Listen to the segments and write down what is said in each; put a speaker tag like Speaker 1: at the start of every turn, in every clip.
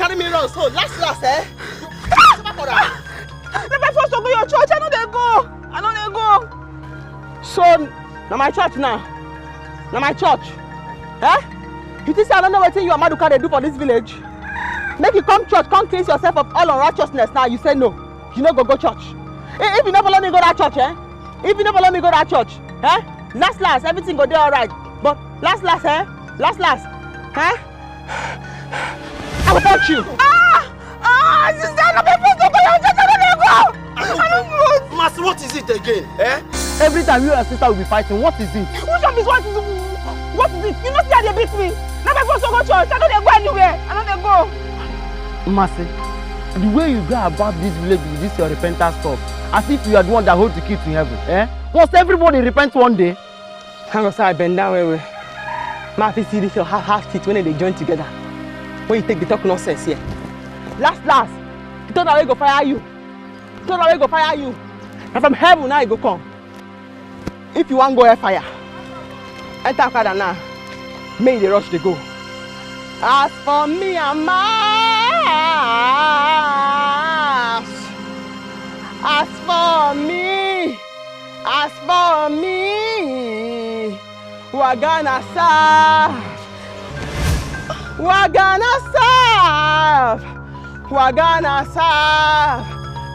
Speaker 1: carry me around, so last, eh?
Speaker 2: Let me first go to your church. I know they go. So, now my church now. Now my church. Eh? You think I don't know what you and Maduka they do for this village? Make you come church, come cleanse yourself of all unrighteousness. Now you say no. You no go church. If you never let me go that church, eh? If you never let me go that church, eh? Last, everything go there alright. But last, eh? Last, eh? I will touch you. Sister, let me first go to your church. I don't go.
Speaker 1: Master, what is it again? Eh?
Speaker 3: Every time you and sister will be fighting, what is it?
Speaker 2: Which one is what is it? What is it? You know see how they beat me. Now I first go to church. I don't go anywhere. I don't go.
Speaker 3: Mercy, the way you go about this village with this your repentance stuff, as if you are the one that holds the key to heaven, eh? Must everybody repent one day?
Speaker 2: Hang on, sir, I bend down way. Ma, if you see this your half teeth when they join together. When you take the talk nonsense here. Last, you thought I will go fire you. And from heaven now you go come. If you want go air fire, enter car now. May the rush they go. As for me and my house, as for me, we're gonna serve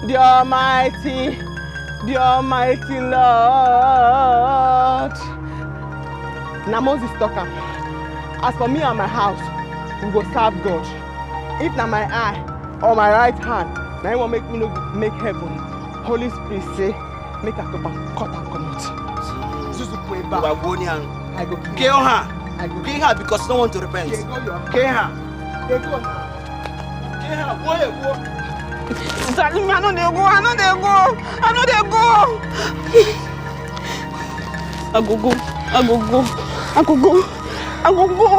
Speaker 2: the Almighty Lord. Now Moses talking. As for me and my house, we go serve God. If na my eye or my right hand, now you want make me no make heaven. Holy Spirit say, make a cup and cut and come out. I go kill her. Kill her because no one to repent. Kill her. I know they go.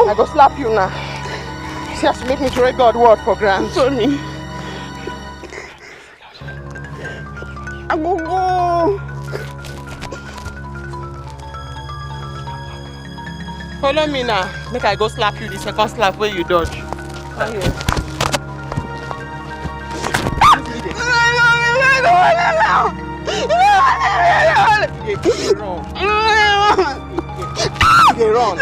Speaker 2: I go slap you now. She has to make me take God's word for granted. Sorry. I go. Follow me now. Make I go slap you the second slap where you dodge. Come here. They run.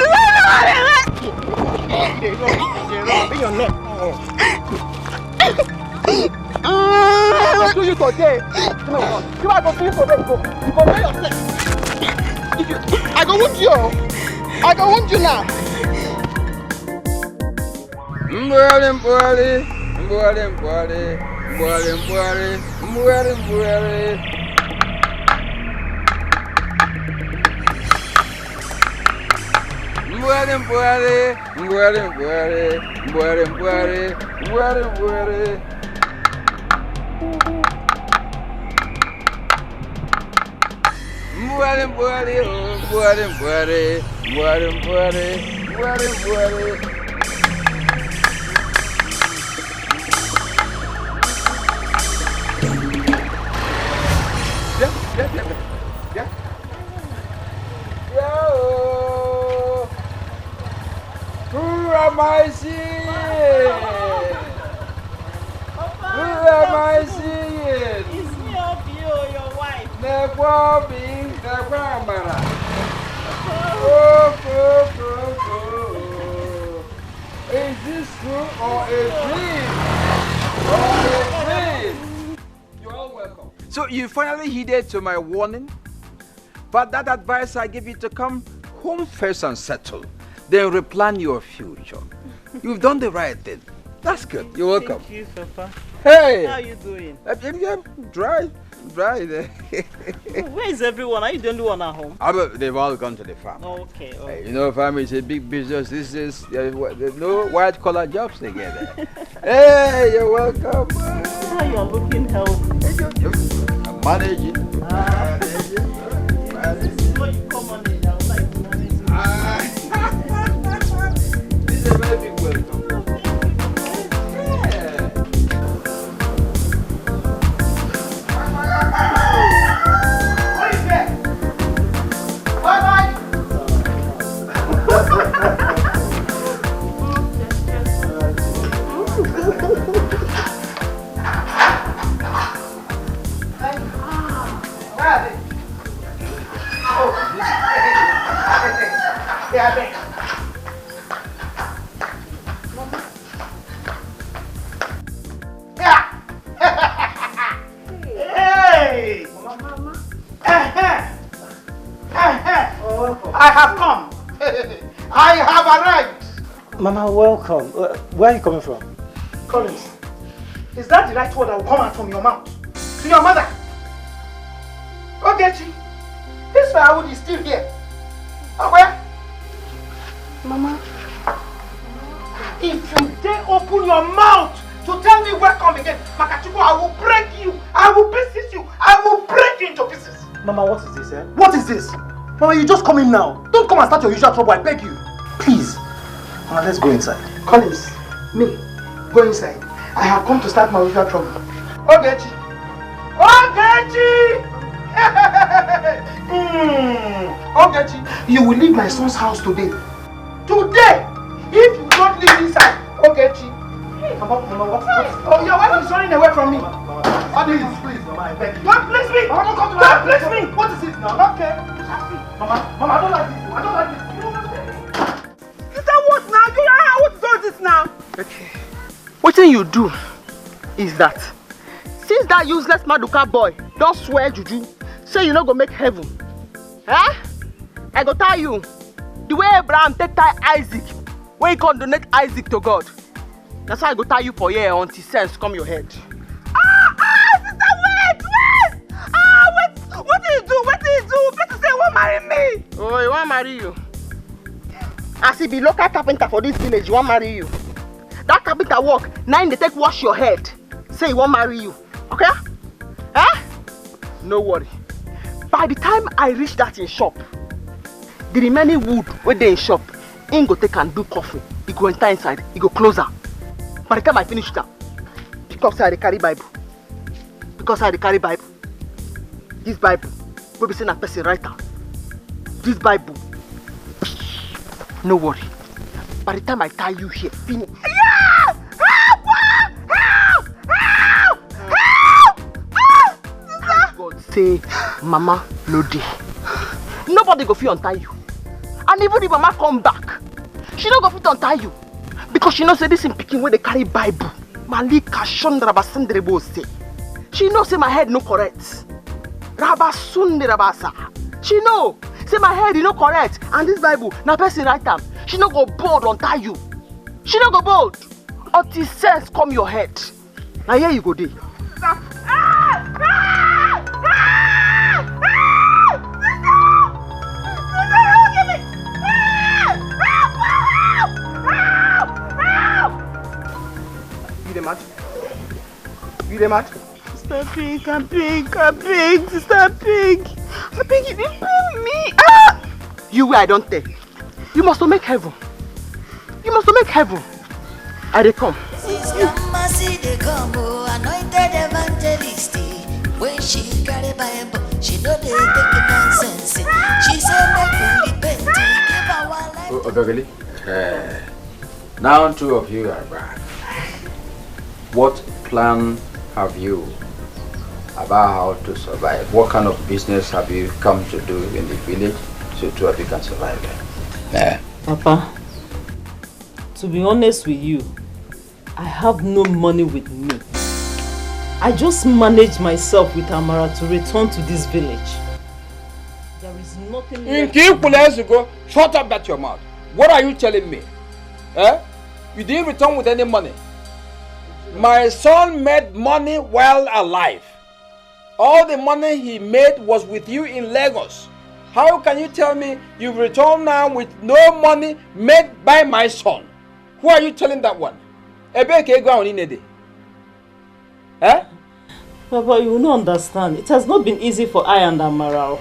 Speaker 2: Bring your neck. I will do you today. No, you are going to do you today. You go lay yourself. I go wound you. I go wound you now.
Speaker 4: Who am I seeing? Who am I seeing?
Speaker 5: It's me of you, your wife.
Speaker 4: Is this true or a dream? You're all welcome. So you finally heeded to my warning? But that advice I give you to come home first and settle. Then replan your future. You've done the right thing. That's good. You're welcome.
Speaker 5: Thank you, Papa.
Speaker 4: Hey!
Speaker 5: How are you doing?
Speaker 4: Dry there.
Speaker 5: Where is everyone? Are you the only one at home?
Speaker 4: They've all gone to the farm.
Speaker 5: Okay.
Speaker 4: Hey, you know, farm is a big business. This is no white collar jobs together. Hey, you're welcome.
Speaker 5: Now you're looking healthy.
Speaker 4: I'm managing.
Speaker 5: Before you come on in, I would like to manage you.
Speaker 4: This is a very big welcome.
Speaker 5: Bye-bye.
Speaker 6: Mama, welcome. Where are you coming from?
Speaker 7: Collins, is that the right word that will come out from your mouth? To your mother? Ogechi, this firewood is still here. Okay?
Speaker 8: Mama.
Speaker 7: If you dare open your mouth to tell me welcome again, Makachuku, I will break you. I will pieces you. I will break you into pieces.
Speaker 6: Mama, what is this, eh? What is this? Mama, you just come in now. Don't come and start your usual trouble, I beg you. Please. Mama, let's go inside.
Speaker 7: Collins, me, go inside. I have come to start my usual trouble. Ogechi! Ogechi! Ogechi, you will leave my son's house today. Today! If you don't leave inside, Ogechi.
Speaker 6: Mama, what?
Speaker 7: Oh, your wife is running away from me.
Speaker 6: Please, Mama, I beg you.
Speaker 7: Don't please me!
Speaker 6: Mama, don't come to me.
Speaker 7: Don't please me!
Speaker 6: What is it now?
Speaker 7: Okay.
Speaker 6: Mama, I don't like this. I don't like this. You don't understand?
Speaker 2: Is that what now? What is all this now? Okay. What thing you do is that since that useless Maduka boy don't swear juju, say you not go make heaven. Eh? I go tell you, the way Abraham take tie Isaac, when he can donate Isaac to God. That's why I go tell you for here until sense come your head. Sister, wait! What do you do? Better say you won't marry me. Oh, he won't marry you. As he be local carpenter for this village, he won't marry you. That carpenter work, now they take wash your head. Say he won't marry you. Okay? Eh? No worry. By the time I reach that in shop, the remaining wood where they in shop, he go take and do coffee. He go enter inside, he go close her. By the time I finish that, because I carry Bible. This Bible, we be saying a person writer. This Bible. No worry. By the time I tie you here, finish. Yeah! Help! God say, Mama, no day. Nobody go fit untie you. And even if Mama come back, she no go fit untie you. Because she knows say this in picking where they carry Bible. Malika Shondrabasandrebo say. She knows say my head no correct. Rabasundrabasa. She know. Say my head is not correct, and this Bible, now person write them. She not go bold untie you. She not go bold until sense come your head. Now here you go there. You the mad? Sister Pig, I'm big. Sister Pig. I beg you didn't pay me. You where I don't take. You must make heaven. I dey come.
Speaker 9: Sister Mercy dey come, anointed evangelist. When she carry Bible, she know they take nonsense. She say make we repent, give our life.
Speaker 4: Oh, Obegeli. Now two of you are back. What plan have you about how to survive? What kind of business have you come to do in the village so two of you can survive there?
Speaker 5: Papa, to be honest with you, I have no money with me. I just managed myself with Amara to return to this village. There is nothing left.
Speaker 4: Shut up that your mouth. What are you telling me? You didn't return with any money. My son made money while alive. All the money he made was with you in Lagos. How can you tell me you've returned now with no money made by my son? Who are you telling that one?
Speaker 5: Papa, you will not understand. It has not been easy for I and Amara.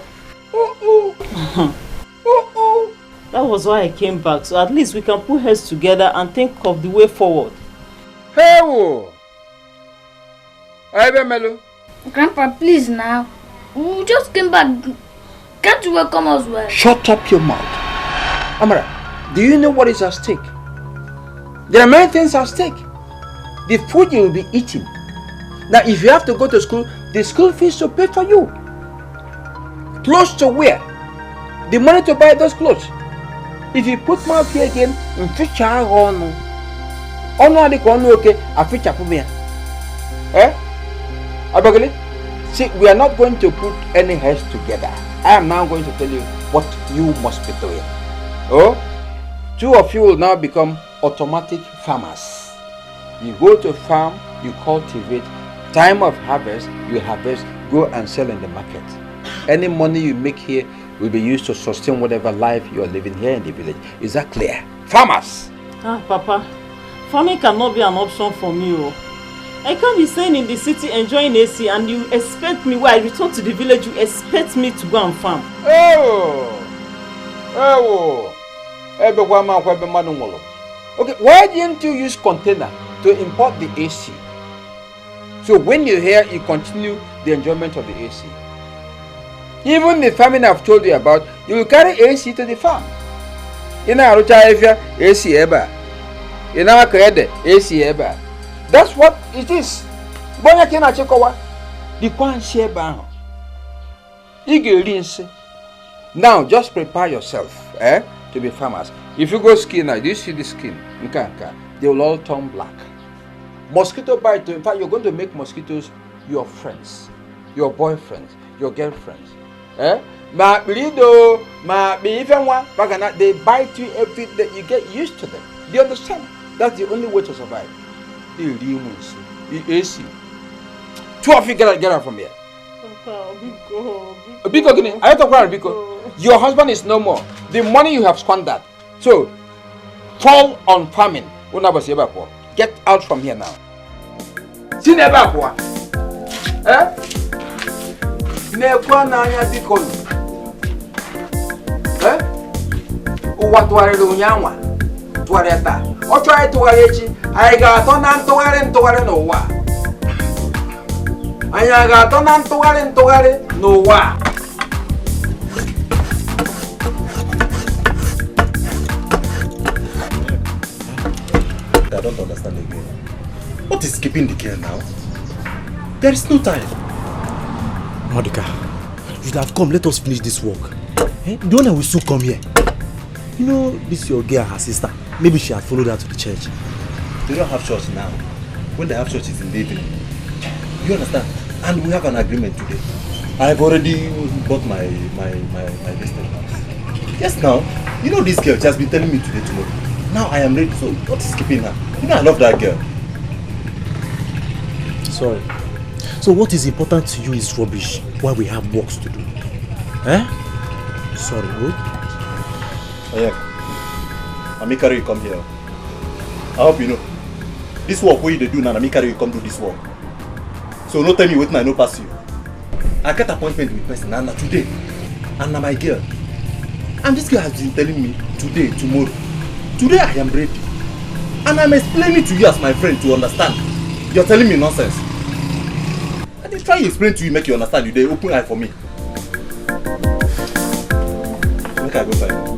Speaker 5: That was why I came back, so at least we can put heads together and think of the way forward.
Speaker 4: Hey, whoa! Melo.
Speaker 8: Grandpa, please now. We just came back. Can't you welcome us well?
Speaker 4: Shut up your mouth. Amara, do you know what is at stake? There are many things at stake. The food you will be eating. Now, if you have to go to school, the school fees to pay for you. Clothes to wear. The money to buy those clothes. If you put mouth here again, in future, Abagale, see, we are not going to put any heads together. I am now going to tell you what you must be doing. Oh, two of you will now become automatic farmers. You go to farm, you cultivate, time of harvest, you harvest, go and sell in the market. Any money you make here will be used to sustain whatever life you are living here in the village. Is that clear? Farmers!
Speaker 5: Ah, Papa, farming cannot be an option for me. Oh. I can't be staying in the city enjoying AC and you expect me, when I return to the village, you expect me to go and farm.
Speaker 4: Okay, why didn't you use container to import the AC? So when you're here, you continue the enjoyment of the AC. Even the farming I've told you about, you will carry AC to the farm. In our AC eba. In our credit, AC eba. That's what it is. Now just prepare yourself to be farmers. If you go skiing now, do you see the skin? They will all turn black. Mosquito bite, in fact, you're going to make mosquitoes your friends, your boyfriends, your girlfriends. They bite you every day. You get used to them. Do you understand? That's the only way to survive. AC. Two of you get out from here. Your husband is no more. The money you have squandered. So, fall on farming. Get out from here now. See never. What were you doing? Tuareta. O try to warechi. I got on and Togare no wa. I got on and Togare no wa.
Speaker 6: I don't understand again. What is keeping the girl now? There is no time. Monica, you should have come. Let us finish this work. The owner will soon come here. You know, this is your girl and her sister. Maybe she had followed her to the church. They don't have church now. When they have church, it's in the evening. You understand? And we have an agreement today. I've already bought my listed house. Yes, now. You know this girl, she has been telling me today, tomorrow. Now I am ready. So what is keeping her? You know I love that girl. Sorry. So what is important to you is rubbish while we have works to do. Sorry, who? Oh yeah. Amikari, you come here. I hope you know. This work where they do now, Amikari, you come do this work. So no tell me waiting, I no pass you. I get appointment with person Anna today. Anna my girl. And this girl has been telling me today, tomorrow. Today I am ready. And I'm explaining to you as my friend to understand. You're telling me nonsense. I did try to explain to you, make you understand. You they open eye for me. Make I go find you.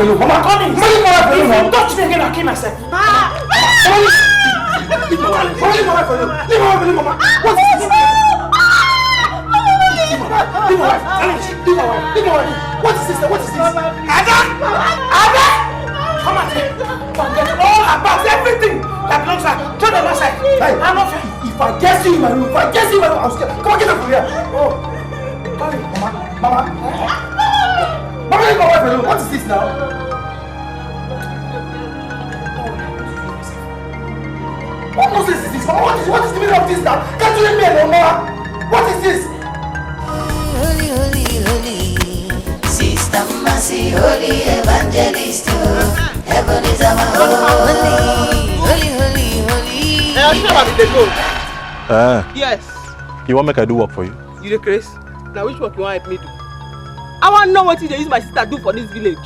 Speaker 7: Mama, call him. If you touch me again, I'll kill myself. Leave my wife alone. What is this? Leave my wife. What is this? Ada! Come on here. Forget all about everything that belongs to her. Turn them aside. Hey, I'm not fair. If I guess you in my room, I'll scare. Come on, get up from here. Oh. Call him, Mama, leave my wife alone. What is this now? What nonsense is this, Mama? What is the meaning of this now? Can't you leave me alone, Mama? What is this?
Speaker 9: Holy, holy, holy, Sister Mercy, holy evangelist, heaven is our holy.
Speaker 2: Yes.
Speaker 6: You want make I do work for you?
Speaker 2: You the Chris? Now which work you want help me do? I want to know what they use my sister do for this village.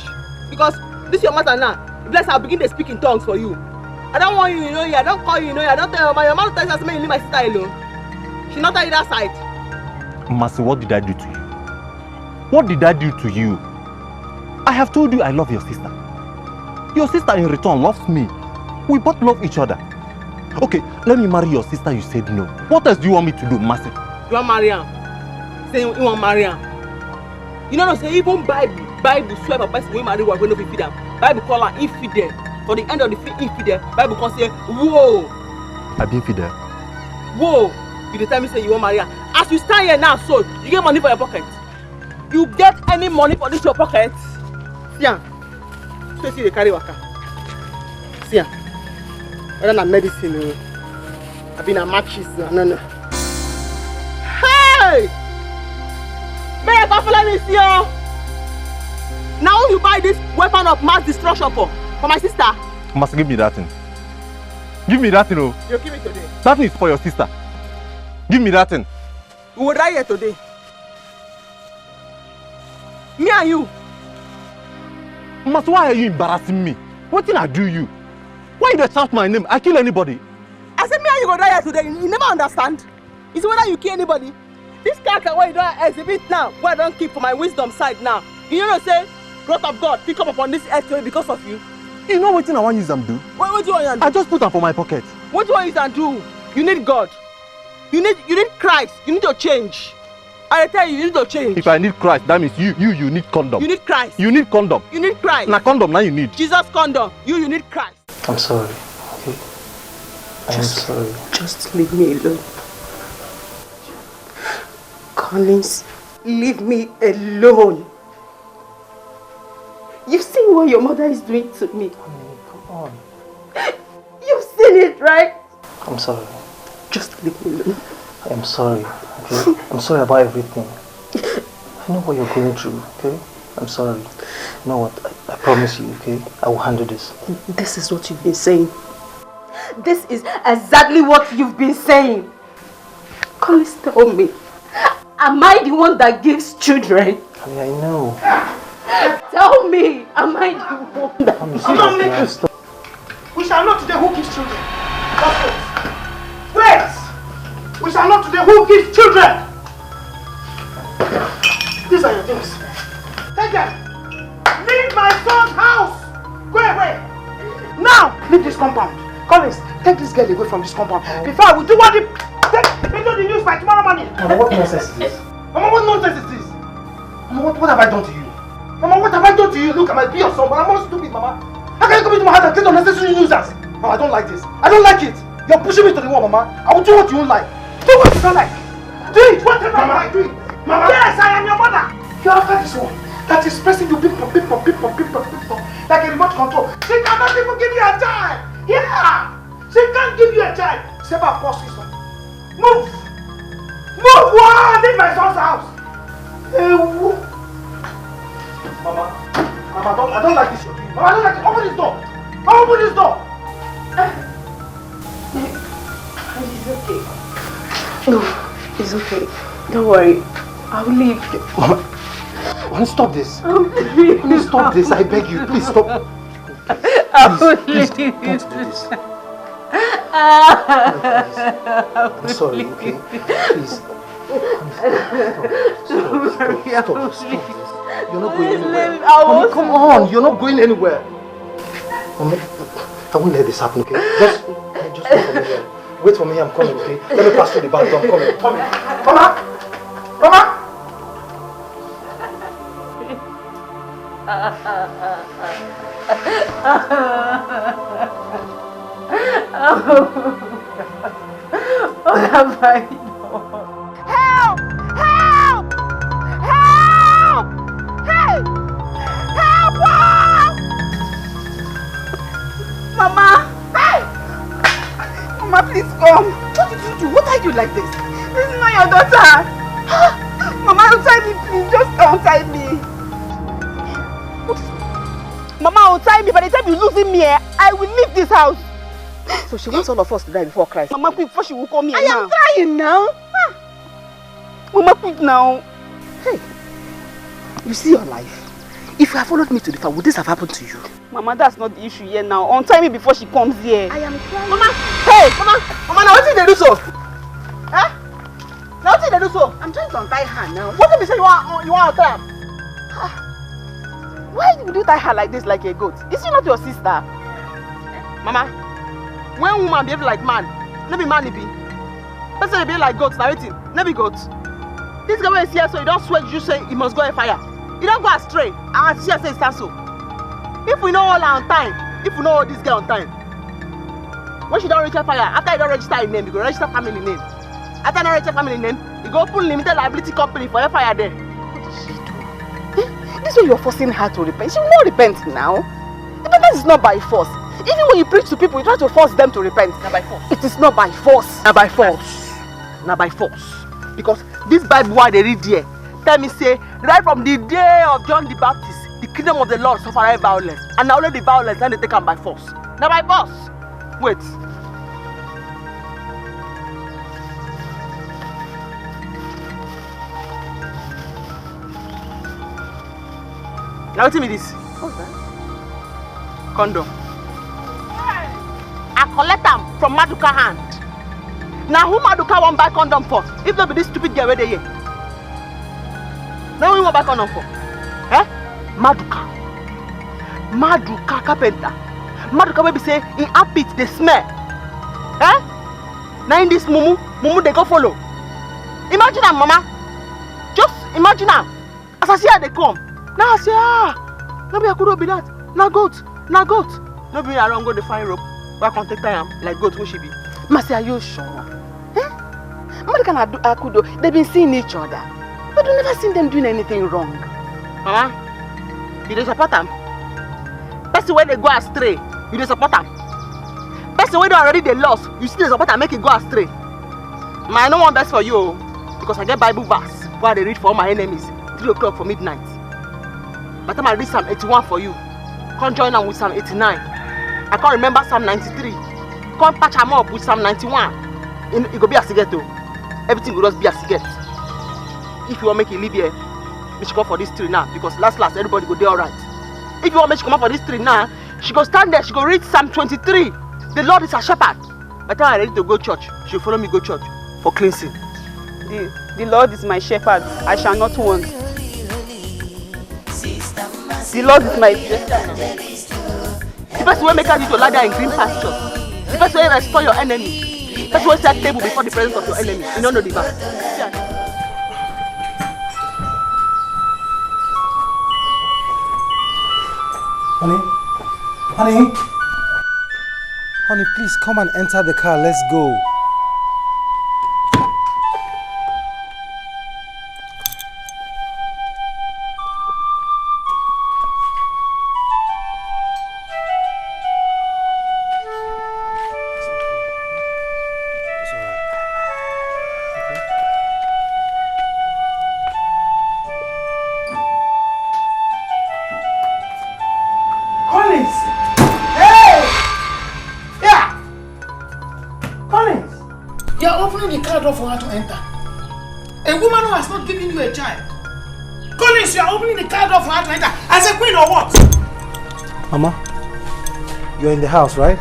Speaker 2: Because this your matter now. Bless I'll begin to speak in tongues for you. I don't want you, you know you. I don't call you, you know you. I don't tell your mother tells us me leave my sister alone. She not tell you that side.
Speaker 6: Mercy, what did I do to you? What did I do to you? I have told you I love your sister. Your sister in return loves me. We both love each other. Okay, let me marry your sister, you said no. What else do you want me to do, Mercy?
Speaker 2: You want marry her? Say you want marry her. You know say even Bible Bible swear by person wey marry wife wey no fit feed am. Bible call am infidel. For the end of the infidel, Bible come say, whoa.
Speaker 6: I be infidel.
Speaker 2: Whoa. You dey tell me say you wan marry am. As you stand here now, so you get money for your pocket. You get any money for this your pocket? See am. So see dey carry waka. See am. Whether na medicine o, abi na matches o, no. Hey! May I go follow me see o? Now you buy this weapon of mass destruction for my sister?
Speaker 6: You must give me that thing. Give me that thing, oh.
Speaker 2: You give it today.
Speaker 6: That thing is for your sister. Give me that thing.
Speaker 2: We will die here today. Me and you.
Speaker 6: Mas, why are you embarrassing me? What thing I do you? Why you dey shout my name? I kill anybody?
Speaker 2: I said me and you go die here today. You never understand. It's whether you kill anybody. This character where you don't exhibit now, where I don't keep for my wisdom side now. You know say, wrath of God pick up upon this earth today because of you.
Speaker 6: You know what thing I want use them do?
Speaker 2: What do you want to do?
Speaker 6: I just put them for my pocket.
Speaker 2: What do you want use them do? You need God. You need Christ. You need to change. I tell you need to change.
Speaker 6: If I need Christ, that means you need condom.
Speaker 2: You need Christ.
Speaker 6: You need condom.
Speaker 2: You need Christ.
Speaker 6: Na condom now you need.
Speaker 2: Jesus condom. You need Christ.
Speaker 7: I'm sorry. Okay. I'm sorry.
Speaker 2: Just leave me alone. Collins, leave me alone. You've seen what your mother is doing to me.
Speaker 7: Honey, come on.
Speaker 2: You've seen it, right?
Speaker 7: I'm sorry.
Speaker 2: Just leave me alone.
Speaker 7: I am sorry, okay? I'm sorry about everything. I know what you're going through, okay? I'm sorry. You know what? I promise you, okay? I will handle this.
Speaker 2: This is what you've been saying. This is exactly what you've been saying. Collins, tell me. Am I the one that gives children?
Speaker 7: Honey, I know.
Speaker 2: Tell me, am I the one that
Speaker 7: gives children?
Speaker 1: We shall know today who gives children. That's it. Wait! We shall know today who gives children. These are your things. Take them. Leave my son's house. Go away. Now, leave this compound. Collins, take this girl away from this compound. Before I will do what the... Take into the news by tomorrow morning.
Speaker 7: Mama, what nonsense is this?
Speaker 1: Mama, what nonsense is this? Mama, what have I done to you? Mama, what have I done to you? Look, I might be your son, but I'm not stupid, Mama. How can you come into my house and take unnecessary nuisance? Mama, I don't like this. I don't like it. You're pushing me to the wall, Mama. I will do what you don't like. Do what you don't like. Do it. Whatever Mama, I do it. Mama. Yes, I am your mother. You're after this one. That is pressing you big pop, like a remote control. She cannot even give you a child. Yeah. She can't give you a child. Step up, force this one. Move. Move. Wow, leave my son's house. Mama, I don't like this you're doing. Mama, I don't like it. Open this door. Open this door.
Speaker 2: It's okay. No, it's okay. Don't worry. I'll leave.
Speaker 7: Mama, stop this.
Speaker 2: Please
Speaker 7: stop this. I beg you. Please stop. Please, don't do this. I'm sorry, okay? Please. Stop this. You're not going anywhere. Mommy, come on. You're not going anywhere. Mommy, I won't let this happen, okay? Just wait for me here. Wait for me, I'm coming, okay? Let me pass through the back door. I'm coming. Mama! Mama!
Speaker 2: What have I done? Help! Help! Help! Hey! Help! Mama! Hey! Mama, please come. What did you do? What are you like this? This is not your daughter. Mama, untie me, please. Just untie me. Mama, untie me. By the time you're losing me, I will leave this house. So she wants all of us to die before Christ. Mama, quick, before she will call me. I am trying now. Mama, quick now. Hey, you see your life. If you had followed me to the farm, would this have happened to you? Mama, that's not the issue here now. Untie me before she comes here. I am trying. Mama, hey, Mama, now what did they do so? Huh? Now what did they do so? I'm trying to untie her now. What did you say you want to tie her? Why would you tie her like this, like a goat? Is she not your sister? Mama, when woman behave like man, no be man it be. Person they behave like goats, now waiting, no be goats. This guy is here, so you don't sweat, you say he must go and fire. You don't go astray. And she say stand so. If we know all on time, if we know all this girl on time, when she don't register fire, after you don't register her name, you go register family name. After you register family name, you go open limited liability company for your fire there.
Speaker 10: What did she do? Eh? This way you're forcing her to repent. She will not repent now. Repentance is not by force. Even when you preach to people, you try to force them to repent.
Speaker 2: Not by force.
Speaker 10: It is not by force.
Speaker 2: Not by force. Not by force. Because this Bible why they read here, tell me say, right from the day of John the Baptist, the kingdom of the Lord suffered violence. And now only the violence, then they take them by force. Not by force. Wait. Now tell me this.
Speaker 10: What's that?
Speaker 2: Condom. I collect them from Maduka hand. Now who Maduka won't buy condom for? If not be this stupid girl where they here. Now who won't buy condom for? Eh? Maduka. Maduka carpenter. Maduka will be say in armpit they smell. Eh? Now in this mumu they go follow. Imagine her mama. Just imagine her. As I see her they come. Now I say maybe I could be that. Now goat. No be around go the fire rope. Why can't take time like goat who she be?
Speaker 10: Mercy, are you sure? Eh? Monica and Akudo, they've been seeing each other. But you've never seen them doing anything wrong.
Speaker 2: Mama, you don't support them. Person when they go astray, you don't support them. Person when they already they lost, you still support them make it go astray. I no want best for you because I get Bible verse where they read for all my enemies 3 o'clock for midnight. By the time I read Psalm 81 for you, can't join them with Psalm 89. I can't remember Psalm 93. Can't patch them up with Psalm 91. It go be a cigarette though. Everything will just be a cigarette. If you want to make it live here, we should come for this tree now because last everybody go there alright. If you want to make she come up for this tree now, she go stand there, she go read Psalm 23. The Lord is her shepherd. By the time I'm ready to go church, she'll follow me go church for cleansing.
Speaker 10: The Lord is my shepherd, I shall not want. The Lord is my shepherd.
Speaker 2: The best way make her need to lie down in green pastures. The best way restore your enemy. The best way set table before the presence of your enemy. You don't know the verse.
Speaker 1: Honey, please come and enter the car. Let's go.
Speaker 7: For her to enter. A woman who has not given you a child. Collins, you are opening the car door for her to enter. As a queen or what?
Speaker 1: Mama, you're in the house, right?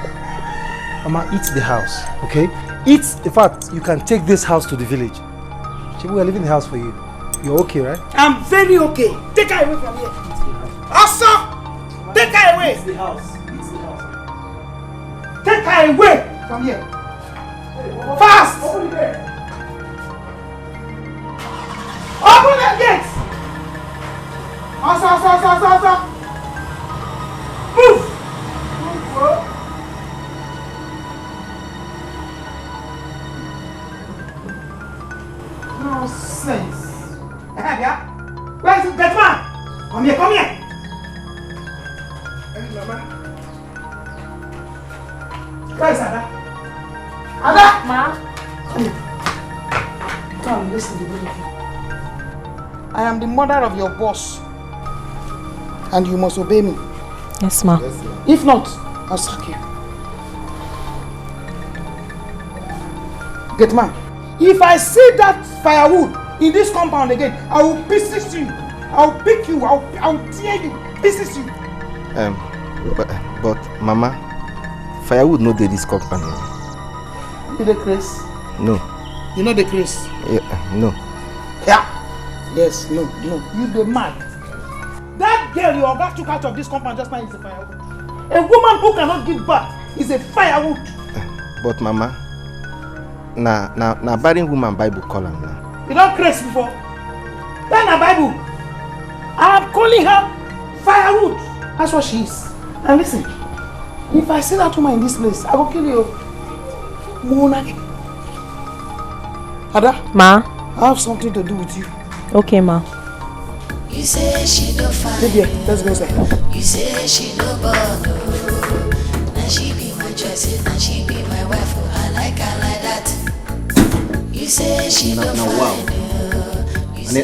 Speaker 1: Mama, eat the house, okay? Eat, in fact, you can take this house to the village. We are leaving the house for you. You're okay, right?
Speaker 7: I'm very okay. Take her away from here. Asa! Take her away!
Speaker 1: It's the house. It's the house.
Speaker 7: Take her away from here. Fast!
Speaker 1: Open the gate!
Speaker 7: Open the gates! Asa! Move! Move, bro. Nonsense. Where is it? That man! Come here! Hey, Mama. Where is Ada? Ada!
Speaker 10: Ma?
Speaker 7: Come here. Come, listen to me. I am the mother of your boss. And you must obey me.
Speaker 5: Yes, ma.
Speaker 7: If not, I'll sack you. Get man. If I see that firewood in this compound again, I will pieces you. I will pick you. I will tear you. Pieces you.
Speaker 6: But Mama, firewood no dey this compound.
Speaker 7: You the Chris?
Speaker 6: No.
Speaker 7: You know the Chris?
Speaker 6: Yeah, no.
Speaker 7: Yeah. Yes, no. You the mad. That girl your oga took out of this compound just now is a firewood. A woman who cannot give birth is a firewood.
Speaker 6: But Mama, na barren woman Bible call am now.
Speaker 7: You don't craze before. Then a Bible. I'm calling her firewood. That's what she is. And listen, if I see that woman in this place, I will kill you. Mona. Ada?
Speaker 5: Ma?
Speaker 7: I have something to do with you.
Speaker 5: Okay, ma.
Speaker 9: You say she no fine.
Speaker 7: Baby, let's go inside.
Speaker 9: You say she no born. Now she be my choice, now she be my wife. I like her like that. You say she no fine.
Speaker 6: Wow.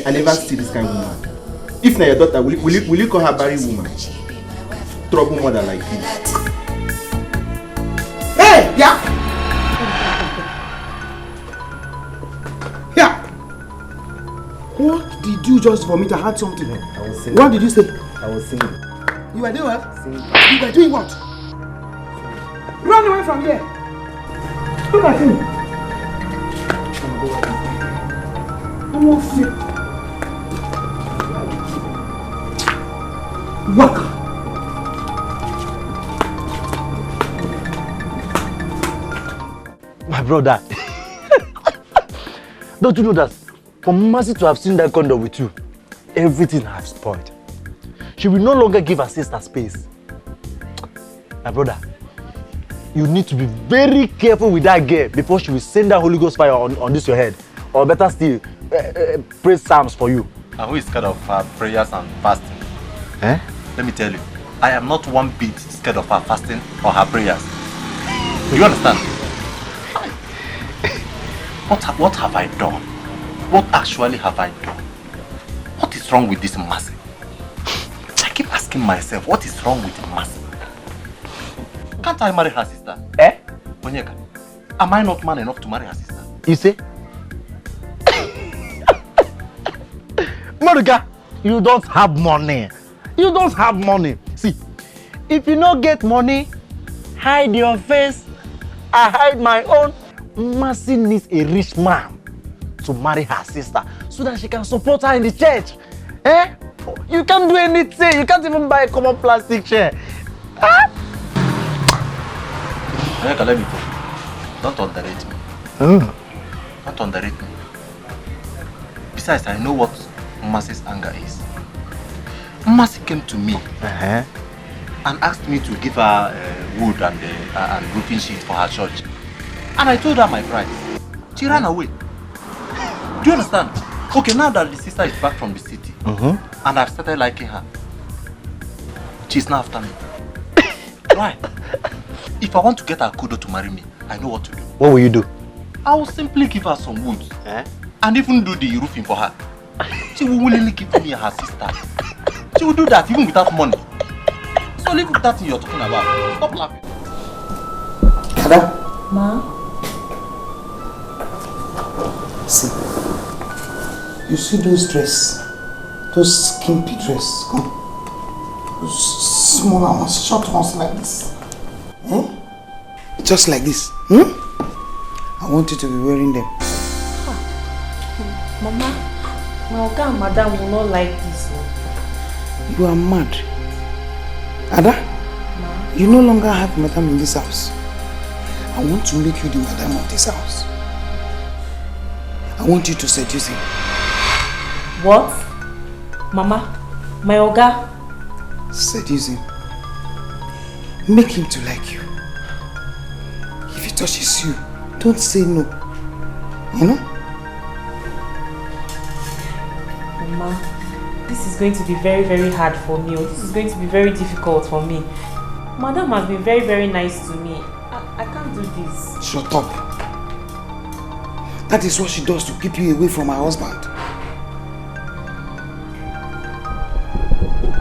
Speaker 6: I never see this kind of woman. If not your daughter, will you call her Barry woman? Trouble mother like you.
Speaker 7: Hey, yeah. Yeah. What did you just vomit? I heard something.
Speaker 6: I was singing.
Speaker 7: What did you say?
Speaker 6: I was singing.
Speaker 7: You were doing what?
Speaker 6: Singing.
Speaker 7: You were doing what? Run away from here. Look at him. I'm not fit. Walk.
Speaker 3: My brother, don't you know that for Mercy to have seen that condom with you, everything has spoiled. She will no longer give her sister space. My brother, you need to be very careful with that girl before she will send that Holy Ghost fire on this your head. Or better still, pray psalms for you.
Speaker 6: And who is scared of her prayers and fasting?
Speaker 3: Eh?
Speaker 6: Let me tell you, I am not one bit scared of her fasting or her prayers. Do you understand? What have I done? What actually have I done? What is wrong with this Mercy? I keep asking myself, what is wrong with Mercy? Can't I marry her sister?
Speaker 3: Eh?
Speaker 6: Onyeka, am I not man enough to marry her sister?
Speaker 3: You say? Monica, you don't have money. You don't have money. See, if you don't get money, hide your face. I hide my own. Mercy needs a rich man to marry her sister so that she can support her in the church. Eh? You can't do anything. You can't even buy a common plastic chair. Ah?
Speaker 6: Onyeka, let me go. Don't underrate me. Don't underrate me. Besides, I know what Mercy's anger is. Mercy came to me and asked me to give her wood and roofing sheet for her church. And I told her my price. She ran away. Do you understand? Okay, now that the sister is back from the city and I've started liking her, she's now after me. Why? If I want to get her kudo to marry me, I know what to do.
Speaker 3: What will you do?
Speaker 6: I will simply give her some wood and even do the roofing for her. She will willingly give me her sister. She will do that even without money. So leave that thing you're talking about. Stop laughing.
Speaker 7: Ada?
Speaker 5: Ma?
Speaker 7: See, you see those dress, those skimpy dress, those smaller ones, short ones like this, just like this, I want you to be wearing them.
Speaker 5: Mama, my oga and madam will not like this.
Speaker 7: You are mad. Ada, you no longer have madam in this house. I want to make you the madam of this house. I want you to seduce him.
Speaker 5: What? Mama, my oga?
Speaker 7: Seduce him. Make him to like you. If he touches you, don't say no. You know?
Speaker 5: Mama, this is going to be very, very hard for me. This is going to be very difficult for me. Madam has been very, very nice to me. I can't do this.
Speaker 7: Shut up. That is what she does to keep you away from her husband.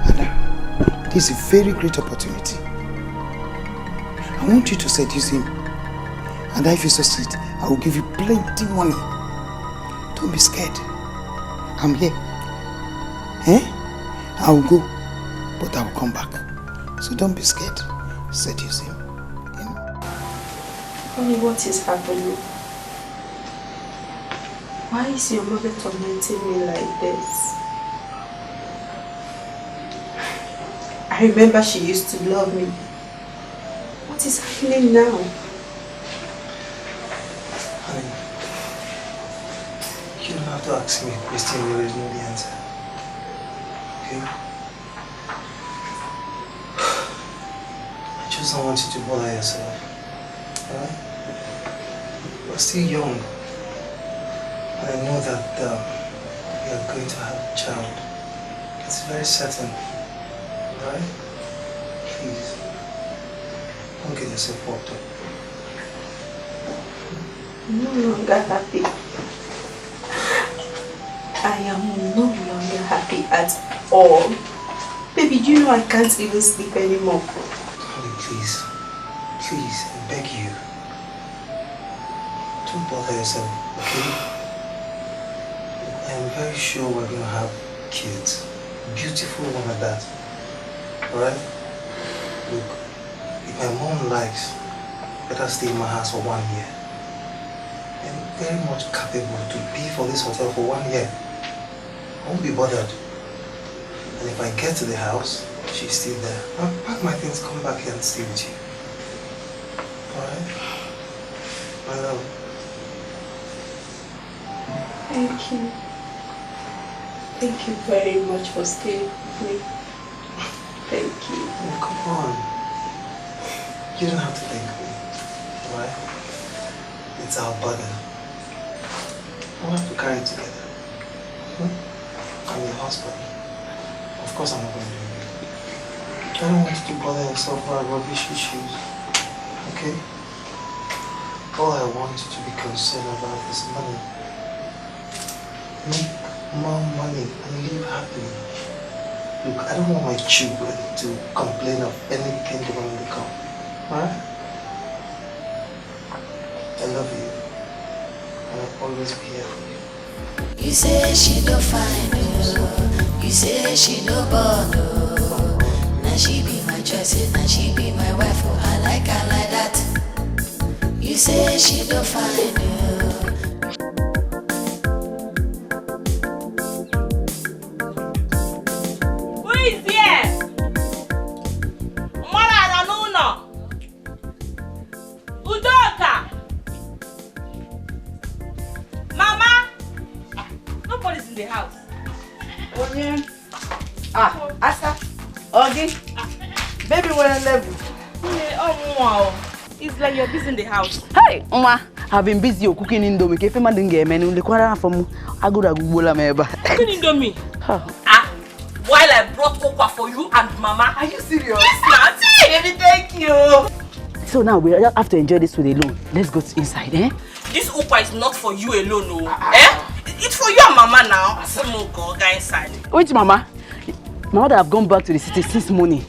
Speaker 7: Ada, this is a very great opportunity. I want you to seduce him. And if you succeed, I will give you plenty money. Don't be scared. I'm here. I will go, but I will come back. So don't be scared. Seduce him.
Speaker 11: Honey, what is happening? Why is your mother tormenting me like this? I remember she used to love me. What is happening now?
Speaker 1: Honey, you don't have to ask me a question where there is no the answer.
Speaker 6: okay? I just don't want you to bother yourself. Alright? You're still young. And I know that you're going to have a child. It's very certain. Alright? Please. Don't get yourself worked up.
Speaker 11: I'm no longer happy. I am no longer happy at all. Baby, do you know I can't even sleep anymore?
Speaker 6: Honey, please. Please, I beg you. Don't bother yourself, okay? I am very sure we're going to have kids. Beautiful one at that. Alright? Look, if my mom likes, let her stay in my house for 1 year. I'm very much capable to be for this hotel for 1 year. I won't be bothered. And if I get to the house, she's still there. I'll pack my things, come back here and stay with you. Alright? My love.
Speaker 11: Thank you. Thank you very much for staying with me. Thank you.
Speaker 6: Oh, come on. You don't have to thank me. Alright? It's our burden. We'll have to carry it together. I'm your husband. Of course I'm not going to do it. I don't want you to bother yourself about rubbish issues. Okay? All I want you to be concerned about is money. Make more money and live happily. Look, I don't want my children to complain of anything when they come. Alright? I love you. And I'll always be here for you.
Speaker 9: You say she no fine, oh. You say she no born, oh. Now she be my choice, now she be my wife, oh. I like her like that. You say she no fine, oh.
Speaker 2: Who is here? Mara Ranuno. Udoka. Mama. Nobody's in the house.
Speaker 10: Onye. Asa. Ogi. Baby, we're on level.
Speaker 2: Oh, wow. It's like you're busy in the house.
Speaker 10: Hey, Uma. I've been busy cooking indomie. If you didn't get menu, the quarter from Agura Gubola Meba.
Speaker 2: Cooking indomie? While I brought okwa for you and Mama. Are you serious? Yes, Nancy. Baby, thank you.
Speaker 10: So now we have to enjoy this food alone. Let's go inside, eh?
Speaker 2: This okwa is not for you alone, no. Eh? It's for you and Mama now. Some go inside.
Speaker 10: Wait, Mama. My mother have gone back to the city since morning.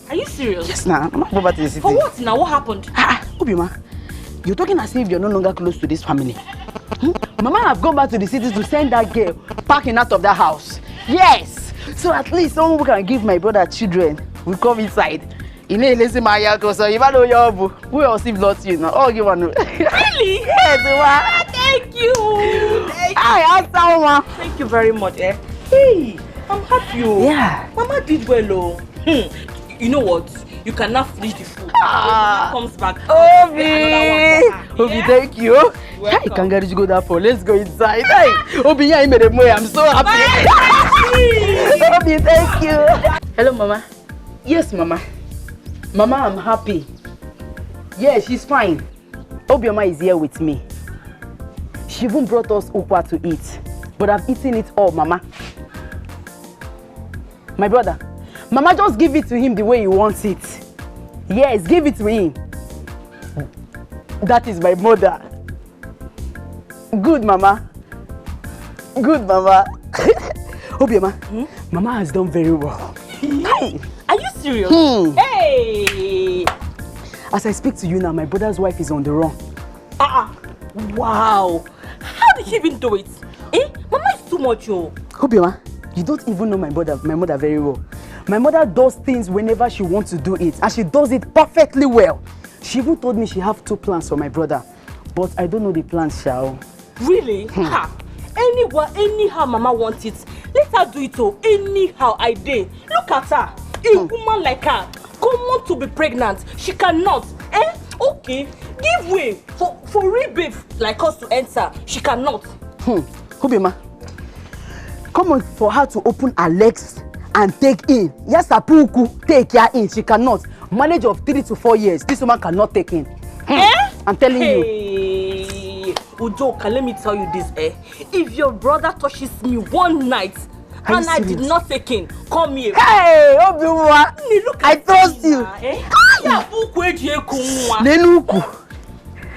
Speaker 2: Are you serious?
Speaker 10: Yes, now. I'm not going back to the city.
Speaker 2: For what now? What happened?
Speaker 10: Obioma, you're talking as if you're no longer close to this family. Mama have gone back to the city to send that girl packing out of that house. Yes. So at least someone who can give my brother children will come inside. Who else if not you now? Oh, give one.
Speaker 2: Really?
Speaker 10: Yes,
Speaker 2: thank you. Thank you very much, eh? Hey, I'm happy.
Speaker 10: Yeah.
Speaker 2: Mama did well, You know what? You can now finish the food. When Mama comes back.
Speaker 10: Obi, thank you. Hey, kangaroo, go that for. Let's go inside. Hey, Obi, I made a boy. I'm so happy. Obi, thank you. Hello, Mama. Yes, Mama. Mama, I'm happy. Yeah, she's fine. Obioma is here with me. She even brought us ukwa to eat. But I've eaten it all, Mama. My brother, Mama, just give it to him the way he wants it. Yes, give it to him. That is my mother. Good, Mama. Good, Mama. Obioma, Mama has done very well.
Speaker 2: Are you serious? Hey!
Speaker 10: As I speak to you now, my brother's wife is on the run.
Speaker 2: Wow! How did she even do it? Mama is too much, yo.
Speaker 10: Obioma, you don't even know my mother very well. My mother does things whenever she wants to do it, and she does it perfectly well. She even told me she have 2 plans for my brother, but I don't know the plans, Shao.
Speaker 2: Really? Anyhow Mama wants it, let her do it. Anyhow I did. Look at her. A woman like her, come on to be pregnant. She cannot. Okay, give way for real babe like us to enter. She cannot.
Speaker 10: Obioma, come on for her to open her legs and take in. Yes, Apuku, take her in. She cannot. Manage of 3 to 4 years. This woman cannot take in. I'm telling you.
Speaker 5: Udoka, let me tell you this, if your brother touches me one night and I did not take in, come here.
Speaker 10: Hey, Obiwa, I trust you.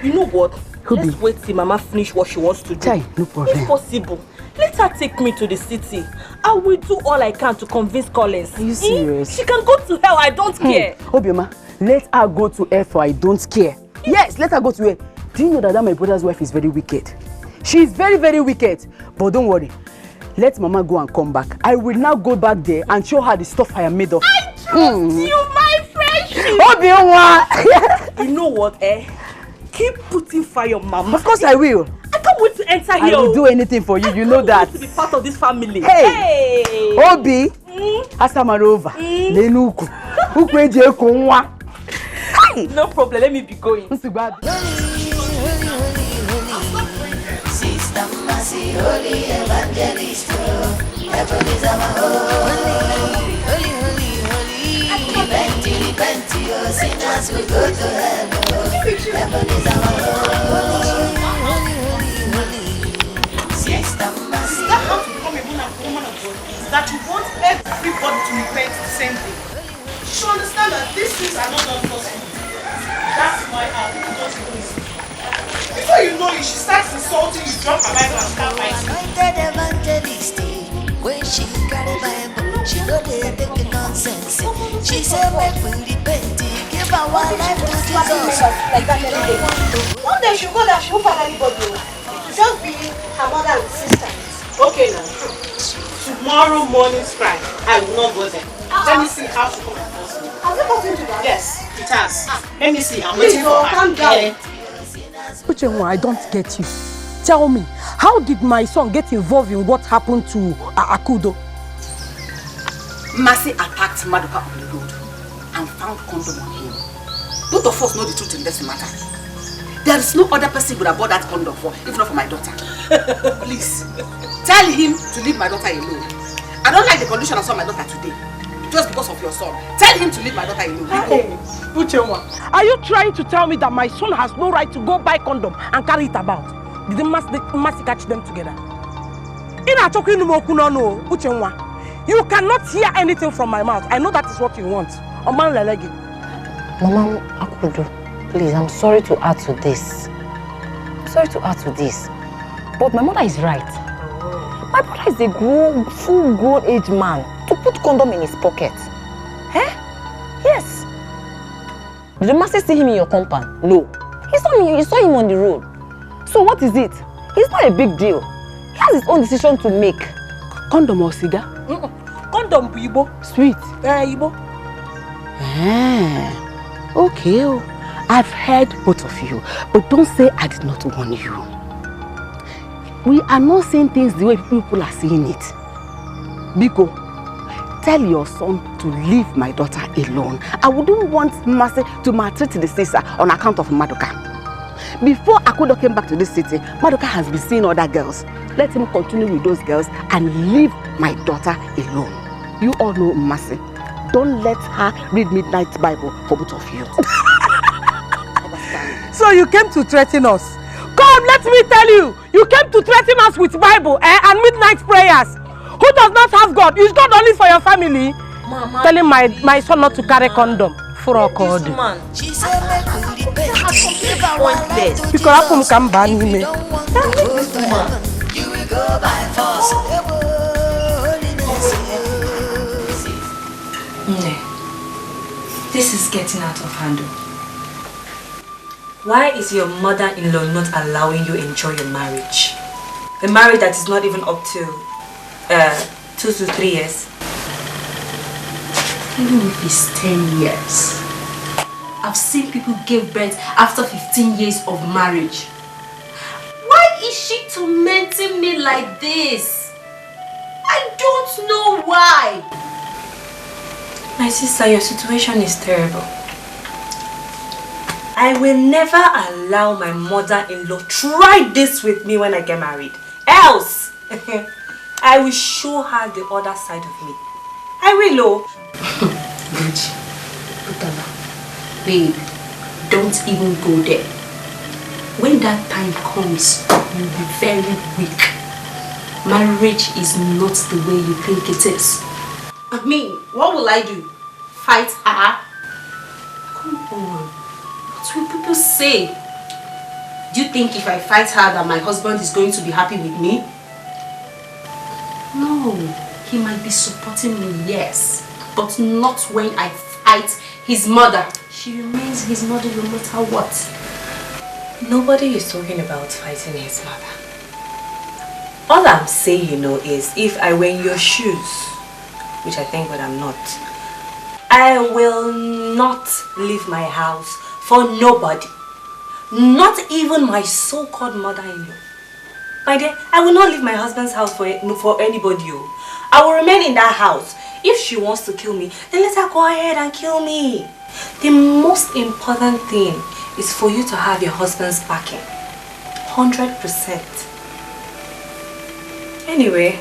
Speaker 5: You know what? Let's wait till Mama finish what she wants to do.
Speaker 10: No problem.
Speaker 5: If possible, let her take me to the city. I will do all I can to convince Collins.
Speaker 10: Are you serious?
Speaker 5: She can go to hell, I don't care.
Speaker 10: Obioma, let her go to hell for I don't care. Yes, let her go to hell. Do you know that my brother's wife is very wicked? She is very, very wicked. But don't worry. Let Mama go and come back. I will now go back there and show her the stuff I am made of.
Speaker 5: I trust you, my friendship.
Speaker 10: Obioma!
Speaker 5: You know what, Keep putting fire on Mama.
Speaker 10: Of course I will.
Speaker 5: I can't wait to enter here.
Speaker 10: I will do anything for you, you know that.
Speaker 5: I want to be part of this family.
Speaker 10: Hey! Obi! Asamarova. Lenuku. Ukweje kunwa.
Speaker 5: No problem, let me be going.
Speaker 9: Sister Mercy, holy evangelist, heaven is our holy. Repent, your sinners will go to heaven. Heaven is our holy. Sister Mercy.
Speaker 7: That's how to become a woman of God is that you want everybody to repent the same thing. You should understand that these things are not done forcefully. That's why our people don't know it. Before you know it, she starts insulting you, drop her Bible and start fighting.
Speaker 9: Anointed evangelist, when she carry Bible, she know they take nonsense. She said, make we repent, give our life to Jesus.
Speaker 12: Like that every day. One day she go there, she won't find anybody. Just be her mother and sister.
Speaker 7: Okay now. Tomorrow morning's cry, I will not go there. Let me see how she come and force me.
Speaker 12: Has it gotten to that?
Speaker 7: Yes, it has. Let me see. I'm
Speaker 12: Please,
Speaker 7: waiting for her.
Speaker 12: calm down.
Speaker 10: Uchenwa, I don't get you. Tell me, how did my son get involved in what happened to Akudo?
Speaker 13: Mercy attacked Maduka on the road and found condom on him. Both of us know the truth in this matter. There is no other person would have bought that condom for, if not for my daughter. Please, tell him to leave my daughter alone. I don't like the condition I saw my daughter today. Just because of your son. Tell him to leave my daughter alone.
Speaker 7: Hey, Uchenwa,
Speaker 14: are you trying to tell me that my son has no right to go buy condom and carry it about? Did the Mercy catch them together? You cannot hear anything from my mouth. I know that is what you want.
Speaker 15: Mama Akudo, please, I'm sorry to add to this. But my mother is right. My brother is a full-grown age man to put condom in his pocket. Yes. Did the Mercy see him in your compound? No. You saw him on the road. So what is it? It's not a big deal. He has his own decision to make.
Speaker 10: Condom or cigar?
Speaker 14: Condom, Ibo.
Speaker 10: Sweet.
Speaker 14: Ibo.
Speaker 10: Okay. I've heard both of you, but don't say I did not warn you. We are not saying things the way people are saying it. Biko, tell your son to leave my daughter alone. I wouldn't want Mercy to maltreat the sister on account of Maduka. Before Akudo came back to this city, Maduka has been seeing other girls. Let him continue with those girls and leave my daughter alone. You all know Mercy. Don't let her read Midnight Bible for both of you.
Speaker 14: So you came to threaten us. Come, let me tell you. You came to threaten us with Bible and midnight prayers. Who does not have God? Is God only for your family?
Speaker 15: Mama,
Speaker 14: telling my son not to carry condom. For a code.
Speaker 16: This is getting out of hand. Why is your mother-in-law not allowing you enjoy your marriage? A marriage that is not even up to 2 to 3 years.
Speaker 11: Even if it's 10 years. I've seen people give birth after 15 years of marriage. Why is she tormenting me like this? I don't know why.
Speaker 16: My sister, your situation is terrible. I will never allow my mother-in-law try this with me when I get married. Else, I will show her the other side of me. I will, oh.
Speaker 11: Babe, don't even go there. When that time comes, you'll be very weak. Marriage is not the way you think it is. I mean, what will I do? Fight her? Come on. What will people say? Do you think if I fight her that my husband is going to be happy with me? No. He might be supporting me, yes. But not when I fight his mother. She remains his mother no matter what.
Speaker 16: Nobody is talking about fighting his mother. All I'm saying, you know, is if I were in your shoes, which I think but I'm not, I will not leave my house for nobody. Not even my so-called mother-in-law. My dear, I will not leave my husband's house for anybody. I will remain in that house. If she wants to kill me, then let her go ahead and kill me. The most important thing is for you to have your husband's backing. 100%. Anyway,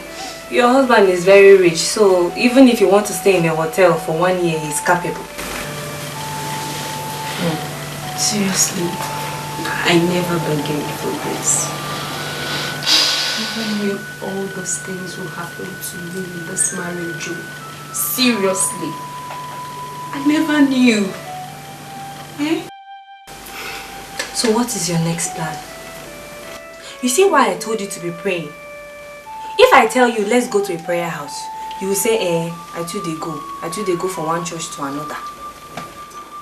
Speaker 16: your husband is very rich, so even if you want to stay in a hotel for 1 year, he's capable.
Speaker 11: Seriously, I never bargained for this. Even when all those things will happen to me in this marriage, seriously, I never knew. Eh?
Speaker 16: So what is your next plan? You see why I told you to be praying? If I tell you, let's go to a prayer house, you will say, I too they go. I too they go from one church to another.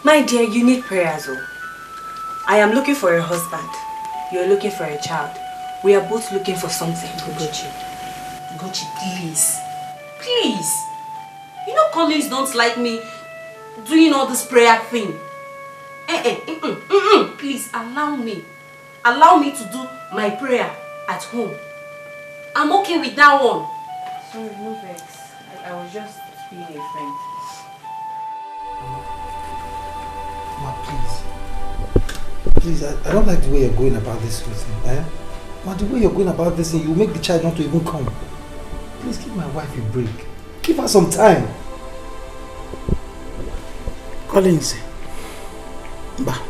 Speaker 16: My dear, you need prayers, oh. I am looking for a husband. You are looking for a child. We are both looking for something.
Speaker 11: Gucci, please. Please. You know Collins don't like me doing all this prayer thing. Please, allow me. Allow me to do my prayer at home. I'm okay with that one.
Speaker 16: Sorry, no vex. I was just being a friend.
Speaker 1: Ma, please. Please, I don't like the way you're going about this with me. Eh? Ma, the way you're going about this thing, you make the child not to even come. Please give my wife a break. Give her some time.
Speaker 7: Collins. Bah.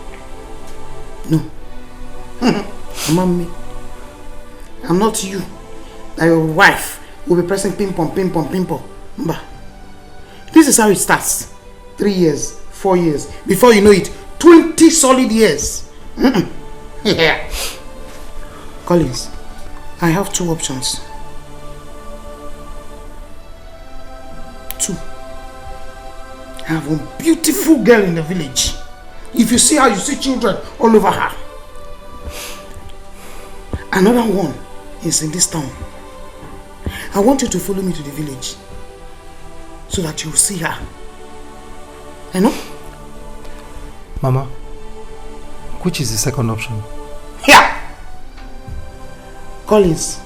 Speaker 7: No. Mommy. I'm not you. That your wife will be pressing ping pong, ping pong, ping pong. Bah. This is how it starts. 3 years, 4 years. Before you know it, 20 solid years. Yeah. Collins, I have 2 options. 2. I have one beautiful girl in the village. If you see her, you see children all over her. Another one is in this town. I want you to follow me to the village so that you will see her. You know?
Speaker 1: Mama, which is the second option?
Speaker 7: Yeah! Collins.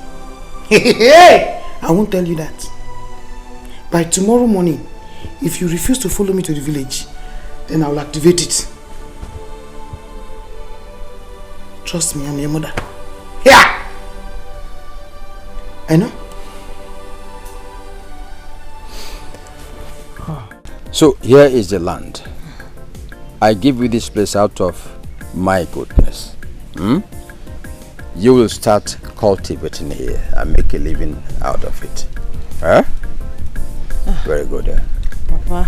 Speaker 7: I won't tell you that. By tomorrow morning, if you refuse to follow me to the village, then I will activate it. Trust me, I'm your mother. Yeah! I know?
Speaker 4: So here is the land. I give you this place out of my goodness. You will start cultivating here and make a living out of it. Huh? Very good.
Speaker 5: Papa,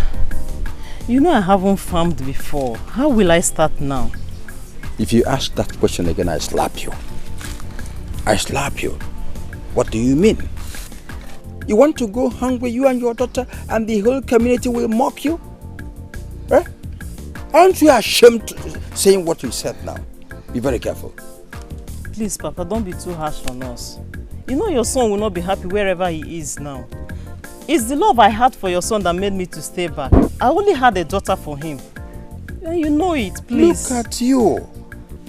Speaker 5: you know I haven't farmed before. How will I start now?
Speaker 4: If you ask that question again, I slap you. I slap you. What do you mean? You want to go hungry, you and your daughter, and the whole community will mock you? Eh? Aren't you ashamed saying what you said now? Be very careful.
Speaker 5: Please, Papa, don't be too harsh on us. You know your son will not be happy wherever he is now. It's the love I had for your son that made me to stay back. I only had a daughter for him. And you know it, please.
Speaker 4: Look at you.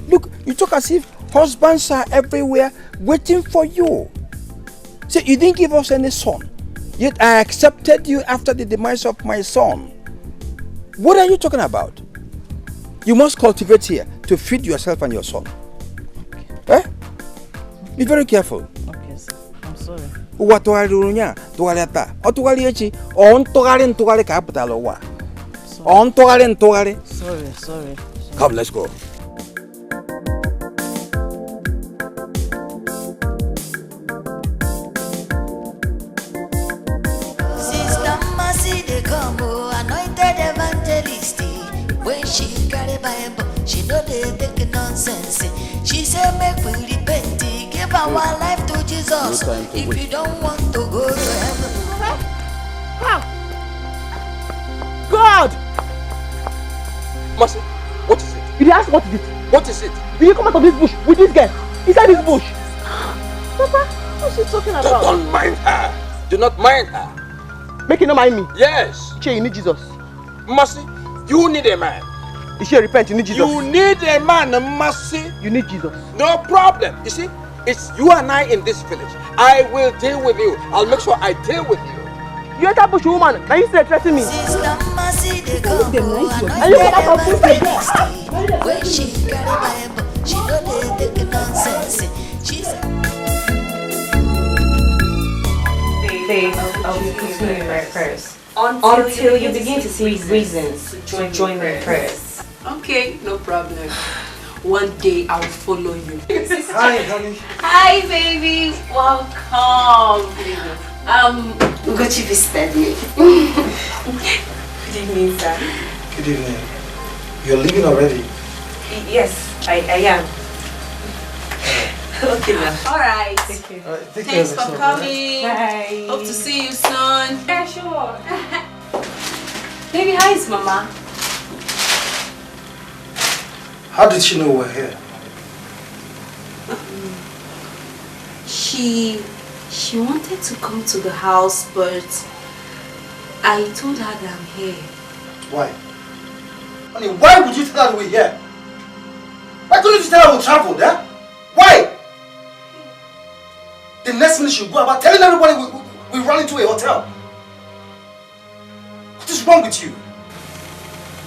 Speaker 4: Look, you talk as if husbands are everywhere waiting for you. See, you didn't give us any son. Yet I accepted you after the demise of my son. What are you talking about? You must cultivate here to feed yourself and your son. Okay. Eh? Be very careful.
Speaker 5: Okay, sir. I'm sorry.
Speaker 4: Ụwa tụgharịrị nya, tụgharịa taa, ọ tụgharị echi, ọ ntụgharị ka apụtala ụwa. Ọ ntụgharị.
Speaker 10: Sorry.
Speaker 4: Come, let's go.
Speaker 9: Sister Mercy, they come, anointed evangelist. When she carry Bible, she know they take nonsense. She say make we repent, give our life to Jesus. If you don't want to go to heaven.
Speaker 2: God!
Speaker 4: Mercy, what is it?
Speaker 2: You did ask what is it?
Speaker 4: What is it?
Speaker 2: Did you come out of this bush with this girl? Inside this bush? Papa, what's she talking about?
Speaker 4: Don't mind her. Do not mind her.
Speaker 2: Make you not mind me?
Speaker 4: Yes.
Speaker 2: Che, you need Jesus.
Speaker 4: Mercy, you need a man.
Speaker 2: Is she repent? You need Jesus.
Speaker 4: You need a man, Mercy.
Speaker 2: You need Jesus.
Speaker 4: No problem. You see, it's you and I in this village. I will deal with you. I'll make sure I deal with you.
Speaker 2: You enter bush woman. Now you still threatening me.
Speaker 9: Sister Mercy, they come,
Speaker 2: Are you come out of bush?
Speaker 9: when she carry Bible, she know they take nonsense. She's
Speaker 16: Babe, I'll be putting in my prayers. Until you begin to see reasons to join my prayers.
Speaker 13: Okay, no problem. One day I'll follow you.
Speaker 1: Hi, honey.
Speaker 13: Hi, baby. Welcome. Ugochi visited me.
Speaker 16: Good evening, sir.
Speaker 1: Good evening. You're leaving already?
Speaker 16: Yes, I am. Okay, now.
Speaker 13: All right.
Speaker 1: Thanks
Speaker 13: for coming.
Speaker 16: Bye.
Speaker 13: Hope to see you soon.
Speaker 16: Yeah, sure.
Speaker 13: Baby, how is Mama?
Speaker 1: How did she know we're here?
Speaker 13: She wanted to come to the house, but I told her that I'm here.
Speaker 1: Why? Honey, why would you tell her we're here? Why couldn't you tell her we traveled, eh? Why? The next minute she'll go about telling everybody we run into a hotel. What is wrong with you?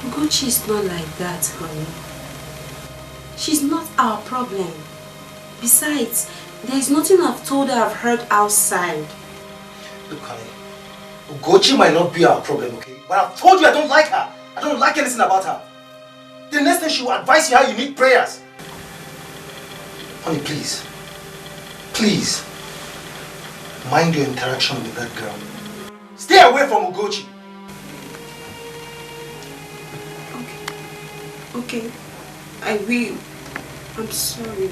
Speaker 13: Ugochi is not like that, honey. She's not our problem. Besides, there is nothing I've told her I've heard outside.
Speaker 1: Look, honey, Ugochi might not be our problem, okay? But I've told you I don't like her. I don't like anything about her. The next thing she will advise you how you need prayers. Honey, please. Please. Mind your interaction with that girl. Stay away from Ugochi.
Speaker 13: Okay, I will. I'm sorry.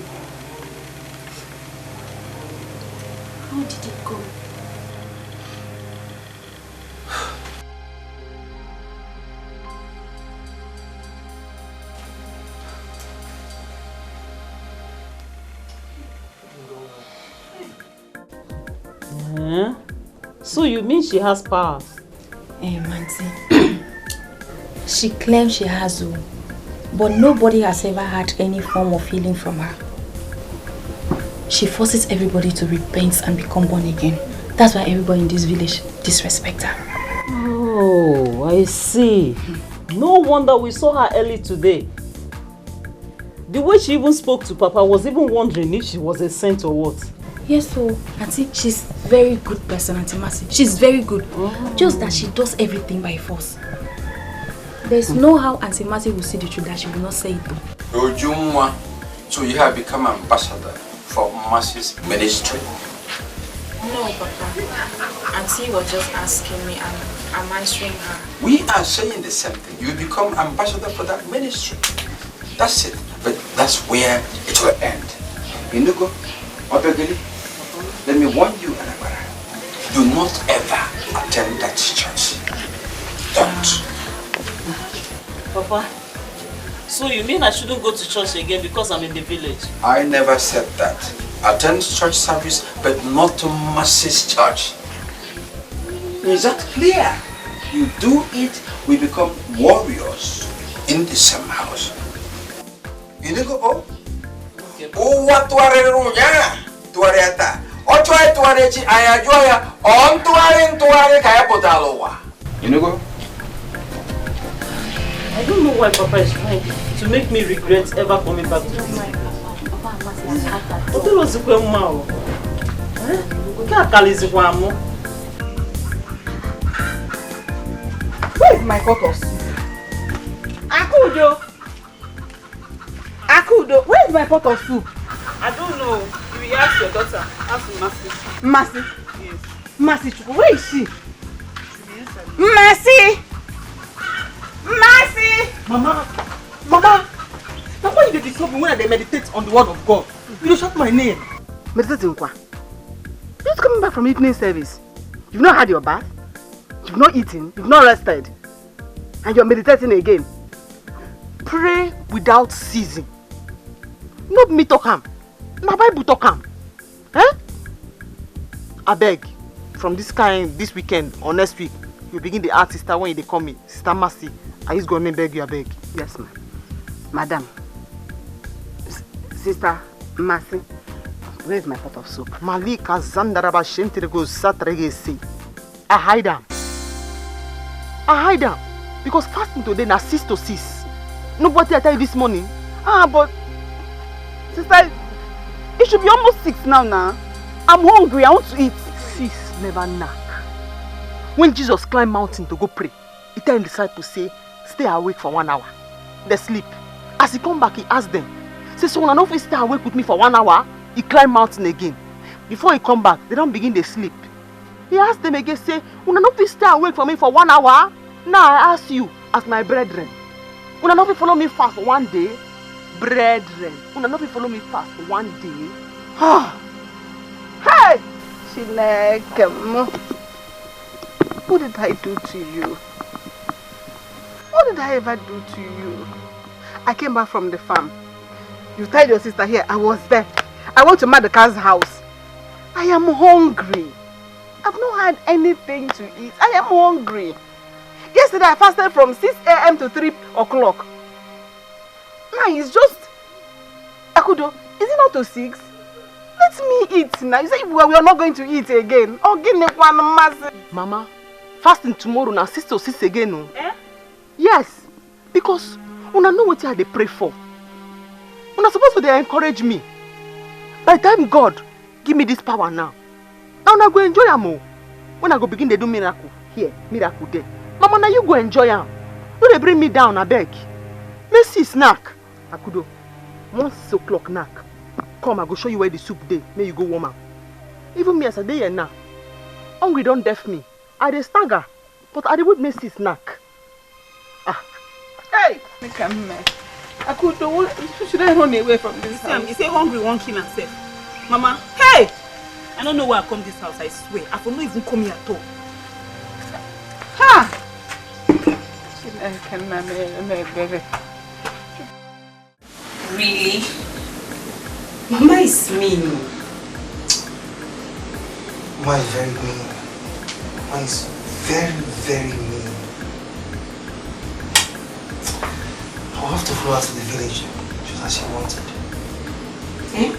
Speaker 13: How did it go?
Speaker 5: So you mean she has powers?
Speaker 17: Hey, Manti. She claims she has, but nobody has ever had any form of healing from her. She forces everybody to repent and become born again. That's why everybody in this village disrespects her.
Speaker 5: Oh, I see. No wonder we saw her early today. The way she even spoke to Papa was even wondering if she was a saint or what.
Speaker 17: Yes, so Auntie, she's very good person, Auntie Mercy. She's very good. Just that she does everything by force. There's no how Auntie Mercy will see the truth that she will not say it though.
Speaker 4: Ojumwa, so you have become ambassador for Mercy's ministry?
Speaker 17: No, Papa. Auntie was just asking me and I'm answering her.
Speaker 4: We are saying the same thing. You become ambassador for that ministry. That's it. But that's where it will end. Inugo, Obegeli, let me warn you, Anabara. Do not ever attend that church. Don't.
Speaker 5: Papa, so you mean I shouldn't go to church again because I'm in the village?
Speaker 4: I never said that. Attend church service, but not to Mercy's church. Is that clear? You do it, we become warriors in the same house. Inugo, oh? Oh, what tuareta? Ochoy tuarechi ayajoya on tuare kaya potalowa. Inugo?
Speaker 5: I don't know why Papa is trying to make me regret ever coming back to this.
Speaker 10: Where is my pot of soup? Akudo! Akudo, where is my pot of soup?
Speaker 5: I don't know. You will ask your daughter. Ask Mercy.
Speaker 10: Mercy?
Speaker 5: Yes.
Speaker 10: Mercy, where is she? Mercy! Mercy!
Speaker 1: Mama! Now why you disturb me when I meditate on the word of God? You don't shout my name.
Speaker 10: Meditating kwa? You're just coming back from evening service. You've not had your bath. You've not eaten. You've not rested. And you're meditating again.
Speaker 1: Pray without ceasing. Not me talk am. My Bible talk am. Eh? I beg, from this weekend or next week, you begin the ask sister when they call me, Sister Mercy. I just go and beg you, I beg.
Speaker 10: Yes, ma'am. Madam. Sister Mercy. Where is my pot of soup?
Speaker 1: Malika Zandaraba Shentirego Satregesi. I hide them. Because fasting today na 6 to 6. Nobody I tell you this morning.
Speaker 10: But sister, it should be almost 6 now. I'm hungry, I want to eat.
Speaker 1: 6 never knock. When Jesus climbed mountain to go pray, he tell his disciples, say, stay awake for 1 hour. They sleep. As he come back, he asked them, say, so when I know if you stay awake with me for 1 hour, he climb mountain again. Before he come back, they don't begin to sleep. He asked them again, say, when I know if you stay awake for me for 1 hour, now I ask you, as my brethren, when I know if you follow me fast for 1 day, brethren, when I know if you follow me fast for 1 day,
Speaker 10: hey! Chineke, what did I do to you? What did I ever do to you? I came back from the farm. You tied your sister here. I was there. I went to Madaka's house. I am hungry. I've not had anything to eat. I am hungry. Yesterday I fasted from 6 a.m. to 3 o'clock. Now it's just... Akudo, is it not to 6? Let me eat now. You say we are not going to eat again. Oh, give me one massive.
Speaker 1: Mama, fasting tomorrow now 6 to 6 again. No?
Speaker 10: Eh?
Speaker 1: Yes. Because una know what they pray for. Una supposed to they encourage me. By the time God give me this power now, I go enjoy am. When I go begin to do miracle here, miracle there. Mama, now you go enjoy am. Don't they bring me down, I beg. Let's see snack. Akudo, once 6 o'clock knack. Come, I go show you where the soup day. May you go warm up. Even me as a day here now. Hungry don't deaf me. I dey stagger, but I dey would miss snack.
Speaker 10: Hey, come here. Akudo, should I run away from this house?
Speaker 5: You say hungry won't kill herself. Mama, hey! I don't know why I come this house, I swear. I will not even come here at all.
Speaker 10: Ha!
Speaker 11: Really? Mama is mean.
Speaker 7: Mama is very mean. Mama is very, very mean. I'll have to follow her to the village, just as she wanted.
Speaker 11: Eh?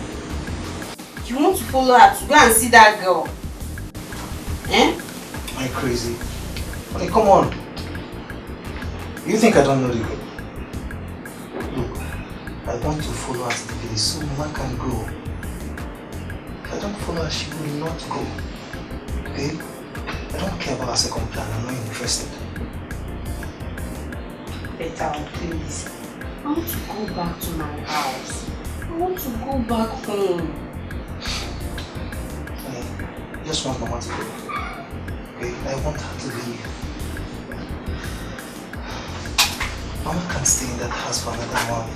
Speaker 11: You want to follow her to go and see that girl? Eh?
Speaker 7: Am I crazy? Honey, come on. You think I don't know the girl? Look, I want to follow her to the village so Mama can go. If I don't follow her, she will not go. Okay? I don't care about her second plan. I'm not interested.
Speaker 11: Better, please. I want to go back to my house. I want to go back home.
Speaker 7: Honey, I just want Mama to go. Okay? I want her to leave. Mama can't stay in that house for another month.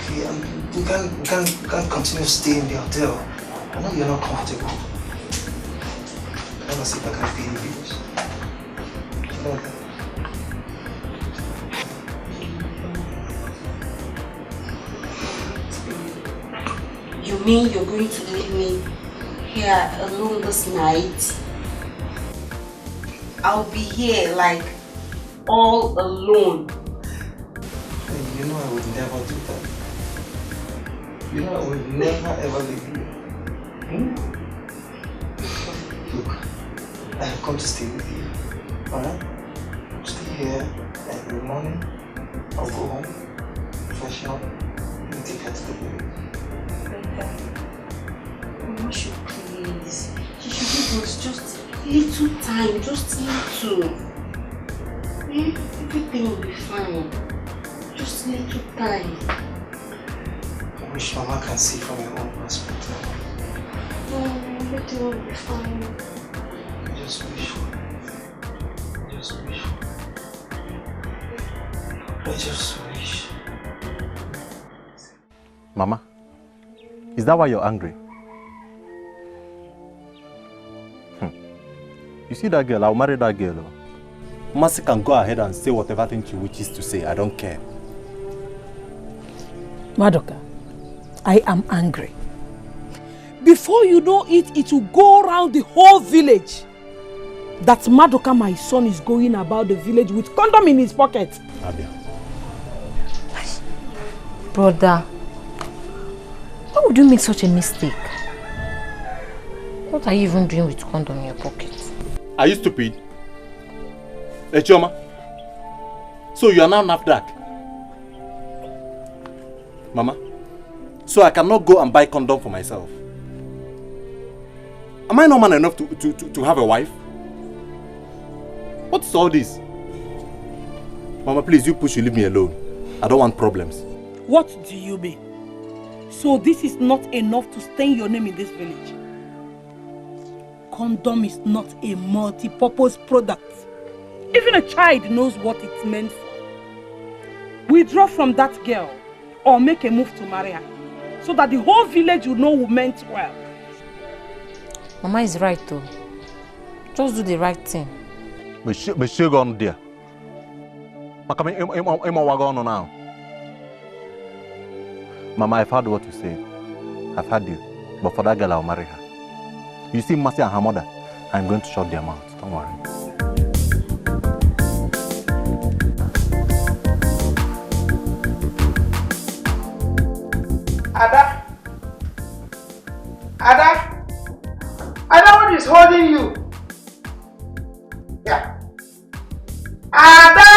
Speaker 7: Okay, and we can't continue staying in the hotel. I know you're not comfortable. I want to see if I can pay the bills. You know that.
Speaker 11: You mean you're going to leave me here alone this night? I'll be here like all alone.
Speaker 7: Hey, you know I would never do that. You know I would never ever leave you. Look, I have come to stay with you. Alright? Stay here every morning. I'll go home, freshen up, and take her to the village.
Speaker 11: Mama should
Speaker 13: us just little time, just little. Everything will be fine. Just little time.
Speaker 1: I wish Mama can see from your own perspective.
Speaker 13: Everything will be fine.
Speaker 1: I just wish. I just wish.
Speaker 3: Mama, is that why you're angry? You see that girl? I'll marry that girl.
Speaker 6: Mercy can go ahead and say whatever thing she wishes to say. I don't care.
Speaker 14: Madoka, I am angry. Before you know it, it will go around the whole village that Madoka, my son, is going about the village with condom in his pocket.
Speaker 6: Abia.
Speaker 17: Brother, why would you make such a mistake? What are you even doing with condom in your pocket?
Speaker 6: Are you stupid? Echoma? So you are now NAFDAC? Mama? So I cannot go and buy condom for myself? Am I not man enough to have a wife? What's all this? Mama, please, you push, you leave me alone. I don't want problems.
Speaker 14: What do you mean? So this is not enough to stain your name in this village? Condom is not a multi-purpose product. Even a child knows what it's meant for. Withdraw from that girl or make a move to marry her so that the whole village will know who meant well.
Speaker 17: Mama is right though. Just do the right thing.
Speaker 3: But she gone there. Now. Mama, I've heard what you said. I've heard you. But for that girl, I'll marry her. You see Mercy and her mother, I'm going to shut their mouths. Don't worry.
Speaker 1: Ada? Ada? Ada, what is holding you? Yeah. Ada!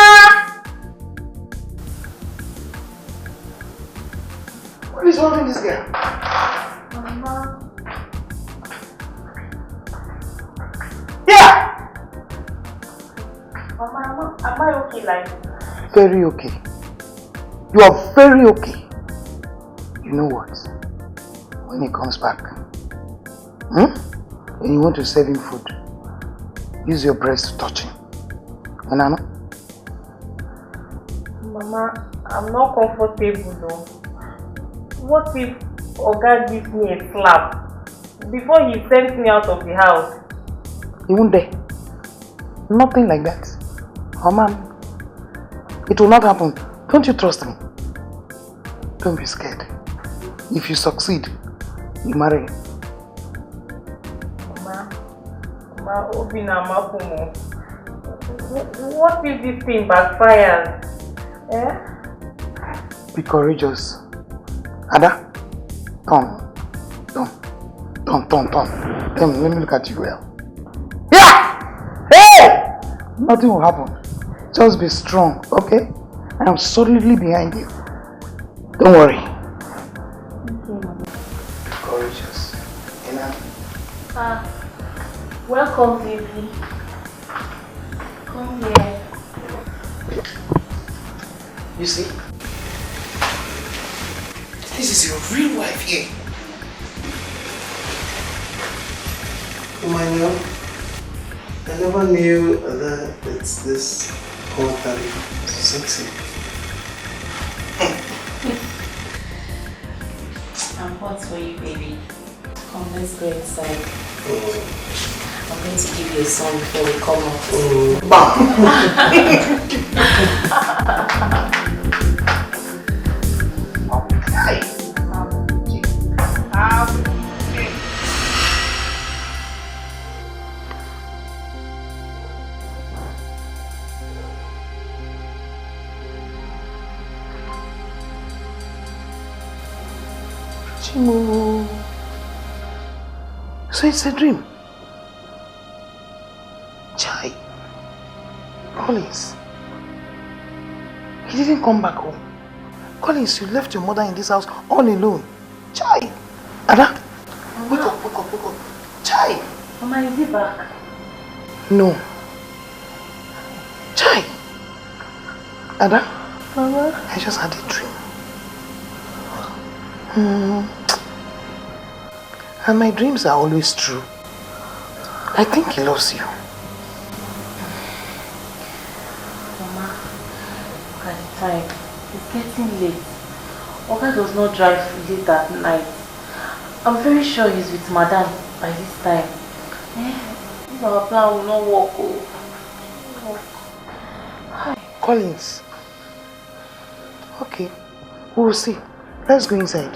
Speaker 1: What is holding this girl?
Speaker 11: Mama.
Speaker 1: Yeah!
Speaker 11: Mama, am I okay like?
Speaker 1: Very okay. You are very okay. You know what? When he comes back, and you want to serve him food, use your breast to touch him. Banana?
Speaker 11: Mama, I'm not comfortable though. What if Oga gives me a slap before he sends me out of the house?
Speaker 1: He won't dare. Nothing like that. Oh man, it will not happen. Don't you trust me? Don't be scared. If you succeed, you marry him.
Speaker 11: Mama, Obina Mapumo. What if this thing backfires?
Speaker 1: Be courageous. Ada, turn. Let me look at you well. Yeah! Hey! Nothing will happen. Just be strong, okay? I am solidly behind you. Don't worry. Be courageous.
Speaker 11: Welcome, baby. Come here.
Speaker 1: You see? This is your real wife here. Emmanuel, I never knew that it's this hot and sexy.
Speaker 16: I'm hot for you, baby. Come, let's go inside. I'm going to give you a song before we come out.
Speaker 1: Chimo. So it's a dream. Chai. Collins. He didn't come back home. Collins, you left your mother in this house all alone. Chai. Ada, wake up. Chai.
Speaker 17: Mama, is he back?
Speaker 7: No. Chai! Ada?
Speaker 17: Mama?
Speaker 7: I just had a dream. And my dreams are always true. I think he loves you.
Speaker 17: Mama, look at the time. It's getting late. Oga does not drive late at night. I'm very sure he's with Madam by this time. This our plan will not work.
Speaker 7: Collins. Okay, we will see. Let's go inside.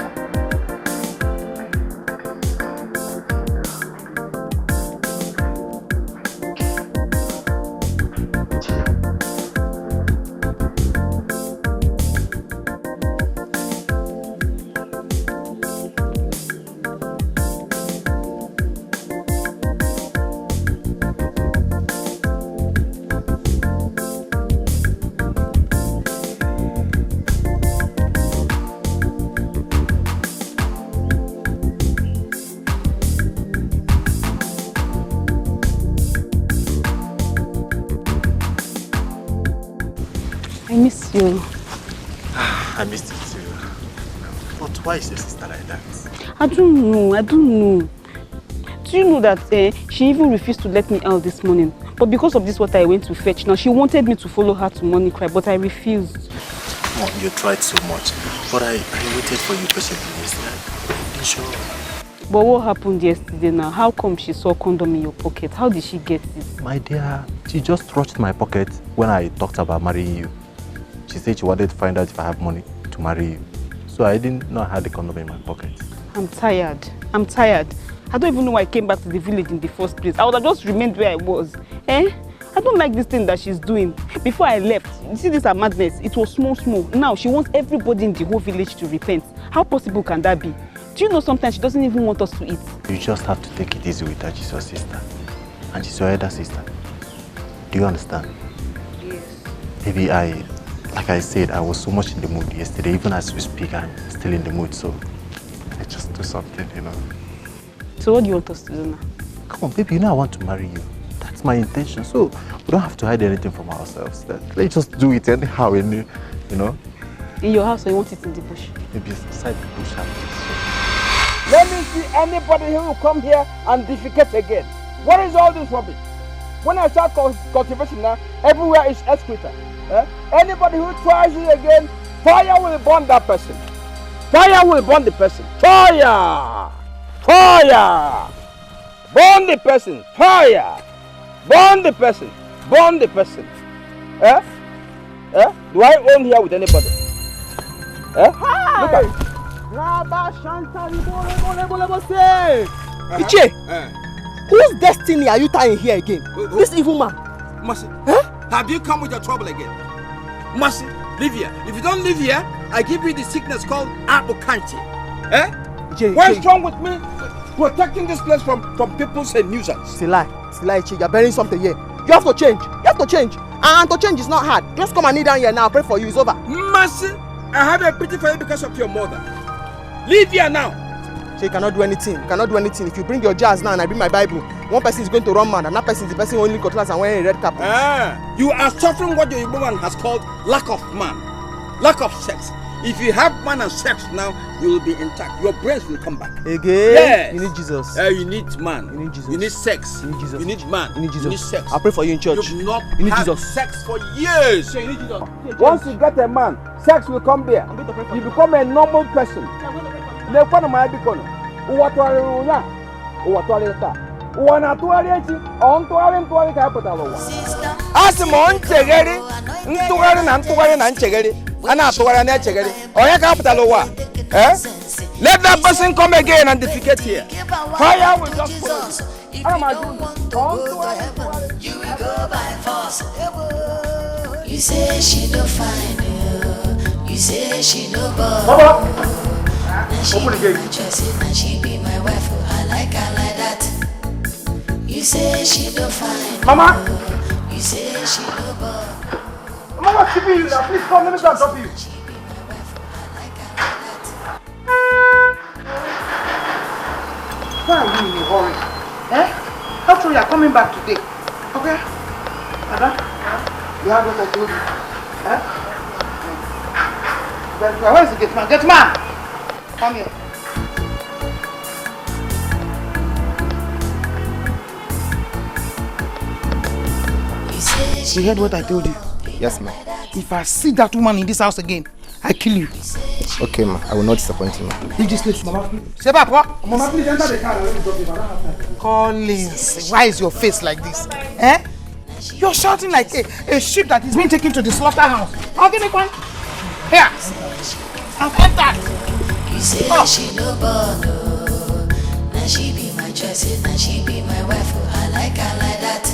Speaker 6: I missed it too. But why is your sister like that?
Speaker 10: I don't know. Do you know that she even refused to let me out this morning? But because of this water I went to fetch, now she wanted me to follow her to Morning Cry, but I refused.
Speaker 6: Oh, you tried so much, but I waited for you patiently yesterday. Are you sure?
Speaker 10: But what happened yesterday now? How come she saw condom in your pocket? How did she get it?
Speaker 3: My dear, she just touched my pocket when I talked about marrying you. She said she wanted to find out if I have money to marry you. So I didn't know I had the condom in my pocket.
Speaker 10: I'm tired. I don't even know why I came back to the village in the first place. I would have just remained where I was. I don't like this thing that she's doing. Before I left, you see this her madness, it was small. Now she wants everybody in the whole village to repent. How possible can that be? Do you know sometimes she doesn't even want us to eat?
Speaker 3: You just have to take it easy with her. She's your sister. And she's your elder sister. Do you understand?
Speaker 10: Yes.
Speaker 3: Maybe like I said, I was so much in the mood yesterday. Even as we speak, I'm still in the mood, so I just do something, you know.
Speaker 10: So what do you want us to do now?
Speaker 3: Come on, baby, you know I want to marry you. That's my intention, so we don't have to hide anything from ourselves. Let's just do it anyhow, you know.
Speaker 10: In your house, or you want it in the bush?
Speaker 3: Maybe it's inside the bush.
Speaker 4: Let me see anybody who will come here and defecate again. What is all this rubbish? When I start cultivation now, everywhere is excreta. Anybody who tries it again, fire will burn that person. Fire will burn the person. Fire! Fire! Burn the person. Fire! Burn the person. Burn the person. Do I own here with anybody? Look at it.
Speaker 1: Iche, whose destiny are you tying here again? This evil man.
Speaker 4: Mercy, have you come with your trouble again? Mercy, live here. If you don't live here, I give you the sickness called Apokanti. What's wrong with me protecting this place from people's nuisance?
Speaker 1: It's a lie, Iche. You're bearing something here. You have to change. And to change is not hard. Just come and kneel down here now. I'll pray for you. It's over.
Speaker 4: Mercy, I have a pity for you because of your mother. Leave here now.
Speaker 1: So you cannot do anything. If you bring your jars now and I bring my Bible, one person is going to run mad and that person is the person holding cutlass and wearing a red cap.
Speaker 4: You are suffering what your woman has called lack of man, lack of sex. If you have man and sex now, you will be intact. Your brains will come back.
Speaker 1: Again?
Speaker 4: Yes.
Speaker 1: You need Jesus.
Speaker 4: You need man.
Speaker 1: You need Jesus.
Speaker 4: You need sex.
Speaker 1: You need Jesus.
Speaker 4: You need man.
Speaker 1: You need Jesus.
Speaker 4: You need sex.
Speaker 1: I'll pray for you in church.
Speaker 4: You've not
Speaker 1: you need
Speaker 4: had
Speaker 1: Jesus.
Speaker 4: sex for years.
Speaker 1: You need Jesus.
Speaker 4: Once you get a man, sex will come there. You become a normal person. Let that person come again and defecate here. Fire will just follow you.
Speaker 9: You say she no fine, you say she no bad. And she be my choice, and she be my wife. I like her like that. You say she no fine,
Speaker 1: Mama.
Speaker 9: You say she no bad.
Speaker 1: Mama, keep you now. Please come. Let me go and drop you. Why are you in a hurry? sure you are coming back today. Okay? Ada? You have what I told you. Huh? Where is the gate man? Gate man! Come here. You heard what I told you?
Speaker 6: Yes, ma.
Speaker 1: If I see that woman in this house again, I kill you.
Speaker 6: Okay, ma. I will not disappoint you, ma.
Speaker 1: Leave this place, Mama. Say back, what? Mama, please enter the car. Collins, why is your face like this? Eh? You're shouting like a sheep that is being taken to the slaughterhouse. I'll give me one. Here. I've entered.
Speaker 9: You say that she no born, oh. Now she be my choice, now she be my wife, oh. I like her like that.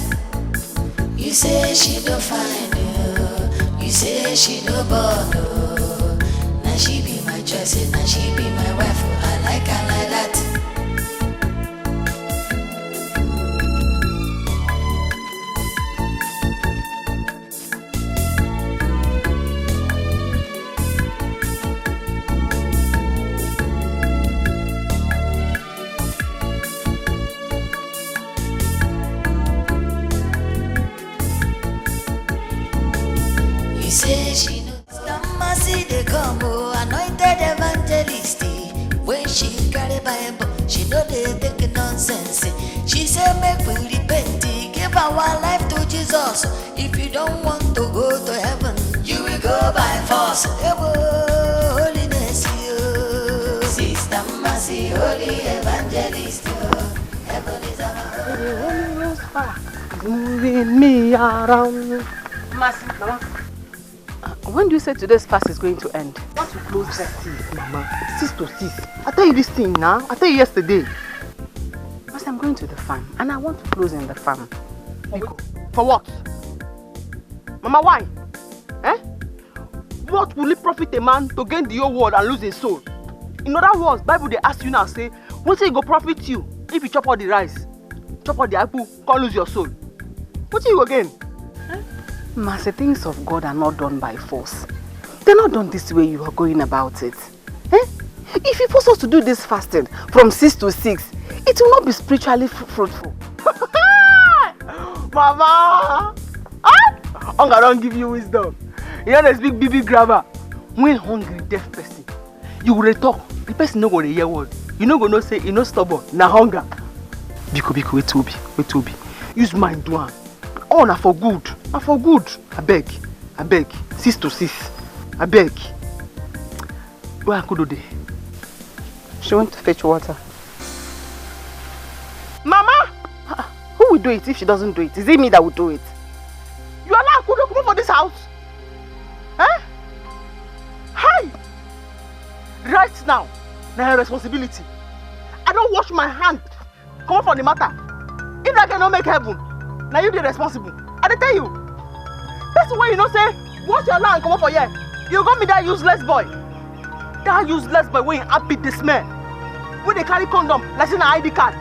Speaker 9: You say she don't find, oh. You say she no born, oh. Now she be my choice, now she be my wife, oh. I like her like that. You say she knows the mercy they come, oh, anointed evangelist. When she carry Bible, she know they take nonsense. She say make we repent, give our life to Jesus. If you don't want to go to heaven, you will go by force. Holiness, you Sister Mercy, holy evangelist. Heaven is our
Speaker 10: moving me around. Mercy, Mama. When do you say today's fast is going to end?
Speaker 2: Once you close that thing, Mama, 6 to 6. I tell you this thing now. I tell you yesterday.
Speaker 10: Because I'm going to the farm and I want to close in the farm.
Speaker 2: For what? Mama, why? Eh? What will it profit a man to gain the whole world and lose his soul? In other words, Bible they ask you now, say, what will it go profit you if you chop all the rice, chop all the apple, can't lose your soul? What will you again?
Speaker 10: Master, things of God are not done by force. They're not done this way you are going about it. Eh? If you force us to do this fasting from 6 to 6, it will not be spiritually fruitful.
Speaker 2: Mama! Hunger don't give you wisdom. You know this big BB grabber. When hungry, deaf person, you will talk. The person no go to hear word. You no go no say, you no stubborn. Na hunger. Biko, wait to be. Use mind do am. Oh, na for good. Na for good. I beg. 6 to 6. I beg. Where I could do there?
Speaker 10: She went to fetch water.
Speaker 2: Mama!
Speaker 10: Who will do it if she doesn't do it? Is it me that will do it?
Speaker 2: You allow Kudo come for this house? Eh? Hi! Right now, now your responsibility. I don't wash my hand. Come for the matter. If I cannot make heaven, now you be responsible. I tell you. That's the way you know say, wash your land, come up for here. You got me that useless boy. That useless boy when you happy the smell. When they carry condom, like in an ID card.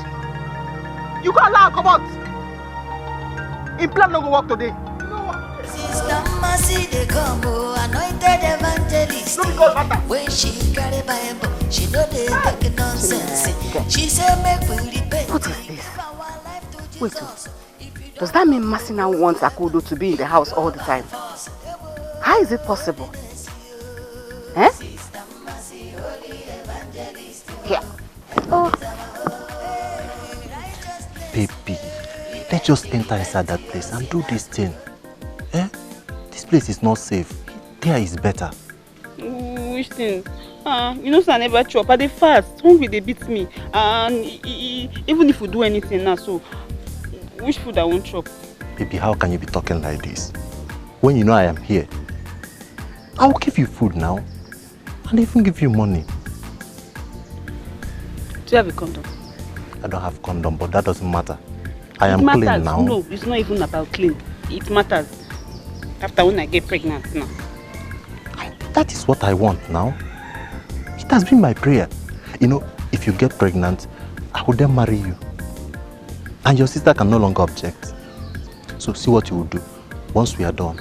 Speaker 2: You can't allow come out. In plan no go work today.
Speaker 9: Sister Mercy they come, oh, anointed evangelist. When she carry Bible, she know they take nonsense. She say make we repent.
Speaker 10: What is this? Wait, does that mean Mercy now wants Akudo to be in the house all the time? How is it possible? Eh? Here. Oh.
Speaker 3: Baby, let's just enter inside that place and do this thing. Eh? This place is not safe. There is better.
Speaker 5: Which thing? You know, I never chop. But they fast. Hungry, they beat me. And even if we do anything now, so which food I won't chop?
Speaker 3: Baby, how can you be talking like this? When you know I am here, I will give you food now. And even give you money.
Speaker 5: Do you have a condom?
Speaker 3: I don't have condom, but that doesn't matter. I am clean now.
Speaker 5: No, it's not even about clean. It matters. After when I get pregnant now.
Speaker 3: That is what I want now. It has been my prayer. You know, if you get pregnant, I will then marry you. And your sister can no longer object. So see what you will do. Once we are done,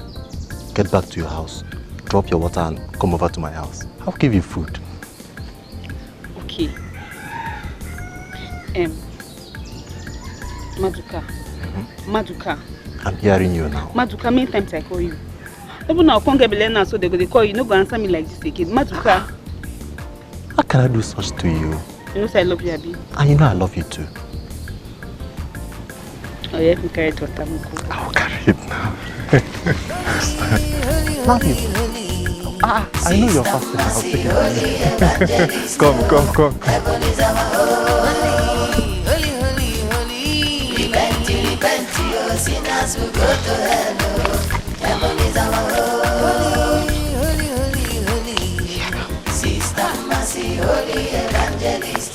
Speaker 3: get back to your house, drop your water and come over to my house. I'll give you food.
Speaker 5: Okay. Maduka,
Speaker 14: Maduka.
Speaker 3: I'm hearing you now.
Speaker 14: Maduka, many times I call you. Even now, I can't get now, so they call you. No go answer me like this again. Maduka.
Speaker 3: How can I do such to you?
Speaker 14: You know say I love you, Abi.
Speaker 3: And you know I love you too.
Speaker 14: Oh yeah, you carry it to Tamuku.
Speaker 3: I'll carry it now. Love you. I know you're fasting. I'll take it. Come.
Speaker 9: Repent, your sinners will go to hell. Heaven is our holy. Sister Mercy, holy evangelist.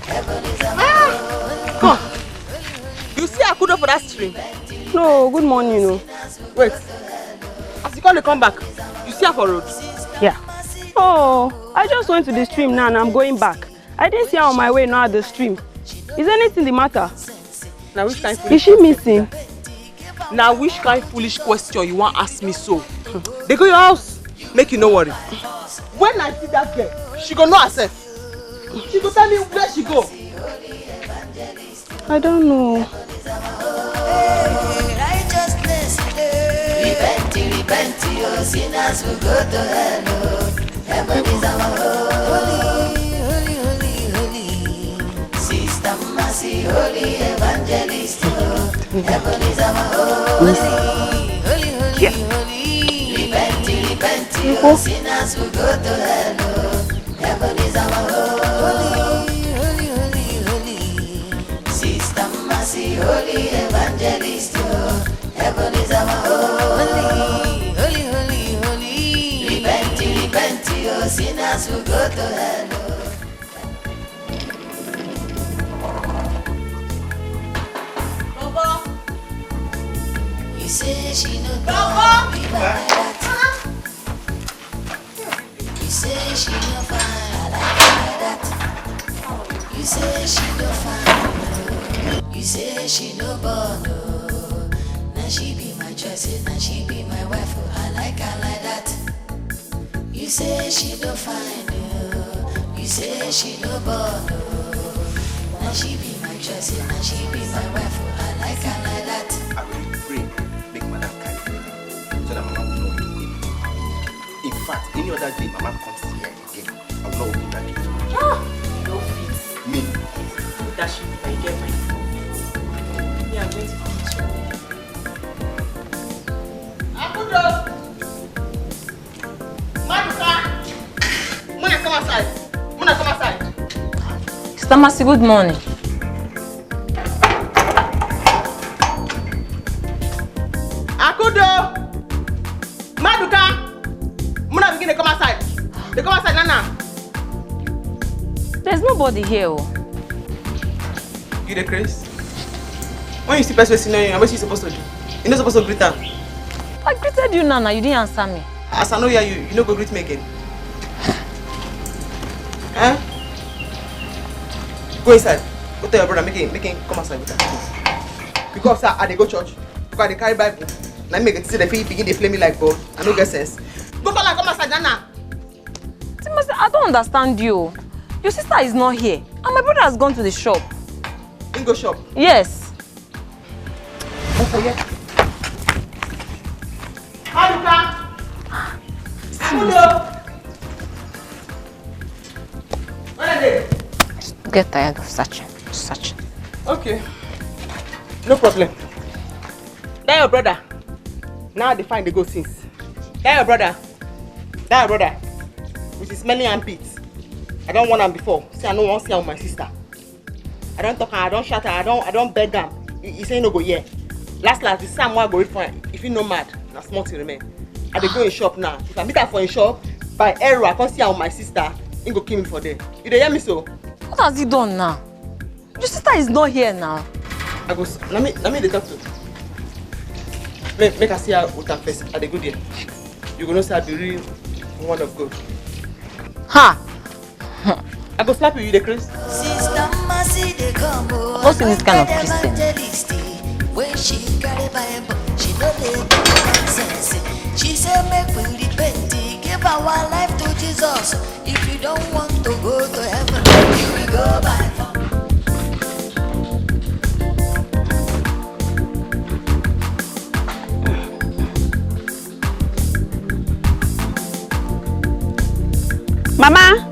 Speaker 9: Heaven is our
Speaker 2: Come. You see Akudo for that stream?
Speaker 10: No, good morning, no.
Speaker 2: Wait. As you come back, you see her for road?
Speaker 10: Yeah. Oh, I just went to the stream now and I'm going back. I didn't see her on my way now at the stream. Is anything the matter?
Speaker 2: Now which kind of
Speaker 10: Is she missing?
Speaker 2: Now which kind of foolish question you want ask me so? They go your house, make you no worry. When I see that girl, she go know herself. She go tell me where she go.
Speaker 10: I don't know.
Speaker 9: righteousness. Repent, your sinners will go to hell. Heaven is our holy. Sister Mercy, holy evangelist. Heaven is our holy. Repent, your sinners will go to hell. Heaven is our holy. Sister Mercy, holy evangelist. Heaven is our holy. Repent, your sinners will go to hell. You say she no don't be like that. You say she no fine, I like that. You say she no fine, you say she no born, now she be my choice, now she be my wife, I like her like that. You say she no fine, you say she no born, now she be my choice, now she be my wife, I like her like that.
Speaker 6: I will pray, make Madam carry me, so that Mama will not do it. In fact, any other day Mama comes here again, I will not open that gate.
Speaker 5: No fit.
Speaker 6: Me.
Speaker 5: That should be my girlfriend. Yeah, I'm going to finish.
Speaker 2: Akudo! Maduka! Muna, come outside.
Speaker 15: Sister Mercy, good morning.
Speaker 2: Akudo! Maduka! Muna, begin to come outside. They come outside, Nana.
Speaker 15: There's nobody here.
Speaker 2: You the Chris? When you see person sitting here, what you supposed to do? You're not supposed to greet her.
Speaker 15: I greeted you, Nana. You didn't answer me.
Speaker 2: As I know you don't go greet me again. Eh? Go inside. Go tell your brother, make him come outside with her. Because I they go church. Because they carry Bible. Now make it see the feet begin to play me like God. I no get sense. Go call her, come outside, Nana.
Speaker 15: Timothy, I don't understand you. Your sister is not here. And my brother has gone to the shop.
Speaker 2: In go shop?
Speaker 15: Yes.
Speaker 2: Okay, yeah. Maduka! Akudo! Where are they?
Speaker 15: Get tired of searching.
Speaker 2: Okay. No problem. That your brother. Now they find the ghost since. That your brother. With his smelling armpits. I don't want him before. See, I don't want to see her with my sister. I don't talk her, I don't shout her, I don't beg him. He say no go here. Last, the same one go wait for him. If he no mad, na small thing remain. I dey go in shop now. If I meet her for in shop, by error, I can't see her with my sister. He go kill me for there. You dey hear me so?
Speaker 15: What has he done now? Your sister is not here now.
Speaker 2: I go. Let me dey talk to. Make her see her with her face. I dey go there. You go know say I be real one of God.
Speaker 15: Ha!
Speaker 2: I go slap you, the Chris.
Speaker 15: What's in this kind of Christian?
Speaker 9: When she carry Bible, she know they do nonsense. She said, make we repent, give our life to Jesus. If you don't want to go to heaven, you will go by phone.
Speaker 15: Mama.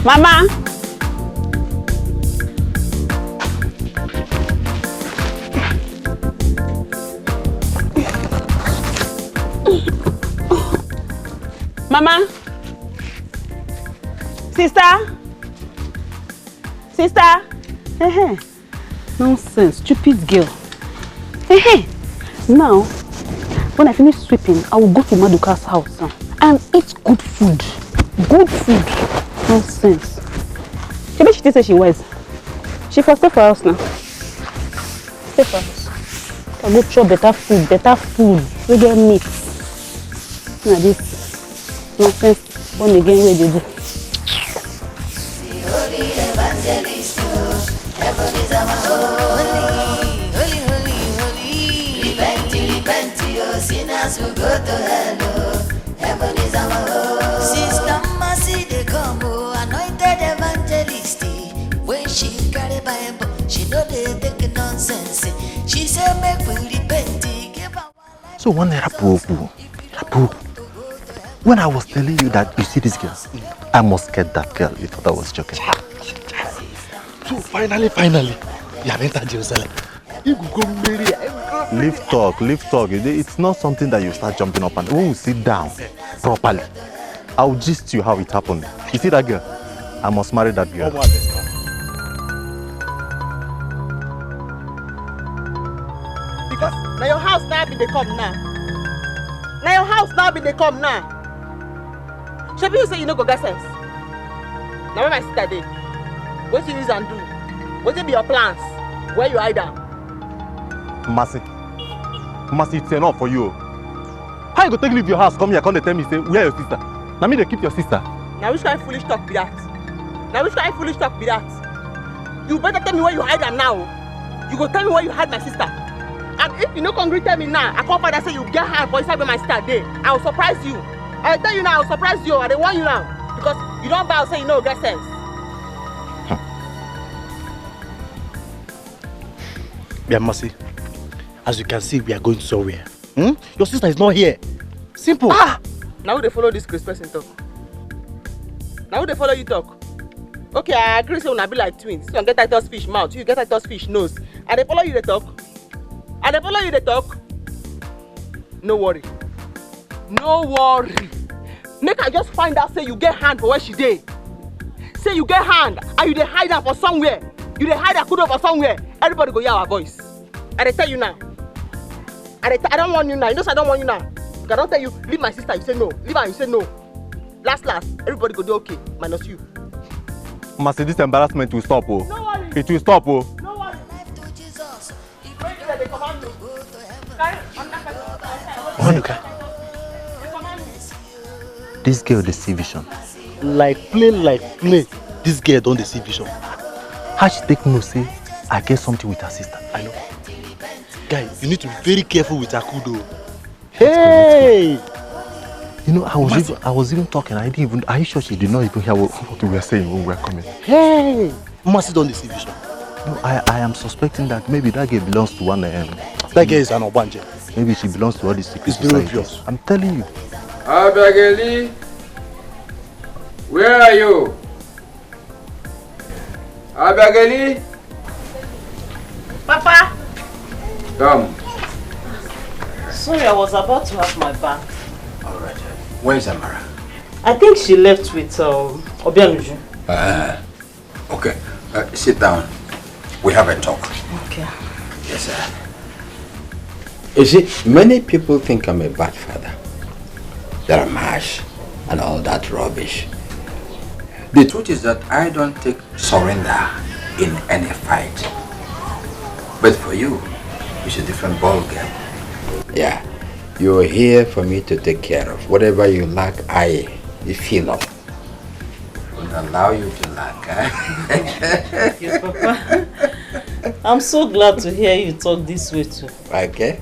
Speaker 15: Mama. Mama. Sister. Sister. Hey. Nonsense, stupid girl. Hey. Now, when I finish sweeping, I will go to Maduka's house and eat good food. Good food. Nonsense. Maybe she did say she was. She for stay for house now. Stay for house. I go chop better food. We get meat. Now this nonsense born again where they do.
Speaker 9: Holy evangelist, heaven is our holy. Repent, your sinners will go to hell. Heaven is our home. Sister Mercy, they come, anointed evangelist. When she carry Bible, she know they take nonsense. She said, make we repent.
Speaker 3: So one Rapu. When I was telling you that you see this girl, I must get that girl. You thought I was joking.
Speaker 6: So finally, you have entered Jerusalem. You go marry.
Speaker 3: Leave talk. It's not something that you start jumping up and when we sit down properly, I'll gist you how it happened. You see that girl? I must marry that girl.
Speaker 2: Because now your house now be they come now. Now your house now be they come now. Shebi you say you no go get sense. Now when I sit that day, what you use and do? What be your plans? Where you hide them?
Speaker 3: Mercy, it's enough for you. How you go take leave your house, come here, come and tell me, say, where your sister? Now me they keep your sister.
Speaker 2: Now which kind of foolish talk be that? You better tell me where you hide them now. You go tell me where you hide my sister. And if you no come tell me now, I come father say you get her for inside where my sister dey. I will surprise you. I tell you now, I will surprise you. I dey warn you now. Because you don't bow say you no get sense.
Speaker 6: Yeah, Mercy. As you can see, we are going somewhere. Your sister is not here. Simple.
Speaker 2: Now who they follow this Chris person talk? Now who they follow you talk? Okay, I agree say una be like twins. You get Titus fish mouth, you get Titus fish nose. And they follow you they talk? No worry. Make I just find out say you get hand for where she dey. Say you get hand and you dey hide her for somewhere. You dey hide her kudo for somewhere. Everybody go hear our voice. I dey tell you now. I don't want you now. You know I don't want you now. I don't tell you, leave my sister, you say no. Leave her, you say no. Last, everybody go do okay, minus you.
Speaker 3: Mercy, this embarrassment will stop, oh.
Speaker 2: No worry.
Speaker 3: It will stop, oh.
Speaker 2: No worry.
Speaker 6: Monica.
Speaker 3: This girl dey see vision.
Speaker 6: Like play. This girl don't see vision.
Speaker 3: How she take know say I get something with her sister?
Speaker 6: I know. Guy, you need to be very careful with her kudo.
Speaker 3: Hey! You know, I was even talking. Are you sure she did not even hear what we were saying when we were coming?
Speaker 6: Hey! Mercy don't see vision.
Speaker 3: No, I am suspecting that maybe that girl belongs to one. That
Speaker 6: girl is an Obanje.
Speaker 3: Maybe she belongs to all these secret
Speaker 6: societies. It's very obvious.
Speaker 3: I'm telling you.
Speaker 4: Abageli, where are you? Abageli?
Speaker 5: Papa!
Speaker 4: Come.
Speaker 5: Sorry, I was about to have my bath.
Speaker 4: Alright. Where's Amara?
Speaker 5: I think she left with Obianuju.
Speaker 4: Okay. Sit down. We have a talk.
Speaker 5: Okay.
Speaker 4: Yes, sir. You see, many people think I'm a bad father. That I'm harsh and all that rubbish. The truth is that I don't take surrender in any fight. But for you, it's a different ball game. Yeah, you're here for me to take care of. Whatever you lack, I fill up. I will allow you to lack.
Speaker 5: Thank you, Papa. I'm so glad to hear you talk this way too.
Speaker 4: Okay.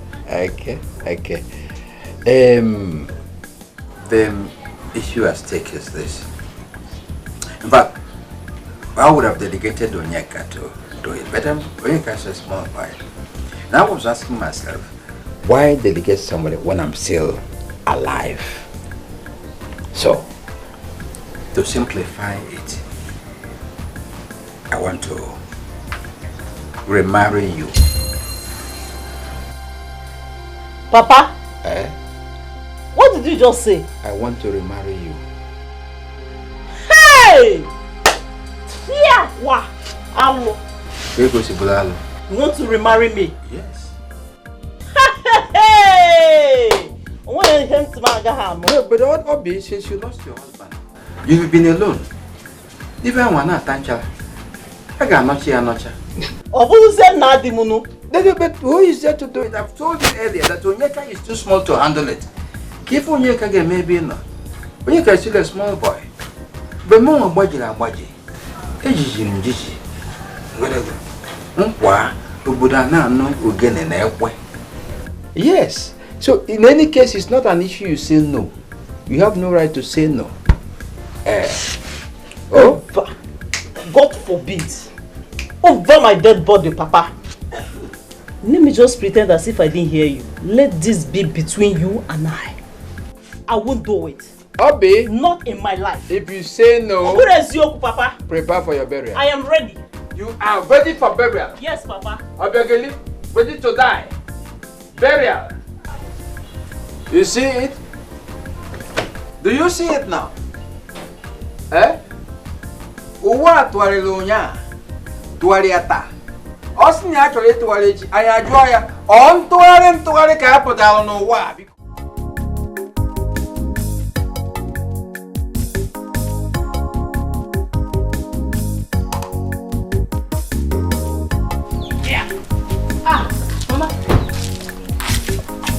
Speaker 4: The issue at stake is this. In fact, I would have dedicated Onyeka to do it, but Onyeka is a small boy. Now I was asking myself, why delegate somebody when I'm still alive. So, to simplify it, I want to remarry you.
Speaker 5: Papa?
Speaker 4: Eh?
Speaker 5: What did you just say?
Speaker 4: I want to remarry you.
Speaker 5: Hey! Yeah! Wow! Alo.
Speaker 4: You
Speaker 5: want to remarry me?
Speaker 4: Yes.
Speaker 5: Hey!
Speaker 4: No, but what be since you lost your husband? You've been alone. Even when I thank you, I got not here, not here.
Speaker 5: Who said nothing, Munu?
Speaker 4: But who is there to do it? I've told you earlier that Onyeka is too small to handle it. Keep Onyeka get maybe no. Onyeka is still a small boy. But more budget and budget. Ejiji. Yes. So in any case, it's not an issue you say no. You have no right to say no.
Speaker 5: God forbid. Over my dead body, Papa. Let me just pretend as if I didn't hear you. Let this be between you and I. I won't do it.
Speaker 4: Obi.
Speaker 5: Not in my life.
Speaker 4: If you say no,
Speaker 5: Papa.
Speaker 4: Prepare for your burial.
Speaker 5: I am ready.
Speaker 4: You are ready for burial?
Speaker 5: Yes, Papa.
Speaker 4: Obiageli, ready to die. Burial. You see it? Do you see it now? Eh? Uwa tuwari lunya. Tuwari ata. Osni actually tuwari chi. Ayajua ya. On tuwari ka hapo dalo no wa.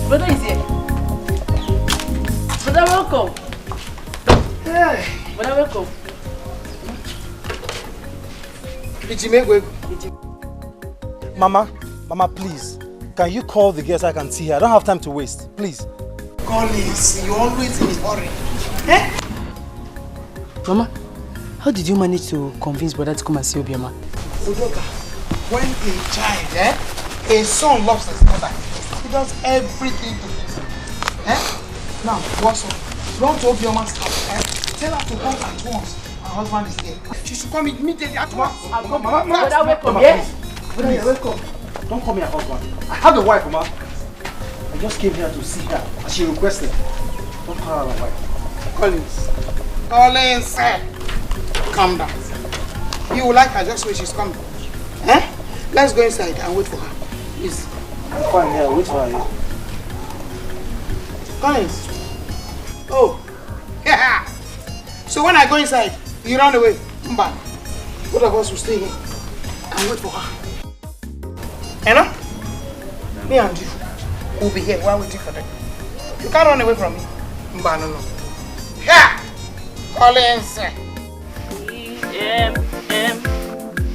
Speaker 10: Brother is here. Brother, welcome.
Speaker 1: Hey.
Speaker 10: Brother, welcome.
Speaker 1: Mama, please. Can you call the girls so I can see her? I don't have time to waste. Please.
Speaker 7: Collins, you're always in a hurry. Eh?
Speaker 10: Mama, how did you manage to convince brother to come and see Obioma?
Speaker 7: Udoka, when a child, a son loves his mother, he does everything to please him. Now, what's up? Run to Obioma's house, Tell her to come at once. Her husband is here. She should come immediately at once.
Speaker 1: Mama,
Speaker 7: welcome.
Speaker 1: Yes? Please. Welcome. Don't call me a husband. I have a wife, Mama. I just came here to see her as she requested. Don't call her a wife.
Speaker 7: Collins, calm down. You will like her just when she's coming. Let's go inside and wait for her. Please.
Speaker 1: Fine, yeah, wait for her.
Speaker 7: Collins. Oh. Yeah. So when I go inside, you run away. Mba. Both of us will stay here and wait for her. Me and you will be here while waiting for them. You can't run away from me. Mba, no. Yeah. Collins.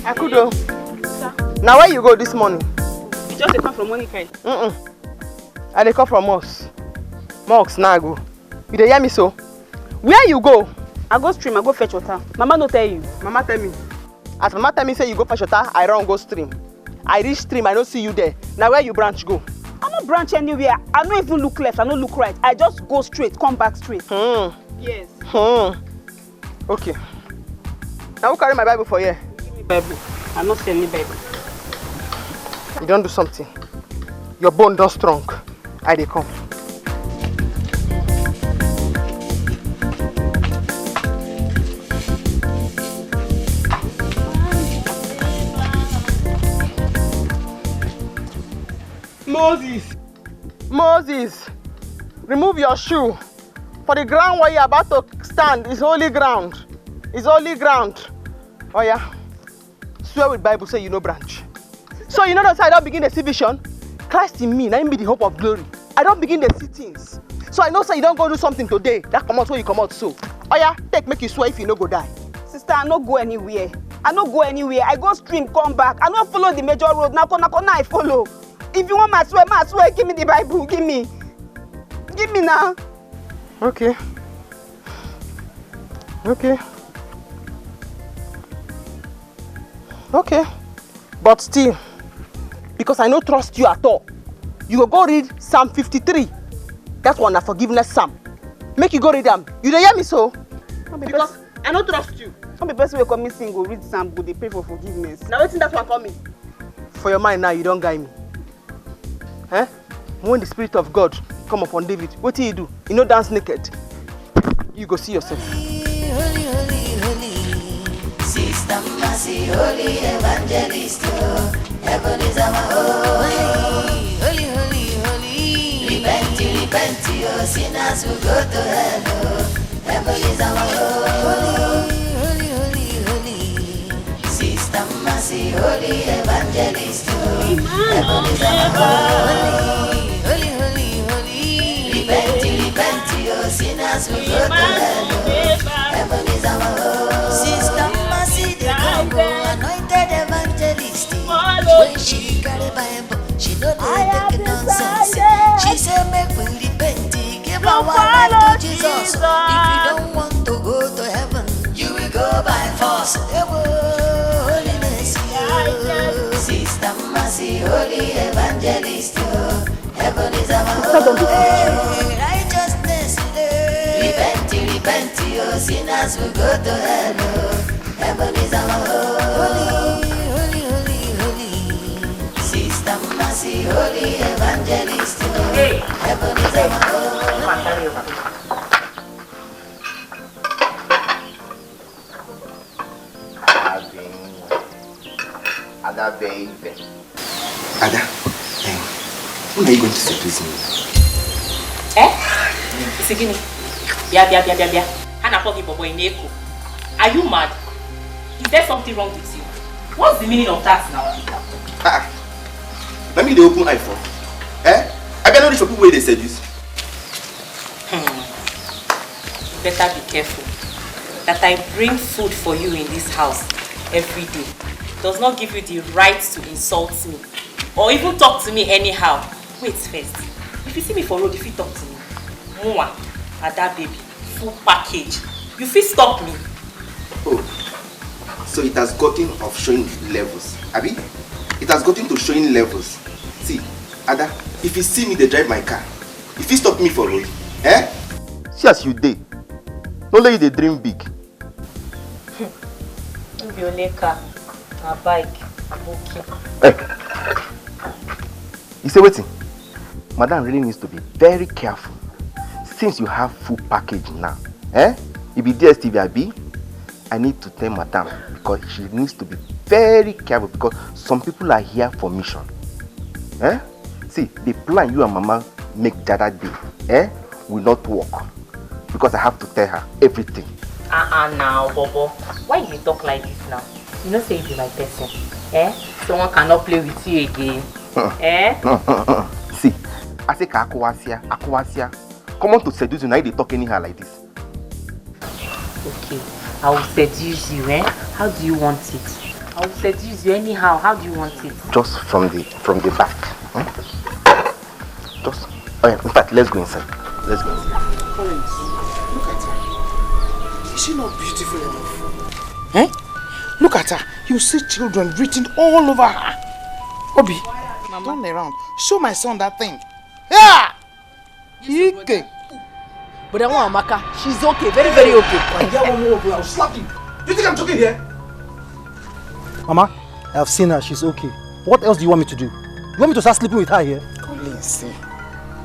Speaker 2: Akudo. Now where you go this morning?
Speaker 10: You just come from Monica.
Speaker 2: I dey come from us. Mox now go. You dey hear me so? Where you go?
Speaker 10: I go stream, I go fetch water. Mama no tell you.
Speaker 2: Mama tell me. As Mama tell me say you go fetch water, I run go stream. I reach stream, I don't see you there. Now where you branch go?
Speaker 10: I no branch anywhere. I don't even look left, I don't look right. I just go straight, come back straight. Yes.
Speaker 2: Okay. Now who carry my Bible for here?
Speaker 10: Give me Bible. I'm not selling Bible.
Speaker 2: You don't do something. Your bone don't strong. I dey come. Moses, remove your shoe. For the ground where you're about to stand is holy ground. It's holy ground. Oh yeah. Swear with Bible say you no branch. So you know that I don't begin to see vision. Christ in me, now be the hope of glory. I don't begin to see things. So I know say you don't go do something today. That come out where you come out so. Oh yeah, make you swear if you no go die.
Speaker 10: Sister, I no go anywhere. I go stream, come back. I no follow the major road. Now I follow. If you want my swear, give me the Bible. Give me now.
Speaker 2: Okay. But still, because I don't trust you at all, you go read Psalm 53. That one, a forgiveness psalm. Make you go read them. You don't hear me so? Because I don't trust you.
Speaker 15: Some the person will come missing, go read psalm, go they pray for forgiveness.
Speaker 2: Now waiting that one coming. For your mind now, you don't guide me. Eh? When the Spirit of God come upon David, what do? You know dance naked. You go see yourself.
Speaker 9: Holy, holy, holy, Sister Mercy, holy evangelist, oh, heaven is our holy, holy, holy, holy. Repent, oh, sinners will go to hell, oh, heaven is our holy, holy, holy, holy. Sister Mercy, holy evangelist, oh, heaven is our holy, holy, holy, holy. Repent, oh, sinners will go to hell, oh, heaven is our holy. Sister Mercy, the Congo, anointed evangelist. When she carry Bible, she know they take nonsense. She say make we repent, give our life to Jesus. If you don't want to go to heaven, you will go by force. Holiness, Sister Mercy, holy evangelist. Heaven is our home. Righteousness, repent, oh, sinners will go to hell. Heaven is our home. Holy, holy, holy, Sister Mercy, holy evangelist. Heaven is our home.
Speaker 1: Ada baby.
Speaker 6: Ada, when are you going to seduce me?
Speaker 16: Isigini. Bia. Hana pogi bobo in Eko. Are you mad? Is there something wrong with you? What's the meaning of that now?
Speaker 6: Let me the open eye for. I better know for people where they seduce.
Speaker 16: Better be careful. That I bring food for you in this house every day does not give you the right to insult me or even talk to me anyhow. Wait first. If you see me for road, if you talk to me, Mwa, Ada baby, full package. You feel stop me.
Speaker 6: Oh, so it has gotten of showing levels, Abi? It has gotten to showing levels. See, Ada, if you see me, they drive my car. If you stop me for road,
Speaker 1: See as you did. No let you they dream big.
Speaker 16: Be only car, a bike, okay.
Speaker 1: You say waiting. Madam really needs to be very careful. Since you have full package now, you be DSTV Abi. I need to tell Madam because she needs to be very careful because some people are here for mission. See, the plan you and Mama make the other day, will not work because I have to tell her everything.
Speaker 16: Now, Bobo, why you talk like this now? You know, say you be my person. Someone cannot play with you again.
Speaker 1: See, I say Akwasia. Come on to seduce you now. They talk anyhow like this.
Speaker 16: Okay, I will seduce you. How do you want it? I will seduce you anyhow. How do you want it?
Speaker 1: Just from the back. Just. In fact, let's go inside. Let's go inside.
Speaker 7: Collins, look at her. Is she not beautiful enough? Look at her. You see children written all over her. Obi, turn around. Show my son that thing. Yeah!
Speaker 10: Okay. But I want Amaka. She's okay. Very, very okay.
Speaker 7: I'll slap you. Do you think I'm joking here?
Speaker 18: Mama, I have seen her. She's okay. What else do you want me to do? You want me to start sleeping with her here?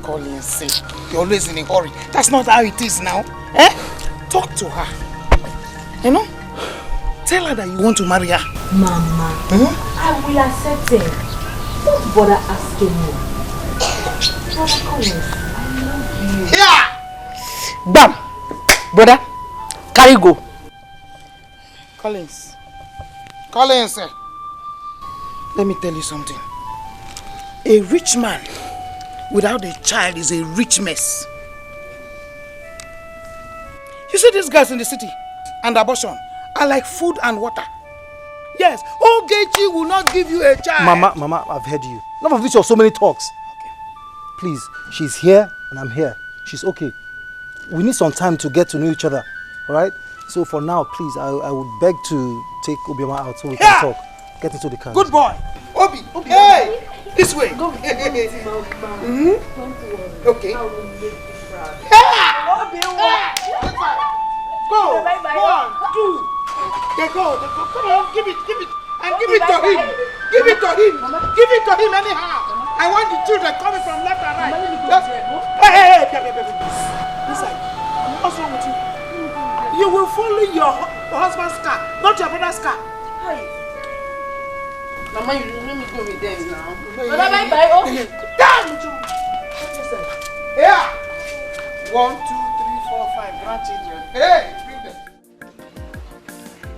Speaker 7: Collins, you're always in a hurry. That's not how it is now. Talk to her. You know? Tell her that you want to marry her.
Speaker 5: Mama, I will accept it. Don't bother asking me. Brother Collins, I love you.
Speaker 7: Yeah!
Speaker 10: Bam! Brother, carry go.
Speaker 7: Collins, let me tell you something. A rich man without a child is a rich mess. You see these guys in the city and abortion are like food and water. Yes, Ogechi will not give you a child.
Speaker 18: Mama, I've heard you. Enough of this or so many talks. Okay. Please, she's here and I'm here. She's okay. We need some time to get to know each other. Alright? So for now, please, I would beg to take Obioma out so we can talk. Get into the car.
Speaker 7: Good boy. Obi. Hey! This way.
Speaker 5: Go.
Speaker 7: Okay. Go! 1, 2. They go. Come on, give it. And give it to him. Give it to him. Give it to him anyhow. I want the children coming from left and right. Hey. Listen, what's wrong with you? You will follow your husband's car, not your brother's car.
Speaker 10: Mama, you let me go with them now.
Speaker 7: Damn! Here! 1, 2, 3, 4, 5 grandchildren. Hey! Bring them.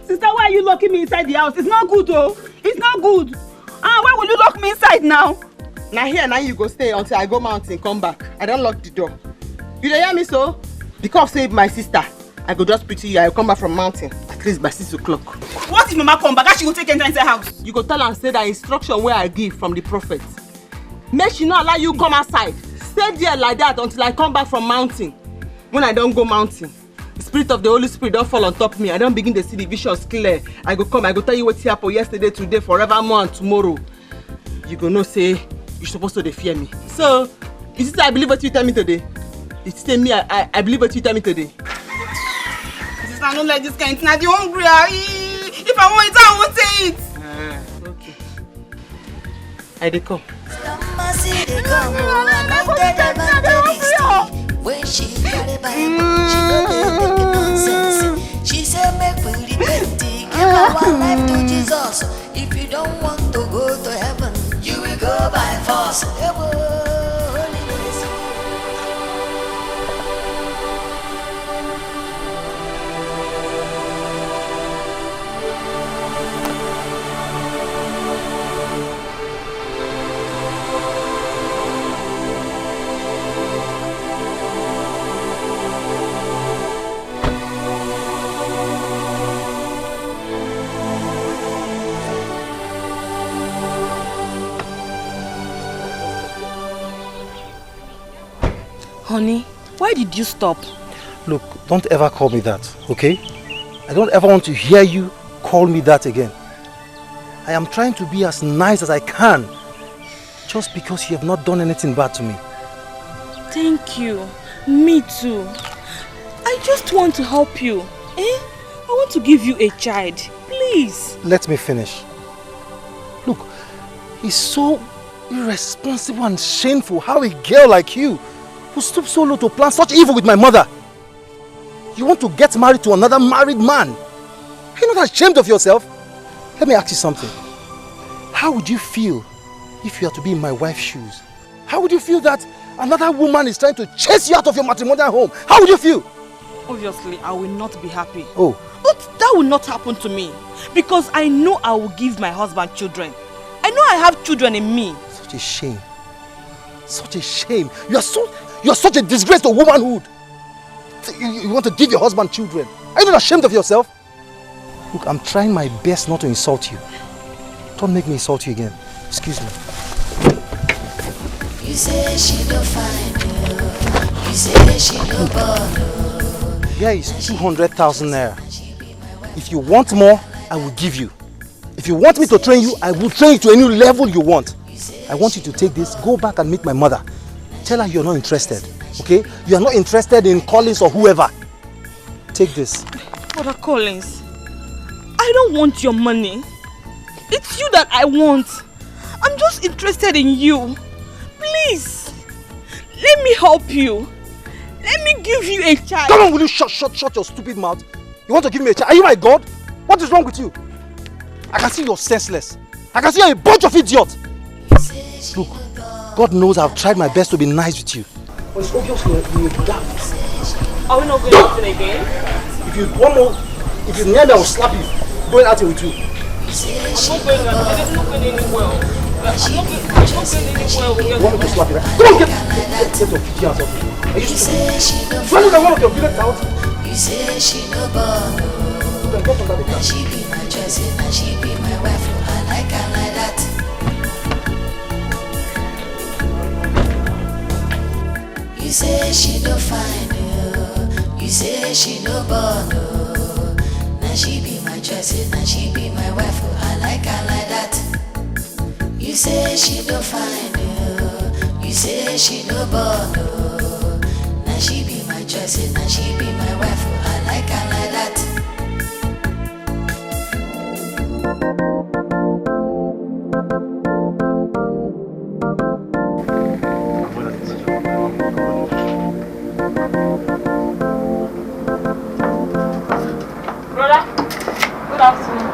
Speaker 2: Sister, why are you locking me inside the house? It's not good, oh. It's not good. Why will you lock me inside now? Now you go stay until I go mountain, come back. I don't lock the door. You don't hear me so? Because save my sister. I go just pity you. I will come back from mountain at least by 6 o'clock. What if Mama come back? How she go take enter inside house? You go tell her and say that instruction where I give from the prophet. Make she not allow you come outside. Stay there like that until I come back from mountain. When I don't go mountain, the spirit of the Holy Spirit don't fall on top of me. I don't begin to see the visions clear. I go come, I go tell you what happened yesterday, today, forevermore and tomorrow. You go know say you're supposed to fear me. So, you see I believe what you tell me today? You say me, I believe what you tell me today. I don't like this kind of thing. I'm hungry. If I want it, I won't say it. Okay. I dey come.
Speaker 9: When she carry Bible, she no dey make nonsense. She said make we repent, give our life to Jesus. If you don't want to go to heaven, you will go by force.
Speaker 2: Honey, why did you stop?
Speaker 18: Look, don't ever call me that, okay? I don't ever want to hear you call me that again. I am trying to be as nice as I can, just because you have not done anything bad to me.
Speaker 2: Thank you. Me too. I just want to help you. I want to give you a child. Please.
Speaker 18: Let me finish. Look, it's so irresponsible and shameful how a girl like you who stooped so low to plan such evil with my mother. You want to get married to another married man? Are you not ashamed of yourself? Let me ask you something. How would you feel if you had to be in my wife's shoes? How would you feel that another woman is trying to chase you out of your matrimonial home? How would you feel?
Speaker 2: Obviously, I will not be happy.
Speaker 18: Oh.
Speaker 2: But that will not happen to me. Because I know I will give my husband children. I know I have children in me.
Speaker 18: Such a shame. Such a shame. You are such a disgrace to womanhood. You want to give your husband children. Are you not ashamed of yourself? Look, I'm trying my best not to insult you. Don't make me insult you again. Excuse me.
Speaker 9: You say she don't find you. You say she don't bother.
Speaker 18: Here is 200,000 naira. If you want more, I will give you. If you want me to train you, I will train you to any level you want. I want you to take this, go back and meet my mother. Tell her you're not interested, okay? You are not interested in Collins or whoever. Take this.
Speaker 2: Brother Collins, I don't want your money. It's you that I want. I'm just interested in you. Please, let me help you. Let me give you a child.
Speaker 18: Come on, will you shut your stupid mouth? You want to give me a child? Are you my God? What is wrong with you? I can see you're senseless. I can see you're a bunch of idiots. Look, God knows I've tried my best to be nice with you. But it's obvious you're dumb.
Speaker 2: Are we not going out again?
Speaker 18: If you near me, I will slap you. Going out with you.
Speaker 2: I'm not going anywhere. I'm not going anywhere.
Speaker 18: You want me to slap you, right? Come on, get your kitty out of me. Are you stupid? When you one of your village out?
Speaker 9: You say she no born. She be my choice and she be my wife. I like her like that. You say she no find you. You say she no born. Now she be my choice and she be my wife. I like her like that. You say she no find you. You say she no born. Now she choice and she be my wife. I like her like that.
Speaker 17: Brother, good afternoon.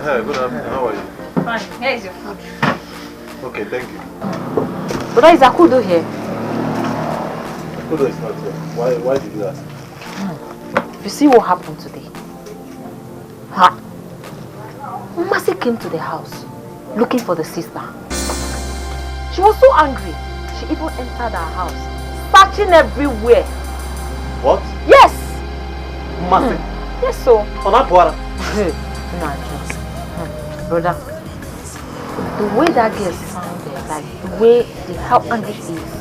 Speaker 6: Hey, good afternoon. How are you?
Speaker 17: Fine. Here is your food.
Speaker 6: Okay, thank you.
Speaker 17: Brother, is Akudo here?
Speaker 6: Akudo is not here. Why did you ask?
Speaker 17: You see what happened today? Ha! Mercy came to the house looking for the sister. She was so angry. She even entered our house, searching everywhere.
Speaker 6: What?
Speaker 17: Yes!
Speaker 18: Mercy?
Speaker 17: Yes, so.
Speaker 18: On that water?
Speaker 17: Nah, brother, the way that girl sounded, like the way, how angry she is,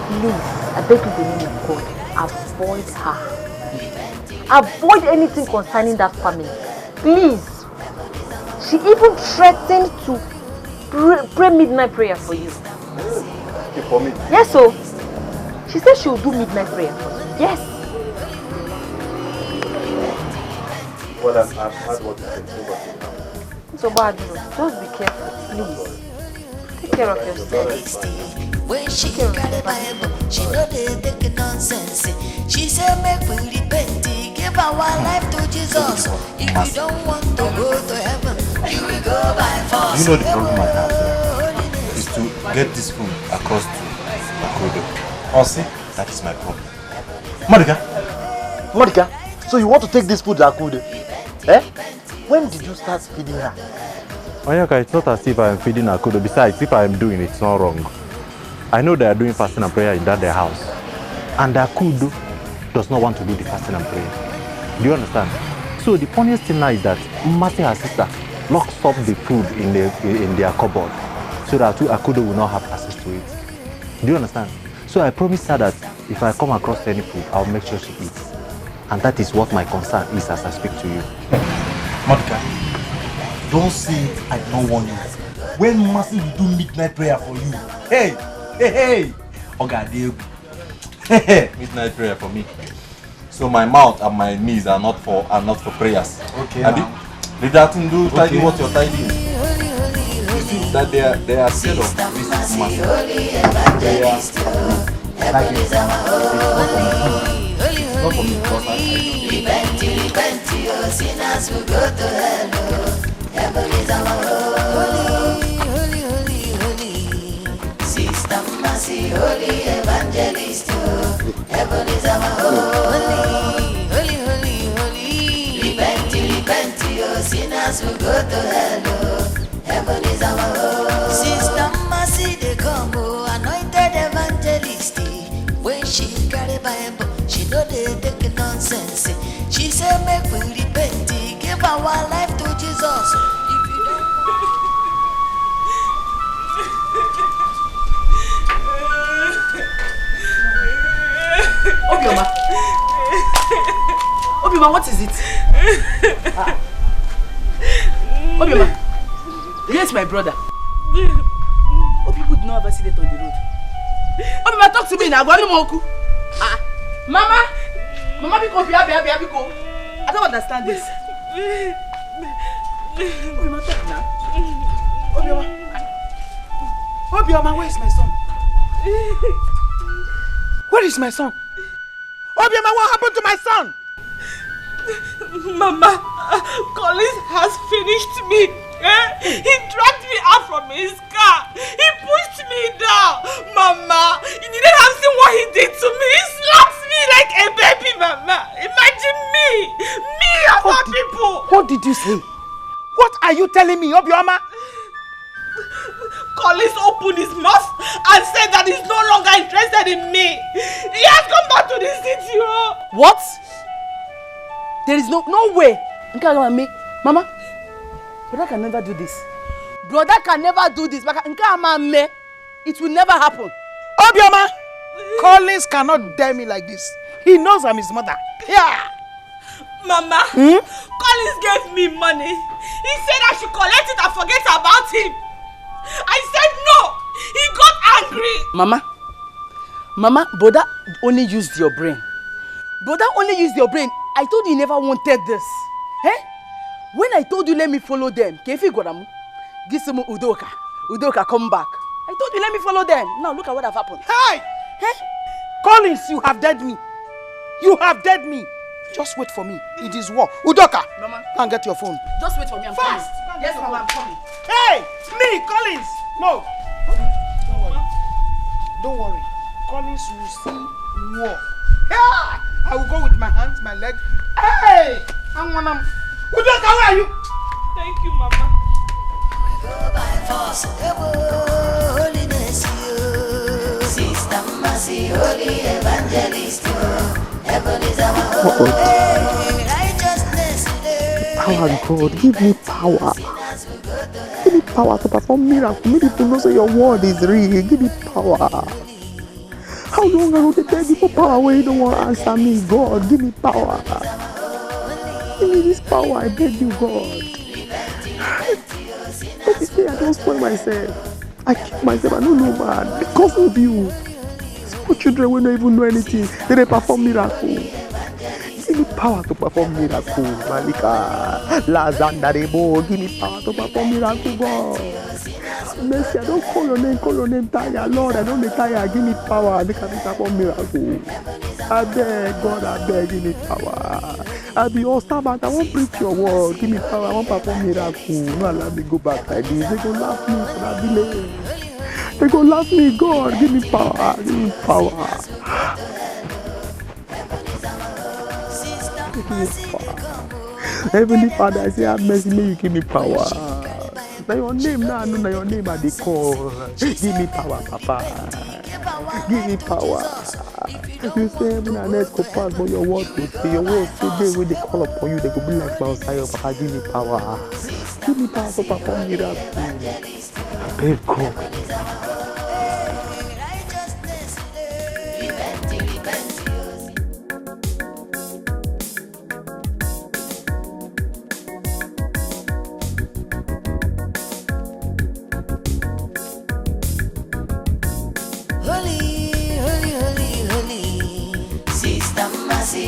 Speaker 17: please, I beg you in the name of God, avoid her. Avoid anything concerning that family. Please. She even threatened to pray midnight prayer for you.
Speaker 6: For me?
Speaker 17: Yes, so. She said she will do midnight prayer for you. Yes.
Speaker 6: Well, I've heard what you said.
Speaker 17: So bad, just be careful, please. Take care of yourself.
Speaker 9: When she got a Bible, she know they take nonsense. She said, make we repent, give our life to Jesus. If you don't want to go to heaven, you will go by force.
Speaker 6: You know the problem I have there is to get this food across to Akudo.
Speaker 18: Honestly,
Speaker 6: that is my problem.
Speaker 18: Monica, so you want to take this food to Akudo? Eh? When did you start feeding her?
Speaker 3: Oyaka, it's not as if I am feeding Akudo. Besides, if I am doing it, it's not wrong. I know they are doing fasting and prayer in their house. And Akudo does not want to do the fasting and prayer. Do you understand? So the funniest thing now is that Mercy, her sister, locks up the food in their cupboard so that Akudo will not have access to it. Do you understand? So I promised her that if I come across any food, I'll make sure she eats. And that is what my concern is as I speak to you.
Speaker 18: Monica, don't say it, I don't want you. When Mercy will do midnight prayer for you. Hey!
Speaker 6: Midnight prayer for me. So my mouth and my knees are not for prayers.
Speaker 18: Okay.
Speaker 6: Did that thing do tidy what you're tidying? You see that they are scared of this Mercy. They are like it's not for me because I
Speaker 9: Repent, your sinners will go to hell. Heaven is our holy. Sister Mercy, holy evangelist. Heaven is our holy. Repent, your sinners will go to hell. Heaven is our holy. Sister Mercy, they come, anointed evangelist. When she carry Bible, she know they take nonsense. She said, make we repent, give our life to Jesus. If you don't
Speaker 10: Obioma, what is it? Obioma, here's my brother. Oh, people do not ever see that on the road. Obioma, talk to me now. Mama, because I don't understand this. Obioma, talk now. Obioma, where is my son? Where is my son? Obioma, what happened to my son?
Speaker 5: Mama, Collins has finished me. He dragged me out from his car. He pushed me down. Mama, you didn't have seen what he did to me. He slaps me like a baby, Mama. Imagine me. Me of all people.
Speaker 10: What did you say? What are you telling me, Obioma?
Speaker 5: Collins opened his mouth and said that he's no longer interested in me. He has come back to the city.
Speaker 10: What? There is no way. Mama, brother can never do this. Brother can never do this. It will never happen. Obioma, Collins cannot dare me like this. He knows I'm his mother. Yeah.
Speaker 5: Mama, Collins gave me money. He said I should collect it and forget about him. I said no. He got angry.
Speaker 10: Mama, Mama, Boda only used your brain. Boda only used your brain. I told you never wanted this. Eh? When I told you let me follow them, Kefi Goramu, Gisumu Udoka. Udoka, come back. I told you let me follow them. Now look at what have happened.
Speaker 7: Hey!
Speaker 10: Hey!
Speaker 7: Collins, you have dead me. You have dead me. Just wait for me. It is war. Udoka,
Speaker 10: Mama,
Speaker 7: go and get your phone.
Speaker 10: just wait for me. I'm
Speaker 7: Fast.
Speaker 10: coming. Yes, Mama, I'm coming.
Speaker 7: Hey! Me, Collins! No. Don't worry. Don't worry. Collins will see war. Yeah! I will go with my hands, my legs. Hey! I'm one of Udoka, where are you?
Speaker 5: Thank you, Mama.
Speaker 9: Holiness, you. Sister Mercy, Holy Evangelist, heaven is our home. Righteousness,
Speaker 3: Power, God, give me power. Give me power to perform miracles. Many people know say your word is real. Give me power. How long I will beg you for power when you don't want to answer me, God? Give me power. Give me this power, I beg you, God. But this day I don't spoil myself. I kill myself, I don't know, man. Because of you. Small children will not even know anything. They perform miracles. Give me power to perform miracles, Malika. Lazandarebo, give me power to perform miracles, God. Mercy, I don't call your name tired, Lord. I don't be tired. Give me power. They can perform miracles. I beg, God, I beg, give me power. I'll be all servant. I won't preach your word. Give me power. I won't perform miracles. No, let me go back like this. They gonna laugh me for that delay. They gonna laugh me, God. Give me power. Give me power. Heavenly Father, I say, have mercy, may you give me power. Now your name, now I know now your name I dey call. Give me power, Papa. Give me power. You say heaven and earth go pass, but your word will say, your word say, they when they call upon you, they go be like Mount Zion, Papa. Give me power. Give me power to perform miracles. I beg God.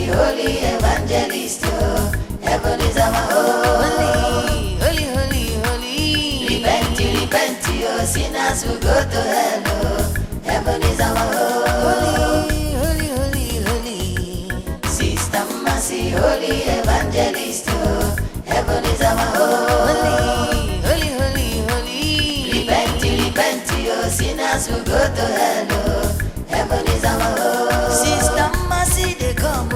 Speaker 9: Holy Evangelist, heaven is our home. Holy, holy, holy. Repent, your sinners will go to hell. Heaven is our home. Holy, holy, holy. Sister Mercy, Holy Evangelist, heaven is our home. Holy, holy, holy. Repent, your sinners will go to hell. Heaven is our home. Sister Mercy, they come.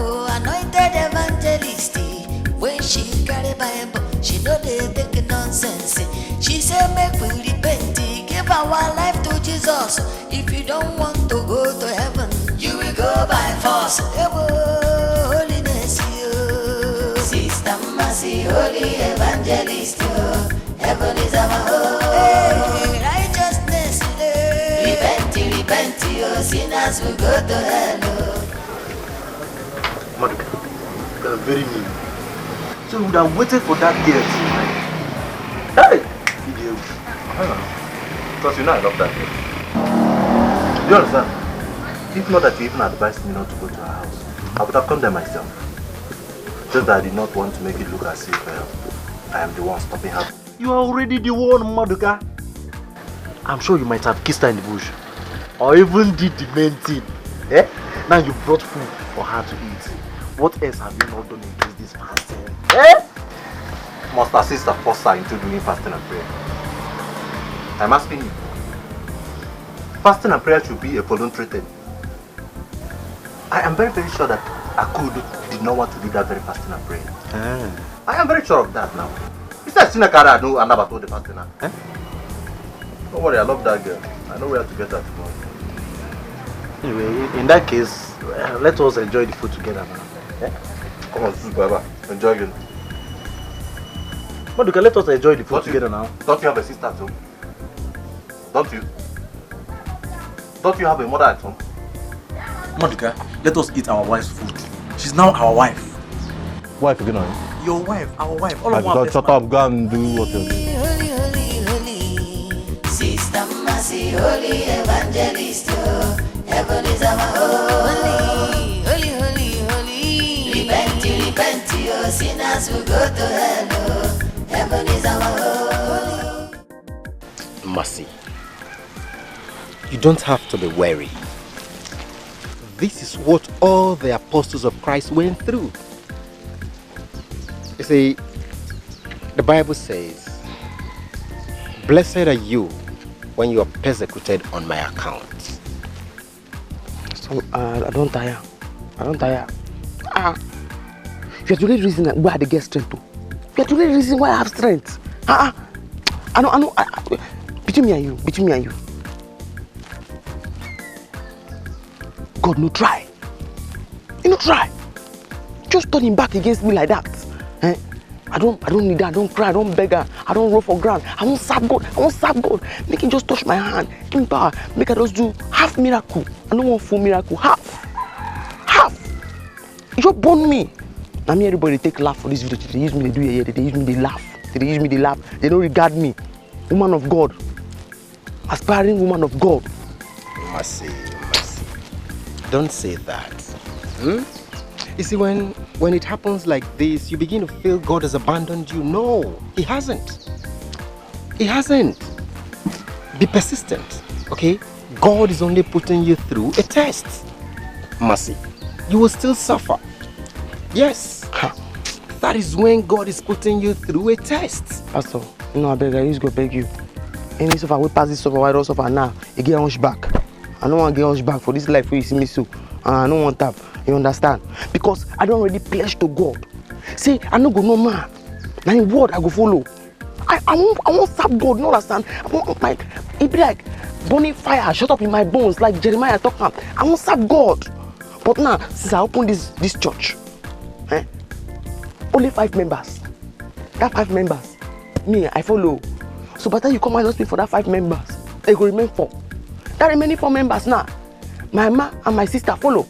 Speaker 9: When she carry Bible, she know they take nonsense. She say make we repent, give our life to Jesus. If you don't want to go to heaven, you will go by force. Holiness, you. Sister Mercy, Holy Evangelist, heaven is our home. Righteousness, repent, your sinners will go to hell.
Speaker 18: Monica, you're very mean. So we would have waited for that girl tonight. Hey! Idiot.
Speaker 6: Because you know I love that girl. Do you understand? If not that you even advised me not to go to her house, I would have come there myself. Just that I did not want to make it look as if I am the one stopping her.
Speaker 18: You are already the one, Maduka. I'm sure you might have kissed her in the bush. Or even did the main thing. Eh? Now you brought food for her to eat. What else have you not done against this fasting? Eh?
Speaker 6: Must her sister force her into doing fasting and prayer? I'm asking you. Fasting and prayer should be a voluntary thing. I am very, very sure that Akudo did not want to do that very fasting and prayer. I am very sure of that now. Besides, Sinakara, I know about all the fasting now. Eh? Don't worry, I love that girl. I know where to get her tomorrow.
Speaker 18: Anyway, in that case, let us enjoy the food together now. Eh?
Speaker 6: Come on, Baba. Enjoy it.
Speaker 18: Maduka, let us enjoy the food together now.
Speaker 6: Don't you have a sister at home? Don't you? Don't you have a mother at home?
Speaker 19: Maduka, let us eat our wife's food. She's now our wife.
Speaker 6: Wife again, are
Speaker 19: Your wife, our wife. All
Speaker 6: of us. Shut up, go and do what you're doing.
Speaker 9: Holy, Sister Mercy, Holy Evangelist, heaven is is our holy, holy, holy, holy. Repent, oh, sinners will go to hell. Oh. Heaven is our holy.
Speaker 6: Mercy, you don't have to be wary. This is what all the apostles of Christ went through. You see, the Bible says, blessed are you when you are persecuted on my account.
Speaker 10: So, I don't tire. You're the only reason why I get strength too. You're the only reason why I have strength. I know. Between me and you. God no try. You no try. Just turn him back against me like that. Eh? I don't need that. I don't cry. I don't beg her. I don't roll for ground. I won't serve God. Make him just touch my hand. Give me power. Make I just do half miracle. I don't want full miracle. Half. You just burn me. Now me everybody take laugh for this video. They use me, they do it. They use me, they laugh. They don't regard me. Woman of God. Aspiring woman of God.
Speaker 6: Mercy. Don't say that. You see, when it happens like this, you begin to feel God has abandoned you. No, He hasn't. Be persistent, okay? God is only putting you through a test. Mercy, you will still suffer. Yes, that is when God is putting you through a test.
Speaker 10: Pastor, I just go beg you. Any suffer, we pass this suffer, I don't suffer now. You get hunchback. I don't want to get hunchback for this life where you see me so. And I don't want that. You understand? Because I don't already pledge to God. See, I don't go no man. Now in word I go follow. I won't serve God, you understand? It be like burning fire shut up in my bones, like Jeremiah talking about. I won't serve God. But now, since I opened this church, only 5 members. That 5 members, me, I follow. So by the time you come and just speak for that 5 members, they go remain 4. That remaining 4 members now, my ma and my sister follow.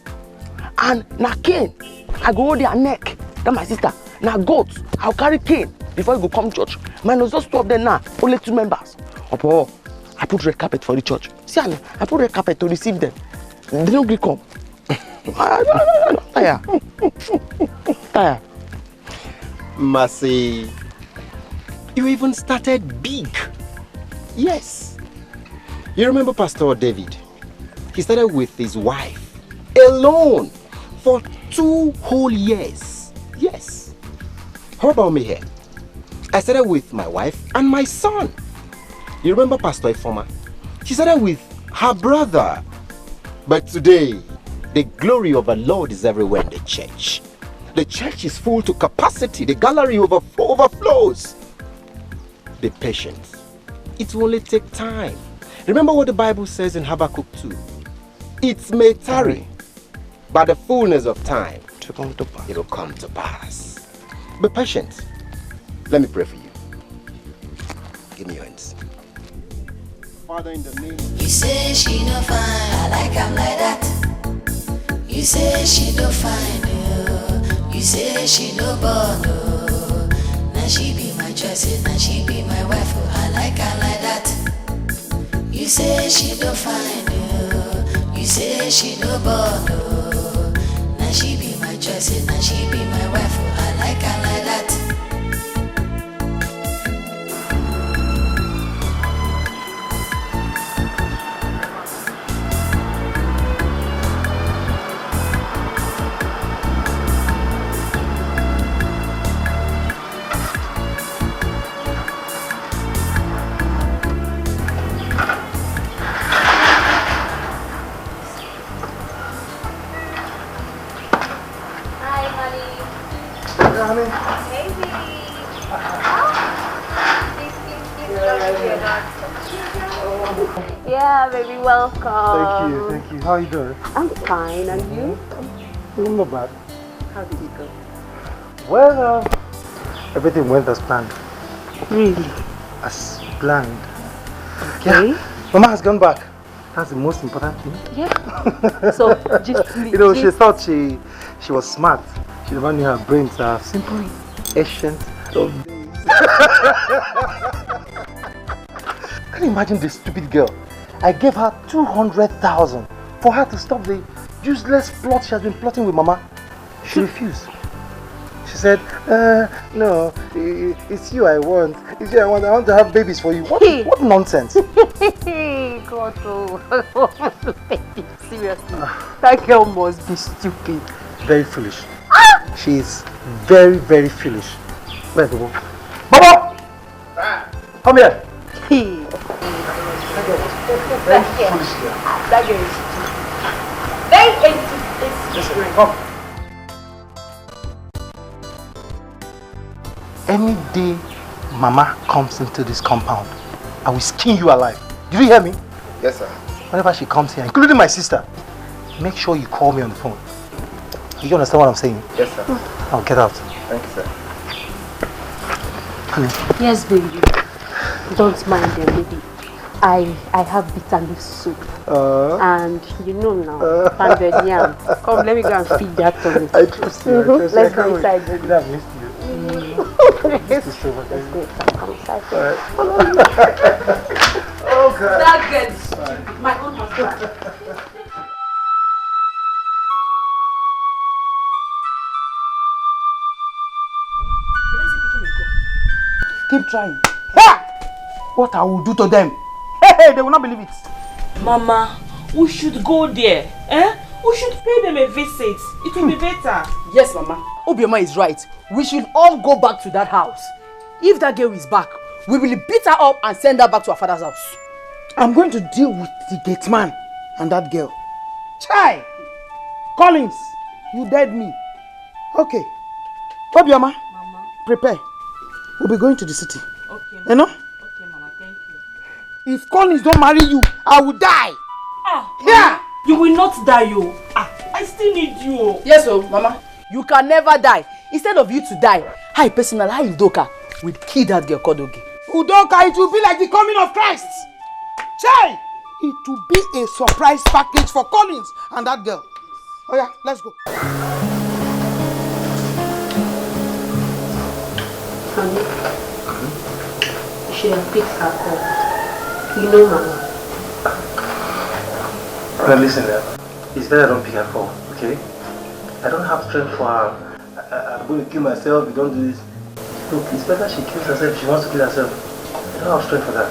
Speaker 10: And now Cain, I go hold their neck. That's my sister. Now goat, I'll carry Cain before you go come church. Minus just 2 of them now, only 2 members. Oh, I put red carpet for the church. See, I put red carpet to receive them. They don't agree come. Tire.
Speaker 6: Mercy, you even started big. Yes. You remember Pastor David? He started with his wife alone for 2 whole years. Yes. How about me here? I started with my wife and my son. You remember Pastor Ifoma? She started with her brother. But today, the glory of the Lord is everywhere in the church. The church is full to capacity. The gallery overflows. Be patient. It will only take time. Remember what the Bible says in Habakkuk 2. It may tarry, but the fullness of time, it will come to pass. Be patient. Let me pray for you. Give me your hands. Father, in the name of...
Speaker 9: You say she no fine, I like him like that. You say she no fine, oh. You say she no born, oh. Now she be my choice, now she be my wife, oh. I like her like that. You say she no fine, oh. You say she no born, oh. Now she be my choice, now she be my wife, oh. I like her like that.
Speaker 17: Yeah, baby, welcome.
Speaker 18: Thank you. How are you doing?
Speaker 17: I'm fine, and you?
Speaker 18: I'm not bad.
Speaker 17: How did it go?
Speaker 18: Well, everything went as planned.
Speaker 17: Really?
Speaker 18: As planned.
Speaker 17: Okay.
Speaker 18: Yeah. Mama has gone back. That's the most important thing.
Speaker 17: Yeah. So, just
Speaker 18: you know, she thought she was smart. She never knew her brains are simple, ancient of days. Can you imagine this stupid girl? I gave her 200,000
Speaker 1: for her to stop the useless plot she has been plotting with Mama. She refused. She said, no, it's you I want. It's you I want. I want to have babies for you. What nonsense?
Speaker 10: God, oh. Seriously. That girl must be stupid.
Speaker 1: Very foolish. She is very, very foolish. Where's Bobo? Bobo! Come here. That girl was very foolish girl.
Speaker 10: That girl is very
Speaker 1: Listen, come. Any day Mama comes into this compound, I will skin you alive. Did you hear me?
Speaker 20: Yes, sir.
Speaker 1: Whenever she comes here, including my sister, make sure you call me on the phone. You understand what I'm saying?
Speaker 20: Yes, sir.
Speaker 1: I'll get out.
Speaker 20: Thank you, sir.
Speaker 1: Honey.
Speaker 15: Yes, baby. Don't mind them, baby. I have bitter leaf soup. And you know now, pounded yam. Come, let me go and feed that tummy.
Speaker 1: I trust you. I trust you.
Speaker 15: Let's go inside, baby.
Speaker 1: I've missed you.
Speaker 15: Let's go inside.
Speaker 1: Oh, God.
Speaker 10: That girl is stupid. My own husband.
Speaker 7: Keep trying. Ha! What I will do to them? Hey, they will not believe it.
Speaker 5: Mama, we should go there. We should pay them a visit. It will be better.
Speaker 10: Yes, Mama. Obioma is right. We should all go back to that house. If that girl is back, we will beat her up and send her back to her father's house.
Speaker 7: I'm going to deal with the gate man and that girl. Chai! Collins, you dead me. Okay. Obioma, Mama, prepare. We'll be going to the city.
Speaker 5: Okay,
Speaker 7: you know?
Speaker 5: Okay, Mama, thank you.
Speaker 7: If Collins don't marry you, I will die.
Speaker 5: Yeah. You will not die, you. I still need you.
Speaker 10: Yes, Mama. You can never die. Instead of you to die, I personally, Udoka, will kill that girl called Ogi.
Speaker 7: Udoka, it will be like the coming of Christ. Chai! It will be a surprise package for Collins and that girl. Oh yeah, let's go.
Speaker 15: Honey, you should have picked her call. You know, Mama.
Speaker 1: Well, listen, it's better I don't pick her call, okay? I don't have strength for her. I'm going to kill myself if you don't do this. Look, it's better she kills herself if she wants to kill herself. I don't have strength for that.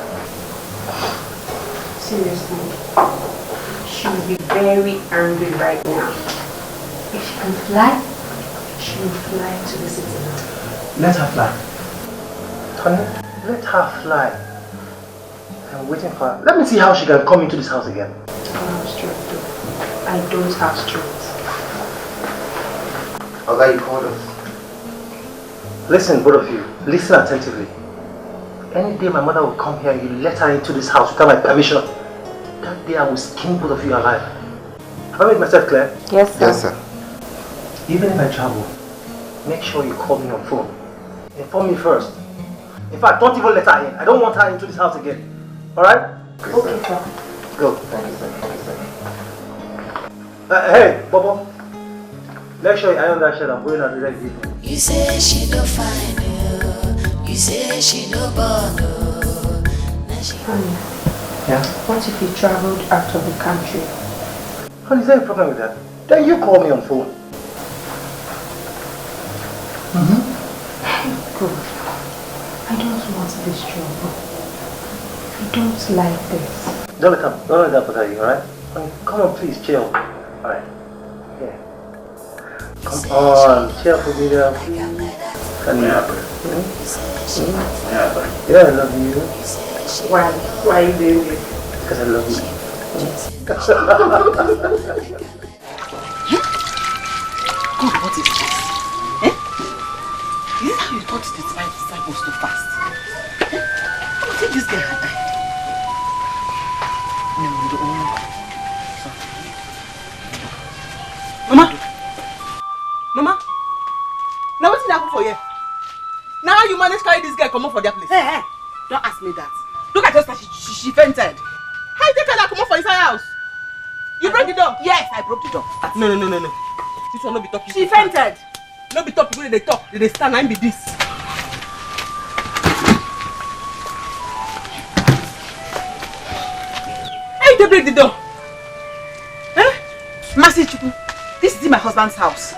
Speaker 15: Seriously, she will be very angry right now. If she can fly, she will fly to the city now.
Speaker 1: Let her fly. Honey, let her fly. I'm waiting for her. Let me see how she can come into this house again.
Speaker 15: I don't have strength though. I don't have strength.
Speaker 1: Okay, you called us. Listen, both of you. Listen attentively. Any day my mother will come here, you let her into this house without my permission. That day I will skin both of you alive. Have I made myself clear?
Speaker 15: Yes, sir.
Speaker 20: Yes, sir.
Speaker 1: Even if I travel, make sure you call me on phone. Inform me first. In fact, don't even let her in. I don't want her into this house again. Alright?
Speaker 15: Okay, sir.
Speaker 1: Go. Hey, Bobo. Make sure you iron that shirt. I'm going out the next day.
Speaker 9: You say she no fine, you say she no born,
Speaker 15: Honey,
Speaker 1: yeah?
Speaker 15: what if you traveled out of the country?
Speaker 1: Honey, is there a problem with that? Then you call me on phone.
Speaker 15: Good. I don't want this trouble. I don't like this.
Speaker 1: Don't let that bother you, alright? Come on, please, chill. Alright. Yeah. Come on, chill for me now, please. Yeah, I love you.
Speaker 15: Why? Why are you doing this?
Speaker 1: Because I love you.
Speaker 10: God, what is this? Is this how you taught the 5 disciples to fast? I don't think this guy had died.
Speaker 2: Mama? Now what's happened for you? Now how you manage to carry this girl come up for their place?
Speaker 10: Hey, don't ask me that. Look at her, she fainted.
Speaker 2: How you take her come up for inside house? You broke the door?
Speaker 10: Yes, I broke the door.
Speaker 2: No. This one no be talking.
Speaker 10: She fainted.
Speaker 2: No be talk people they talk. They stand and be this. How you break the door? Huh?
Speaker 13: Mercy Chuku, this is my husband's house.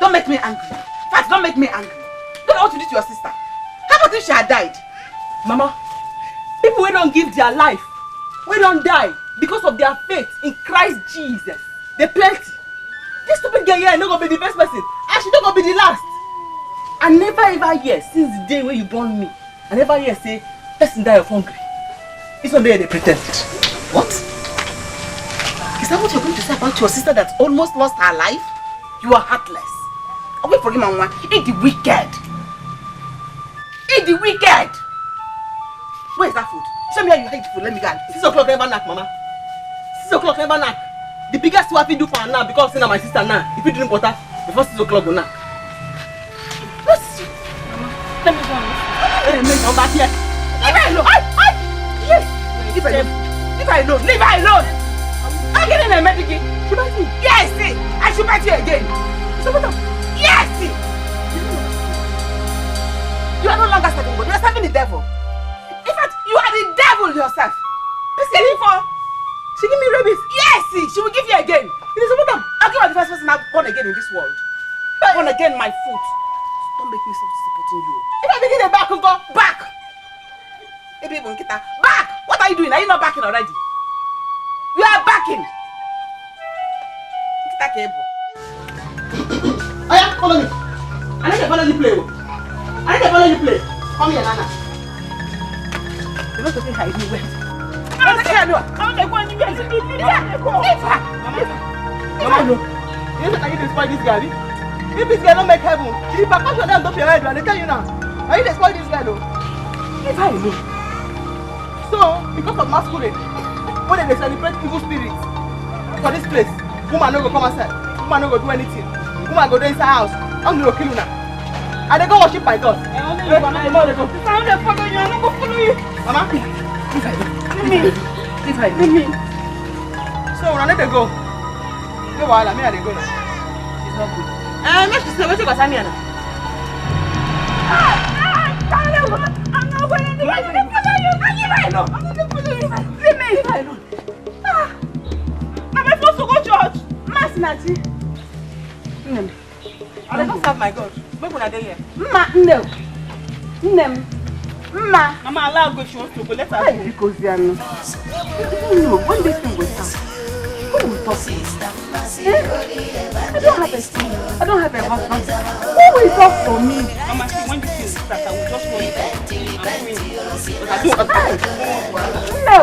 Speaker 13: Don't make me angry. In fact, don't make me angry. Don't know what to do to your sister. How about if she had died?
Speaker 2: Mama, people who don't give their life, who don't die because of their faith in Christ Jesus, they plenty. This stupid girl here is not going to be the first person, and she's not going to be the last. I never ever hear since the day when you born me, I never hear say person die of hunger. This one day they pretend.
Speaker 13: What? Is that what you're going to say about your sister that almost lost her life? You are heartless. Wait for him, Mama. Eat the wicked. Eat the wicked. Where's that food? Show me how you hide the food. Let me go.
Speaker 2: 6 o'clock never knock, Mama. 6 o'clock never knock. The biggest what I do for her now because she's my sister now. If you drink water, before 6 o'clock go knock.
Speaker 13: Let me go.
Speaker 2: Hey, make come back here.
Speaker 13: Leave her alone. Yes. Leave her alone. Leave her alone. Leave her alone. I'm getting a medication. She bites me. Yes, see. I should bite you again. So what? Yes, see. You are no longer serving God. You are serving the devil. In fact, you are the devil yourself. She give me rabies. Yes, see. She will give you again. It is what? I'll give her the first person I've born again in this world. Born again, my foot. Don't make me stop supporting you. If I begin a back, go back. Back! What are you doing? Are you not backing already? You are backing.
Speaker 2: Aya, follow me. I need to follow you play. I need to follow you play. Come here, Nana.
Speaker 13: You're not going to hide me well.
Speaker 2: I'm going to leave her. Mama, no. You know that you destroy this guy. If this guy don't make heaven, if I catch your damn top your head, I tell you now. Are you destroy this guy though?
Speaker 13: Leave her alone.
Speaker 2: So, because of masquerade, when they celebrate evil spirits for this place, woman no go come outside, woman no go do anything, woman go inside house, I'm going to kill you now. And they go worship my God. I'm going to follow you, I'm not going to follow you. Mama, leave her alone. Leave her alone. So, when I need to go, no wahala, me I dey go now. She's not good. Make she say, what you got Samia now? I'm not going to follow you. Leave her alone. I'm not going to follow you. Leave her alone. Am I supposed to go church? Mass Nati. I don't serve my God. Make una dey here.
Speaker 13: No.
Speaker 2: Mama, allow go if she wants to go. Let her go.
Speaker 13: Because you are not. No, when this thing goes down, who will talk to you? I don't have a son. I don't have a husband. Who will talk for me?
Speaker 2: Mama, see, when this thing starts, I will just run it. But I don't.
Speaker 13: No.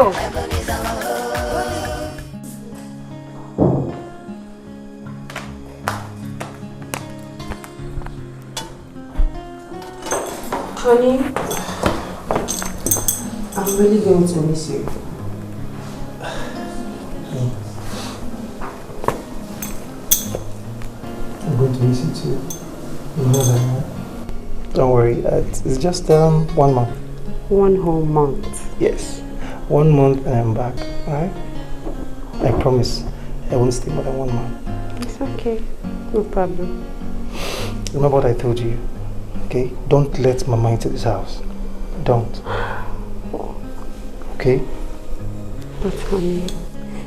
Speaker 16: Honey, I'm really going to miss you.
Speaker 18: I'm going to miss you too. You know that, right? Don't worry, it's just 1 month.
Speaker 16: 1 whole month?
Speaker 18: Yes, 1 month and I'm back, alright? I promise I won't stay more than 1 month.
Speaker 16: It's okay, no problem.
Speaker 18: Remember what I told you, okay? Don't let Mama into this house. Don't. Okay?
Speaker 16: But honey,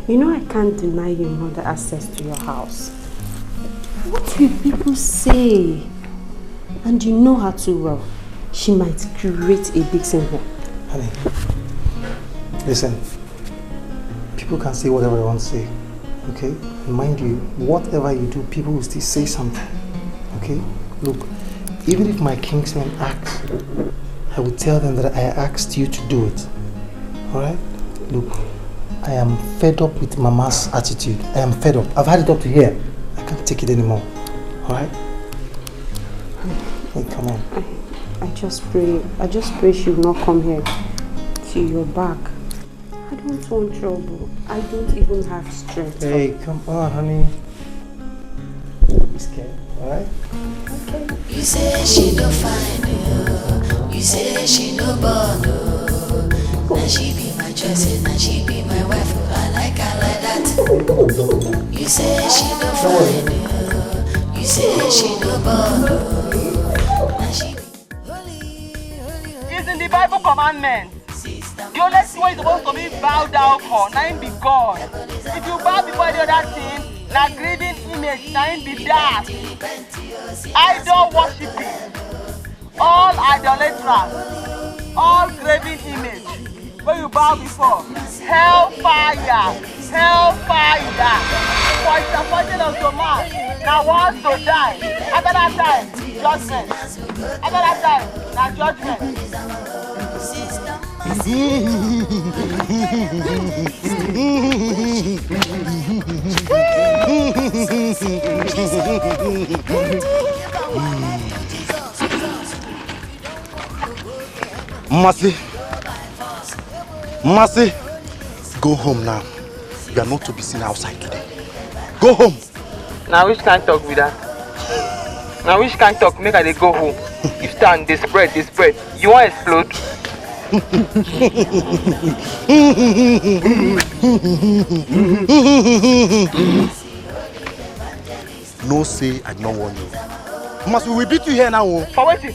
Speaker 16: you know I can't deny your mother access to your house. What will people say? And you know her too well. She might create a big scene here.
Speaker 18: Honey, listen. People can say whatever they want to say, okay? And mind you, whatever you do, people will still say something, okay? Look, even if my kingsmen ask, I will tell them that I asked you to do it, alright? Look, I am fed up with Mama's attitude. I am fed up. I've had it up to here. I can't take it anymore, alright? Hey, come on.
Speaker 16: I just pray she will not come here to your back. I don't want trouble. I don't even have strength.
Speaker 18: Hey, come on, honey. Don't be scared, alright?
Speaker 16: Okay.
Speaker 9: You say she don't find you. You say she don't born you. Now she be my choice, now she be my wife. I like her like that. You say she don't find you. You say she don't born you. Now she be
Speaker 2: It's in the Bible commandment. You The only thing you're supposed to be bow down for, now be God. If you bow before the other thing, now grieving image, now be that. Idol worshiping, all idolaters, all graven image. When you bow before, hellfire, hellfire. For it's appointed unto man that wants to die. After that time, judgment. After that time, now judgment.
Speaker 6: Mercy, go home now. You are not to be seen outside today. Go home.
Speaker 2: Now which can't talk with that? Now which can't talk, make her they go home. You stand, they spread. You want to explode?
Speaker 6: No say I don't want you. Mercy, we will beat you here now.
Speaker 2: For waiting.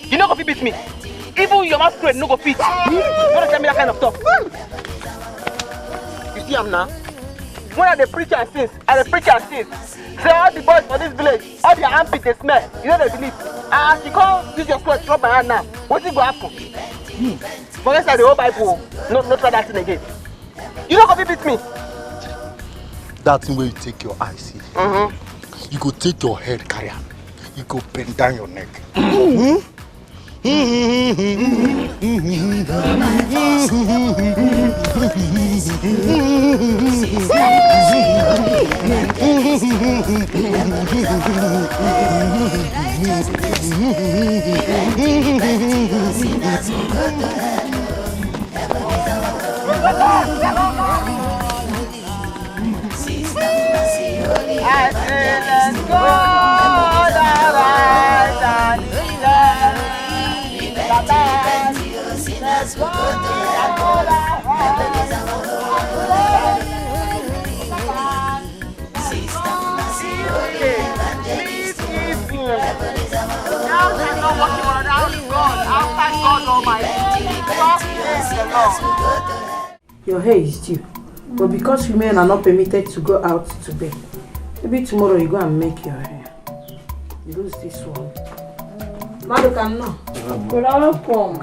Speaker 2: You not gonna beat me. Even your masquerade no go fit. You don't tell me that kind of stuff. You see I'm now? When I the preacher and sins, say all the boys for this village, all their armpits they smell. You know they believe. And you can't use your clothes to rub my hand now. What's it gonna happen? Forget that the whole Bible. No try that thing again. You not gonna beat me.
Speaker 6: That thing where you take your eyes, see? You go take your head, carry on. You go bend down your neck.
Speaker 2: I say let's go the right and let's go
Speaker 14: Your hair is due, but because women are not permitted to go out today, maybe tomorrow you go and make your hair. Lose this one. Maduka, no. You're welcome.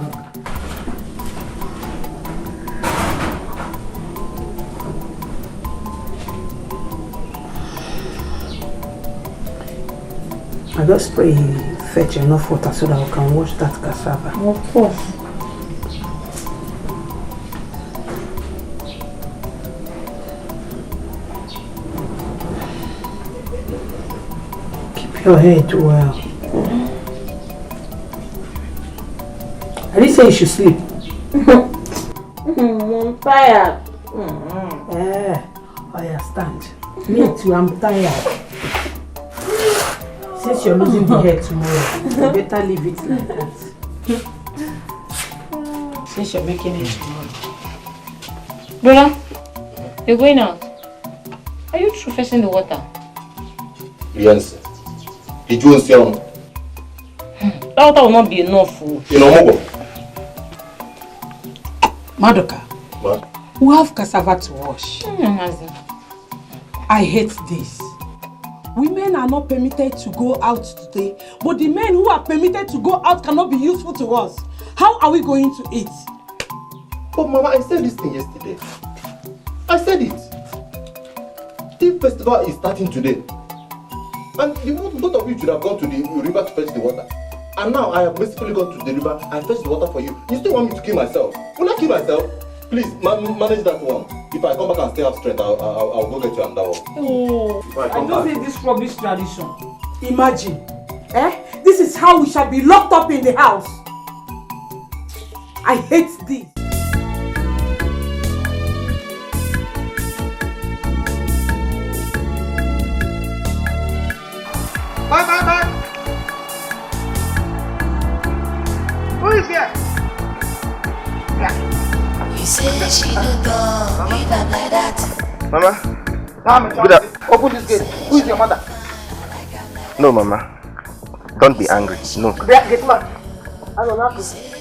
Speaker 14: I just pray you fetch enough water so that we can wash that cassava.
Speaker 17: Of course.
Speaker 14: Keep your head well. I didn't say you should sleep.
Speaker 17: I'm tired.
Speaker 14: Oh yeah, stand. Me too, I'm tired. Since you're losing the hair tomorrow, you better leave it like that. Since you're making it tomorrow.
Speaker 17: Brother, you're going out. Are you through fetching the water?
Speaker 6: Yes. Did you see him?
Speaker 17: That water will not be enough.
Speaker 6: You know,
Speaker 14: Madoka,
Speaker 6: what?
Speaker 14: we have cassava to wash. I hate this. Women are not permitted to go out today, but the men who are permitted to go out cannot be useful to us. How are we going to eat?
Speaker 6: But Mama, I said this thing yesterday. I said it. The festival is starting today. And both of you should have gone to the river to fetch the water. And now I have basically gone to the river and fetched the water for you. You still want me to kill myself? Will I kill myself? Please, manage that one. If I come back and still have strength, I'll go get you another one.
Speaker 14: Oh, I don't hate this rubbish tradition. Imagine, this is how we shall be locked up in the house. I hate this.
Speaker 1: Bye. Who is here?
Speaker 9: You say she don't go, leave her like that.
Speaker 3: Mama?
Speaker 1: Open this gate. Who is your mother?
Speaker 3: No, Mama. Don't be angry. No.
Speaker 2: Get man. I don't know.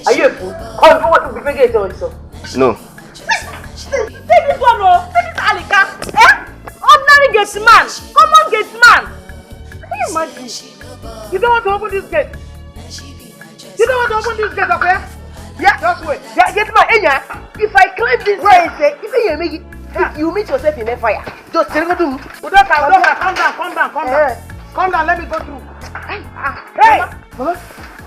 Speaker 2: Are you a fool? Come, what to be big also.
Speaker 20: No.
Speaker 14: Take this one, oh. Take this Alika. Ordinary gate man. Common gate man. Can you imagine? You don't want to open this gate? You don't want to open this gate, okay? Yeah, just wait. Yeah, get my enya. If I climb this gate, if you meet yourself in a fire, just tell me to Udoka, calm down. Calm down, let me go through. Hey! Mama,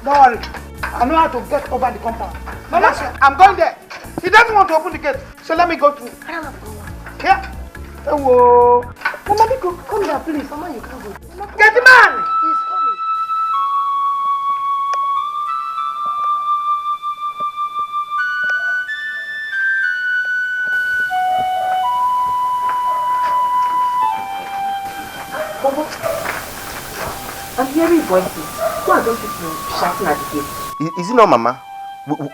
Speaker 14: don't worry. I know how to get over the compound. Mama, I'm going there. He doesn't want to open the gate, so let me go through. Yeah. Whoa. Mama, come down, please. Mama, you can't go. Get the man! He's coming.
Speaker 10: I'm hearing voices. Why don't you shouting at the gate?
Speaker 20: Is it not Mama?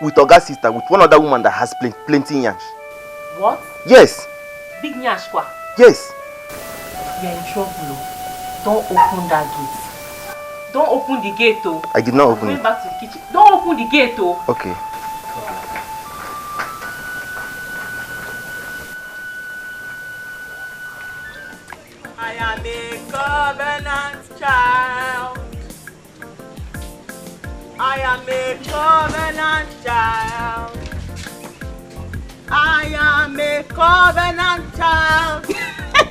Speaker 20: With Oga's sister, with one other woman that has plenty yansh.
Speaker 10: What?
Speaker 20: Yes.
Speaker 10: Big nyash kwa?
Speaker 20: Yes.
Speaker 10: You're in trouble. Don't open that gate. Don't open the gate, though.
Speaker 20: I did not open it.
Speaker 10: Going back to the kitchen. Don't open the gate, though.
Speaker 20: Okay.
Speaker 2: I am a covenant child. I am a covenant child. I am a covenant child.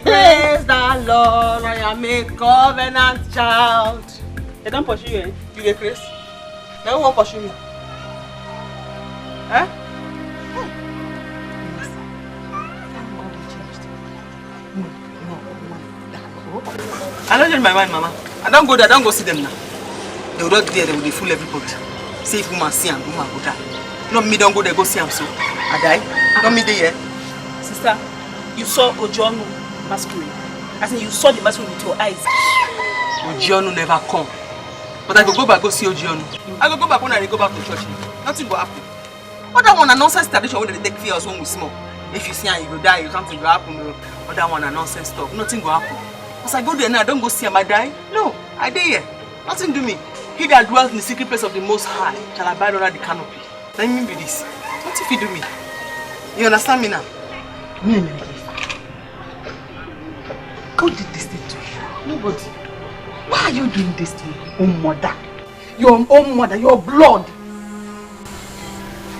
Speaker 2: Praise the Lord. I am a covenant child. They don't pursue you, eh? You get Chris? They don't want to pursue me. Eh? I don't change my mind, Mama. I don't go there, I don't go see them now. They will not there, they will fool everybody. See if woman see them, woman go die. Not me, don't go there, go see them so. I die. Not me there.
Speaker 14: Sister, you saw Ojono masquerade. I said you saw the masquerade with your eyes.
Speaker 2: Ojono never come. But I go back, go see Ojono. I go back when I go back to church. Nothing will happen. Other one a nonsense tradition where they take fear when we small. If you see and you go die, something will happen. Other one a nonsense stuff. Nothing will happen. As I go there now, I don't go see him, I die. No, I die here. Nothing do me. He that dwells in the secret place of the Most High shall abide under the canopy. Let me be this. What if you do me? You understand me now?
Speaker 13: Who did this thing to you? Nobody. Why are you doing this to your own mother? Your own mother, your blood.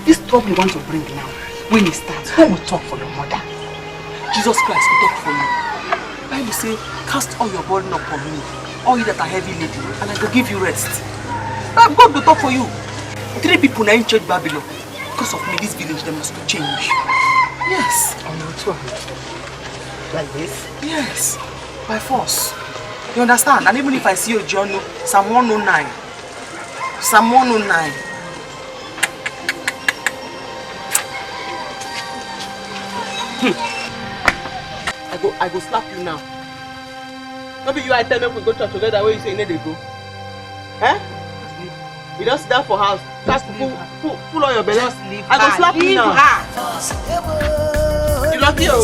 Speaker 13: This trouble you want to bring now, when it starts, who will talk for your mother?
Speaker 2: Jesus Christ will talk for you. Bible say, cast all your burden upon me, all you that are heavy laden, and I will give you rest. But God will talk for you. 3 people now in church Babylon. Because of me, this village, they must change. Yes.
Speaker 13: Like this?
Speaker 2: Yes. By force. You understand? And even if I see your journal, Psalm 109. Psalm 109. I go slap you now. Maybe you I tell me we go church together where you say you need to go. Eh? You don't sit down for house. That's full on your belly. I go slap you now. You lucky oh. I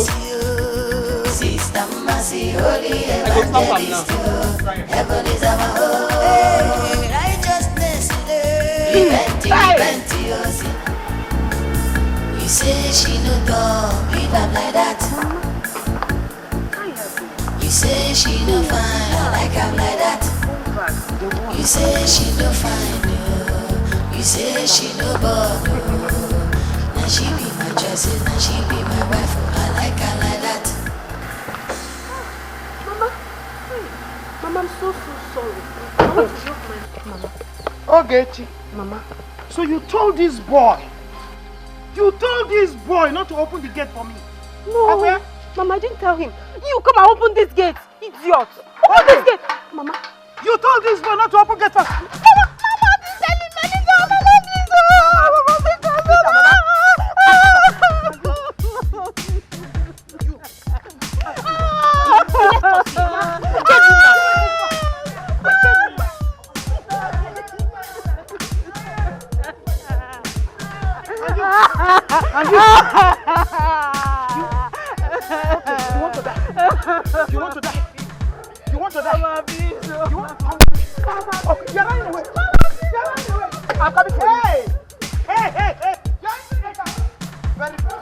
Speaker 2: go slap him now.
Speaker 9: Heaven is our home. Righteousness, repent your sin. You say she no dumb, be not like that. You say she no fine, I like I'm like that. You say she no fine, no. You say she no bug, no. Now she be my choices, now she be my wife, I like her like that.
Speaker 14: Mama, I'm so sorry. I want to drop my Mama.
Speaker 1: Ogechi.
Speaker 14: Mama.
Speaker 1: So you told this boy not to open the gate for me?
Speaker 14: No.
Speaker 1: Okay?
Speaker 14: Mama, I didn't tell him. You come and open this gate, idiot. Open this gate. Mama.
Speaker 1: You told this boy not to open gate first.
Speaker 14: Mama, this telling me,
Speaker 1: You want to die? You want to die?
Speaker 14: Mama, please.
Speaker 1: You want to die? Okay, you're running away. You're running away. I'm coming for you. Hey! You're in the gate. Very fast.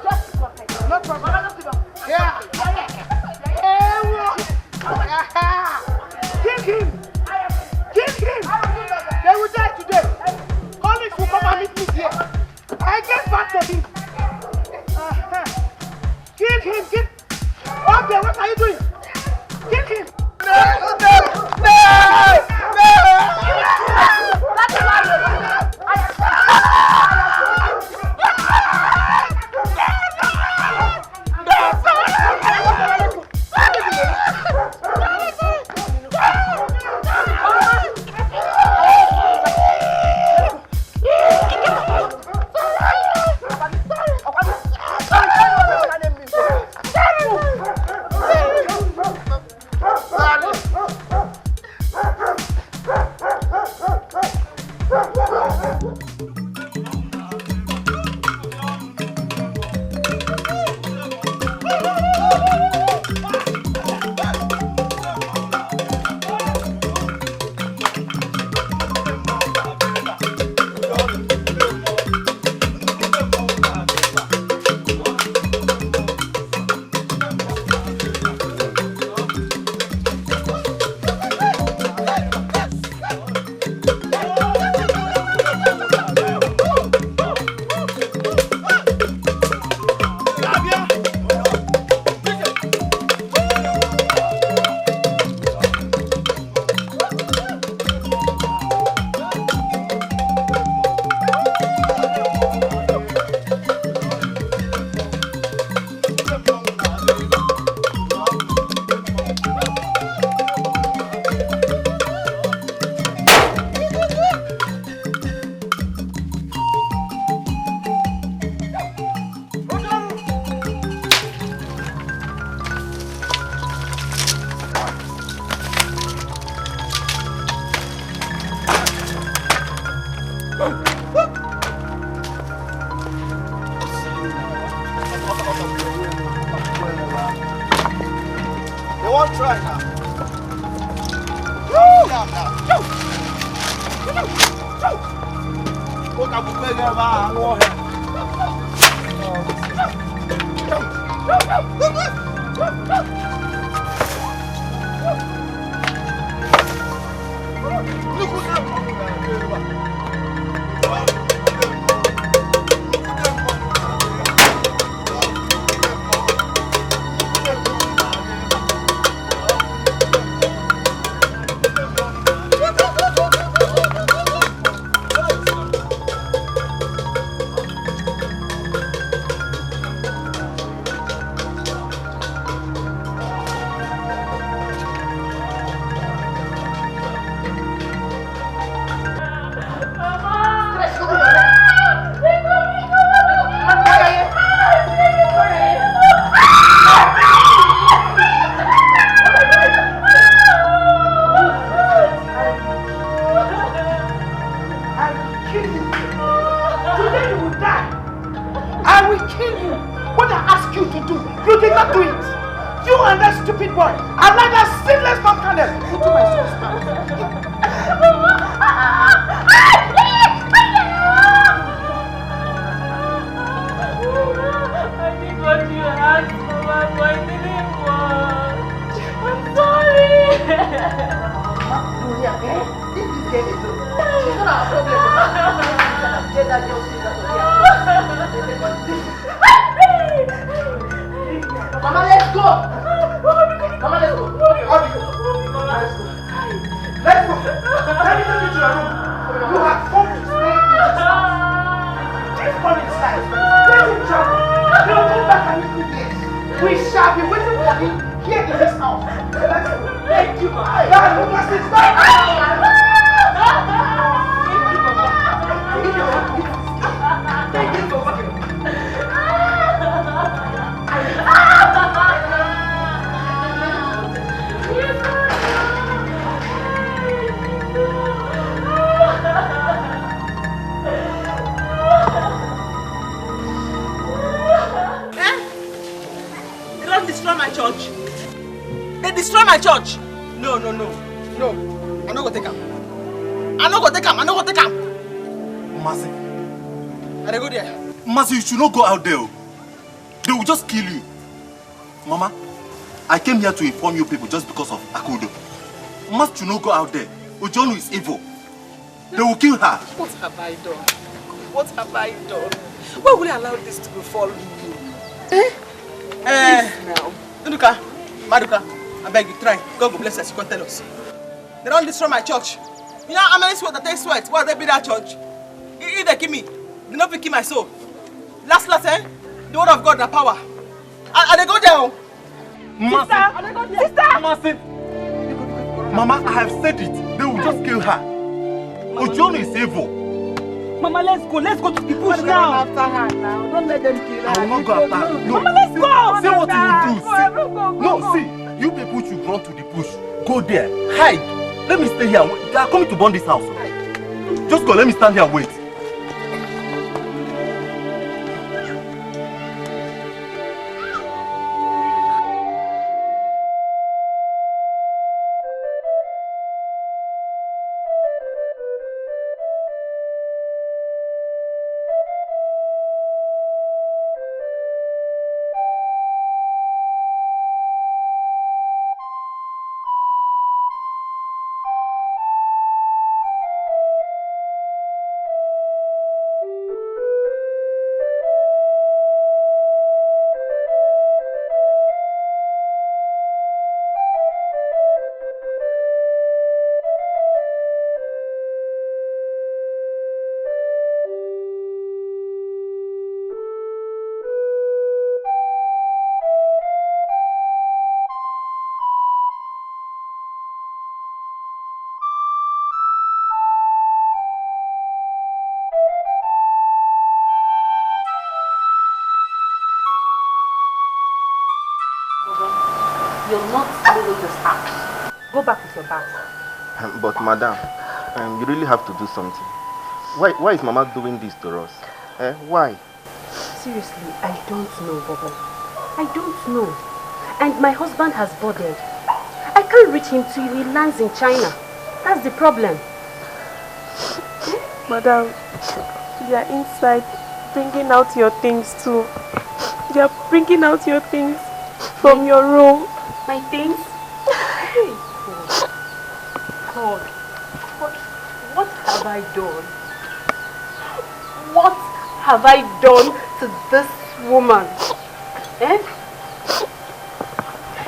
Speaker 1: calm down. What have we got
Speaker 6: You should not go out there. They will just kill you. Mama, I came here to inform you people just because of Akudo. Must you not go out there? Ojonu is evil. They will kill her.
Speaker 13: What have I done? What have I done? Why will I allow this to befall you?
Speaker 2: Now. Nduka, Maduka, I beg you, try. God will bless us. You can tell us. They don't destroy my church. You know how many sweat that they sweat? Why they be that church? If they kill me, they not kill my soul. Last, eh? The word of God, the power. And they go there.
Speaker 6: Sister! Mama, I have said it. They will just kill her. Ojonu is evil.
Speaker 14: Mama, let's go. Let's go to the bush now.
Speaker 13: After her now. Don't let them kill her.
Speaker 6: I will not go after her. No.
Speaker 14: Mama, let's go.
Speaker 6: See what you will do. See, you people should run to the bush. Go there. Hide. Let me stay here. They are coming to burn this house. Just go. Let me stand here and wait.
Speaker 10: You're not leaving this house. Go back with your bag.
Speaker 20: But madam, you really have to do something. Why is Mama doing this to us? Why?
Speaker 10: Seriously, I don't know, Bobo. I don't know. And my husband has boarded. I can't reach him till he lands in China.
Speaker 11: That's the problem.
Speaker 21: Madam, you are inside bringing out your things too. You are bringing out your things from your room.
Speaker 11: My things?
Speaker 14: God, what have I done? What have I done to this woman? Eh?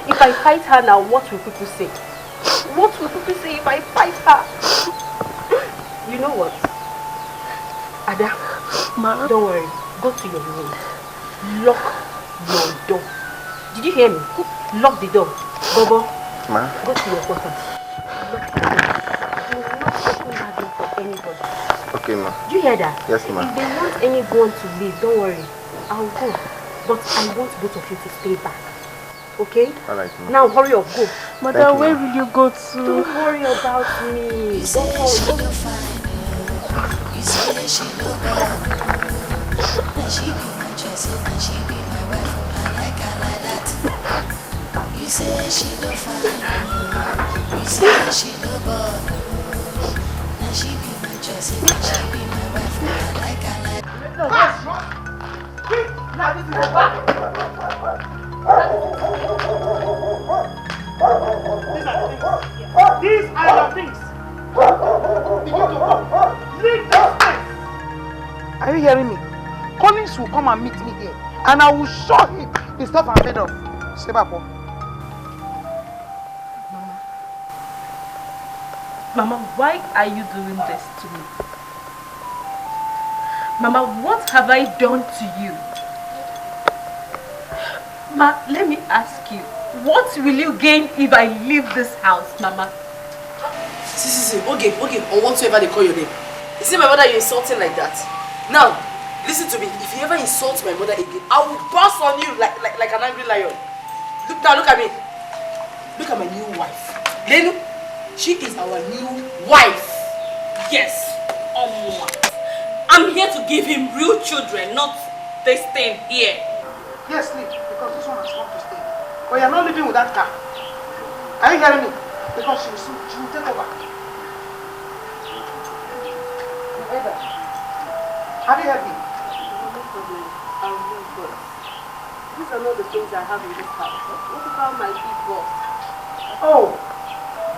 Speaker 14: If I fight her now, what will people say? What will people say if I fight her? You know what? Ada,
Speaker 21: Ma,
Speaker 14: don't worry. Go to your room. Lock your door. Did you hear me? Lock the door. Bobo,
Speaker 20: Ma?
Speaker 14: go to your quarters. Lock the door. Do not open that door for anybody.
Speaker 20: Okay, ma.
Speaker 14: Do you hear that?
Speaker 20: Yes, ma.
Speaker 14: If they want anyone to leave, don't worry. I'll go. But I want both of you to stay back. Okay?
Speaker 20: Alright, ma.
Speaker 14: Now hurry up, go.
Speaker 21: Madam, where will you go to?
Speaker 14: Don't worry about me. Don't worry.
Speaker 9: You say she no bad. And she be my choice, and she be my wife. I like her like that. You say she no fine. You say she no bad. And she be my choice, and she be my wife. I like her like that.
Speaker 7: These are your things. Leave this place. Are you hearing me? Collins will come and meet me here, and I will show him the stuff I'm made of. Sebapo.
Speaker 14: Mama, why are you doing this to me? Mama, what have I done to you? Ma, let me ask you, what will you gain if I leave this house, Mama?
Speaker 13: See, okay, or whatsoever they call your name. You see my mother you're insulting like that? Now, listen to me. If you ever insult my mother again, I will burst on you like an angry lion. Look at me. Look at my new wife. Lenu, she is our new wife.
Speaker 5: Yes, I'm here to give him real children, not this thing here.
Speaker 7: Yes, sleep, because this one has come to stay. But you're not living with that car. Are you hearing me? Because she will take over. You heard that? Have you heard me?
Speaker 14: These are not the things I have in this house. What about my big box?
Speaker 7: Oh,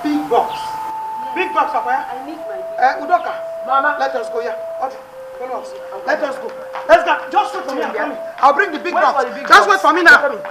Speaker 7: big box. Yes. Big box, Papa.
Speaker 14: I need my big
Speaker 7: Udoka, Mama, let us go, yeah. Okay, follow us. Let us go. Let's go. Just wait for me, I'm coming. I'll bring the big box. Just wait for me now.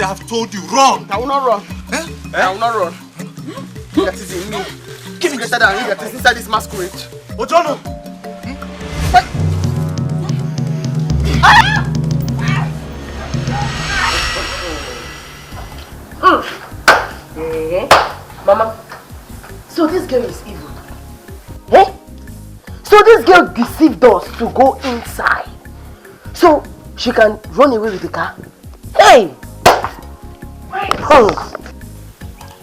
Speaker 6: I have told you, run!
Speaker 7: I will not run. I will not run. That is in me. Keep greater than you that is inside this masquerade.
Speaker 6: Ojono!
Speaker 10: Mama, so this girl is evil. Eh? So this girl deceived us to go inside. So she can run away with the car? Hey!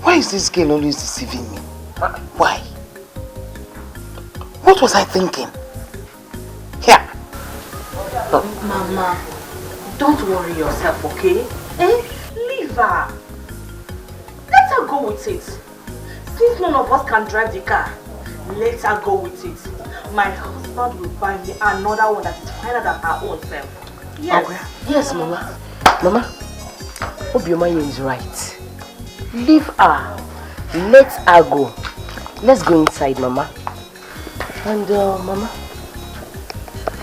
Speaker 7: Why is this girl always deceiving me? Why? What was I thinking? Here.
Speaker 14: Mama, don't worry yourself, okay? Leave her. Let her go with it. Since none of us can drive the car, let her go with it. My husband will buy me another one that is finer than her own self. Yes.
Speaker 10: Okay. Yes, Mama. Mama, Obioma is right. Leave her. Let her go. Let's go inside, Mama. And Mama,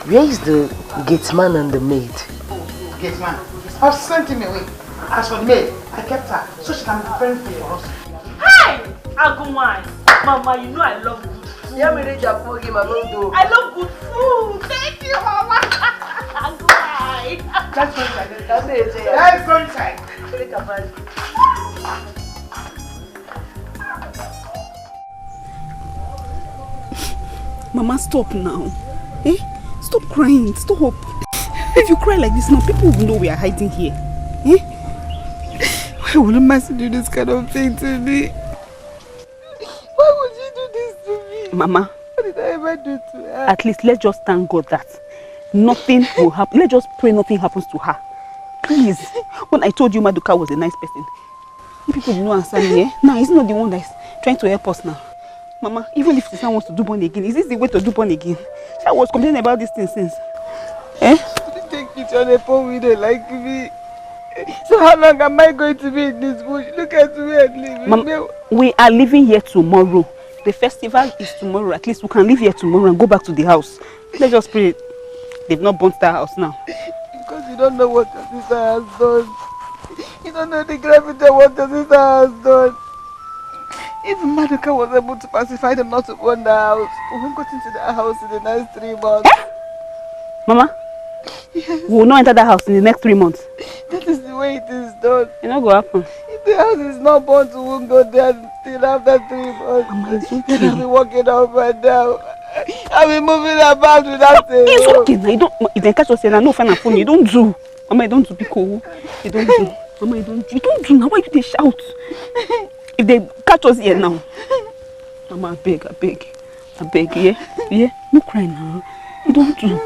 Speaker 10: where is the gate man and the maid?
Speaker 7: Gate man. I've sent him away. As for the maid, I kept her so she can be very free for us.
Speaker 14: Hi! Agumai! Mama, you know I love good food. I love good food. Thank you, Mama. Agumai.
Speaker 7: Let's go inside. Let's go inside.
Speaker 15: Mama, stop now. Eh? Stop crying. Stop. If you cry like this now, people will know we are hiding here. Eh?
Speaker 8: Why would Mercy do this kind of thing to me? Why would she do this to me?
Speaker 15: Mama.
Speaker 8: What did I ever do to her?
Speaker 15: At least let's just thank God that nothing will happen. Let's just pray nothing happens to her. Please. When I told you Maduka was a nice person, you people did not answer me. Eh? Now he's not the one that's trying to help us now. Mama, even if Sister wants to do born again, is this the way to do born again? I was complaining about this thing since. Eh?
Speaker 8: Take it on a poor widow like me. So how long am I going to be in this bush? Look at me and leave.
Speaker 15: Mama, we are leaving here tomorrow. The festival is tomorrow. At least we can leave here tomorrow and go back to the house. Let's just pray they've not burnt that house now.
Speaker 8: Because you don't know what your sister has done. You don't know the gravity of what your sister has done. Even Maduka was able to pacify them not to burn the house. We won't go into that house in the next 3 months.
Speaker 15: Mama, yes. We will not enter that house in the next 3 months.
Speaker 8: That is the way it is done.
Speaker 15: It's not going to happen.
Speaker 8: If the house is not burnt, we won't go there till after 3 months.
Speaker 15: Mama, it's okay.
Speaker 8: Then I'll be walking up and down. I'll be moving about without saying.
Speaker 15: It's okay. Now, you don't. If they catch us here, no fan and phone. You don't do. Mama, you don't do. Be cool. You don't do. Mama, you don't do. You don't do. Now, why do they shout? If they catch us here now. Mama, I beg, yeah? Yeah? No cry now. You don't do.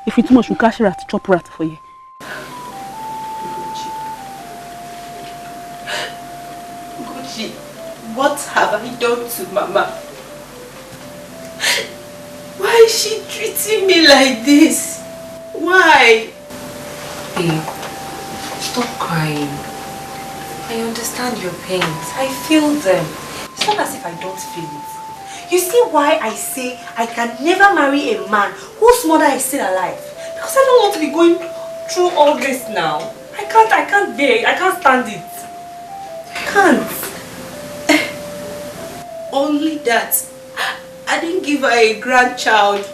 Speaker 15: If it's too much, you catch rat, chop rat for you.
Speaker 11: Gucci, what have I done to Mama? Why is she treating me like this? Why?
Speaker 16: Babe, stop crying. I understand your pains. I feel them. It's not as if I don't feel it. You see why I say I can never marry a man whose mother is still alive? Because I don't want to be going through all this now. I can't bear it. I can't stand it. I can't.
Speaker 11: Only that I didn't give her a grandchild.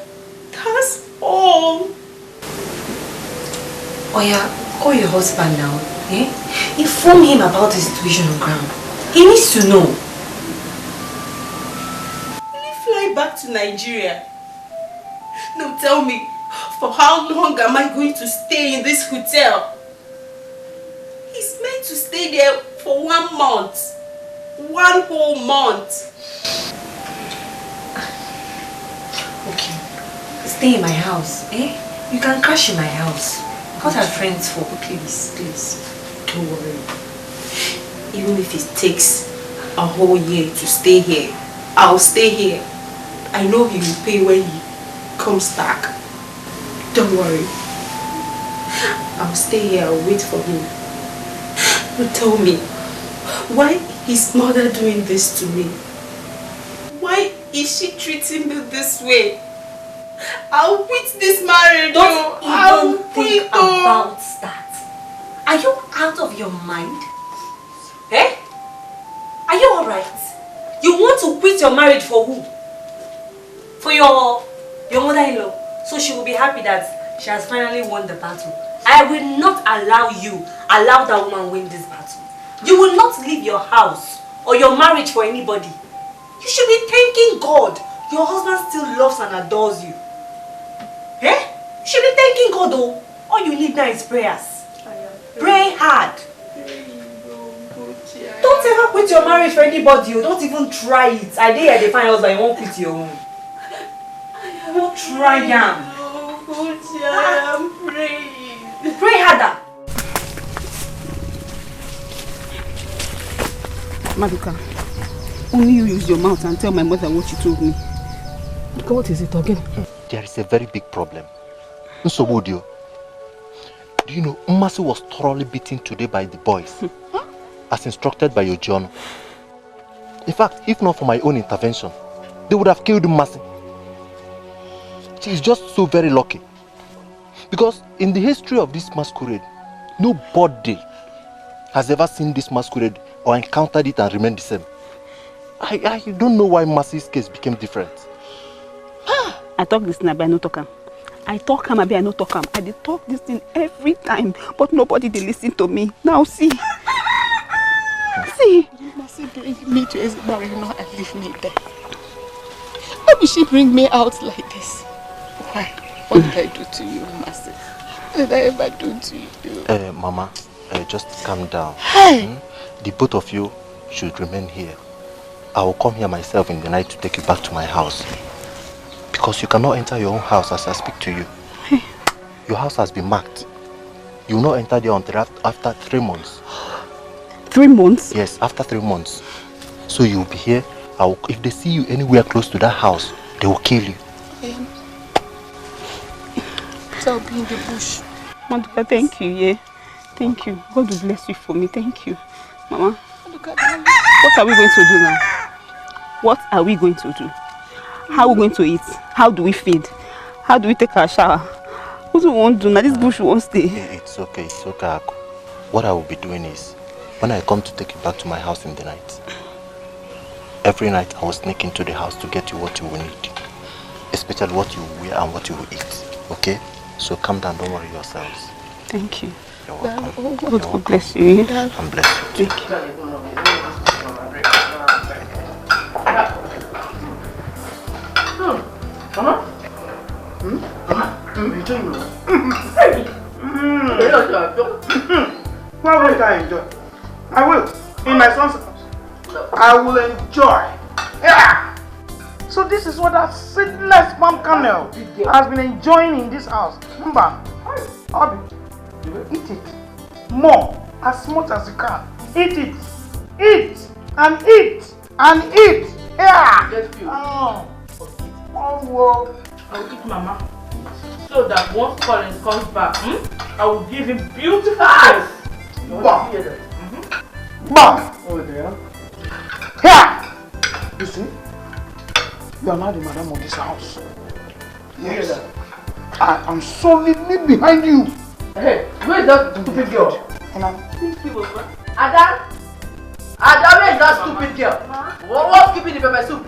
Speaker 11: That's all.
Speaker 16: Oh yeah, call your husband now. Eh? Inform him about the situation on ground. He needs to know.
Speaker 11: Will he fly back to Nigeria? No, tell me, for how long am I going to stay in this hotel? He's meant to stay there for 1 month. 1 whole month.
Speaker 16: Okay. Stay in my house, eh? You can crash in my house. What are friends for? Please.
Speaker 11: Don't worry. Even if it takes a whole year to stay here, I'll stay here. I know he will pay when he comes back. Don't worry. I'll stay here. I'll wait for him. But tell me, why is mother doing this to me? Why is she treating me this way? I'll quit this marriage.
Speaker 16: Don't even think about that. Are you out of your mind? Eh? Are you alright? You want to quit your marriage for who? For your mother-in-law. So she will be happy that she has finally won the battle. I will not allow that woman win this battle. You will not leave your house or your marriage for anybody. You should be thanking God. Your husband still loves and adores you. Eh? You should be thanking God though. All you need now is prayers. Pray hard. Don't ever quit your marriage for anybody. You don't even try it. I dare they find husband, you won't quit your own. Don't try them.
Speaker 11: I am praying.
Speaker 16: Pray harder.
Speaker 15: Maduka, only you use your mouth and tell my mother what you told me. Maduka, what is it again?
Speaker 3: There is a very big problem. Nsobudio, do you know Mmasi was thoroughly beaten today by the boys, as instructed by your John. In fact, if not for my own intervention, they would have killed Mmasi. She is just so very lucky. Because in the history of this masquerade, nobody has ever seen this masquerade or encountered it and remained the same. I don't know why Mmasi's case became different.
Speaker 15: I talk this thing, I no talk him. I talk him, I no talk him. I did talk this thing every time, but nobody did listen to me. Now see. See.
Speaker 8: You must bring me to Escalating and leave me there. I will she bring me out like this? Why? What did I do to you, Mercy? What did I ever do to you?
Speaker 6: Mama, just calm down.
Speaker 8: Hey!
Speaker 6: The both of you should remain here. I will come here myself in the night to take you back to my house. Because you cannot enter your own house as I speak to you. Your house has been marked. You will not enter there until after 3 months.
Speaker 15: 3 months?
Speaker 6: Yes, after 3 months. So you will be here. If they see you anywhere close to that house, they will kill you.
Speaker 8: So I'll be in the bush.
Speaker 15: Maduka, thank you, yeah. Thank you. God will bless you for me. Thank you. Mama, what are we going to do now? What are we going to do? How are we going to eat? How do we feed? How do we take our shower? What do we want to do now? This bush won't stay.
Speaker 6: It's okay, Aku. What I will be doing is, when I come to take you back to my house in the night, every night I will sneak into the house to get you what you will need. Especially what you will wear and what you will eat. Okay? So calm down, don't worry yourselves.
Speaker 15: Thank you.
Speaker 6: You're welcome.
Speaker 15: God bless you.
Speaker 6: And bless you.
Speaker 15: Thank you.
Speaker 7: Mama? Why won't I enjoy? I will. In my son's house. I will enjoy. Yeah! So this is what that seedless palm kernel has been enjoying in this house. Mba, Abi, eat it. More, as much as you can. Eat it. Eat and eat and eat. Yeah!
Speaker 14: Oh, I'll eat Mama. So that once Collins comes back, I will give him beautiful eyes.
Speaker 7: Bah! Bah! Over there. Here! You see? You are now the madam of this house. Yes. I am solidly behind you.
Speaker 14: Hey, where is that stupid girl?
Speaker 10: Ada? Ada, where is that stupid girl? What's keeping the pepper soup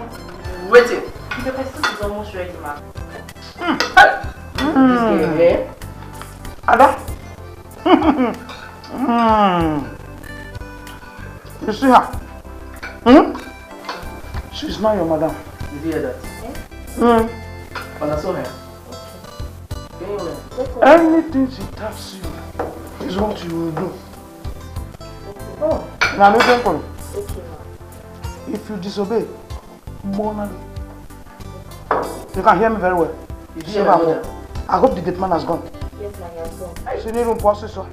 Speaker 10: waiting?
Speaker 11: The pepper soup is almost ready, ma.
Speaker 7: Ada? You see her? She's not your madam.
Speaker 10: Did you hear that? When I saw her.
Speaker 7: Anything she tells you is what you will do. Now listen for me. If you disobey, morally, you can hear me very well. I hope the dead man has gone.
Speaker 11: Yes, ma, he has gone.
Speaker 7: She need room for so.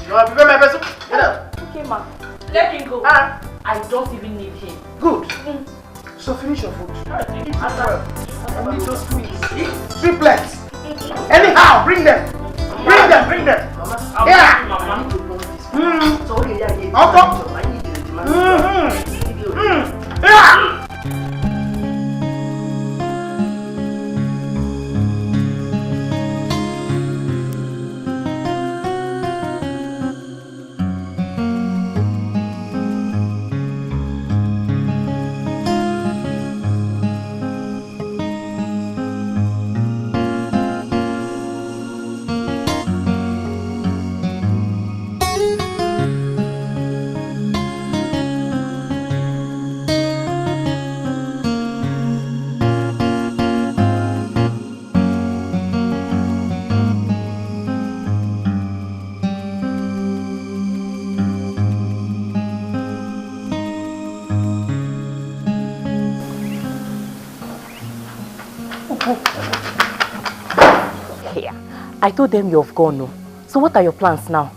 Speaker 10: You want to prepare my vessel? Get up.
Speaker 11: Okay, ma. Let him go. I don't even need him.
Speaker 7: Good. So finish your food. Eat well. I need those sweets. Triplets. Anyhow, bring them. Bring them, bring them. Yeah. Yeah.
Speaker 17: I told them you've gone, no? So what are your plans now?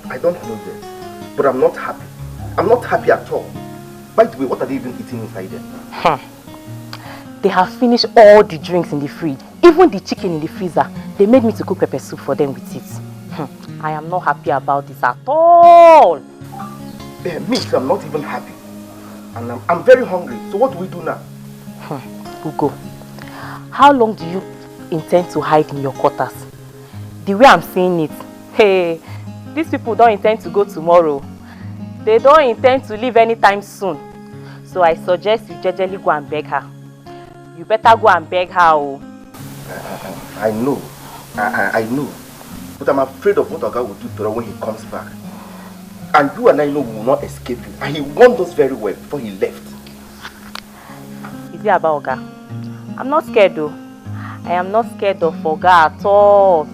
Speaker 20: I don't know yet, but I'm not happy. I'm not happy at all. By the way, what are they even eating inside there?
Speaker 17: They have finished all the drinks in the fridge. Even the chicken in the freezer. They made me to cook pepper soup for them with it. I am not happy about this at all.
Speaker 20: Me too, I'm not even happy. And I'm very hungry. So what do we do now?
Speaker 17: Ugo, how long do you intend to hide in your quarters? The way I'm seeing it, hey, these people don't intend to go tomorrow. They don't intend to leave anytime soon. So I suggest you jejely go and beg her. You better go and beg her. Oh.
Speaker 20: I know. I know. But I'm afraid of what Oga will do to her when he comes back. And you and I know we will not escape him. And he warned us very well before he left.
Speaker 17: Is it about Oga?
Speaker 12: I'm not scared though. I am not scared of Oga at all.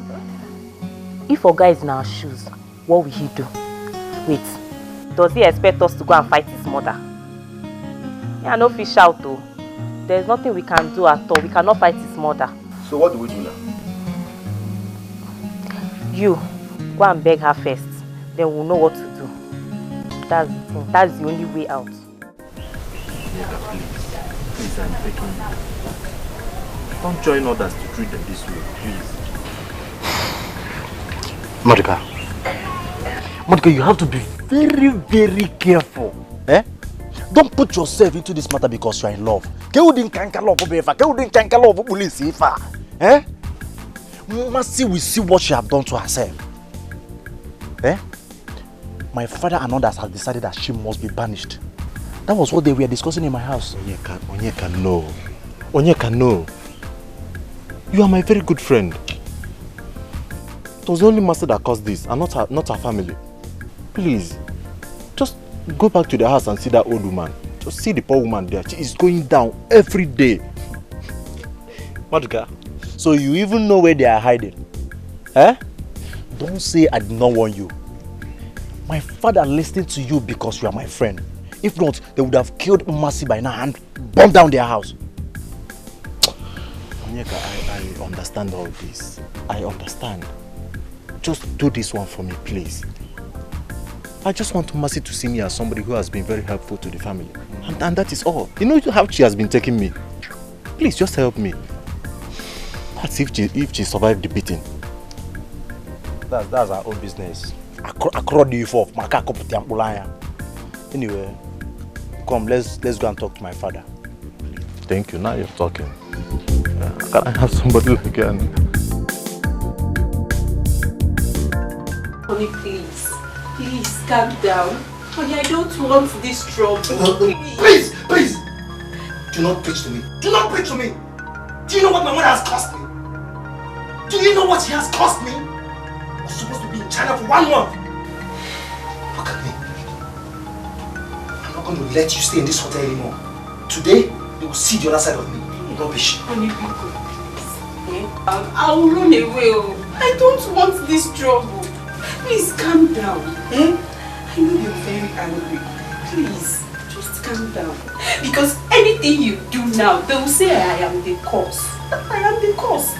Speaker 12: If Oga is in our shoes, what will he do? Wait, does he expect us to go and fight his mother? Yeah, no fish out though. There's nothing we can do at all. We cannot fight his mother.
Speaker 20: So what do we do now?
Speaker 12: You, go and beg her first. Then we'll know what to do. That's the thing. That's the only way out.
Speaker 19: Onyeka, please, I'm begging you. Don't join others to treat them this way, please.
Speaker 3: Monica, you have to be very, very careful. Eh? Don't put yourself into this matter because you are in love. Eh? Mercy will see what she have done to herself. Eh? My father and others have decided that she must be banished. That was what they were discussing in my house.
Speaker 19: Onyeka, no. Onyeka, no. You are my very good friend. It was the only master that caused this, and not her family. Please, just go back to the house and see that old woman. Just see the poor woman there. She is going down every day.
Speaker 3: Monica, so you even know where they are hiding? Eh? Don't say I did not warn you. My father listened to you because you are my friend. If not, they would have killed Mercy by now and burned down their house.
Speaker 19: Onyeka, I understand all this. I understand. Just do this one for me, please. I just want Mercy to see me as somebody who has been very helpful to the family. And that is all. You know how she has been taking me. Please, just help me. That's if she survived the beating.
Speaker 3: That's our own business. Anyway, come, let's go and talk to my father.
Speaker 19: Thank you. Now you're talking. Can I have somebody again?
Speaker 11: Honey, please. Please, calm down. Honey, I don't want this trouble.
Speaker 1: Please! Do not preach to me. Do not preach to me! Do you know what my mother has cost me? Do you know what she has cost me? I was supposed to be in China for 1 month. Look at me. I'm not going to let you stay in this hotel anymore. Today, you will see the other side of me. Rubbish.
Speaker 11: Honey, be good, please. I will run away. I don't want this trouble. Please calm down. I know you're very angry. Please, just calm down. Because anything you do now, they will say I am the cause. I am the cause.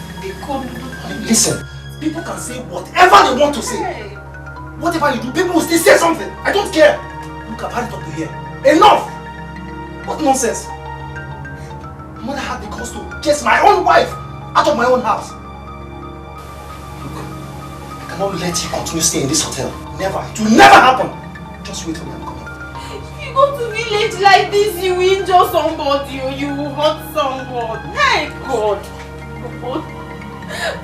Speaker 1: Listen, people can say whatever they want to say. Whatever you do, people will still say something. I don't care. Look, I've had it up to here. Enough! What nonsense? My mother had the cause to chase my own wife out of my own house. Look, I cannot let you continue staying in this hotel. Never. It will never happen. Just wait for me, I'm coming.
Speaker 11: If you go to village like this, you will injure somebody or you will hurt someone. Hey, God.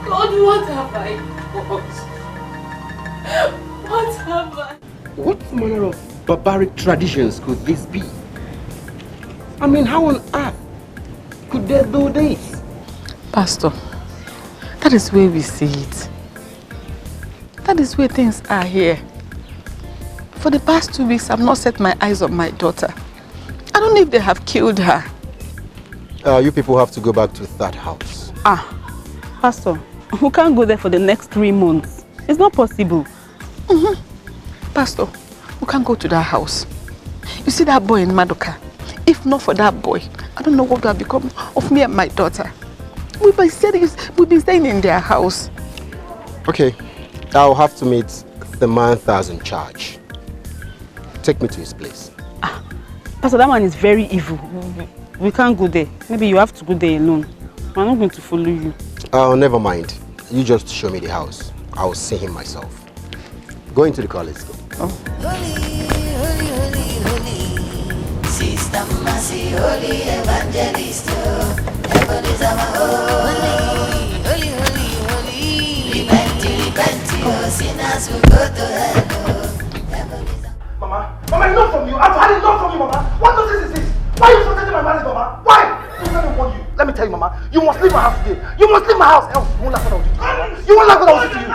Speaker 11: God, what have I done? What have I?
Speaker 22: What manner of barbaric traditions could this be? I mean, how on earth could they do this?
Speaker 10: Pastor, that is where we see it. That is where things are here. For the past 2 weeks, I've not set my eyes on my daughter. I don't know if they have killed her.
Speaker 22: You people have to go back to that house.
Speaker 15: Pastor, we can't go there for the next 3 months. It's not possible.
Speaker 10: Pastor, we can't go to that house. You see that boy in Madoka? If not for that boy, I don't know what would have become of me and my daughter. We've been staying in their house.
Speaker 22: Okay, I'll have to meet the man that's in charge. Take me to his place.
Speaker 15: Pastor, that man is very evil. We can't go there. Maybe you have to go there alone. I'm not going to follow you.
Speaker 22: Never mind. You just show me the house. I'll see him myself. Go into the car, let's go.
Speaker 9: Sister Mercy, holy evangelist, heaven is our home. Holy, repent, sinners will go to hell.
Speaker 1: Mama, enough from you. I've had enough from you, Mama. What nonsense is this? Why are you protecting my marriage, Mama? Why? Let me tell you, Mama. You must leave my house today. You must leave my house. Else, you won't like what I will do to you. You won't like what I will do to you.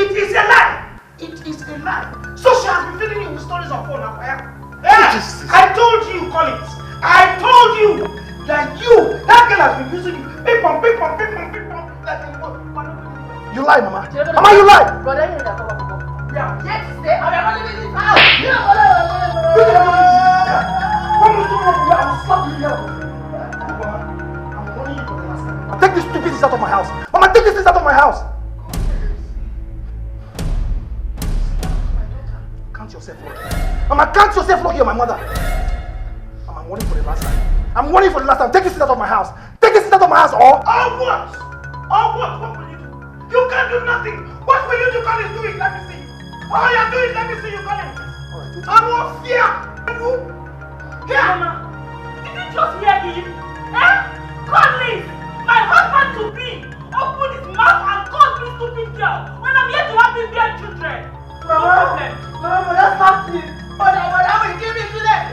Speaker 7: It is a lie. It is a lie. So she has been feeding you with stories of phone and fire. I told you, Collins. I told you
Speaker 1: Like you! That girl has been using you. Ping pong. Like you lie, Mama. Mama, you lie! Take this stupid things out of my house. Mama, take this things out of my house. Count yourself lucky. Mama, count yourself lucky, you're my mother. Mama, I'm warning for the last time. I'm warning for the last time. Take this things out of my house. Take this things out of my house, or what? What will you do? You can't do nothing. What will you do? Call it, do it. Let me see. Oh, yeah, do it. Let me see you call it. I want fear.
Speaker 4: Here, Mama. Did you just hear him? Collins, my husband to be, open his mouth and call me stupid girl when I'm here to help him bear children. No problem.
Speaker 7: Mama, that's not me. But I will give it to them.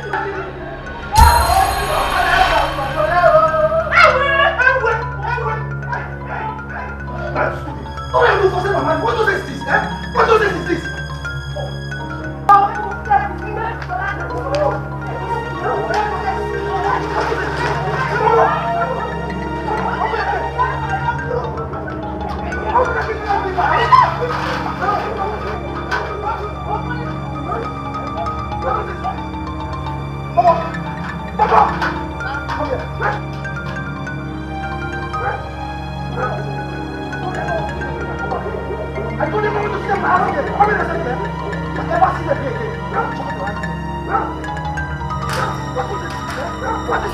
Speaker 1: What are you doing for my man? What nonsense is this? What nonsense is this? I told you not to see them now. I never see them again.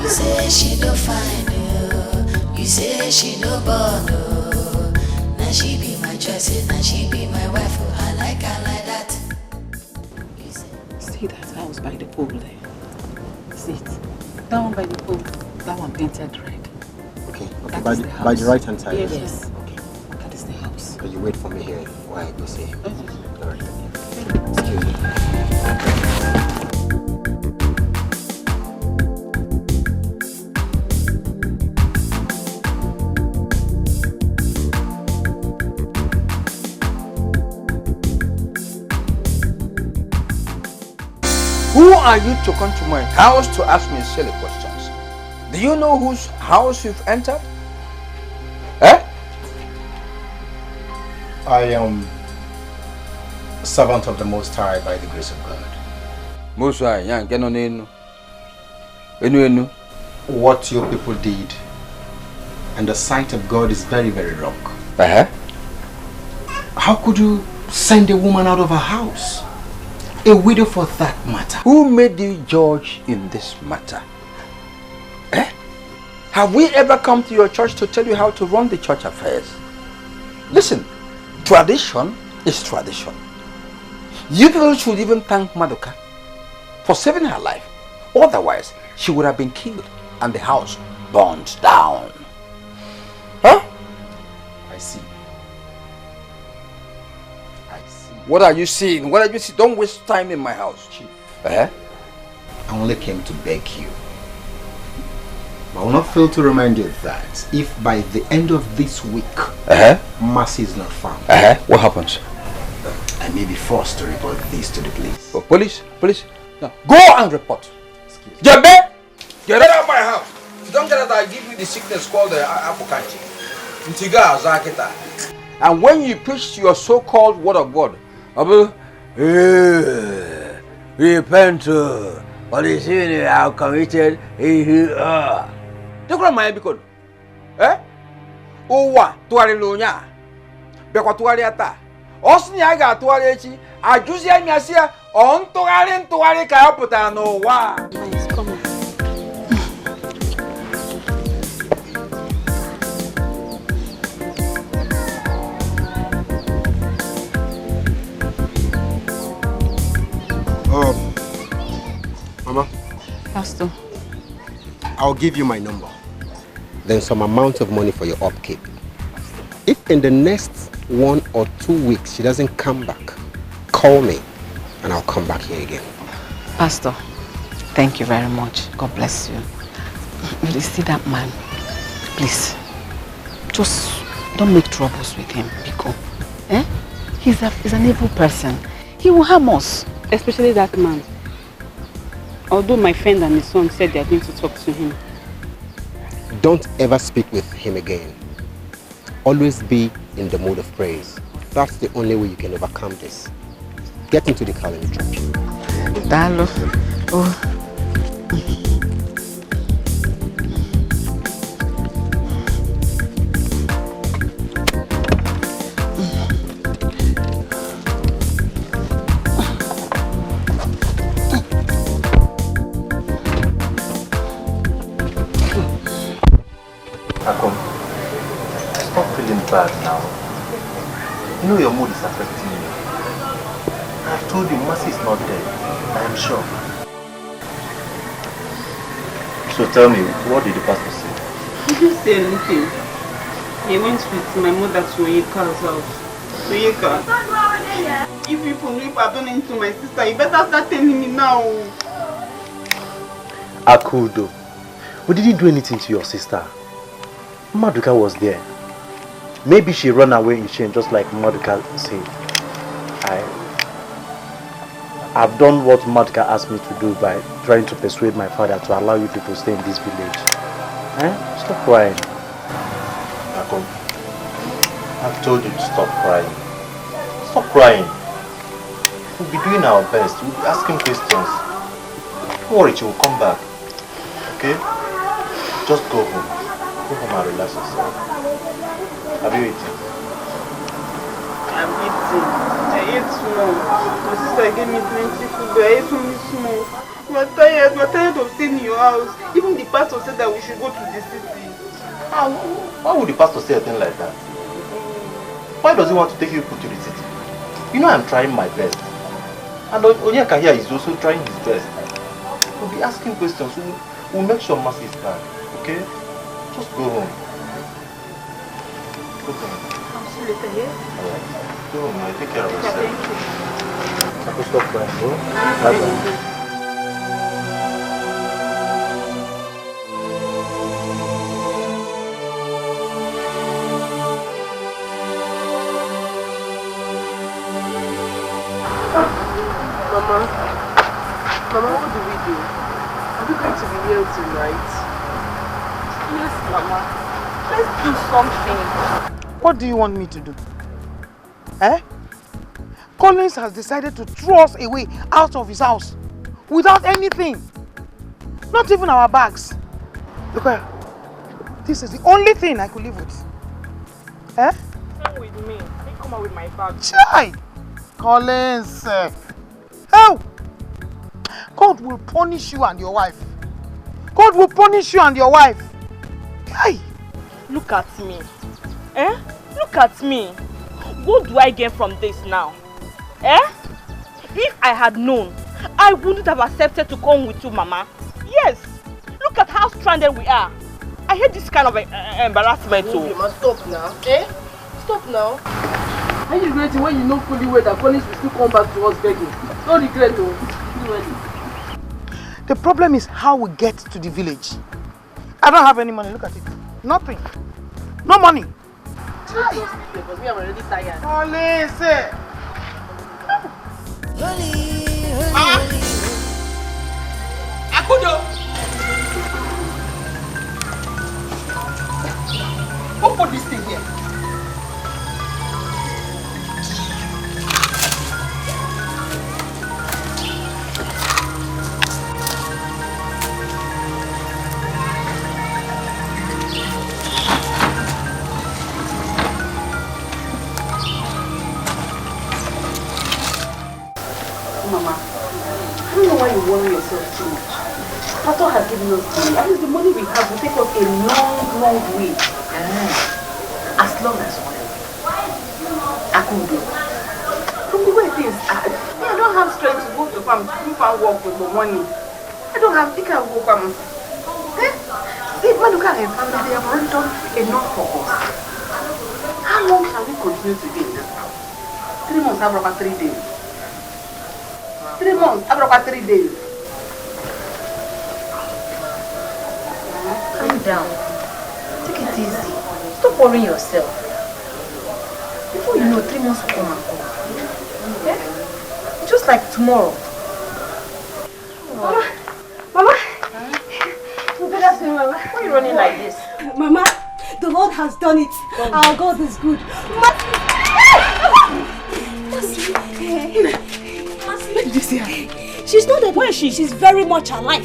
Speaker 9: You say she don't find you. You say she no born. Now she be my choice, now she be my wife. I like her like that.
Speaker 10: See that house by the pool there? See it? That one by the pool. That one painted red.
Speaker 22: Okay.
Speaker 10: By
Speaker 22: the right hand side.
Speaker 10: Yes. Okay. That is the house.
Speaker 22: Okay, you wait for me here while I go see him.
Speaker 10: Okay.
Speaker 22: All right. Excuse me.
Speaker 18: Who are you to come to my house to ask me silly questions? Do you know whose house you've entered?
Speaker 22: I am a servant of the Most High by the grace of God.
Speaker 18: Most High,
Speaker 22: what your people did and the sight of God is very, very wrong. How could you send a woman out of her house? A widow for that matter.
Speaker 18: Who made you judge in this matter? Have we ever come to your church to tell you how to run the church affairs? Listen, tradition is tradition. You people should even thank Maduka for saving her life. Otherwise, she would have been killed and the house burned down.
Speaker 22: I see.
Speaker 18: What are you seeing? What are you seeing? Don't waste time in my house.
Speaker 22: Chief. I only came to beg you. I will not fail to remind you that if by the end of this week, mercy is not found,
Speaker 18: what happens?
Speaker 22: I may be forced to report this to the police.
Speaker 18: Oh, police? No. Go and report. Get out of my house. If you don't get out, I give you the sickness called the apokanchi. And when you preach your so-called word of God, repent for the sin you have committed. Don't call my because Owa tuari lonya bekwa tuari ata osni aga tuari echi ajuzi amiasia on tuari ka aputa no wa.
Speaker 15: Nice, come on.
Speaker 22: Mama.
Speaker 15: Pastor.
Speaker 22: I'll give you my number. Then some amount of money for your upkeep. If in the next 1 or 2 weeks she doesn't come back, call me and I'll come back here again.
Speaker 15: Pastor, thank you very much. God bless you. You see that man? Please, just don't make troubles with him, Biko. He's an evil person. He will harm us. Especially that man. Although my friend and his son said they are going to talk to him.
Speaker 22: don't ever speak with him again. Always be in the mood of praise. That's the only way you can overcome this. Get into the car and drop you.
Speaker 10: Dalo. Oh.
Speaker 19: Akom, stop feeling bad now. You know your mood is affecting you. I've told you Mercy is not dead. I am sure. So tell me, what did the pastor say?
Speaker 14: He didn't say anything. He went with my mother to Oyeka's house. Oyeka, if people know if I've done anything to my sister, you better start telling me now.
Speaker 19: Akudo, we didn't do anything to your sister. Maduka was there. Maybe she ran away in shame, just like Maduka said. I've done what Maduka asked me to do by trying to persuade my father to allow you people to stay in this village. Stop crying. Akom, I've told you to stop crying. Stop crying. We'll be doing our best. We'll be asking questions. Don't worry, she will come back. Okay? Just go home. Go home and relax yourself. Have you eaten?
Speaker 14: I'm eating. I ate small. My sister gave me plenty food, but I ate only small. We're tired of staying in your house. Even the pastor said that we should go to the city.
Speaker 19: Why would the pastor say a thing like that? Why does he want to take you to the city? You know I'm trying my best. And Onyeka here is also trying his best. We'll be asking questions. We'll make sure Mercy is back. Okay? Just go home. Go home.
Speaker 14: I'll see you later, yeah?
Speaker 19: Alright. Go home, man. Take care of yourself.
Speaker 14: Thank you.
Speaker 19: Stop crying, bro. Bye-bye.
Speaker 14: Mama, what do we do? Are we going to be here tonight? Yes, Mama. Let's do something.
Speaker 8: What do you want me to do? Collins has decided to throw us away out of his house without anything. Not even our bags. Look, this is the only thing I could live with.
Speaker 14: Come with me. Let me come out with my bag.
Speaker 8: Chai! Collins! Help! God will punish you and your wife. God will punish you and your wife. Hey!
Speaker 4: Look at me. Look at me. What do I get from this now? If I had known, I wouldn't have accepted to come with you, Mama. Yes. Look at how stranded we are. I hate this kind of embarrassment too.
Speaker 10: Stop now. Stop now. Are you regretting when you know fully well that Collins will still come back to us begging? Don't regret though.
Speaker 8: The problem is how we get to the village. I don't have any money. Look at it. Nothing. No money.
Speaker 10: Because me, I'm already tired.
Speaker 8: Collins!
Speaker 10: Akudo! Who put this thing here?
Speaker 13: Mama, I don't know why you worry yourself too much. Pastor has given us money. At least the money we have will take us a long, long way. As long as well. I could do. From the way things are, I don't have strength to go to farm, to do farm work with the money. I don't have, I can't work. See, Maduka and family, they have already done enough for us. How long shall we continue to be in this house? 3 months, I've about 3 days. 3 months, I've about 3 days.
Speaker 17: Calm down. Take it easy. Stop worrying yourself. Before you know, 3 months will come and go. Okay? Just like tomorrow.
Speaker 13: Mama,
Speaker 11: Good afternoon, Mama.
Speaker 12: Why are you running like this?
Speaker 11: Mama, the Lord has done it. Our God is good.
Speaker 8: Where did you see her?
Speaker 11: She's not dead. Where is she? She's very much alive.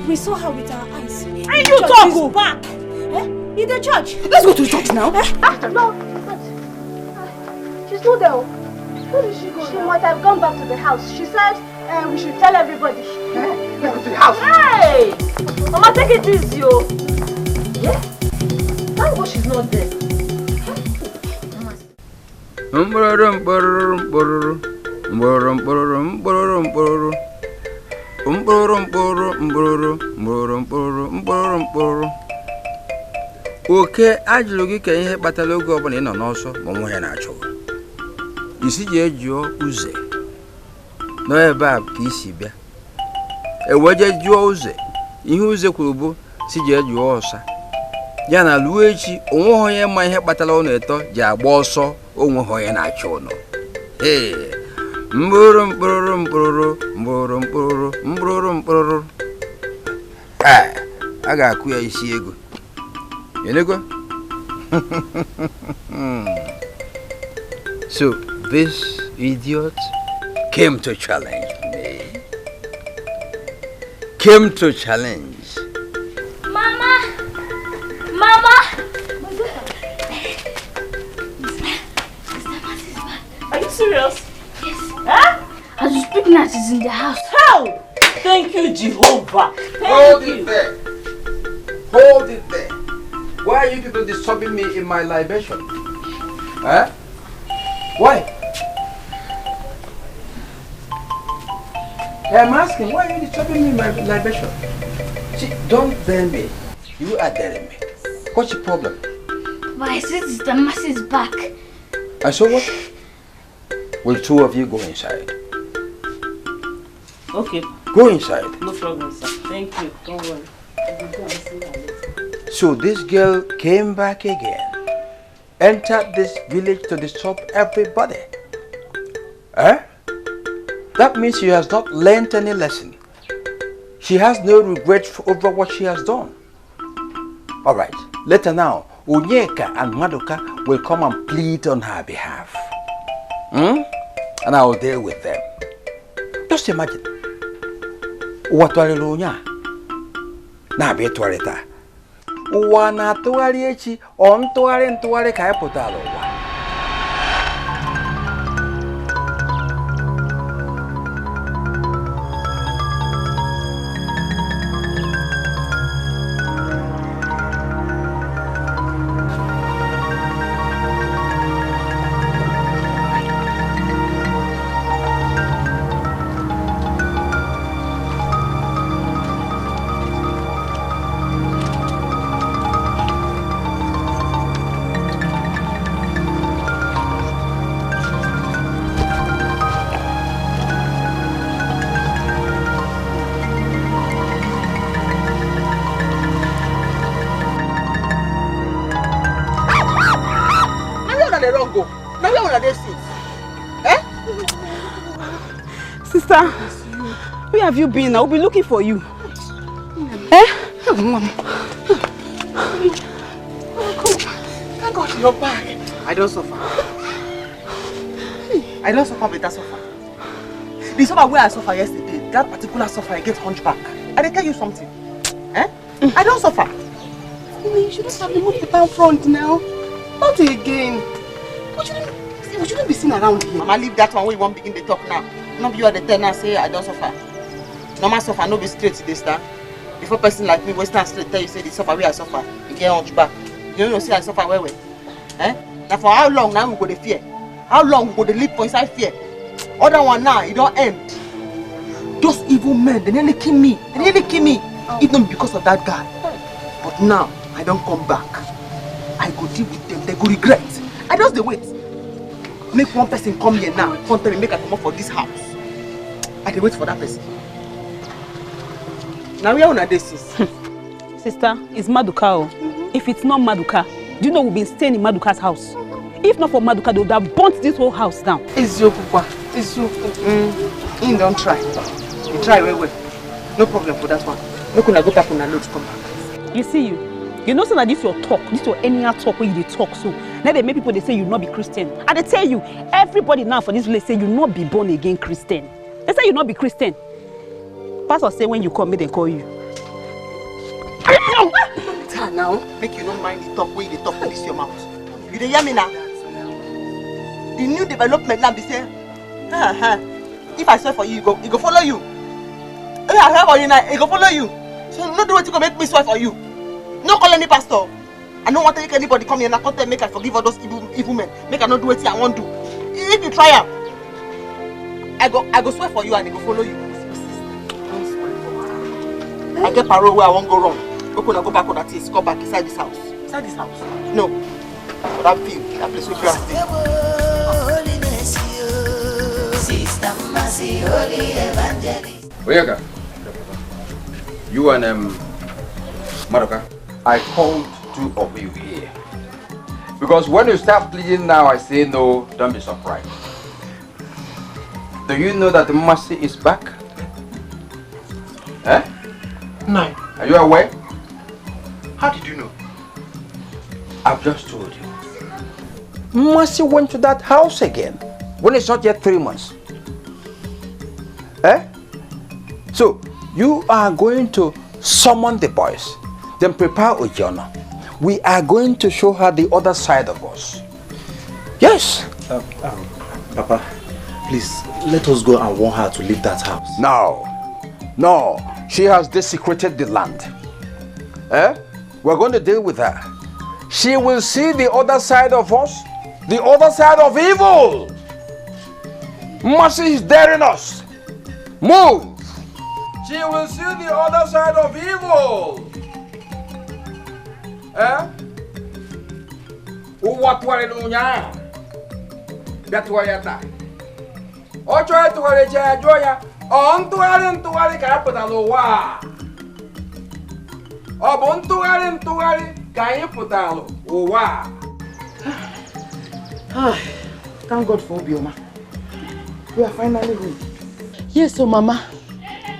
Speaker 11: We saw her with our eyes.
Speaker 8: And you talk!
Speaker 11: She's back. In the church.
Speaker 8: Let's go to the church now.
Speaker 11: No, she's not there. Where did she go? She might have gone back to the house. She said we should tell everybody.
Speaker 8: Let's go to the house.
Speaker 12: Hey! Mama, take it easy, yo. Yeah? Thank God she's not there.
Speaker 18: Oke ajụrụ gị ka ihe kpatara oge ọbụla ị nọ n'ọsọ ma nwa ya na-achọ isi ji ejụọ uze nọ ebe a ka isi bịa eweje jụọ uze ihe uze kwuru bụ si ji ejụọ ọsa ya na luo echi onwe onye ma ihe kpatara ụnọ eto ji agba ọsọ onwe onye na-achọ ụnọ mbụrụ mkpụrụ mkpụrụ mbụrụ mkpụrụ mbụrụ mkpụrụ a ga-akụ ya isi ego. So this idiot came to challenge me. Came to challenge.
Speaker 11: Mama! Mama!
Speaker 12: Are you serious?
Speaker 11: Yes. Huh? As you speak now, she's in the house.
Speaker 12: How? Thank you, Jehovah.
Speaker 18: Hold it there. Hold it there. Why are you people disturbing me in my libation? Huh? Why? I'm asking, why are you disturbing me in my libation? See, don't dare me. You are daring me. What's your problem?
Speaker 11: But I said the mass is back.
Speaker 18: And so what? Will two of you go inside?
Speaker 12: Okay.
Speaker 18: Go inside.
Speaker 12: No problem, sir. Thank you. Don't worry. I'll go and see her later.
Speaker 18: So this girl came back again, entered this village to disturb everybody. That means she has not learned any lesson. She has no regret over what she has done. Alright, later now, Onyeka and Madoka will come and plead on her behalf. And I will deal with them. Just imagine. What are you doing? Na be toileta. Ụwa na-atụgharị echi ọ ntụgharị ka anyị pụtara ụwa.
Speaker 8: Sister, where have you been? I'll be looking for you.
Speaker 13: Mom. Thank God you're back. I don't suffer. I don't suffer, but that suffer. The suffer where I suffered yesterday, that particular suffer, I get hunchback. I tell you something. I don't suffer. You shouldn't have removed the town front now. Not again. We shouldn't be seen around here. Mama, leave that one where you won't begin to talk now. Not you are the tenor say I don't suffer. Normal suffer, no be straight to this stand. Before person like me, we stand straight, tell you say the suffer where I suffer, you get hunchback. You don't say I suffer where? Now for how long now we go to fear? How long we go to live for inside fear? Other one now, it don't end. Those evil men, they nearly kill me. They nearly kill me. It's not because of that guy. But now, I don't come back. I go deal with them, they go regret. I just the wait. Make one person come here now, come tell me make I come up for this house. I dey wait for that person. Now where una dey sis?
Speaker 8: Sister, it's Maduka. If it's not Maduka, do you know we've been staying in Maduka's house? If not for Maduka, they would have burnt this whole house down.
Speaker 13: It's your papa. It's your. Don't try. You try well. No problem for that one.
Speaker 10: Look when I go back on a load to come back. You see you. You know so that this your talk, this your anyhow talk where you talk so. Now they make people they say you not be Christian. And they tell you, everybody now for this village say you not be born again Christian. They say you not be Christian. Pastor say when you come, may they call you.
Speaker 7: Now, make you don't mind the talk where you talk for this your mouth. You dey hear me now? The new development now be say, if I swear for you, he go follow you. If I swear for you now, he go follow you. So no do what you go make me swear for you. No call any pastor. I don't want to make anybody come here and I can't make I forgive all those evil men. Make I not do what I want to do. If you try am, I go swear for you and he go follow you. I get parole where I won't go wrong. Open and go back on that place, come back inside this house. Inside this house? No. For that field, that place where you are staying.
Speaker 18: Oyega, you and Madoka, I called two of you here. Because when you start pleading now, I say no, don't be surprised. Do you know that Mercy is back? Eh?
Speaker 1: No.
Speaker 18: Are you aware?
Speaker 1: How did you know?
Speaker 18: I've just told you. Mercy went to that house again when it's not yet 3 months. Eh? So, you are going to summon the boys, then prepare Ojana. We are going to show her the other side of us. Yes.
Speaker 6: Papa, please, let us go and warn her to leave that house.
Speaker 18: No. No. She has desecrated the land. Eh? We're going to deal with her. She will see the other side of us, the other side of evil. Mercy is daring us. Move. She will see the other side of evil. Eh? What were you doing? That's why you're there. Oh, try to worry, Joya. On to worry, capital. Wow. Oh, bon to worry, can you put out? Oh, wow.
Speaker 7: Thank God for Obioma. We are finally home.
Speaker 10: Yes, so Mama.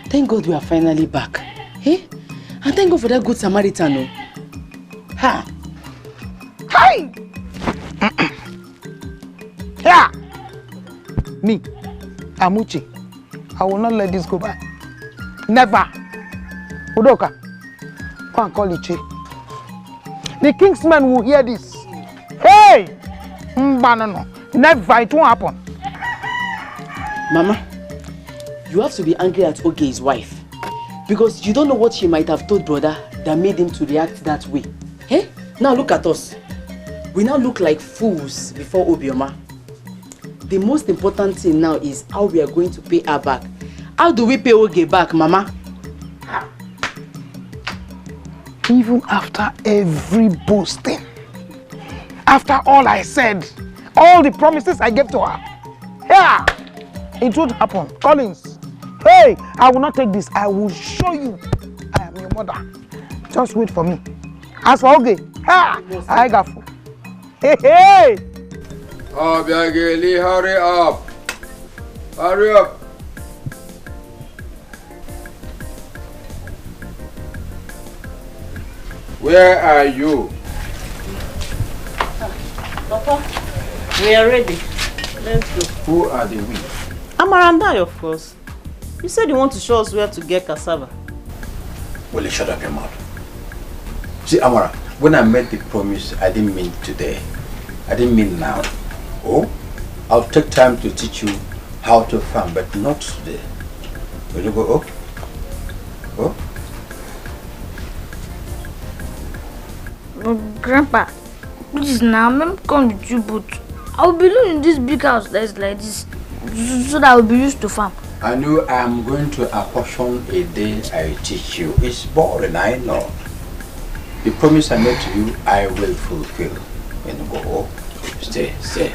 Speaker 10: Thank God we are finally back. Hey? And thank God for that good Samaritan. No? Ha!
Speaker 8: Hi! Yeah! Me, Amuchi, I will not let this go by. Never. Udoka, go and call Iche. The Kingsmen will hear this. Hey! No. Never, it won't happen.
Speaker 10: Mama, you have to be angry at Oge's wife. Because you don't know what she might have told brother that made him to react that way. Hey? Now look at us. We now look like fools before Obioma. The most important thing now is how we are going to pay her back. How do we pay Oge back, Mama?
Speaker 8: Even after every boasting, after all I said, all the promises I gave to her, yeah, it won't happen. Collins, hey, I will not take this. I will show you I am your mother. Just wait for me. As for Oge, I got food. Hey!
Speaker 18: Oh, Biageli, hurry up. Hurry up. Where are you?
Speaker 5: Papa, we are ready. Let's go.
Speaker 18: Who are the we?
Speaker 5: Amarandai, of course. You said you want to show us where to get cassava.
Speaker 18: Well, shut up your mouth. See, Amara, when I made the promise, I didn't mean today. I didn't mean now. Oh, I'll take time to teach you how to farm, but not today. Will you go up? Oh?
Speaker 2: Grandpa, please now, let me come with you, but I'll be living in this big house that's like this, so that I'll be used to farm.
Speaker 18: I know I'm going to apportion a day I teach you. It's boring, I know. The promise I made to you, I will fulfill. When you go home, stay.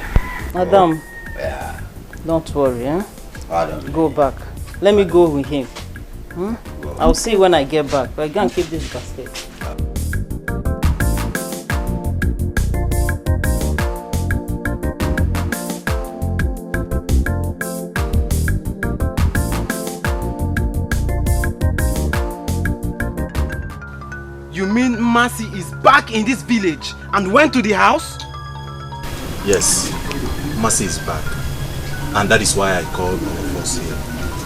Speaker 5: Madam,
Speaker 18: oh, yeah.
Speaker 5: Don't worry, eh?
Speaker 18: Pardon.
Speaker 5: Go back. Let me go with him. I'll see when I get back. But I can't keep this basket.
Speaker 7: You mean Mercy is back in this village and went to the house?
Speaker 6: Yes, Mercy is back. And that is why I called all of us here.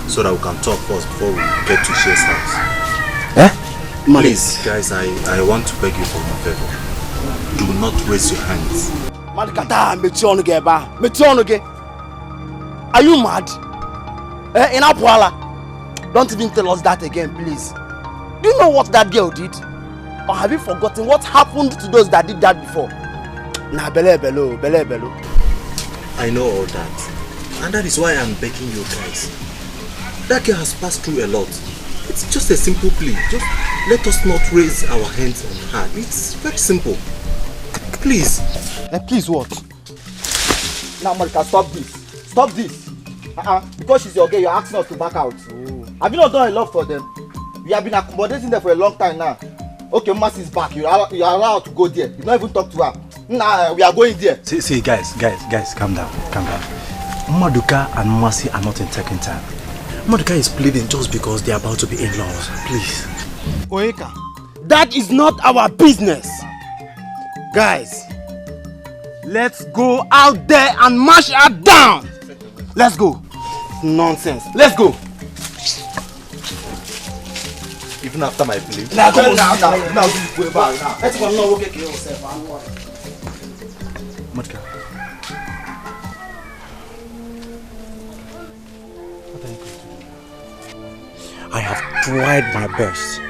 Speaker 6: So that we can talk first before we get to Shea's house. Please, guys, I want to beg you for one favor. Do not raise your hands.
Speaker 1: Are you mad? In Apuala? Don't even tell us that again, please. Do you know what that girl did? Or have you forgotten what happened to those that did that before? Nah, bele.
Speaker 6: I know all that. And that is why I'm begging you guys. That girl has passed through a lot. It's just a simple plea. Just let us not raise our hands on her. It's very simple. Please.
Speaker 1: Please what? Now, Marika, stop this. Stop this. Because she's your girl, you're asking us to back out. Have you not done a lot for them? We have been accommodating them for a long time now. Okay, Mercy is back. You're allowed to go there. You don't even talk to her. Nah, we are going there.
Speaker 16: See, guys, calm down. Maduka and Mercy are not in taking time.
Speaker 7: Maduka is pleading just because they are about to be in-laws. Please.
Speaker 1: Oeka, that is not our business. Guys, let's go out there and mash her down. Let's go. Nonsense. Let's go.
Speaker 6: Even after my plea?
Speaker 1: Now, go now. Let's go now. Okay, kill yourself.
Speaker 16: Maduka.
Speaker 7: I have tried my best.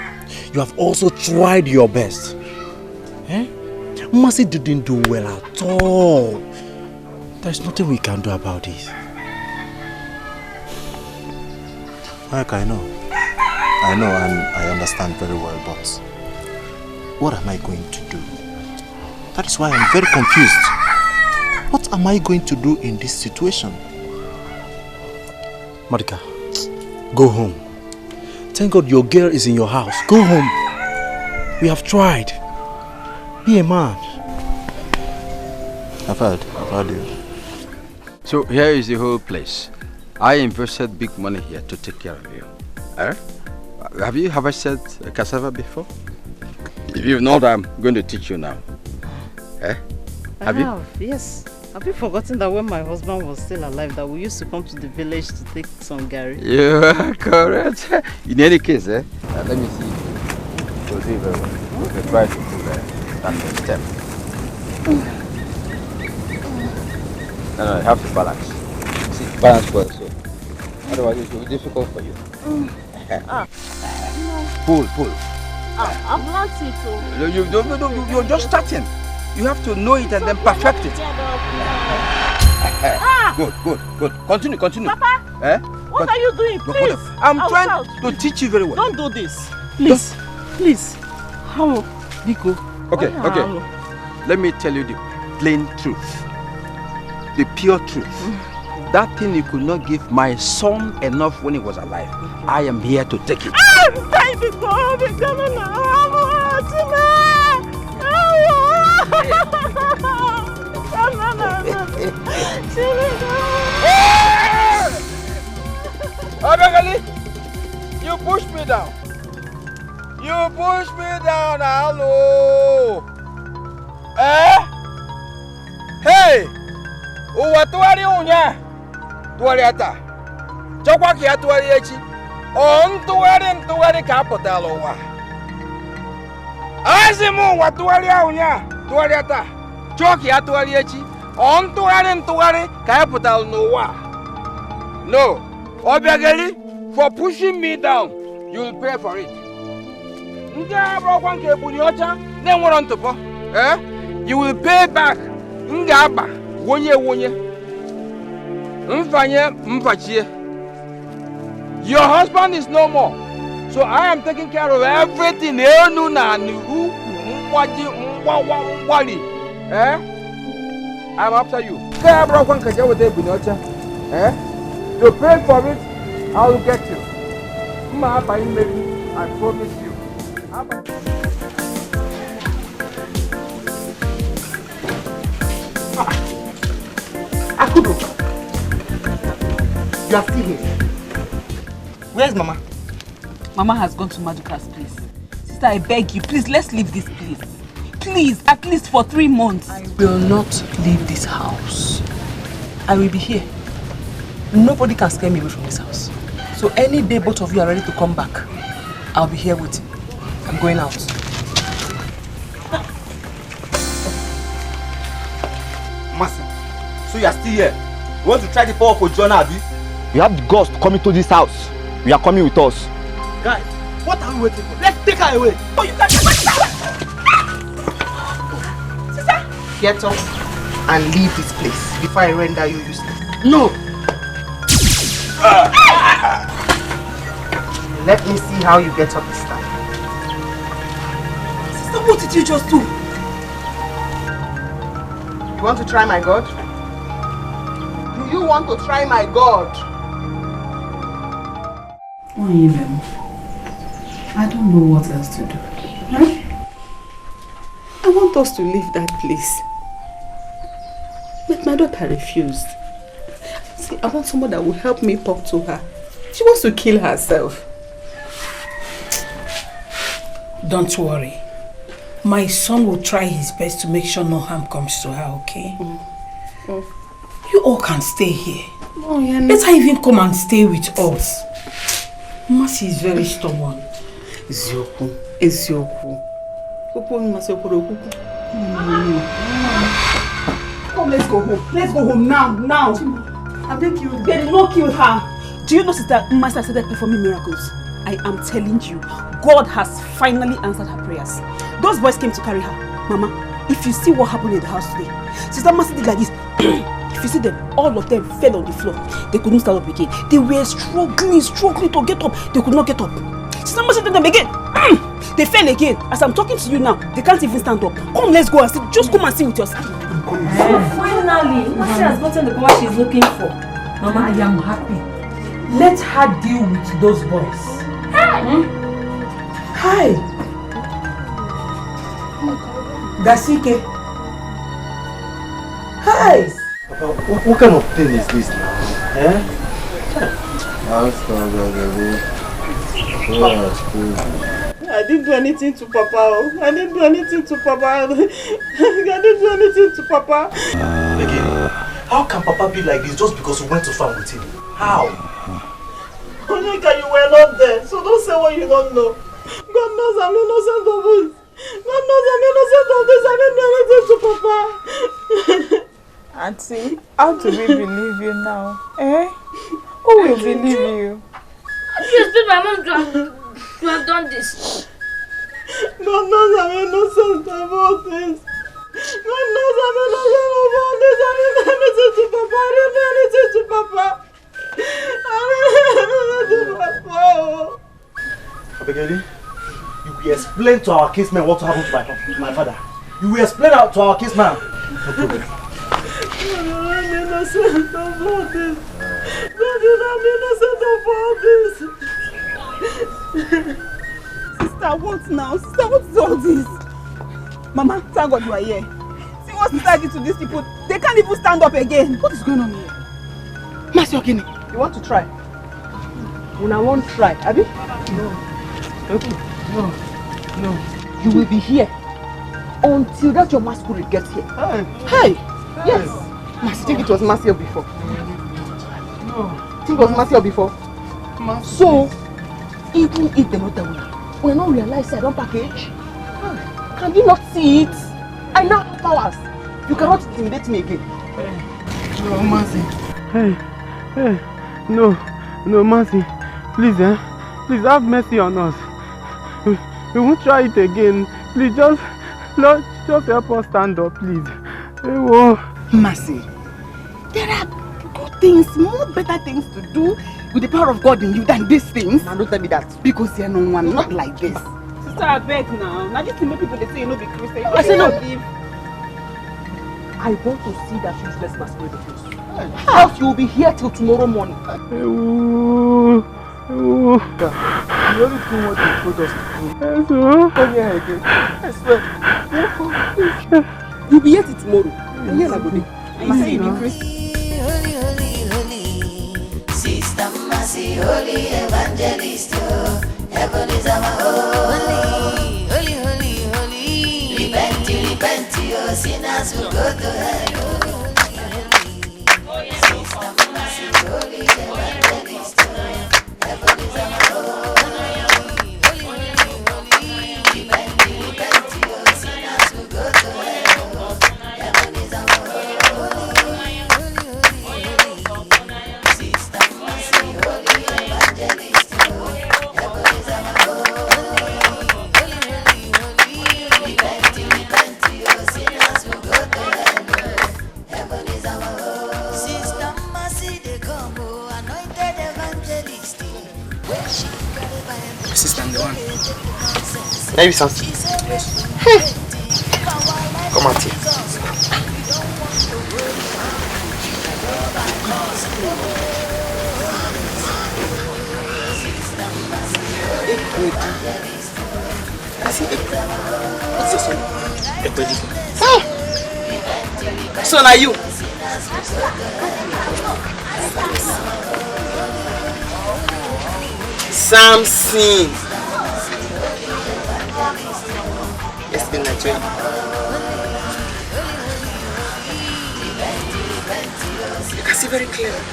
Speaker 7: You have also tried your best. Mercy didn't do well at all. There's nothing we can do about it.
Speaker 6: Mike, I know and I understand very well, but what am I going to do? That is why I'm very confused. What am I going to do in this situation?
Speaker 16: Maduka, go home. Thank God your girl is in your house. Go home. We have tried. Be a man.
Speaker 6: I've heard you.
Speaker 18: So here is the whole place. I invested big money here to take care of you. Have you harvested cassava before? If you've not, I'm going to teach you now.
Speaker 5: Have you? Yes. Have you forgotten that when my husband was still alive, that we used to come to the village to take some gari?
Speaker 18: You are correct. In any case, let me see. We'll do very well. We can try to do that next step. No, you have to balance. See, balance well, so otherwise it will be difficult for you. Pull.
Speaker 5: I've learned it too.
Speaker 18: You're just starting. You have to know it and then perfect it. Good. Continue.
Speaker 5: Papa, what are you doing? Please.
Speaker 18: I'm trying to teach you very well.
Speaker 5: Don't do this. Please. How? Biko.
Speaker 18: Okay. Let me tell you the plain truth. The pure truth. That thing you could not give my son enough when he was alive. I am here to take it.
Speaker 7: Obegali, you pushed me down. Hello. Hey! Uwa tuwari unya. Tuwari ata. Chokwa ki atuwari echi. Ntuwari ka apụtala ụwa. Asị m ụwa tụgharịa ụnya, tụgharịa taa. Chọọ ka ya tụgharịa echi. Ntụgharị ka ya pụtala n'ụwa. No, Obiageli, for pushing me down, you will pay for it. Ndị abụrụkwa nke ebunyi ọcha na-enwero ntụpọ. You will pay back. M ga-aba wonye. Mfachie. Your husband is no more. So I am taking care of everything. I'm after you. You pay for it, I will get you. I promise you.
Speaker 1: Akudo, you are still here. Where's Mama?
Speaker 14: Mama has gone to Maduka's place. Sister, I beg you, please, let's leave this place. Please, at least for 3 months.
Speaker 8: I will not leave this house. I will be here. Nobody can scare me away from this house. So any day both of you are ready to come back, I'll be here waiting. I'm going out.
Speaker 20: Master, so you are still here? You want to try the power for John Abi?
Speaker 3: You have the guts to come into this house. You are coming with us.
Speaker 1: Guys, what are we waiting for? Let's take her away.
Speaker 14: Oh, you can't. Sister!
Speaker 8: Get up and leave this place before I render you useless.
Speaker 1: No!
Speaker 8: Let me see how you get up this time.
Speaker 14: Sister, what did you just do?
Speaker 8: You want to try my God? Do you want to try my God?
Speaker 14: I don't know what else to do. Right? I want us to leave that place. But my daughter refused. See, I want someone that will help me talk to her. She wants to kill herself.
Speaker 21: Don't worry. My son will try his best to make sure no harm comes to her, okay? You all can stay here.
Speaker 14: Oh, yeah, no.
Speaker 21: Let her even come and stay with us. Mercy is very stubborn.
Speaker 14: Ezioku. Come, let's go home. Let's go home now. I beg you. They did not kill her. Do you know, Sister Master started performing miracles? I am telling you, God has finally answered her prayers. Those boys came to carry her. Mama, if you see what happened in the house today, Sister Master did like this. If you see them, all of them fell on the floor. They couldn't stand up again. They were struggling to get up. They could not get up. Sister Master did them again. They fell again. As I'm talking to you now, they can't even stand up. Come, let's go and see. Just come and see with yourself.
Speaker 11: Finally, Mercy has gotten the power she's looking for.
Speaker 21: Mama, I am happy. Let her deal with those boys. Hi. Dasike. Hi.
Speaker 3: What kind of thing is this now?
Speaker 5: I didn't do anything to Papa. I didn't do anything to Papa.
Speaker 1: Again, how can Papa be like this just because we went to farm with him? How?
Speaker 5: Monica, you were not there, so don't say what you don't know. God knows I'm innocent of this. God knows I'm innocent of this. I didn't do anything to Papa.
Speaker 23: Auntie, how do we believe you now? Who will believe you?
Speaker 2: How do you expect my mom to have done this?
Speaker 5: God knows I'm innocent of all this. God knows I'm innocent of all this. I didn't do anything to Papa. I didn't do anything to Papa.
Speaker 1: Abegeli, you will explain to our case man what happened to my father. You will explain out to our case man. No problem.
Speaker 5: I'm innocent of all this. God, I'm innocent of all this.
Speaker 14: Sister, what now? Sister, what is all this? Mama, thank God you are here. See what Sister did to these people. They can't even stand up again. What is going on here? Mercy Okini, you want to try? When I won't try, Abi? No. Okay. No. You will be here until that your masquerade gets here. Hey! Yes! Mercy, think it was Mercy before.
Speaker 1: No.
Speaker 14: Think it was Mercy before. So, even if they not tell you, we don't realize I don't package. Can you not see it? I now have powers. You cannot intimidate me again.
Speaker 1: No, Mercy.
Speaker 24: Hey, no, Mercy. Please, please have mercy on us. We won't try it again. Please, just help us stand up, please.
Speaker 14: Mercy, there are good things, more better things to do with the power of God in you than these things. Now don't tell me that because you're no one, not like this. Sister, I beg now. Now just to make people they say you know be Christian. I say no. I want to see that useless masquerade of yours. Else you will be here till tomorrow morning.
Speaker 1: You only do what you told us to do. Come here again. I swear.
Speaker 14: You'll be here till tomorrow. And here I go there. And you say you be Christian.
Speaker 9: Holy, Sister Mercy, holy evangelist, Heaven is our holy, holy, holy, holy. Repent, repent, your sinners will go to hell.
Speaker 4: Maybe something. Come out here. What's this one? So now you. Samson. Yesterday night, right? You can see very clearly.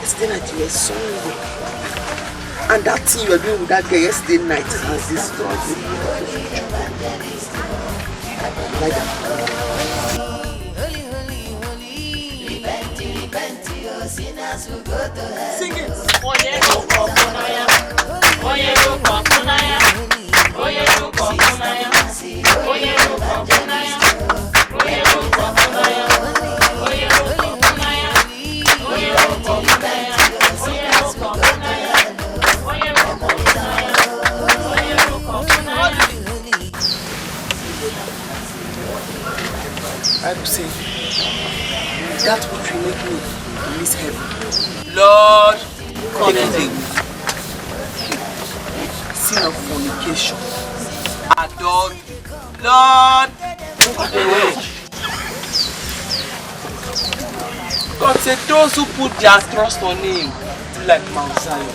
Speaker 4: Yesterday night you were so weak. And that thing you were doing with that girl yesterday night has destroyed you. Like that. Sing it. I would say that would make me miss heaven. Lord, take it away. Sin of fornication, adultery. Lord, take it away. God said those who put their trust on Him like Mount Zion.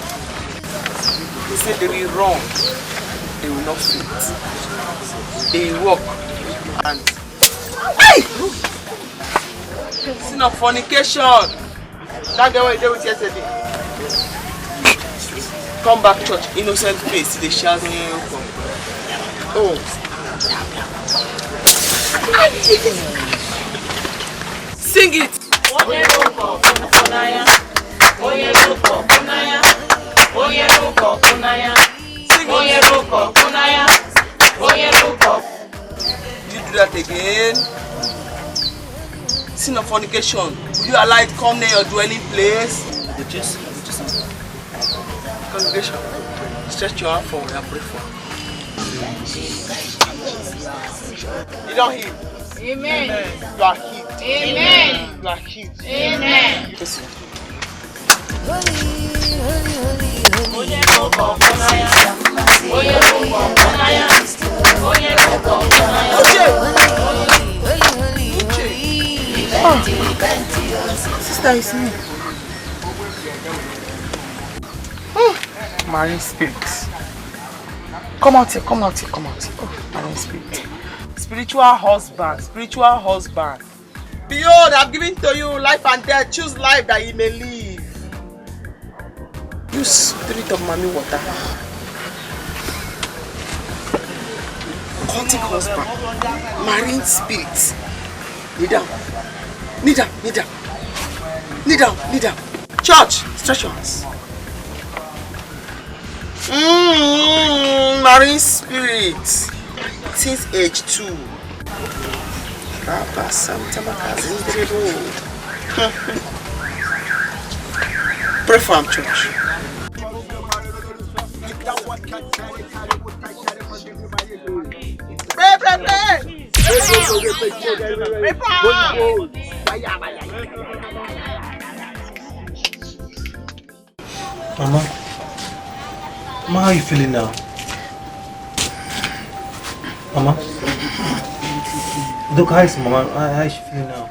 Speaker 4: He said they will run, they will not faint. They will walk and sin of fornication. That girl you did with yesterday. Come back, church. Innocent face. They shout when you come. Oh. Sing it. You do that again. Sin of fornication. Will you allow it come near your dwelling place? Congregation, stretch your hand forward and pray for. You don't heal. Amen. You are healed. Amen. You are healed. Amen. Listen. Sister, it's me. Marine spirits. Come out here, come out here, come out here. Oh, marine spirit. Spiritual husband, spiritual husband. Behold, I've given to you life and death. Choose life that you may live. You spirit of mommy water. Cultic husband. Marine spirits. Kneel down. Kneel down, kneel down. Kneel down, kneel down. Church, stretch your hands. Marine spirit since age 2. Pray for him, church. Pray, pray, pray. Pray for
Speaker 16: Mama, how are you feeling now? Mama? Look, how is Mama? How is she feeling now?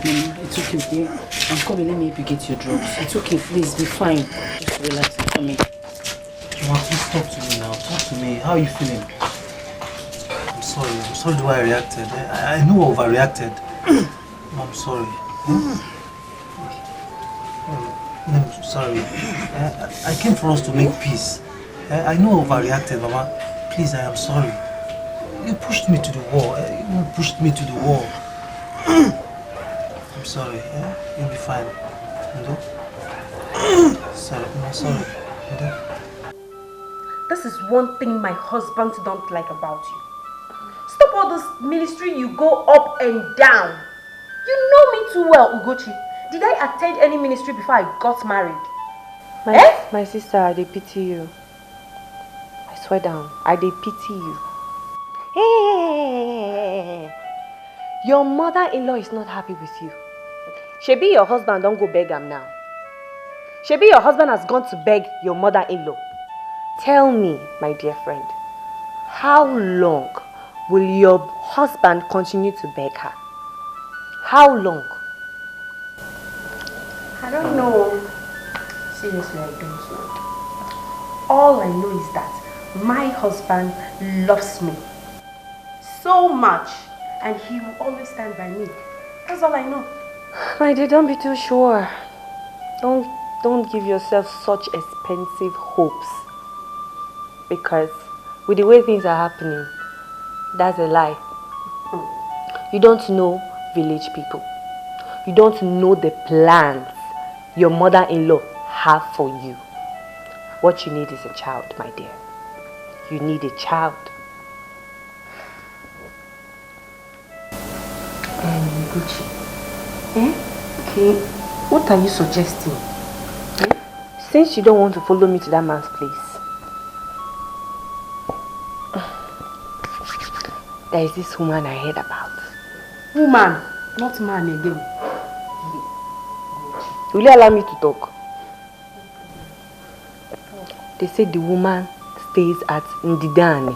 Speaker 10: It's okay. I'm coming. Let me help you get your drugs. It's okay. Please be fine. Just relax for me.
Speaker 3: Mama, please talk to me now. Talk to me. How are you feeling? I'm sorry the way I reacted. I know I overreacted. I'm sorry. I'm sorry. I came for us to make peace. I know I overreacted, Mama. Please, I am sorry. You pushed me to the wall. You pushed me to the wall. I'm sorry. You'll be fine. Sorry. I'm sorry.
Speaker 11: This is one thing my husband don't like about you. Stop all this ministry, you go up and down. You know me too well, Ugochi. Did I attend any ministry before I got married?
Speaker 12: My sister, I dey pity you. I swear down, I dey pity you. Hey, your mother-in-law is not happy with you. Shebi your husband don't go beg him now. Shebi your husband has gone to beg your mother-in-law. Tell me, my dear friend, how long will your husband continue to beg her? How long?
Speaker 11: I don't know. Seriously, I don't know. All I know is that my husband loves me so much and he will always stand by me. That's all I know.
Speaker 12: My dear, don't be too sure. Don't give yourself such expensive hopes. Because with the way things are happening, that's a lie. You don't know village people. You don't know the plans your mother-in-law have for you. What you need is a child, my dear. You need a child.
Speaker 11: Gucci. Okay, what are you suggesting?
Speaker 12: Since you don't want to follow me to that man's place, there is this woman I heard about.
Speaker 11: Woman, not man again.
Speaker 12: Will you allow me to talk? They say the woman stays at Ndidani.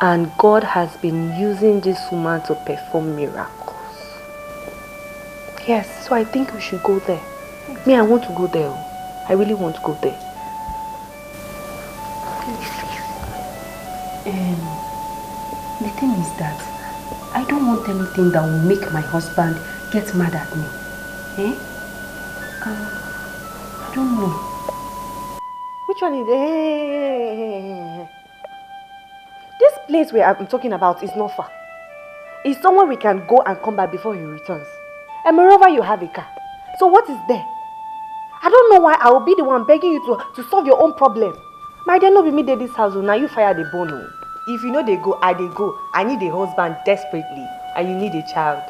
Speaker 12: And God has been using this woman to perform miracles. Yes, so I think we should go there. Me, I want to go there. I really want to go there.
Speaker 11: The thing is that I don't want anything that will make my husband get mad at me. I don't know.
Speaker 12: Which one is it? This place where I'm talking about is not far. It's somewhere we can go and come back before he returns. And moreover, you have a car. So what is there? I don't know why I will be the one begging you to solve your own problem. My dear, no be me dey this house. Now you fire the bone. If you know they go, I go. I need a husband desperately. And you need a child.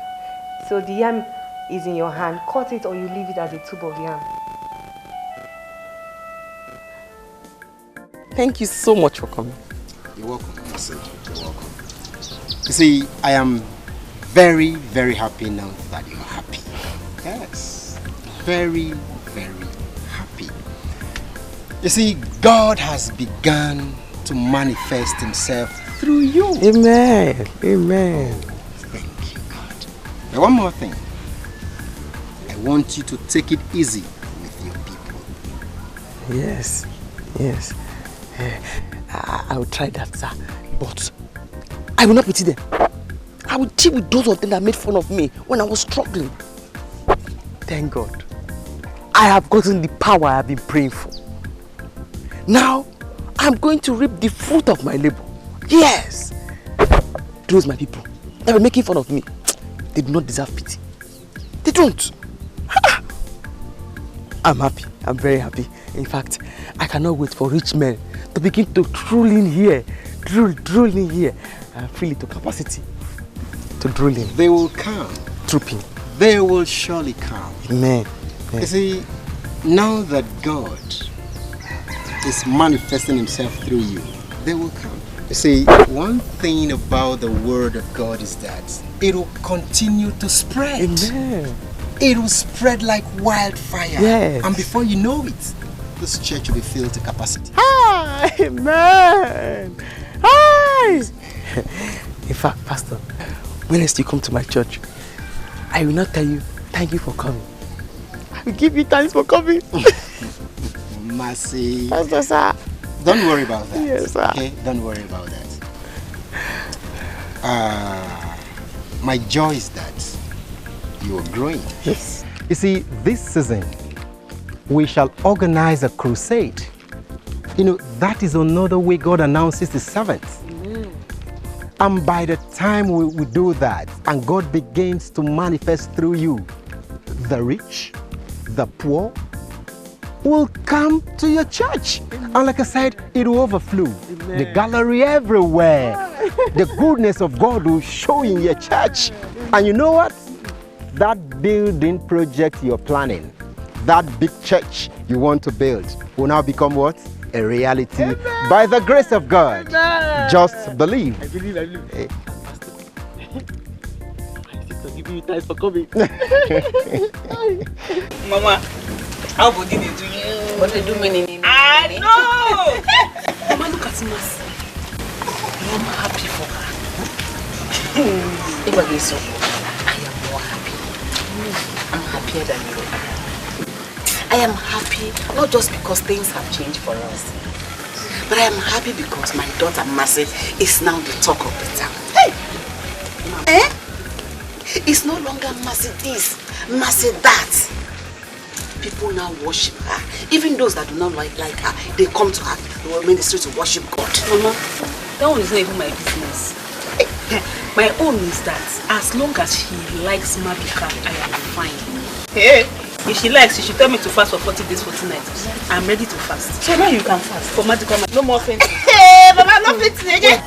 Speaker 12: So the yam is in your hand. Cut it or you leave it as a tube of yam.
Speaker 18: Thank you so much for coming.
Speaker 15: You're welcome, Marcel. You're welcome. You see, I am very, very happy now that you're happy. Yes. Very, very happy. You see, God has begun to manifest himself through you.
Speaker 18: Amen. Amen.
Speaker 15: Thank you, God. Now, one more thing. I want you to take it easy with your people.
Speaker 18: Yes. Yes. I will try that, sir. But I will not pity them. I will deal with those of them that made fun of me when I was struggling. Thank God. I have gotten the power I have been praying for. Now, I'm going to reap the fruit of my labor. Yes! Those my people that were making fun of me, they do not deserve pity. They don't. I'm happy. I'm very happy. In fact, I cannot wait for rich men to begin to drool in here. Drool in here. And fill it to capacity. To drool in.
Speaker 15: They will come.
Speaker 18: Trooping.
Speaker 15: They will surely come.
Speaker 18: Amen.
Speaker 15: You see, now that God is manifesting himself through you, they will come. You see, one thing about the word of God is that it will continue to spread.
Speaker 18: Amen.
Speaker 15: It will spread like wildfire.
Speaker 18: Yes.
Speaker 15: And before you know it, this church will be filled to capacity.
Speaker 18: Hi, amen. Hi. In fact, Pastor, when next you come to my church, I will not tell you, thank you for coming. I will give you thanks for coming.
Speaker 15: Mercy.
Speaker 18: Pastor, sir.
Speaker 15: Don't worry about that.
Speaker 3: Yes, sir.
Speaker 15: Okay, don't worry about that. My joy is that you are growing.
Speaker 3: Yes. You see, this season, we shall organize a crusade. You know, that is another way God announces His servants. And by the time we do that, and God begins to manifest through you, the rich, the poor, will come to your church. And like I said, it will overflow. The gallery everywhere. The goodness of God will show in your church. And you know what? That building project you're planning, that big church you want to build, will now become what? A reality. Amen. By the grace of God. Amen. Just believe.
Speaker 24: I believe. Hey. Pastor, giving you thanks for coming.
Speaker 10: Mama, how did it do you? What did you mean? I know! Mama, look at us. I'm happy for her. If I get so, I am more happy. I'm happier than you are. I am happy, not just because things have changed for us, but I am happy because my daughter Mercy is now the talk of the town. Hey! It's no longer Mercy this, Mercy that. People now worship her. Even those that do not like her, they come to her ministry to worship God. Mama, that one is not even my business. My own is that as long as she likes Maduka, I am fine. Hey! If she likes, she should tell me to fast for 40 days, 40 nights. I'm ready to fast. So now you can fast. For Maduka, no more fainting. Hey, Mama, no fainting again.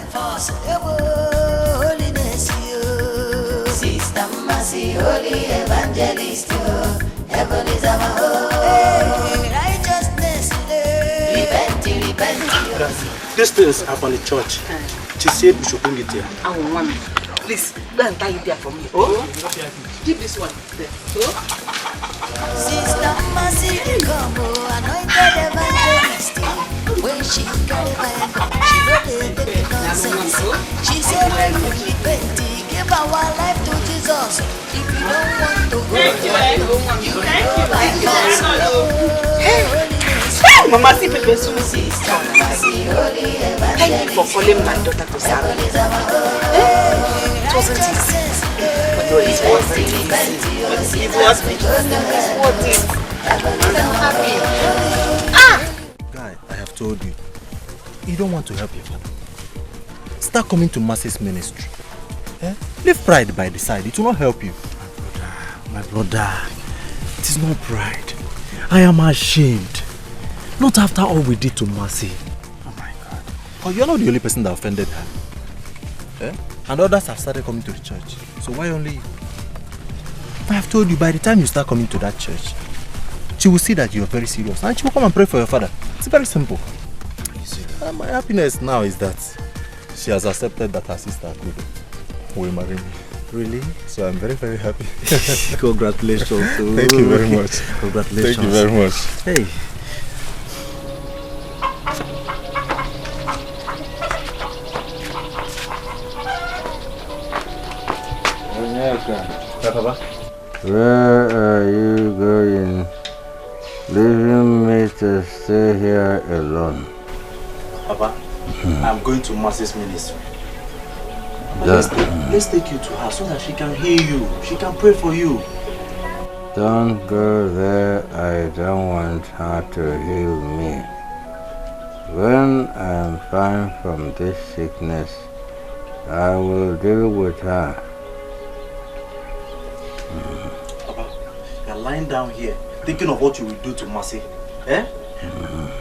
Speaker 9: Sister Mercy, holy evangelist, heaven is our home. Righteousness, repent.
Speaker 16: These things are from the church. She said we should bring it here.
Speaker 10: I will want it. Please, go and tie it there for me. Oh? Keep this one there. Oh?
Speaker 9: Sister Mercy, come, anointed evangelist. When she carry my she don't take nonsense. She said, when you repent, give our life to Jesus. If you don't want to go, you go by yourself.
Speaker 10: Mama, see Pepe Sumu. Sister Mercy, holy evangelist. Thank you for calling my daughter to serve. It wasn't easy. But it was easy. It was worth it. I'm happy.
Speaker 16: Guy, I have told you, you don't want to help your father. Start coming to Mercy's ministry. Leave pride by the side. It will not help you.
Speaker 3: My brother, it is not pride. I am ashamed. Not after all we did to Mercy.
Speaker 16: Oh my God. Oh, you're not the only person that offended her. And others have started coming to the church. So why only you? I have told you, by the time you start coming to that church, she will see that you are very serious and she will come and pray for your father. It's very simple. My happiness now is that she has accepted that her sister will marry me.
Speaker 3: Really?
Speaker 16: So I'm very, very happy.
Speaker 3: Congratulations.
Speaker 16: Thank you very much.
Speaker 3: Congratulations.
Speaker 16: Thank you very much.
Speaker 3: Hey.
Speaker 16: Papa?
Speaker 13: Where are you going? Leaving me to stay here alone.
Speaker 16: Papa, I'm going to Mercy's ministry. Let's take you to her so that she can hear you. She can pray for you.
Speaker 13: Don't go there. I don't want her to heal me. When I'm fine from this sickness, I will deal with her.
Speaker 16: Papa, you're lying down here thinking of what you will do to Mercy.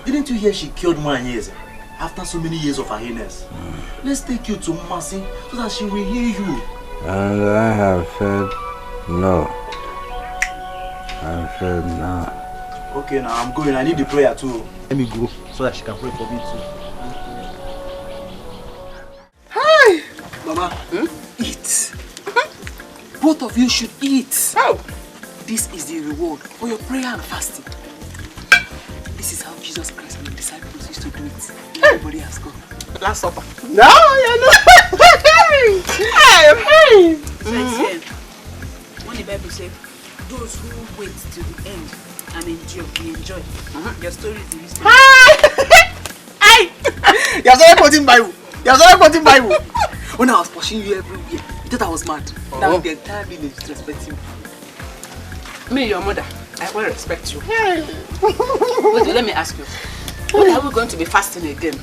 Speaker 16: Didn't you hear she killed man years after so many years of her illness? Let's take you to Mercy so that she will hear you.
Speaker 13: And I have said no. I said no.
Speaker 16: Okay, now I'm going. I need the prayer too. Let me go so that she can pray for me too.
Speaker 10: Hi! Mama, eat. Both of you should eat. Oh. This is the reward for your prayer and fasting. This is how Jesus Christ and the disciples used to do it. Everybody has gone. Last supper. No, you're not. Hey! When the Bible said, those who wait till the end and endure, we enjoy. Your story is the history. Hi!
Speaker 7: You have started quoting Bible. You have started quoting Bible. When I was pushing you everywhere, you thought I was mad. That the entire village disrespecting you. Me, your mother, I will respect you. Wait, let me ask you. When are we going to be fasting again?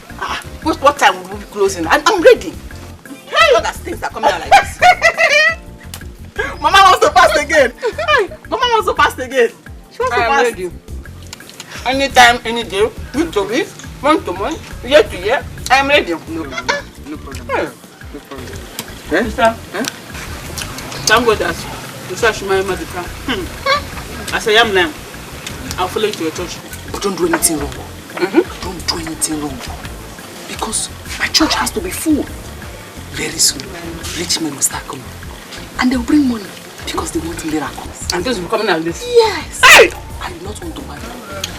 Speaker 7: What time will we be closing? I'm ready. Hey, all that things are coming out like this. Mama wants to fast again. Mama wants to fast again. She wants to fast. Ready. Anytime, any day, week to week, month to month, year to year, I am ready. No problem. No problem. No problem. Eh? Sister, thank God that Sister Shumai Madika. As I am now, I'll follow you to your church. But don't do anything wrong. Don't do anything wrong. Because my church has to be full. Very soon, rich men will start coming. And they'll bring money because they want miracles. And those will be coming like this? Yes. Hey! I do not want to marry.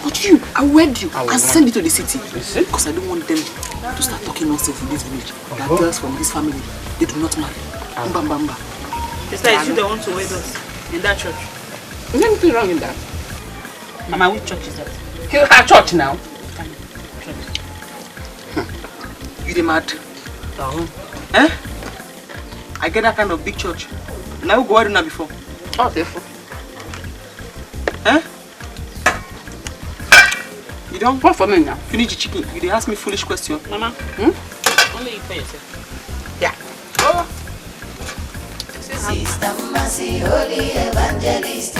Speaker 7: But you, I wed you and send you to the city. Because I don't want them to start talking nonsense in this village. That girls from this family, they do not marry. Mbamba. Sister, is you the one to wed us in that church? Is there anything wrong in that? Mama, which church is that? Her church now. You the mad? Eh? I get that kind of big church. Now we go out now before. Oh, therefore. Eh? You don't want for me now. Finish the chicken. You ask me foolish question. Mama. Only you for yourself. Yeah. Oh.
Speaker 9: Sister Mercy, holy evangelist,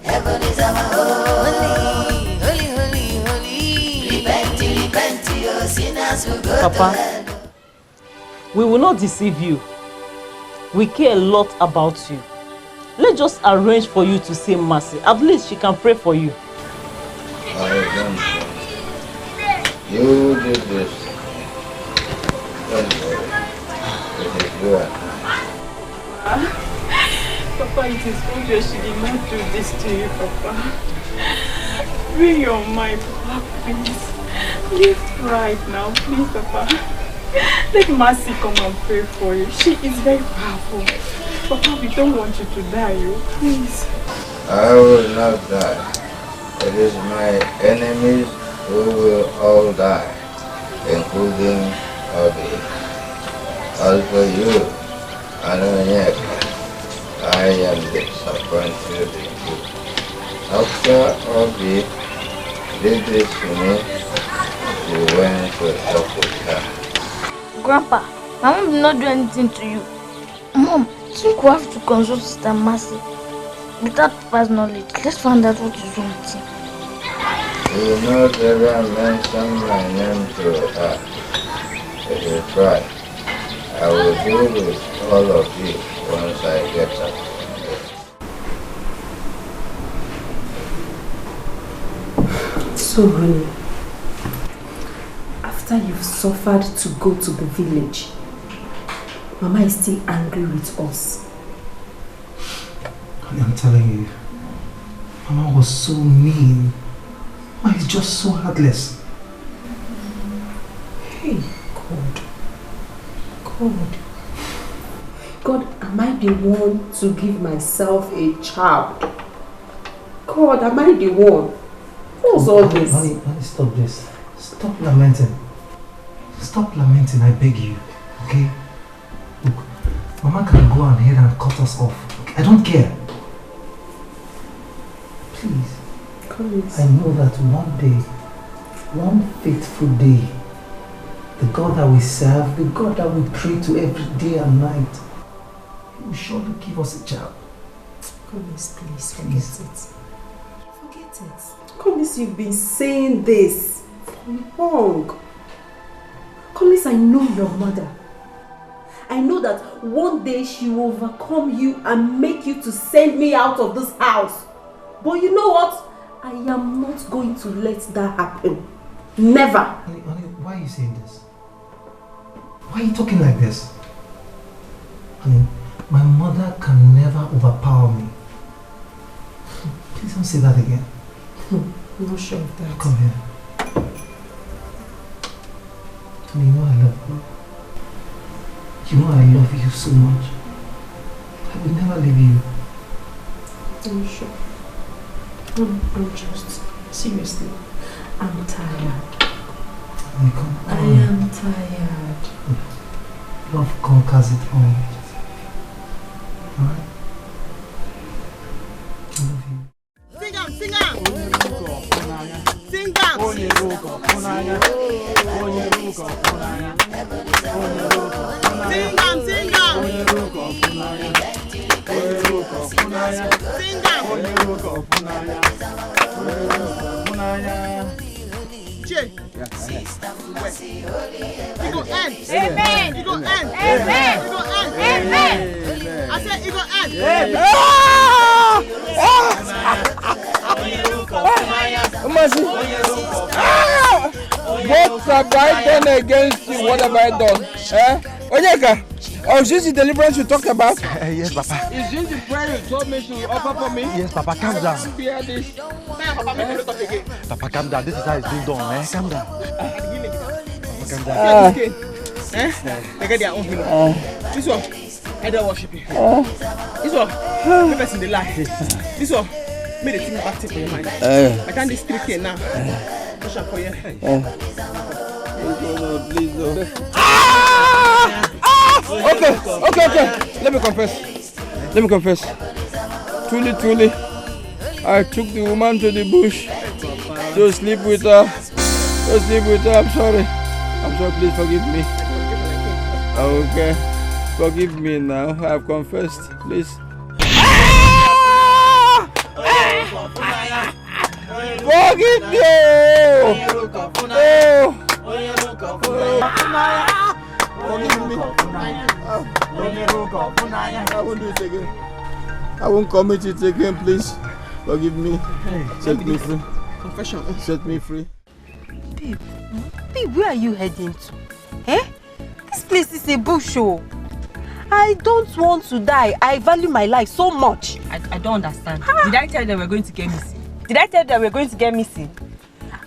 Speaker 9: heaven is our holy, holy, holy, holy. Repent, your sinners will go
Speaker 5: Papa,
Speaker 9: to hell.
Speaker 5: We will not deceive you. We care a lot about you. Let's just arrange for you to say Mercy. At least she can pray for you.
Speaker 13: You did this. Don't worry. It is good.
Speaker 23: Papa, it is obvious she did not do this to you, Papa. Bring your mind, Papa, please. Lift right now, please, Papa. Let Mercy come and pray for you. She is very powerful. Papa, we don't want you to die, please.
Speaker 13: I will not die. It is my enemies who will all die, including Obi. As for you, Anonyeka, I am disappointed in you. After Obi did this to me, you went to talk with her.
Speaker 2: Grandpa, my mom did not do anything to you. Mom, I think we have to consult Sister Mercy. Without Papa's knowledge, let's find out what is wrong with him.
Speaker 13: You will not ever mention my name to her. It is right. I will deal with all of you once I get up.
Speaker 11: So, honey, after you've suffered to go to the village, Mama is still angry with us.
Speaker 7: Honey, I'm telling you, Mama was so mean. Mama is just so heartless.
Speaker 11: Hey, God, am I the one to give myself a child? God, am I the one? What's all this?
Speaker 7: Honey, stop this. Stop lamenting. Stop lamenting, I beg you. Okay? Look, Mama can go ahead and cut us off. Okay? I don't care. Please. I know that one day, one fateful day, the God that we serve, the God that we pray to every day and night, He will surely give us a child.
Speaker 11: Collins, please forget it. Forget it. Collins, you've been saying this for long. Collins, I know your mother. I know that one day she will overcome you and make you to send me out of this house. But you know what? I am not going to let that happen. Never.
Speaker 7: Honey, why are you saying this? Why are you talking like this? Honey, my mother can never overpower me. Please don't say that again.
Speaker 11: I'm not sure of that.
Speaker 7: Come here. Honey, you know I love you. You know I love you so much. I will never leave you.
Speaker 11: I'm sure. I'm just, seriously, I'm tired.
Speaker 6: I am tired.
Speaker 1: Love conquers it all. Alright? I love you.
Speaker 4: Sing on, sing on. Sing on. Sing on, sing on. Jay. You go end.
Speaker 2: Amen.
Speaker 4: You go end.
Speaker 2: Amen.
Speaker 4: You go end.
Speaker 2: Amen.
Speaker 4: I said you go end.
Speaker 18: Mercy. What have I done against you? What have I done? Onyeka, is this the deliverance you talked about?
Speaker 3: Yes, Papa.
Speaker 18: Is this the prayer you told me to offer for me?
Speaker 3: Yes, Papa, calm down.
Speaker 18: Hear this.
Speaker 3: Papa, calm down. This is how it's being done, eh? Calm down. Calm down.
Speaker 4: They get their own healing. This one, I don't worship you. This one, the person they lie. This one, made a thing active for your mind. I can't this 3K now. Push up for you.
Speaker 18: Please, no. Okay. Let me confess. Truly, I took the woman to the bush to sleep with her. I'm sorry. Please forgive me. Okay. Forgive me now. I have confessed. Please. Forgive me! Forgive me. I won't do it again. I won't commit it again, please. Forgive me. Set me free.
Speaker 4: Confession.
Speaker 18: Set me free.
Speaker 12: Babe, where are you heading to? This place is a bush show. I don't want to die. I value my life so much.
Speaker 6: I don't understand. Did I tell you that we're going to get missing?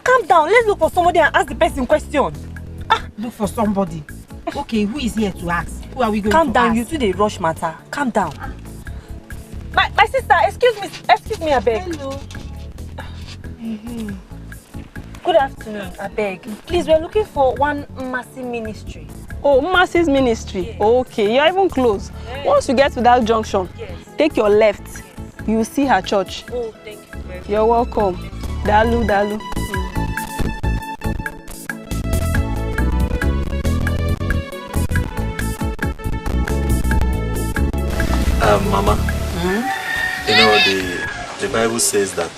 Speaker 12: Calm down. Let's look for somebody and ask the person question.
Speaker 6: Look for somebody. Okay, who is here to ask? Who are we going
Speaker 12: Calm
Speaker 6: to
Speaker 12: down.
Speaker 6: ask?
Speaker 12: You two dey rush matter. Calm down. My sister, excuse me, I beg.
Speaker 6: Hello.
Speaker 12: Good afternoon, I beg. Please, we're looking for one Mercy Ministry.
Speaker 10: Oh, Mercy's Ministry. Yes. Okay, you're even close. Yes. Once you get to that junction, take your left. You will see her church.
Speaker 12: Oh, thank you very much.
Speaker 10: You're welcome. Dalu.
Speaker 16: Mama, you know the Bible says that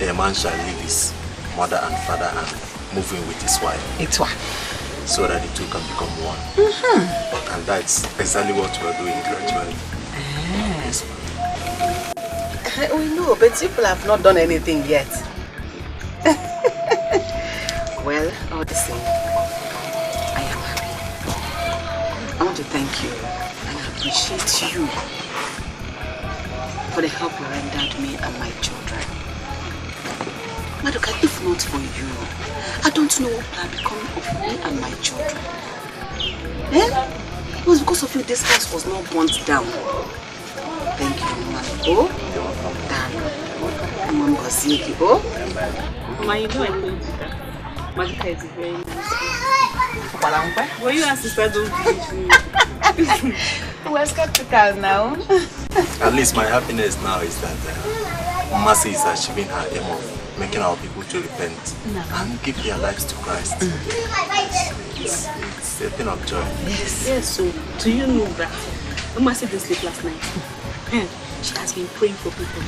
Speaker 16: a man shall leave his mother and father and move in with his wife.
Speaker 10: It's what?
Speaker 16: So that the two can become one. And that's exactly what we're doing gradually. Yes,
Speaker 10: We know, but people have not done anything yet. Well, all the same, I am happy. I want to thank you and appreciate you for the help you rendered me and my children. Maduka, if not for you, I don't know what would have become of me and my children. It was because of you this house was not burnt down. Thank you, Mama. Mama,
Speaker 6: Mama, you know I told you that Maduka is a very nice person. Well, you and sister don't finish me.
Speaker 10: We're skeptical now.
Speaker 16: At least my happiness now is that Mercy is achieving her aim of making our people to repent and give their lives to Christ. It's a thing of joy.
Speaker 6: Yes, so do you know that Mercy didn't sleep last night? She has been praying for people.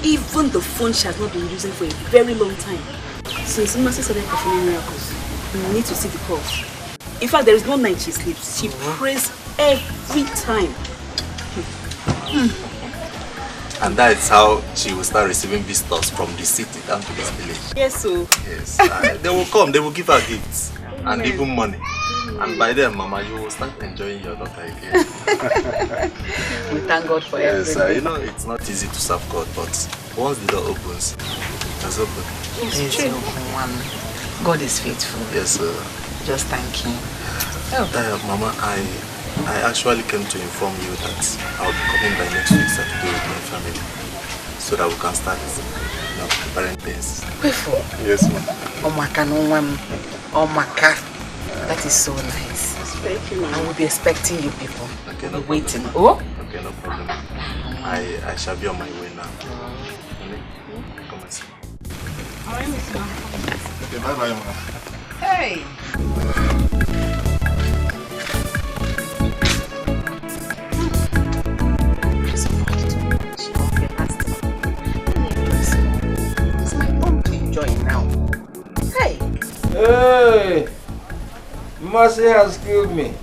Speaker 6: Even the phone she has not been using for a very long time. Since Mercy started performing miracles, we need to see the cause. In fact, there is no night she sleeps. She prays every time.
Speaker 16: And that is how she will start receiving visitors from the city down to this village.
Speaker 6: Yes, so.
Speaker 16: Yes. They will come, they will give her gifts and even money. And by then, Mama, you will start enjoying your daughter again.
Speaker 10: We thank God for everything.
Speaker 16: You know, it's not easy to serve God, but once the door opens, it has opened.
Speaker 10: It's true. God is faithful.
Speaker 16: Yes, sir.
Speaker 10: Just thank Him.
Speaker 16: Mama, I actually came to inform you that I'll be coming by next week Saturday with my family, so that we can start preparing things.
Speaker 10: Wait for?
Speaker 16: Yes, ma'am.
Speaker 10: Oh my God, that is so nice.
Speaker 4: Thank you.
Speaker 10: I will be expecting you people.
Speaker 16: Okay,
Speaker 10: no
Speaker 16: waiting.
Speaker 10: Oh?
Speaker 16: Okay, no problem. I shall be on my way now. Come and see. Okay, bye-bye, ma.
Speaker 10: Hey! It's my own to enjoy now. Hey!
Speaker 17: Hey! Mercy has killed me.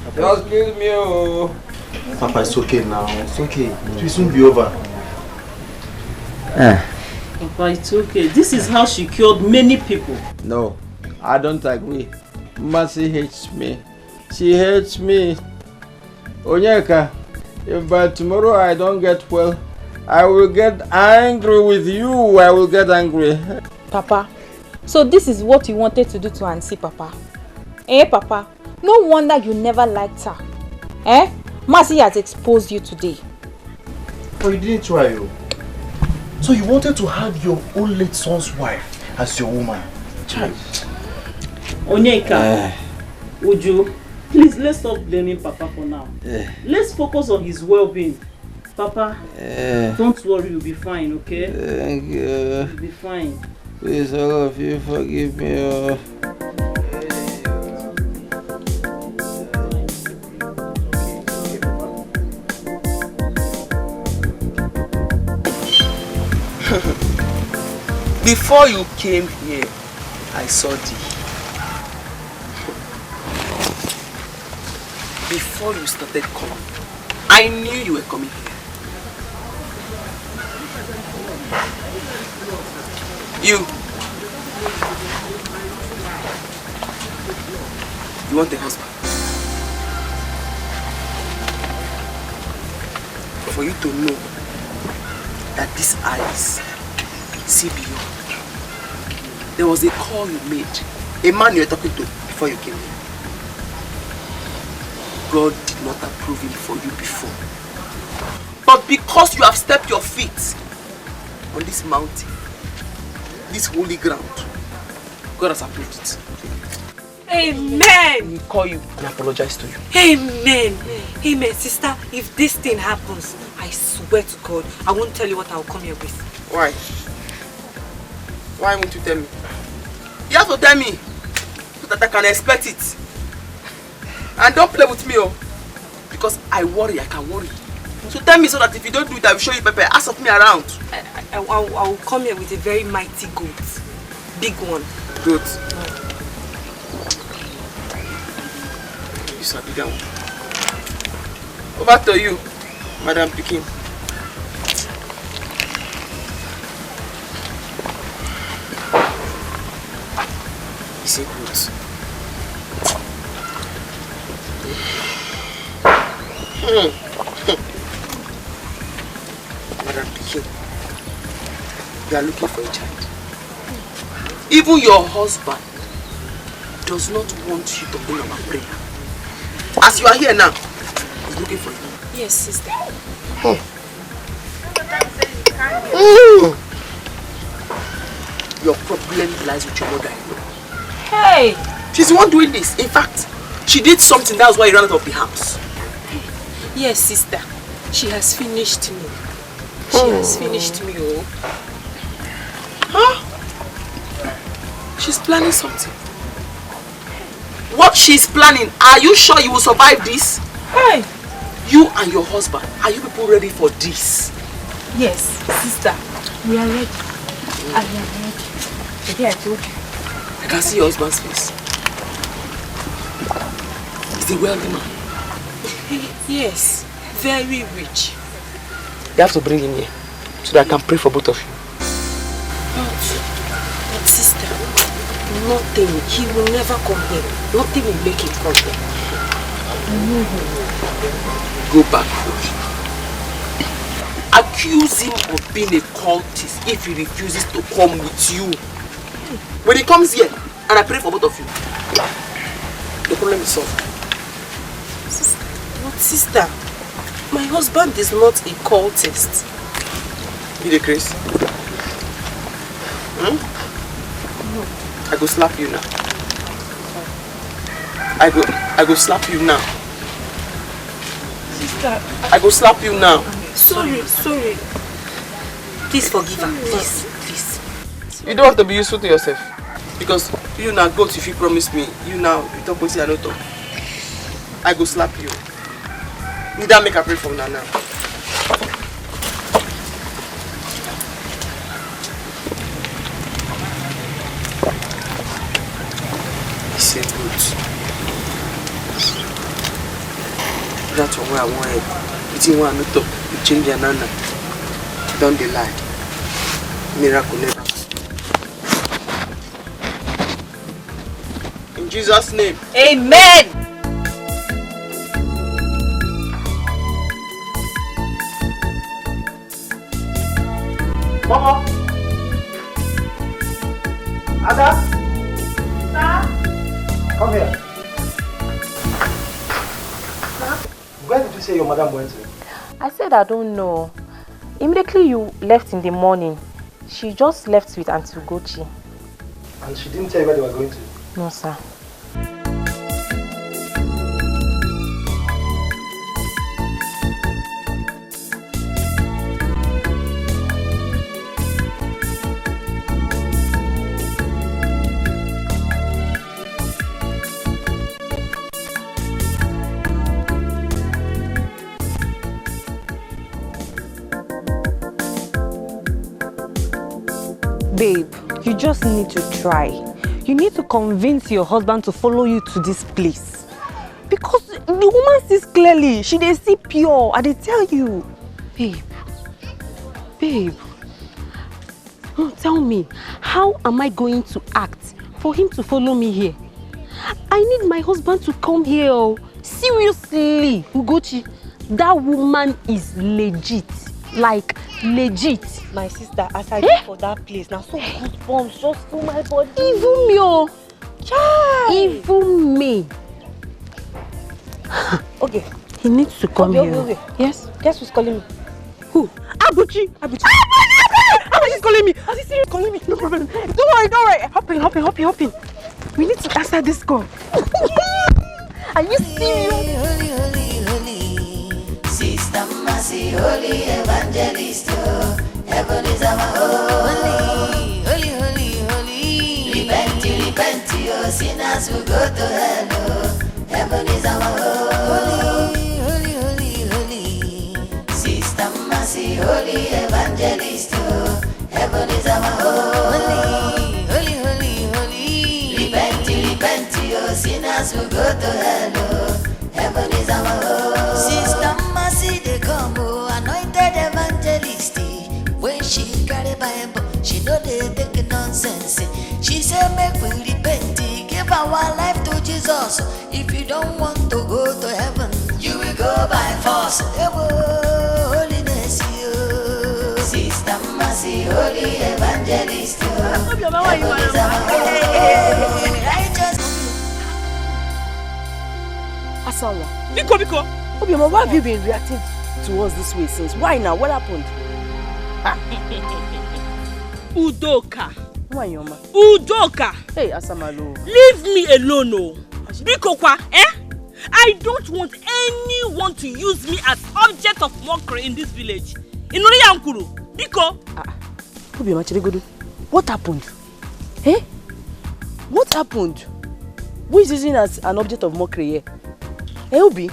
Speaker 17: It has killed me, oh.
Speaker 3: Papa, it's okay now. It's okay. It will soon be over.
Speaker 5: Papa, it's okay. This is how she cured many people.
Speaker 17: No, I don't agree. Mercy hates me. She hates me. Onyeka, if by tomorrow I don't get well, I will get angry with you. I will get angry.
Speaker 19: Papa, so this is what you wanted to do to Auntie, Papa? Eh, Papa? No wonder you never liked her. Eh? Mercy has exposed you today.
Speaker 3: But you didn't try, yo. So you wanted to have your own late son's wife as your woman. Child.
Speaker 5: Onyeka, Uju, please let's stop blaming Papa for now. Let's focus on his well-being. Papa, don't worry, you'll be fine, okay?
Speaker 17: Thank you.
Speaker 5: You'll be fine.
Speaker 17: Please, all of you, forgive me.
Speaker 4: Before you came here, I saw thee. Before you started coming, I knew you were coming here. You want a husband? For you to know that these eyes see beyond. There was a call you made, a man you were talking to before you came here. God did not approve him for you before. But because you have stepped your feet on this mountain, this holy ground, God has approved it.
Speaker 6: Amen.
Speaker 4: He will call you and apologize to you.
Speaker 6: Amen. Amen. Sister, if this thing happens, I swear to God, I won't tell you what I'll come here with.
Speaker 4: Why? Why won't you tell me? You have to tell me so that I can expect it. And don't play with me, oh. Because I worry, I can worry. So tell me so that if you don't do it, I will show you pepper. Ask of me around.
Speaker 6: I will come here with a very mighty goat. Big one.
Speaker 4: Goat. It's a bigger one. Over to you, Madam Pekin. It's a goat. Madam Pekin, you are looking for a child. Even your husband does not want you to bring up a prayer. As you are here now, he's looking for you.
Speaker 6: Yes, sister.
Speaker 4: Your problem lies with your mother.
Speaker 6: Hey!
Speaker 4: She's the one doing this. In fact, she did something, that's why he ran out of the house.
Speaker 6: Yes, sister. She has finished me. She has finished me, oh.
Speaker 4: Huh? She's planning something. What she's planning, are you sure you will survive this?
Speaker 6: Hey!
Speaker 4: You and your husband, are you people ready for this?
Speaker 6: Yes, sister. We are ready. I am ready. Today I told you.
Speaker 4: I can see your husband's face. He's a wealthy man.
Speaker 6: Yes, very rich.
Speaker 4: You have to bring him here so that I can pray for both of you.
Speaker 6: But sister, nothing. He will never come here. Nothing will make him come here.
Speaker 4: Go back home. Accuse him of being a cultist if he refuses to come with you. When he comes here and I pray for both of you, the problem is solved.
Speaker 6: But sister, my husband is not a cultist.
Speaker 4: You the Chris? I go slap you now. I go slap you now.
Speaker 6: Sister.
Speaker 4: I go slap you now.
Speaker 6: Sorry. Please forgive her. Please.
Speaker 4: You don't have to be useful to yourself. Because you now go if you promise me, you now you talk with I don't talk. I go slap you. Need that make a pray from now. It's a good. That's what I want. It's in one not talk. You change your nana. Don't they lie. Miracle never. In Jesus' name.
Speaker 12: Amen.
Speaker 1: Mama! Ada?
Speaker 2: Sir?
Speaker 1: Come here. Where did you say your madam went to?
Speaker 12: I said I don't know. Immediately you left in the morning, she just left with Auntie Ugochi.
Speaker 1: And she didn't tell you where they were going to?
Speaker 12: No, sir.
Speaker 8: Babe, you just need to try. You need to convince your husband to follow you to this place. Because the woman sees clearly. She dey see pure. I dey tell you. Babe. Tell me, how am I going to act for him to follow me here? I need my husband to come here. Oh. Seriously, Ugochi, that woman is legit. Like, legit.
Speaker 20: My sister, as I go for that place, now so goosebumps just through my body.
Speaker 8: Even me, oh. Child. Even me.
Speaker 20: Okay.
Speaker 8: He needs to come here.
Speaker 20: Wait.
Speaker 8: Yes?
Speaker 20: Guess who's calling me?
Speaker 8: Who? Abuchi. Abuchi's calling me. Is he serious? Calling me. No problem. Don't worry. Hop in. We need to answer this call. Are you serious?
Speaker 9: Sister Mercy, holy evangelist, heaven is our home. Holy. Repent, oh, sinners will go to hell. Heaven is our home. Holy. Sister Mercy, holy evangelist, heaven is our home. Holy. Repent, oh, sinners will go to hell. Heaven is our home. Sister Mercy, they come, anointed evangelist. When she carry Bible, she know they take nonsense. She say make we repent, give our life to Jesus. If you don't want to go to heaven, you will go by force. Holiness, you, Sister Mercy, holy evangelist. Heaven is our home.
Speaker 14: Asawa. Biko. Obioma, why have you been reacting towards this way since? Why now? What happened?
Speaker 23: Udoka.
Speaker 14: Wanyoma.
Speaker 23: Udoka.
Speaker 14: Hey, Asamalo.
Speaker 23: Leave me alone, oh. Biko kwa, I don't want anyone to use me as object of mockery in this village. Inuri Yankuru. Biko.
Speaker 14: Obioma Chiregodu, what happened? What happened? Who is using as an object of mockery here? Obi,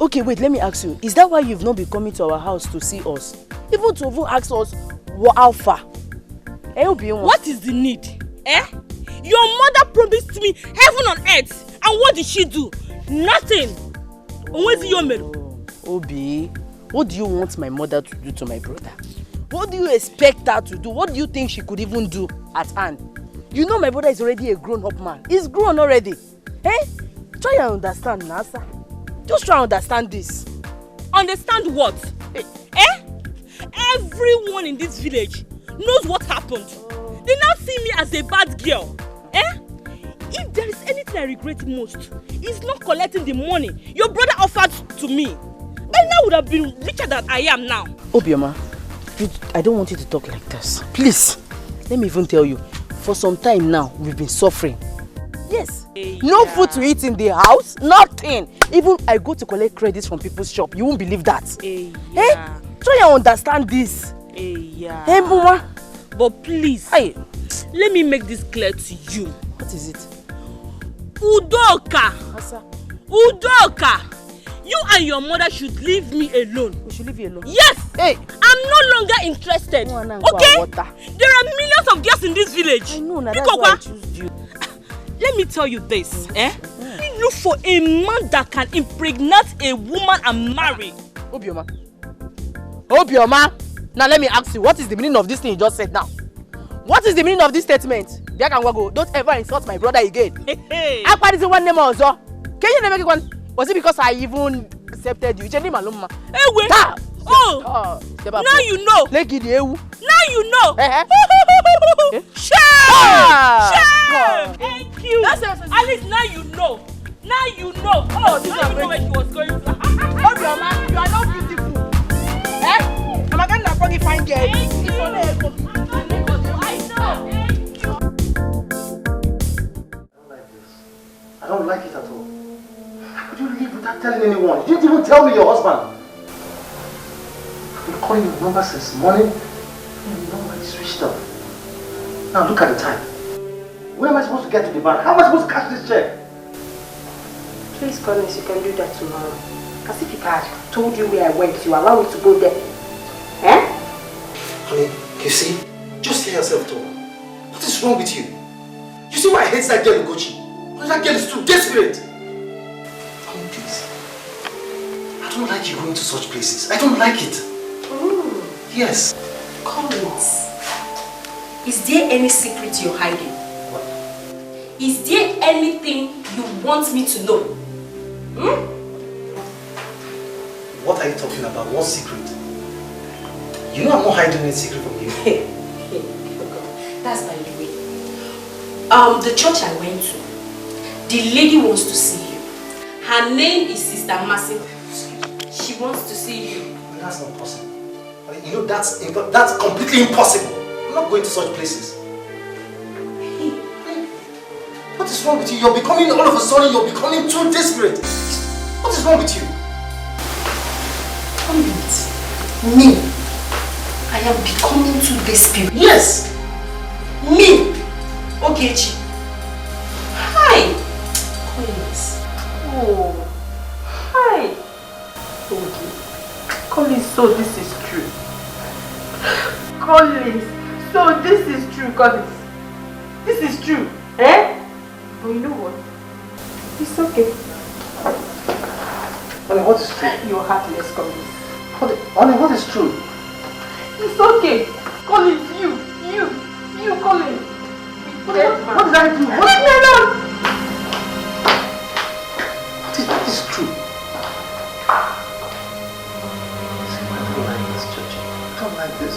Speaker 14: okay, wait, let me ask you. Is that why you've not been coming to our house to see us? Even to ask us how far? Obi,
Speaker 23: what is the need? Your mother promised me heaven on earth. And what did she do? Nothing.
Speaker 14: Obi, what do you want my mother to do to my brother? What do you expect her to do? What do you think she could even do at hand? You know my brother is already a grown-up man. He's grown already. Try and understand, Nasa. Just try and understand this.
Speaker 23: Understand what? Everyone in this village knows what happened. They now see me as a bad girl. If there is anything I regret most, it's not collecting the money your brother offered to me. By now would have been richer than I am now.
Speaker 14: Obioma, I don't want you to talk like this. Please, let me even tell you. For some time now, we've been suffering.
Speaker 10: Yes. No food to eat in the house, nothing. Even I go to collect credits from people's shop. You won't believe that. Try and understand this. Hey, Mama.
Speaker 11: But please, let me make this clear to you.
Speaker 10: What is it?
Speaker 11: Udoka! Udoka! You and your mother should leave me alone.
Speaker 10: We should leave you alone?
Speaker 11: Yes!
Speaker 10: Hey!
Speaker 11: I'm no longer interested. Okay? There are millions of girls in this village. I know,
Speaker 10: that's why I choose you.
Speaker 11: Let me tell you this, look for a man that can impregnate a woman and marry.
Speaker 10: Obioma. Obioma! Now let me ask you, what is the meaning of this thing you just said now? What is the meaning of this statement? Don't ever insult my brother again. Akpa is one name also. Can you never get one? Was it because I even accepted you?
Speaker 11: Oh! Now you know. Now you know. Shame! Thank you. At least now you know. Now you know. Oh, now you know where she was going to.
Speaker 10: Obioma, you are not beautiful. I'm a gonna probably find girl.
Speaker 1: I don't like it at all. How could you leave without telling anyone? You didn't even tell me your husband. I've been calling your number since morning. Your number is switched off. Now look at the time. When am I supposed to get to the bank? How am I supposed to cash this check?
Speaker 8: Please, Collins, you can do that tomorrow. As if I had told you where I went, you allow me to go there.
Speaker 1: Honey, you see? Just hear yourself talk. What is wrong with you? You see why I hate that girl Ugochi? That girl is too desperate. Honey, please. I don't like you going to such places. I don't like it. Yes.
Speaker 8: Collins, is there any secret you're hiding? What? Is there anything you want me to know?
Speaker 1: What are you talking about? What secret? You know I'm not hiding any secret from you.
Speaker 8: That's by the way. The church I went to, the lady wants to see you. Her name is Sister Massey. She wants to see you.
Speaker 1: That's not possible. You know that's completely impossible. I'm not going to such places. What is wrong with you? You're becoming, all of a sudden, you're becoming too desperate. What is wrong with you?
Speaker 8: Me? I am becoming too desperate.
Speaker 1: Yes!
Speaker 8: Me? Ogechi. Hi! Collins. Oh. Hi. Okay. Collins, so this is true. Collins, so this is true, Collins. This is true. But you know what? It's okay.
Speaker 1: Honey, what is true?
Speaker 8: You're heartless, Collins.
Speaker 1: Honey, what is true?
Speaker 8: It's okay. Collins, you, Collins.
Speaker 1: What did I do?
Speaker 8: Leave me alone!
Speaker 1: What is true? I don't like this, church. I don't like this.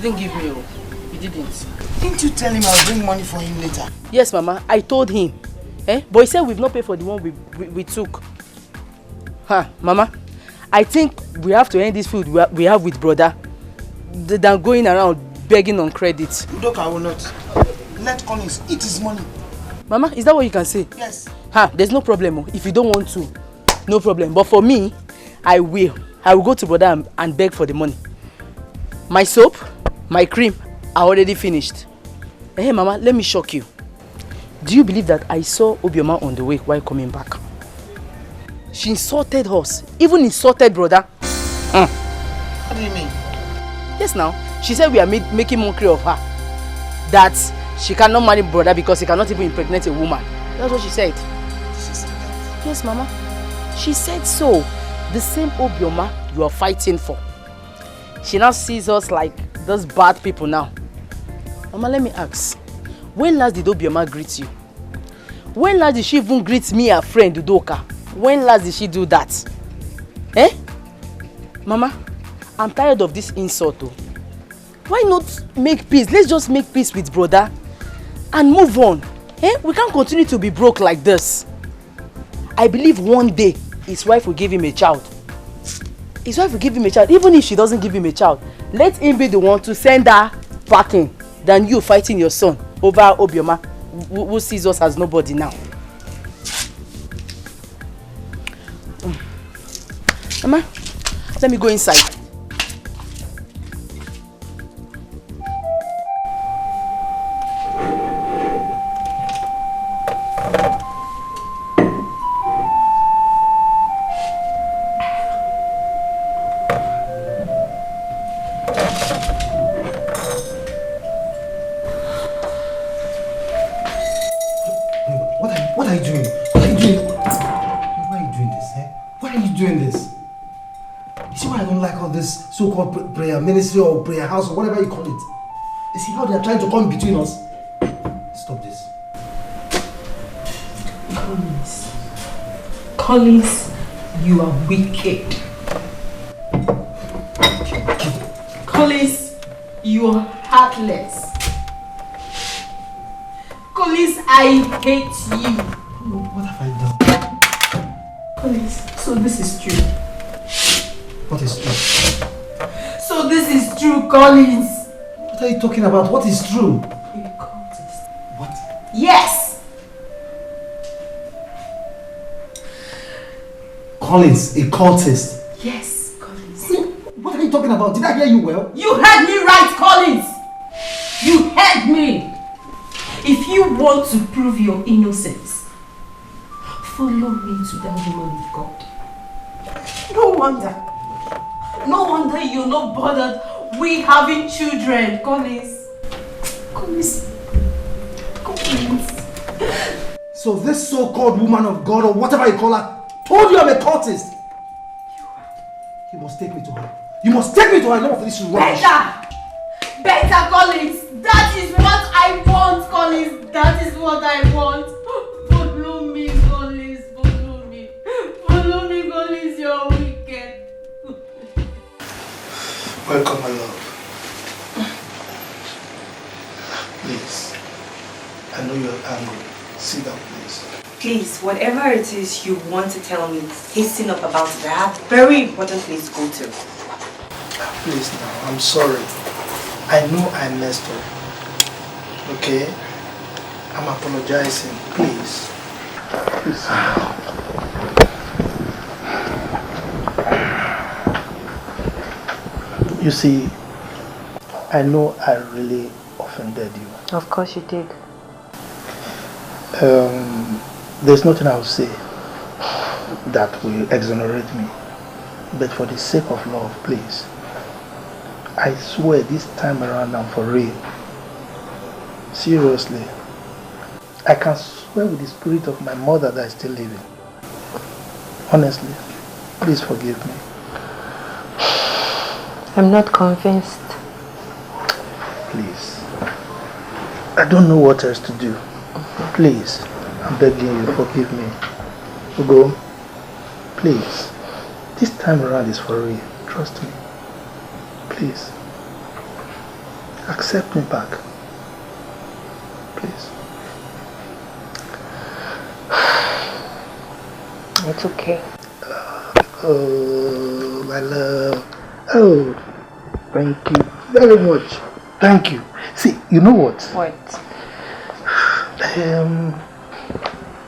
Speaker 10: Didn't give me. He didn't.
Speaker 7: Didn't you tell him I'll bring money for him later?
Speaker 10: Yes, Mama. I told him. But he said we've not paid for the one we took. Mama. I think we have to end this food we have with brother than going around begging on credit.
Speaker 7: Udoka, I will not. Let Collins eat his money.
Speaker 10: Mama, is that what you can say?
Speaker 7: Yes.
Speaker 10: There's no problem. If you don't want to, no problem. But for me, I will go to brother and beg for the money. My soap, my cream are already finished. Hey, Mama, let me shock you. Do you believe that I saw Obioma on the way while coming back? She insulted us, even insulted brother.
Speaker 7: What do you mean?
Speaker 10: Yes, now. She said we are making mockery of her. That she cannot marry brother because he cannot even impregnate a woman. That's what she said.
Speaker 7: She said that?
Speaker 10: Yes, Mama. She said so. The same Obioma you are fighting for. She now sees us like those bad people now. Mama, let me ask. When last did Obioma greet you? When last did she even greet me, her friend, Udoka? When last did she do that? Mama, I'm tired of this insult though. Why not make peace? Let's just make peace with brother. and move on. We can't continue to be broke like this. I believe one day his wife will give him a child. His wife will give him a child. Even if she doesn't give him a child, let him be the one to send her packing than you fighting your son over Obioma, who sees us as nobody now. Mama, let me go inside.
Speaker 1: So-called prayer ministry or prayer house or whatever you call it. You see how they are trying to come between us? Stop this.
Speaker 5: Collins, you are wicked. Collins, you are heartless. Collins, I hate you.
Speaker 1: What have I done?
Speaker 5: Collins, so this is true.
Speaker 1: What is true?
Speaker 5: So this is true, Collins.
Speaker 1: What are you talking about? What is true?
Speaker 5: You're a cultist.
Speaker 1: What?
Speaker 5: Yes!
Speaker 1: Collins, a cultist?
Speaker 5: Yes, Collins.
Speaker 1: What are you talking about? Did I hear you well?
Speaker 5: You heard me right, Collins! You heard me! If you want to prove your innocence, follow me to that woman of God. No wonder you're not bothered with having children, Collins. Collins.
Speaker 1: So this so-called woman of God or whatever you call her told you I'm a cultist. You must take me to her. You must take me to her. Enough of this rubbish.
Speaker 5: Better, Collins. That is what I want, Collins. That is what I want. Follow me, Collins. Follow me. Follow me, Collins. You're wicked.
Speaker 1: Welcome, my love. Please. I know you're angry. Sit down, please.
Speaker 20: Please, whatever it is you want to tell me, hasten up about it. I have very important place to go to.
Speaker 1: Please now, I'm sorry. I know I messed up. Okay? I'm apologizing. Please. Please. You see, I know I really offended you.
Speaker 20: Of course you did.
Speaker 1: There's nothing I'll say that will exonerate me. But for the sake of love, please. I swear this time around I'm for real. Seriously. I can swear with the spirit of my mother that is still living. Honestly, please forgive me.
Speaker 20: I'm not convinced.
Speaker 1: Please. I don't know what else to do. Please, I'm begging you, forgive me. Ugo, please. This time around is for real. Trust me. Please. Accept me back. Please.
Speaker 20: It's okay.
Speaker 1: Oh, my love. Oh, thank you very much. Thank you. See, you know what?
Speaker 20: What?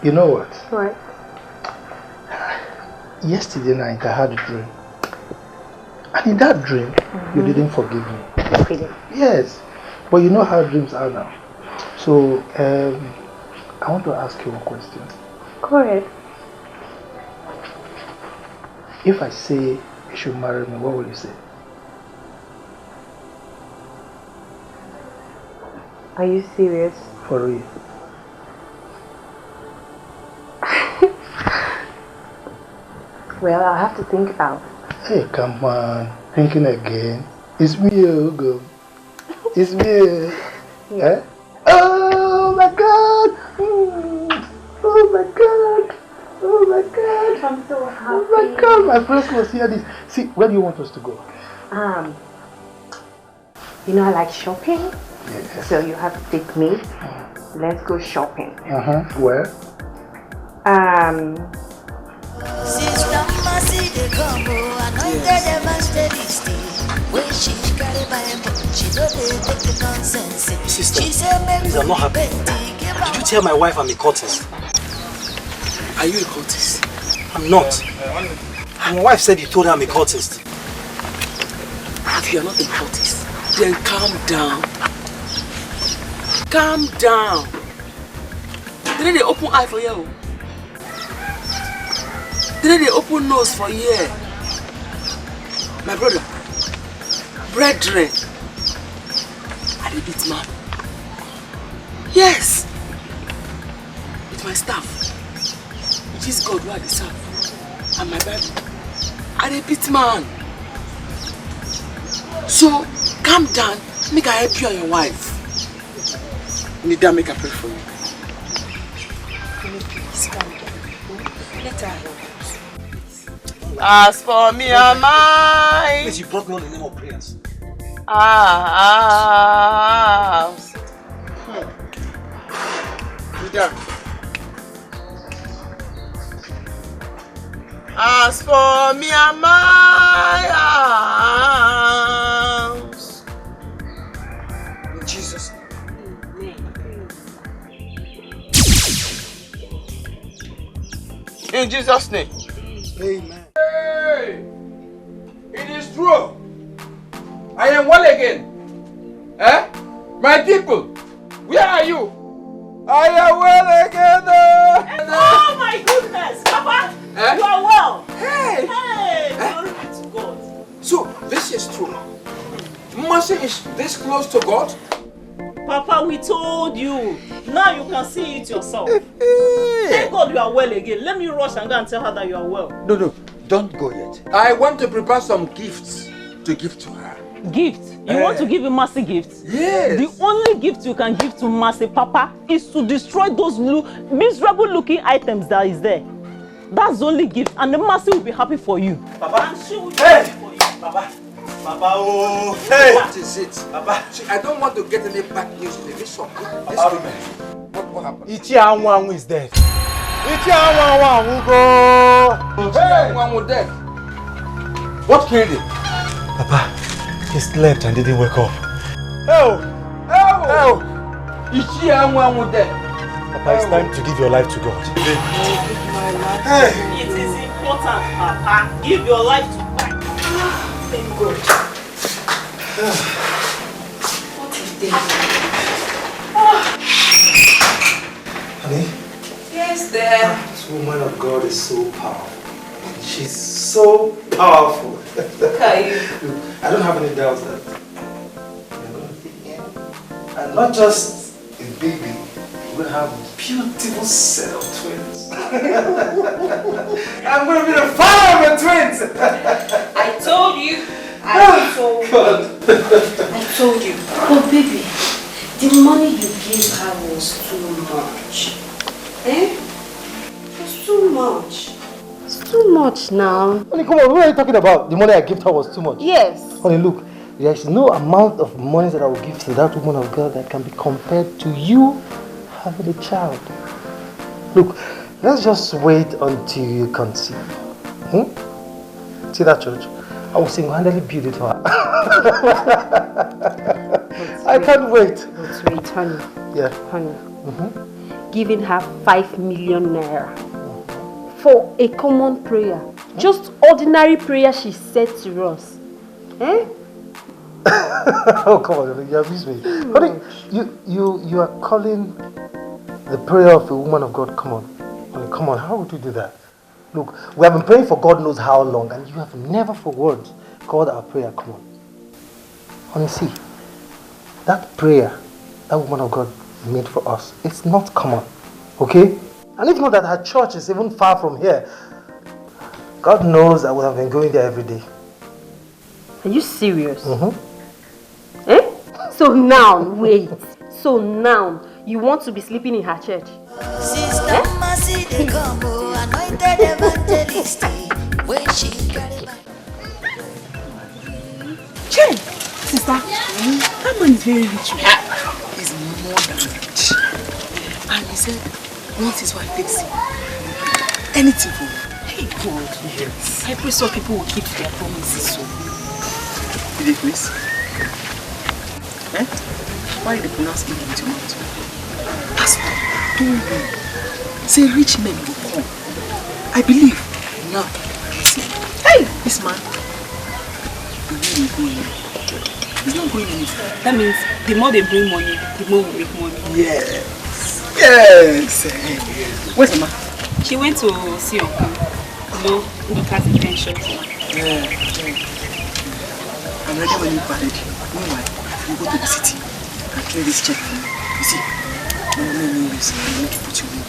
Speaker 1: You know what?
Speaker 20: What?
Speaker 1: Yesterday night I had a dream. And in that dream, you didn't forgive me.
Speaker 20: Really?
Speaker 1: Yes. But you know how dreams are now. So, I want to ask you a question.
Speaker 20: Go ahead.
Speaker 1: If I say you should marry me, what will you say?
Speaker 20: Are you serious?
Speaker 1: For real.
Speaker 20: Well, I'll have to think about it.
Speaker 1: Hey, come on. Thinking again. It's me, Ugo. It's me. Eh? Oh my God! Oh my God! Oh my God!
Speaker 20: I'm so happy.
Speaker 1: Oh my God! My friends must hear this. See, where do you want us to go?
Speaker 8: You know I like shopping.
Speaker 18: Yes.
Speaker 8: So you have to take me. Let's go shopping.
Speaker 18: Where?
Speaker 9: Sister Mercy, they come, anointed evangelist. When she carry Bible, she know they take the nonsense.
Speaker 1: Sister,
Speaker 9: She said,
Speaker 1: please, I'm not happy. Did you tell my wife I'm a cultist?
Speaker 7: Are you a cultist?
Speaker 1: I'm not. And my wife said you told her I'm a cultist.
Speaker 7: If you're not a cultist, then calm down. Calm down. Did they open eye for you? Did they open nose for you? My brother, brethren, I did beat man. Yes. With my staff, which is God who I serve, and my Bible, I did beat man. So, calm down, make I help you and your wife. Need that make I pray for you.
Speaker 11: Please calm down. Let her help us.
Speaker 4: As for me and mine.
Speaker 1: Please, you brought me on the name of prayers.
Speaker 4: As for me and my house. In Jesus' name. In Jesus' name.
Speaker 18: Amen. Hey! It is true. I am well again. Eh? My people, where are you? I am well again.
Speaker 5: Oh my goodness, Papa! You are well.
Speaker 18: Hey!
Speaker 5: Hey! Glory be to God.
Speaker 18: So, this is true. Mercy is this close to God?
Speaker 5: Papa, we told you. Now you can see it yourself. Thank God you are well again. Let me rush and go and tell her that you are well.
Speaker 18: No, don't go yet. I want to prepare some gifts to give to her.
Speaker 5: Gift? You want to give a Mercy gift?
Speaker 18: Yes.
Speaker 5: The only gift you can give to Mercy, Papa, is to destroy those miserable looking items that is there. That's the only gift, and the Mercy will be happy for you.
Speaker 1: Papa.
Speaker 5: And she will be happy for you.
Speaker 1: Papa. Papa, oh. Hey.
Speaker 18: What is it? Papa. See, I don't want to get any bad news in this one. What happened?
Speaker 1: Ichi Anwangu is dead. Ichi Anwangu go.
Speaker 18: Ichi Anwangu dead. What killed him?
Speaker 1: Papa, he slept and didn't wake up. Oh!
Speaker 18: Ichi Anwangu dead.
Speaker 1: Papa, it's time to give your life to God.
Speaker 5: Hey. It is important, Papa. Give your life to God. Thank God.
Speaker 11: What is this?
Speaker 1: Honey?
Speaker 11: Yes, there.
Speaker 1: This woman of God is so powerful. She's so powerful.
Speaker 11: Look at you.
Speaker 1: I don't have any doubts that you're going to be in. And not just a baby, we're going to have a beautiful set of twins. I'm going to be the father of the twins.
Speaker 11: I told you. I told you. But baby, the money you gave her was too much. Eh? It was too much.
Speaker 8: It's too much now.
Speaker 1: Honey, come on, what are you talking about? The money I gave her was too much.
Speaker 8: Yes.
Speaker 1: Honey, look, there is no amount of money that I will give to that woman of God that can be compared to you having a child. Look, let's just wait until you conceive. See that church? I will single-handedly build it for her. I can't wait.
Speaker 8: But wait, honey.
Speaker 1: Yeah.
Speaker 8: Honey. Giving her 5 million naira for a common prayer. Just ordinary prayer she said to us. Eh?
Speaker 1: Oh, come on, you abuse me. Honey, you are calling the prayer of a woman of God. Come on. Honey, come on, how would you do that? Look, we have been praying for God knows how long, and you have never for words called our prayer. Come on. Honey, see, that prayer that woman of God made for us, it's not common. Okay? And if not that her church is even far from here, God knows I would have been going there every day.
Speaker 8: Are you serious? Eh? So now, wait. So now, you want to be sleeping in her church?
Speaker 9: Sister Mercy, they come, anointed evangelist. When she carry my...
Speaker 14: Sister,
Speaker 4: very rich man. He's more than rich. And he said, once his wife takes him, anything for him. Hey God, yes. I pray so people will keep their promises so. Did they please? Eh? Why did they pronounce it into your mouth? Pastor, don't go. Say rich men will come. I believe. Now, see. Hey, this man. He's not going anywhere.
Speaker 6: That means the more they bring money, the more we make money.
Speaker 4: Yes. Yes. Where's Mama?
Speaker 6: She went to see Uncle. No, the class attention.
Speaker 4: Yeah. I'm ready when you're ready. Meanwhile, you go to the city and clear this check for me. You see? No, I need to put you in.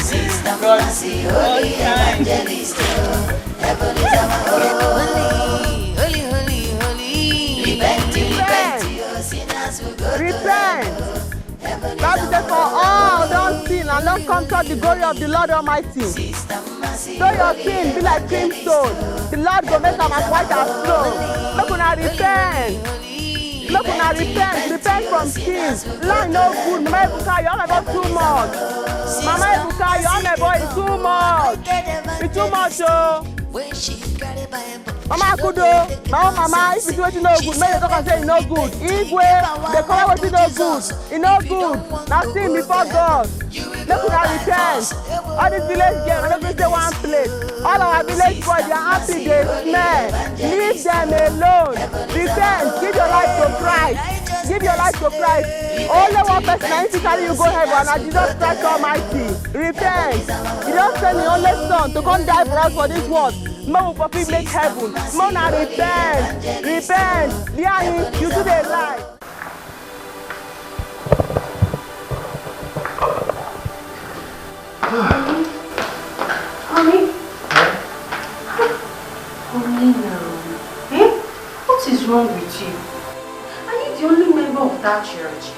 Speaker 9: Sister Mercy, holy evangelist, heaven is our holy, holy, holy, holy. Repent, your sinners will go to heaven.
Speaker 15: Bible says, for all don't sin and don't come to the glory of the Lord Almighty. Though your sin be like brimstone, the Lord will make them as white as snow. Look when I repent. Look when I repent from sin. Line no good. Mama Ebuka, you all about too much. Mama Ebuka, you all about it's too much. It's too much, oh. Mama Akudo, Mama, if it's what you know good, make the doctor say it's no good. If they call what you know good, it's no good. Now sin before God. Look when I repent. All these village girls, I'm not going to say one place. All our village boys, they are happy, they smell. Leave them alone. Repent, give your life to Christ. Give your life to Christ. Only one person, and if you carry you go heaven, and Jesus Christ Almighty. Repent. He don't send the only son to come die for us for this world. Mo will make heaven. Mo now repent. Repent. Liani, you do the lie.
Speaker 11: Honey? Honey now. Eh? What is wrong with you? Are you the only member of that church?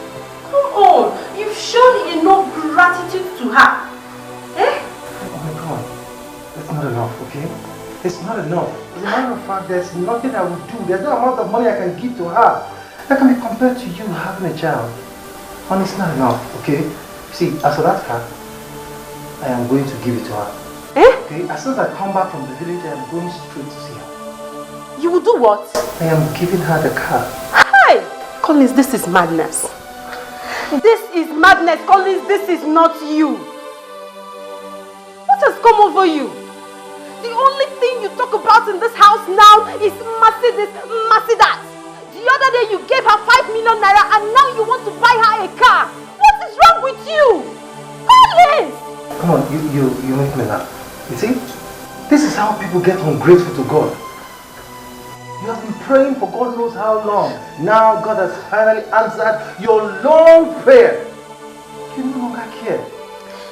Speaker 11: Come on, you've shown enough gratitude to her. Eh?
Speaker 1: Oh my God, that's not enough, okay? It's not enough. As a matter of fact, there's nothing I would do. There's no amount of money I can give to her that can be compared to you having a child. And it's not enough, okay? See, as for that car, I am going to give it to her.
Speaker 11: Eh?
Speaker 1: Okay? As soon as I come back from the village, I am going straight to see her.
Speaker 11: You will do what?
Speaker 1: I am giving her the car.
Speaker 11: Hi! Collins, this is madness. This is madness. Collins, this is not you. What has come over you? The only thing you talk about in this house now is mercy this, mercy that. The other day you gave her 5 million naira and now you want to buy her a car. What is wrong with you? Collins!
Speaker 1: Come on, you make me laugh. You see? This is how people get ungrateful to God. You have been praying for God knows how long. Now God has finally answered your long prayer. You no longer care.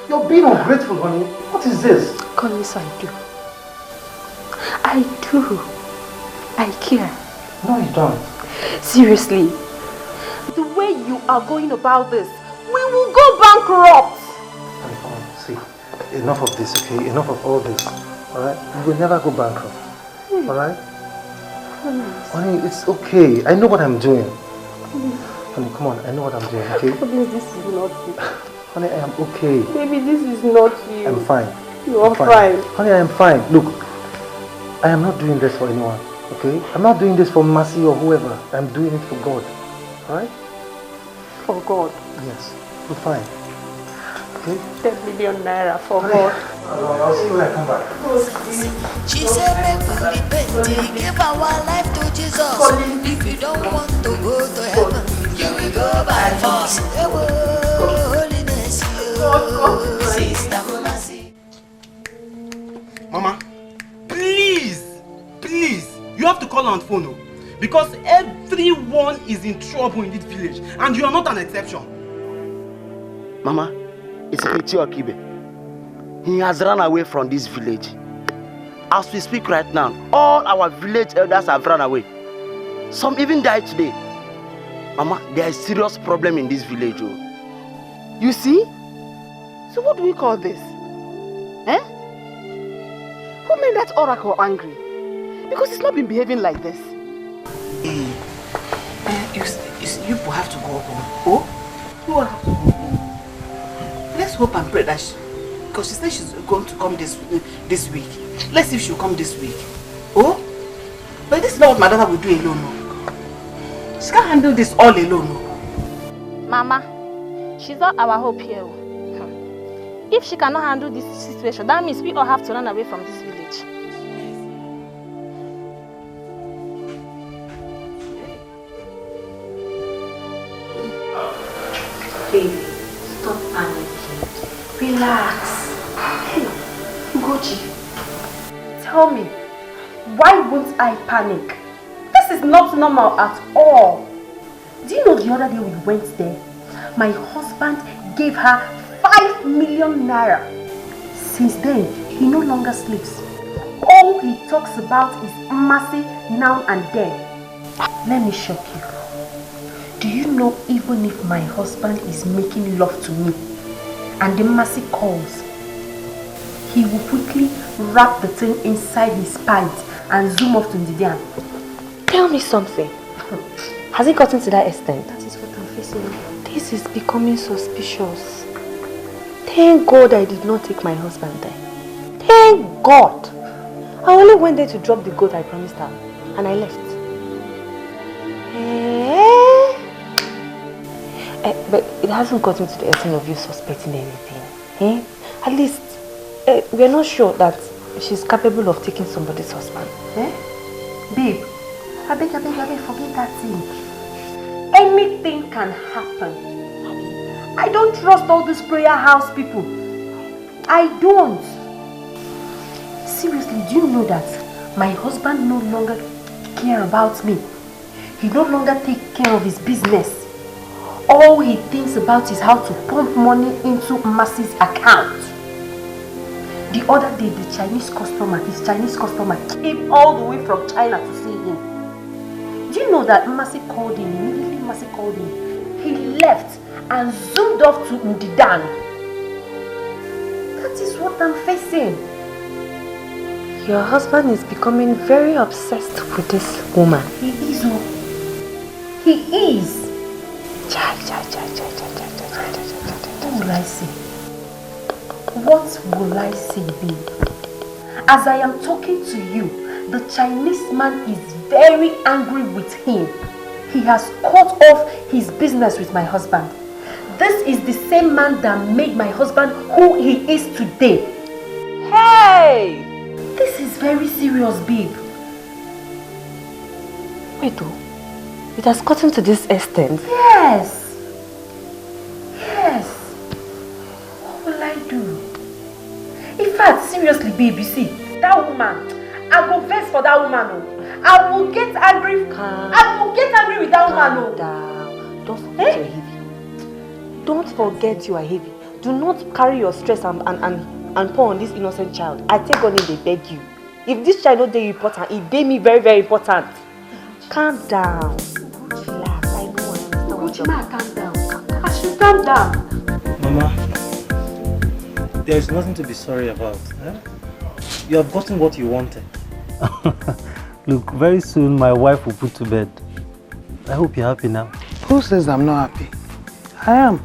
Speaker 1: You're being ungrateful, honey. What is this?
Speaker 11: Collins, I do. I do. I care.
Speaker 1: No, you don't.
Speaker 11: Seriously. The way you are going about this, we will go bankrupt.
Speaker 1: Honey, come on, see. Enough of this, okay? Enough of all this. Alright? We will never go bankrupt. Alright? Honey, it's okay. I know what I'm doing. Honey, come on. I know what I'm doing, okay?
Speaker 11: Please, this is not you.
Speaker 1: Honey, I am okay.
Speaker 11: Baby, this is not you.
Speaker 1: I'm fine.
Speaker 11: You are fine.
Speaker 1: Honey, I am fine. Look, I am not doing this for anyone, okay? I'm not doing this for Mercy or whoever. I'm doing it for God. Alright?
Speaker 11: For God?
Speaker 1: Yes. We're fine. Okay?
Speaker 11: 10 million naira for God.
Speaker 1: I'll see you when I come back.
Speaker 9: She said, make we repent, give our life to Jesus. If you don't want to go to heaven, you will go by force. Holiness, Sister Mercy.
Speaker 7: Mama, please, you have to call on phone, oh, because everyone is in trouble in this village, and you are not an exception.
Speaker 21: Mama, it's Pechi Okibe. He has run away from this village. As we speak right now, all our village elders have run away. Some even died today. Mama, there is serious problem in this village. Oh.
Speaker 8: You see? So what do we call this? Eh? Who made that oracle angry?
Speaker 10: Because he's not been behaving like this.
Speaker 15: You will have to go home. Oh? You will have to go home. Let's hope and pray that because she said she's going to come this week. Let's see if she'll come this week. Oh? But this is not what my daughter will do alone. No. She can't handle this all alone. No.
Speaker 2: Mama, she's not our hope here. If she cannot handle this situation, that means we all have to run away from this village.
Speaker 11: Baby, stop panicking. Relax. Hey, Ugochi, tell me, why won't I panic? This is not normal at all. Do you know the other day we went there? My husband gave her 5 million naira. Since then, he no longer sleeps. All he talks about is mercy now and then. Let me shock you. Do you know even if my husband is making love to me and the mercy calls, he will quickly wrap the thing inside his pants and zoom off to Ndidian?
Speaker 12: Tell me something. Has it gotten to that extent?
Speaker 11: That is what I'm facing.
Speaker 12: This is becoming suspicious. Thank God I did not take my husband there. Thank God. I only went there to drop the goat I promised her and I left. But it hasn't gotten to the extent of you suspecting anything. At least, we are not sure that she's capable of taking somebody's husband.
Speaker 11: Babe, I beg, forget that thing. Anything can happen. I don't trust all these prayer house people. I don't. Seriously, do you know that my husband no longer cares about me? He no longer takes care of his business. All he thinks about is how to pump money into Mercy's account. The other day, his Chinese customer came all the way from China to see him. Do you know that Mercy called him? Immediately Mercy called him. He left and zoomed off to Ndidan. That is what I'm facing.
Speaker 12: Your husband is becoming very obsessed with this woman.
Speaker 11: He is. He is. What will I say? What will I say, babe? As I am talking to you, the Chinese man is very angry with him. He has cut off his business with my husband. This is the same man that made my husband who he is today. Hey! This is very serious, babe.
Speaker 12: Wait, though. It has gotten to this extent?
Speaker 11: Yes. Yes. What will I do? In fact, seriously, babe, you see, that woman, I go vex for that woman. I will get angry. I will get angry with that woman.
Speaker 12: Down. Don't forget you're heavy. Don't forget you are heavy. Do not carry your stress and pour on this innocent child. I take on it, they beg you. If this child not day important, it day me very, very important. Calm down. Relax. I know I understand what you're doing.
Speaker 11: Calm down. I should calm down.
Speaker 13: Mama, there is nothing to be sorry about. You have gotten what you wanted.
Speaker 3: Look, very soon my wife will put to bed. I hope you're happy now.
Speaker 15: Who says I'm not happy? I am.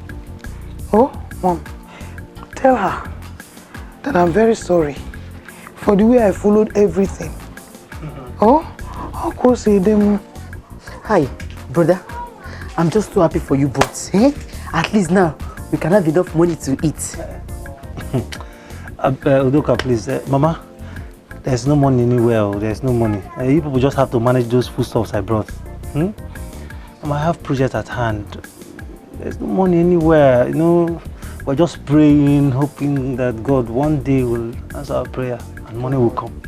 Speaker 15: Oh, Mom, tell her that I'm very sorry for the way I followed everything. Oh, how could say them?
Speaker 10: Hi, brother. I'm just so happy for you both. At least now we can have enough money to eat.
Speaker 3: Udoka, please. Mama, there's no money anywhere. There's no money. You people just have to manage those foodstuffs I brought. I have projects at hand. There's no money anywhere. You know, we're just praying, hoping that God one day will answer our prayer and money will come.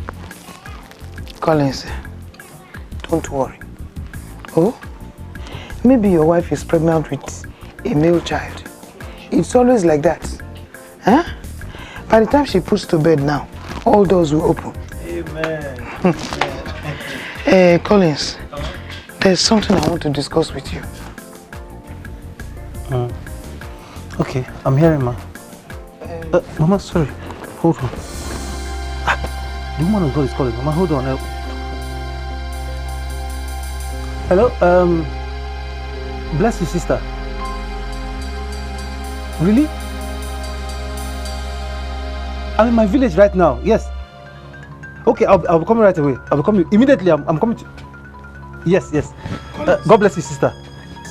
Speaker 15: Collins, don't worry. Oh, maybe your wife is pregnant with a male child. It's always like that. Huh? By the time she puts to bed now, all doors will open.
Speaker 3: Amen.
Speaker 15: Collins, there's something I want to discuss with you.
Speaker 3: Okay, I'm hearing, ma. Mama, sorry. Hold on. The woman of God is calling. Mama, hold on.
Speaker 1: Hello, bless you, sister. Really? I'm in my village right now. Yes. Okay, I'll be coming right away. I'll be coming immediately. I'm coming to. Yes, yes. God bless you, sister.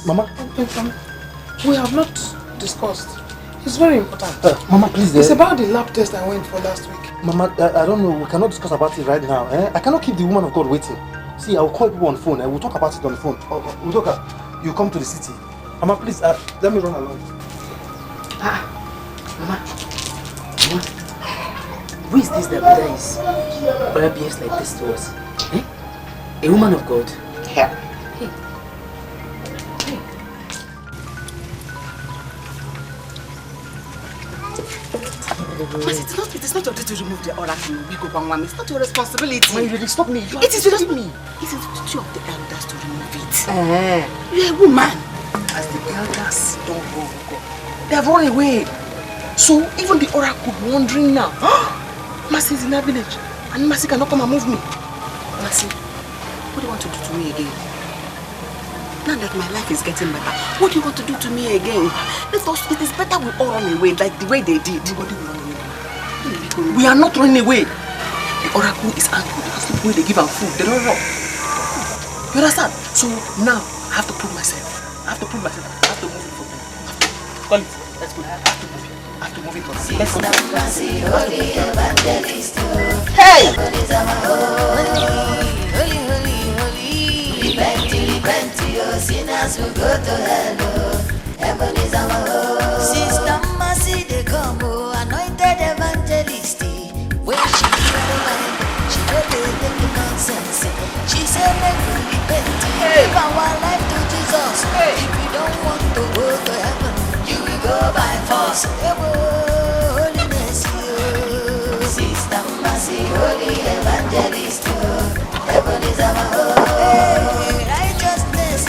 Speaker 1: Mama.
Speaker 7: We have not discussed. It's very important.
Speaker 1: Mama, please.
Speaker 7: It's about the lab test I went for last week.
Speaker 1: Mama, I don't know. We cannot discuss about it right now. I cannot keep the woman of God waiting. See, I will call people on the phone. We'll talk about it on the phone. Udoka, you come to the city. Mama, please, let me run along.
Speaker 10: Mama. Who is this that brother is? Brother behaves like this to us. Eh? A woman of God.
Speaker 7: Yeah.
Speaker 10: Hey.
Speaker 7: But it is not your duty to remove the oracle. It's not your responsibility.
Speaker 10: Why you stop me?
Speaker 7: It is your duty. It is the duty of the elders to remove it. You're a woman. As the elders don't go. They have run away. So even the oracle wondering now. Mercy is in our village, and Mercy cannot come and move me. Mercy, what do you want to do to me again? Now that my life is getting better, what do you want to do to me again? It is better we all run away like the way they did. Nobody will run away. We are not running away. The oracle is angry because the way they give them food, they don't run. You understand? So now I have to prove myself. I have to move it from them. Call it. Let's go. I have to move it from them. Let's go. Hey!
Speaker 9: Repent, your sinners will go to hell. Heaven is our home. Sister Mercy, they come, anointed evangelist. When she don't take nonsense. She said, make we repent. Give our life to Jesus. If you don't want to go to heaven, you will go by force. Holiness, Sister Mercy, holy evangelist. Heaven is our home. Righteousness,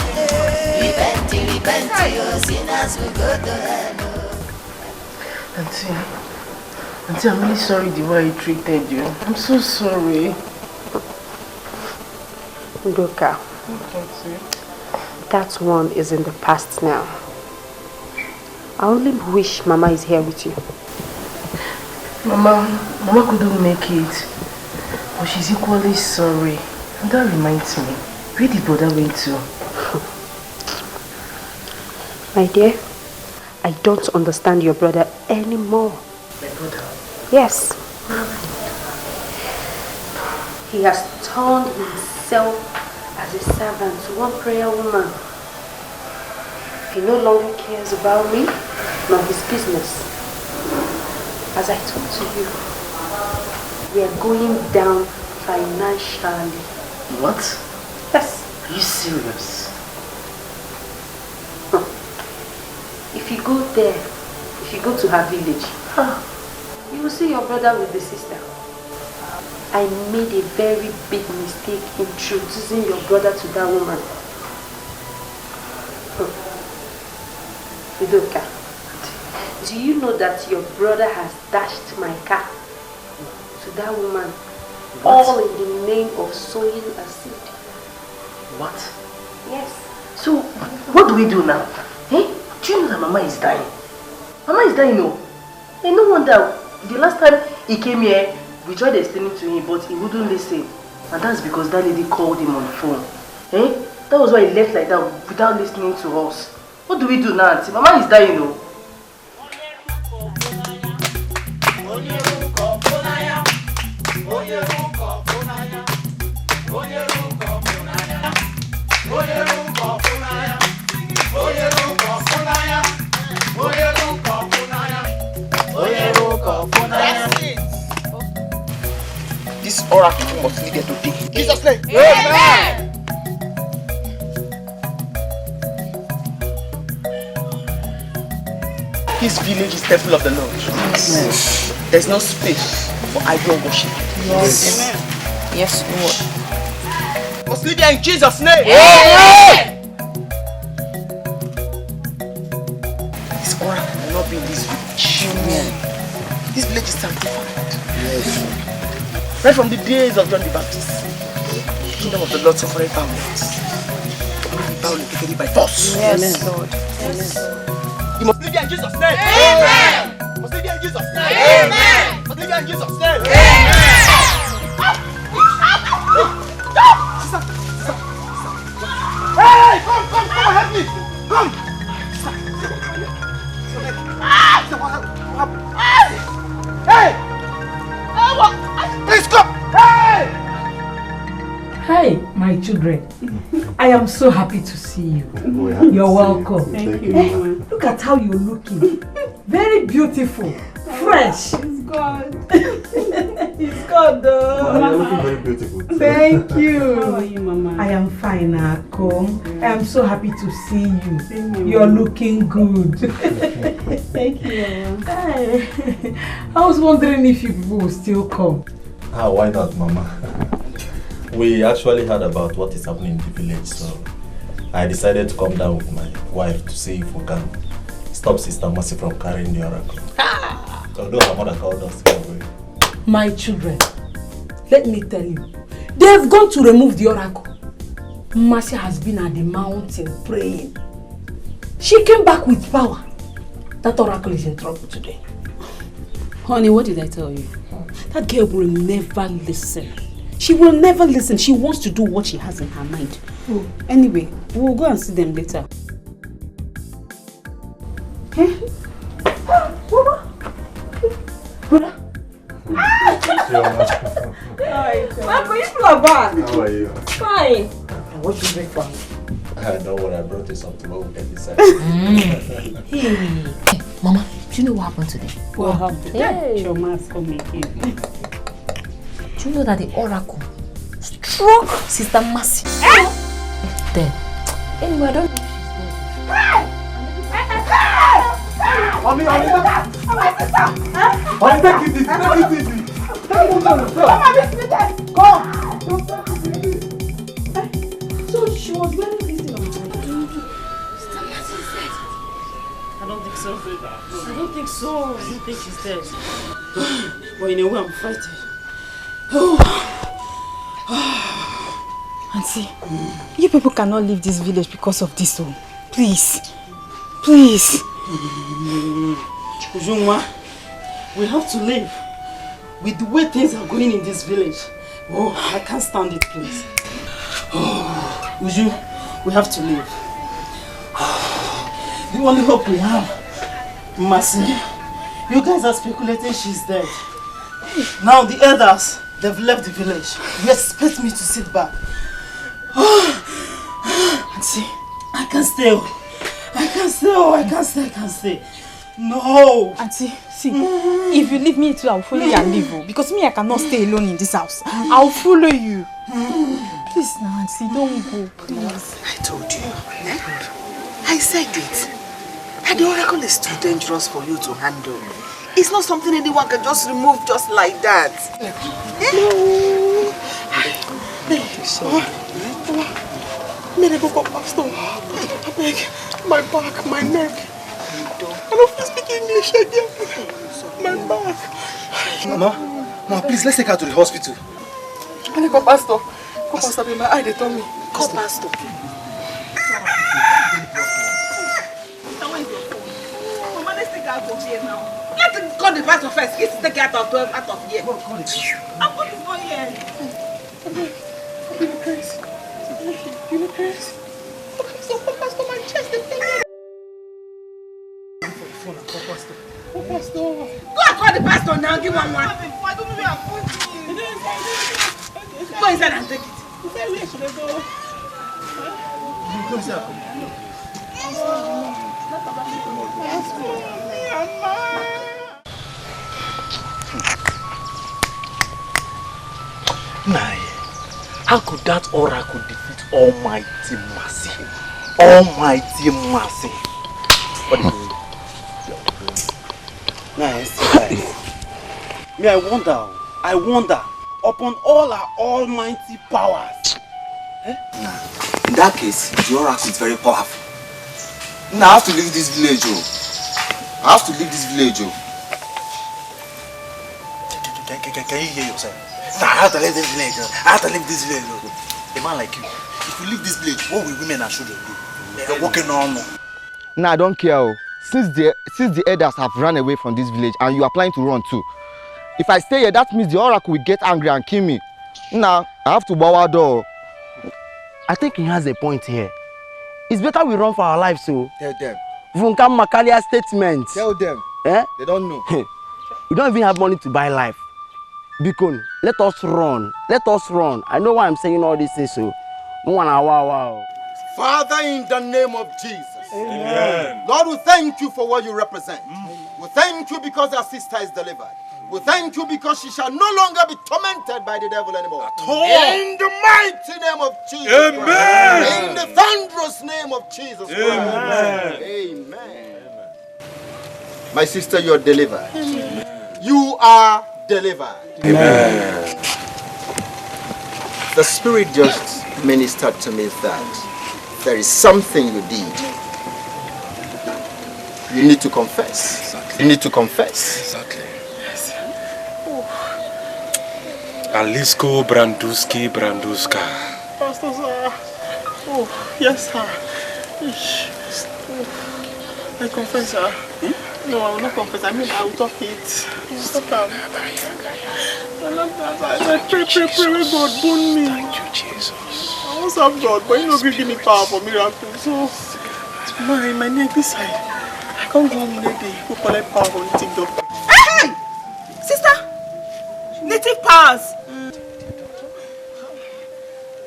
Speaker 9: repent, your sinners will go to hell.
Speaker 10: Auntie, I'm really sorry the way I treated you. I'm so sorry.
Speaker 8: Doka, that one is in the past now. I only wish Mama is here with you.
Speaker 10: Mama couldn't make it, but she's equally sorry. And that reminds me, where did brother went to?
Speaker 8: My dear, I don't understand your brother anymore.
Speaker 10: My brother?
Speaker 8: Yes. He has turned himself as a servant to one prayer woman. He no longer cares about me, nor his business. As I talk to you, we are going down financially.
Speaker 10: What?
Speaker 8: Yes.
Speaker 10: Are you serious?
Speaker 8: If you go there, if you go to her village, you will see your brother with the sister. I made a very big mistake introducing your brother to that woman. Udoka, do you know that your brother has dashed my car to that woman? What? All in the name of sowing a seed.
Speaker 10: What?
Speaker 8: Yes.
Speaker 10: So, what do we do now? Hey, do you know that Mama is dying? Mama is dying, no? And no wonder, the last time he came here, we tried explaining to him, but he wouldn't listen. And that's because that lady called him on the phone. Eh? That was why he left like that without listening to us. What do we do now, Auntie? Mama is dying, no?
Speaker 7: This oracle must lead them to Dikeh. Jesus' name.
Speaker 9: Amen.
Speaker 7: This village is temple of the Lord. Yes. There's no space for idol worship.
Speaker 10: Yes. Amen. Yes, Lord.
Speaker 7: Must lead them in Jesus' name.
Speaker 10: Amen.
Speaker 7: This oracle will not be in this village. Amen. This village is sanctified. Yes. Right from the days of John the Baptist, the kingdom of the Lord suffered violence,
Speaker 1: never located it by force.
Speaker 10: Yes, Lord.
Speaker 1: Yes. You must live here in Jesus' name. Amen. You must live here in Jesus' name. Amen. You must live here in Jesus' name. Amen. Hey, come and help me. Come. Hey. Please come. Hey.
Speaker 14: Hi, my children. I am so happy to see you. You're welcome.
Speaker 23: Thank you.
Speaker 14: Look at how you're looking. Very beautiful. Fresh.
Speaker 23: It's God.
Speaker 14: It's God, though.
Speaker 23: Mama, you're looking very beautiful.
Speaker 14: Thank you.
Speaker 23: How are you, Mama?
Speaker 14: I am fine, Ako. I am so happy to see you. You're looking good.
Speaker 23: Thank you, Mama.
Speaker 14: I was wondering if you will still come.
Speaker 13: Ah, why not, Mama? We actually heard about what is happening in the village, so I decided to come down with my wife to see if we can stop Sister Mercy from carrying the oracle. Although her mother called us to go away.
Speaker 14: My children, let me tell you, they have gone to remove the oracle. Mercy has been at the mountain praying. She came back with power. That oracle is in trouble today.
Speaker 11: Honey, what did I tell you? That girl will never listen. She will never listen. She wants to do what she has in her mind. Anyway, we'll go and see them later.
Speaker 14: Marco, you are back.
Speaker 13: How are you?
Speaker 14: Fine. What should you make for me?
Speaker 13: Don't worry, I brought you something when we get inside.
Speaker 12: Hey, Mama, do you know what happened today?
Speaker 11: What happened?
Speaker 12: Hey.
Speaker 11: Your mask for me.
Speaker 12: Do you know that the oracle struck Sister Mercy? Dead. Anyway, I don't know if she's dead.
Speaker 1: Mommy, take it easy. Take it easy. Come.
Speaker 11: So she was wearing this thing on my head. Sister Mercy is dead.
Speaker 5: I don't think so. I don't think so. I don't think she's dead. But in a way, I'm frightened.
Speaker 6: Auntie, you people cannot leave this village because of this one. Please. Please.
Speaker 5: Ujungwa, we have to leave. With the way things are going in this village. Oh, I can't stand it, please. Oh, Uju, we have to leave. The only hope we have, Mercy, you guys are speculating she's dead. Now the elders, they've left the village. You expect me to sit back? Auntie, I can't stay. I can't stay. No!
Speaker 6: Auntie, see, if you leave me too, I'll follow you and leave. Because me, I cannot stay alone in this house. I'll follow you. Please now, Auntie, don't go, please.
Speaker 7: I told you. I said it. And the oracle is too dangerous for you to handle. It's not something anyone can just remove just like that.
Speaker 4: May go pastor. I beg, my back, my neck. I don't feel speak English again. My back.
Speaker 1: Mama, please, let's take her to the hospital.
Speaker 4: I go pastor. Go pastor, my eye they told me. Go pastor.
Speaker 15: Mama, let's take her out of here now. Let's call the pastor first. Let's take her out of here. I'm going to go here.
Speaker 4: Give me grace. Give me grace. Pastor, my chest is pain. Go, pastor.
Speaker 15: Go and call the pastor now. Give one more. Go inside and take it.
Speaker 4: Where should I go?
Speaker 3: Nah, how could that oracle defeat Almighty Mercy? Almighty Mercy. What is it?
Speaker 1: Nice. Me, I wonder, upon all our almighty powers.
Speaker 16: In that case, the oracle is very powerful. Now I have to leave this village,
Speaker 1: Can you hear yourself? Nah, I have to leave this village. A man like you, if
Speaker 16: if we leave this village, what will women and children do? They're walking on.
Speaker 3: Nah, I don't care. Since the elders have run away from this village and you are planning to run too, if I stay here, that means the oracle will get angry and kill me. Nah, I have to bow our door.
Speaker 21: I think he has a point here. It's better we run for our lives, so.
Speaker 3: Tell them.
Speaker 21: Vunkam Makalia statement.
Speaker 3: Tell them.
Speaker 21: Eh?
Speaker 3: They don't know.
Speaker 21: We don't even have money to buy life. Bikon, let us run. Let us run. I know why I'm saying all these things, so.
Speaker 17: Father, in the name of Jesus.
Speaker 19: Amen.
Speaker 17: Lord, we thank you for what you represent. We thank you because our sister is delivered. We thank you because she shall no longer be tormented by the devil anymore. In the mighty name of Jesus
Speaker 19: Amen.
Speaker 17: Christ. In the thunderous name of Jesus Christ.
Speaker 19: Amen.
Speaker 17: Amen. My sister, you are delivered. You are delivered.
Speaker 19: Amen.
Speaker 17: The Spirit just ministered to me that there is something you did. You need to confess. Exactly. You need to confess.
Speaker 19: Exactly. Yes. Alisko Branduska.
Speaker 1: Pastor, sir. Oh, yes, sir. I confess, sir. No, I will not confess. I mean, I will talk it. Stop that. I pray, God, burn me.
Speaker 19: Thank you, Jesus.
Speaker 1: I want to have God, but you know, give me power for miracles. So, my neck this side. I can't go home lady who collect power from the doctor.
Speaker 4: Hey! Sister! Native powers!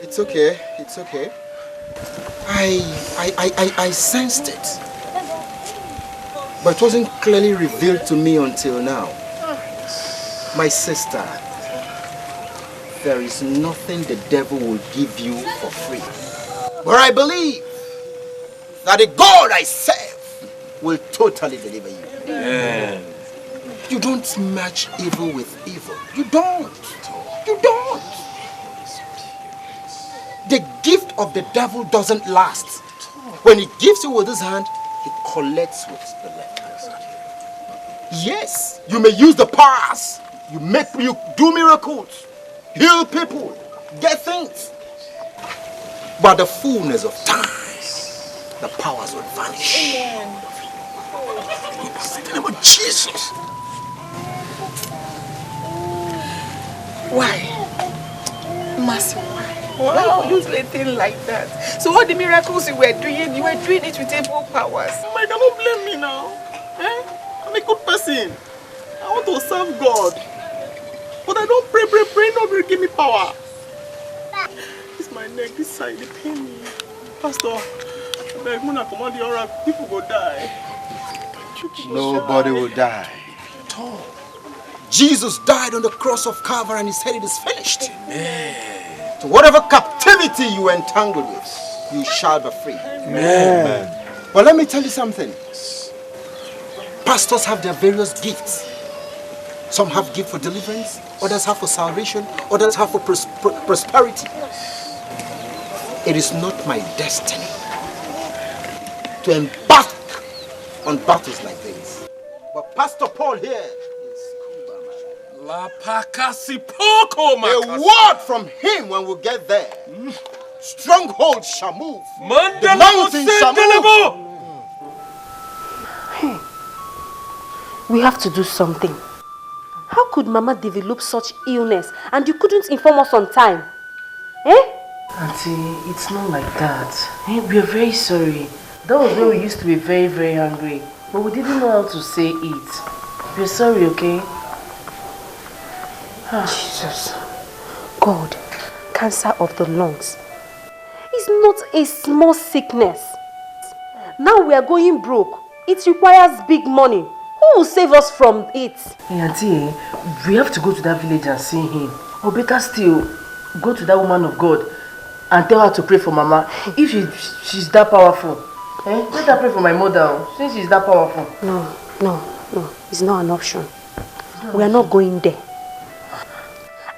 Speaker 17: It's okay. It's okay. I sensed it. But it wasn't clearly revealed to me until now. My sister, there is nothing the devil will give you for free. But I believe that the God I serve will totally deliver you.
Speaker 19: Amen.
Speaker 17: You don't match evil with evil. You don't. You don't. The gift of the devil doesn't last. When he gives you with his hand, he collects with the left hand. Yes, you may use the powers. You do miracles, heal people, get things. But the fullness of time, the powers will vanish.
Speaker 1: Amen.
Speaker 17: In the name of Jesus.
Speaker 1: Why? Mercy, why? Why would you say things like that? So all the miracles you were doing it with evil powers. You cannot blame me now. Eh? I'm a good person. I want to serve God. But I don't pray, nobody give me power. It's my neck, this side, they pain me. Pastor, I beg, when I command the oracle, people will die.
Speaker 17: Nobody will die. Jesus died on the cross of Calvary and he said it is finished. Amen. So whatever captivity you are entangled with, you shall be free.
Speaker 19: Amen.
Speaker 17: But let me tell you something. Pastors have their various gifts. Some have gift for deliverance, others have for salvation, others have for prosperity. It is not my destiny to embark on battles like this. But Pastor Paul here is a word from him when we get there. Strongholds shall move. The mountains shall move.
Speaker 8: Hey, we have to do something. How could Mama develop such illness and you couldn't inform us on time? Eh?
Speaker 10: Auntie, it's not like that. Eh? We are very sorry. That was when we used to be very, very hungry. But we didn't know how to say it. We're sorry, okay?
Speaker 8: Jesus. God, cancer of the lungs is not a small sickness. Now we are going broke. It requires big money. Who will save us from it?
Speaker 10: Hey, Auntie, we have to go to that village and see him. Or better still, go to that woman of God and tell her to pray for Mama. If she's that powerful. Eh? Let her pray for my mother, since she's that powerful.
Speaker 8: No. It's not an option. We are not going there.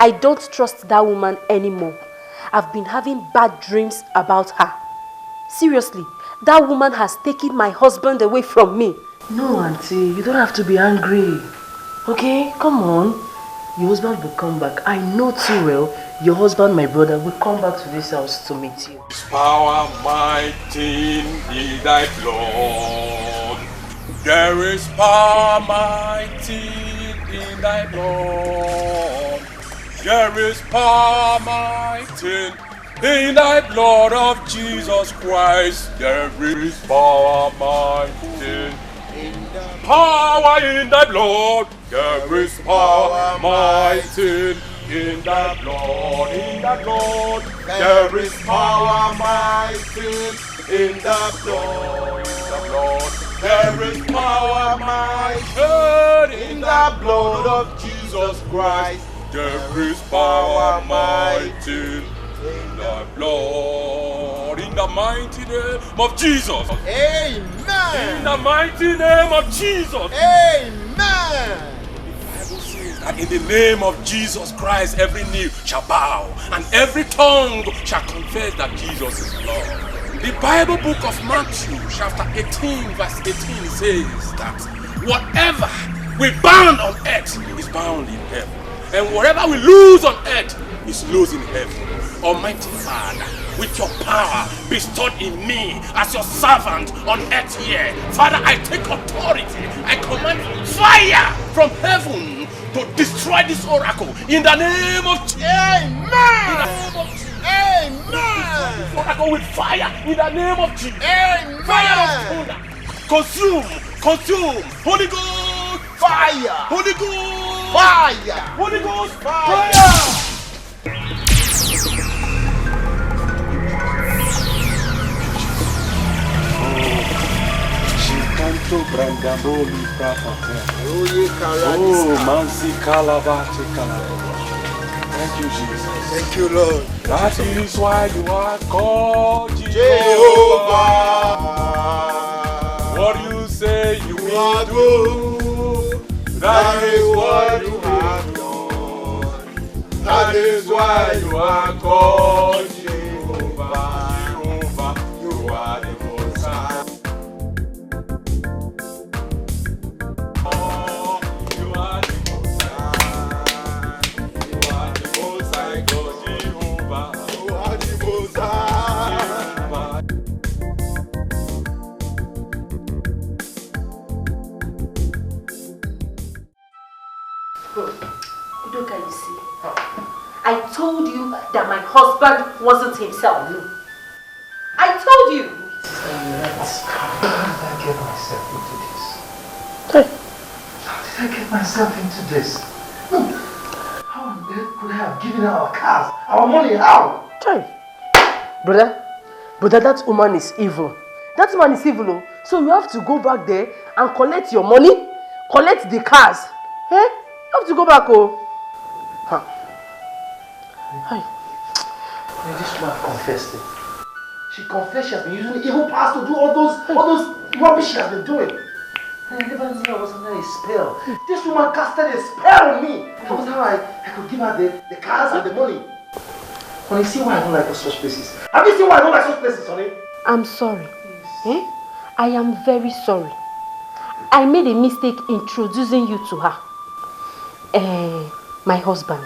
Speaker 8: I don't trust that woman anymore. I've been having bad dreams about her. Seriously, that woman has taken my husband away from me.
Speaker 10: No, Auntie, you don't have to be angry. Okay, come on. your husband will come back. I know too well your husband, my brother, will come back to this house to meet you.
Speaker 18: His power mighty in thy blood. There is power mighty in thy blood. There is power mighty in thy blood of Jesus Christ. There is power mighty. Power in thy blood. There is power mighty in thy blood. In thy blood. There is power mighty in the blood. In the blood. There is power mighty in the blood of Jesus Christ. There is power mighty in the blood. In the mighty name of Jesus.
Speaker 7: Amen.
Speaker 18: In the mighty name of Jesus.
Speaker 7: Amen.
Speaker 18: That in the name of Jesus Christ every knee shall bow and every tongue shall confess that Jesus is Lord. The Bible book of Matthew chapter 18 verse 18 says that whatever we bind on earth is bound in heaven, and whatever we lose on earth is loose in heaven. Almighty Father, with your power bestowed in me as your servant on earth here, Father, I take authority. I command fire from heaven to destroy this oracle in the name of Jesus.
Speaker 7: Amen.
Speaker 18: In the name of Jesus.
Speaker 7: Amen.
Speaker 18: Oracle with fire in the name of Jesus.
Speaker 7: Amen.
Speaker 18: Fire of thunder. Consume. Holy Ghost.
Speaker 7: Fire.
Speaker 18: Holy Ghost.
Speaker 7: Fire.
Speaker 18: Holy Ghost.
Speaker 7: Fire.
Speaker 18: Tonto brandamboli prapate. Oh, mansi kalabate kalabate. Thank you, Jesus.
Speaker 7: Thank you, Lord.
Speaker 18: That is why you are called
Speaker 7: Jehovah.
Speaker 18: What you say you will do, that is what you have done. That is why you are called Jehovah. Jehovah, you are the Most High.
Speaker 8: Udoka, you see, I told you that my husband wasn't himself. I told you.
Speaker 1: How did I get myself into this? How did I get myself into this? How on earth could I have given her our cars, our money? How?
Speaker 10: Brother, that woman is evil. That woman is evil. Oh. So you have to go back there and collect your money, collect the cars. Eh? You have to go back. Oh.
Speaker 1: This woman confessed it. She confessed she has been using evil powers to do all those rubbish she has been doing. And I never knew I was under a spell. This woman casted a spell on me. That was how I could give her the cars and the money. Honey, see why I don't like such places? Have you seen why I don't like such places, honey?
Speaker 8: I'm sorry. Eh? I am very sorry. I made a mistake introducing you to her. My husband.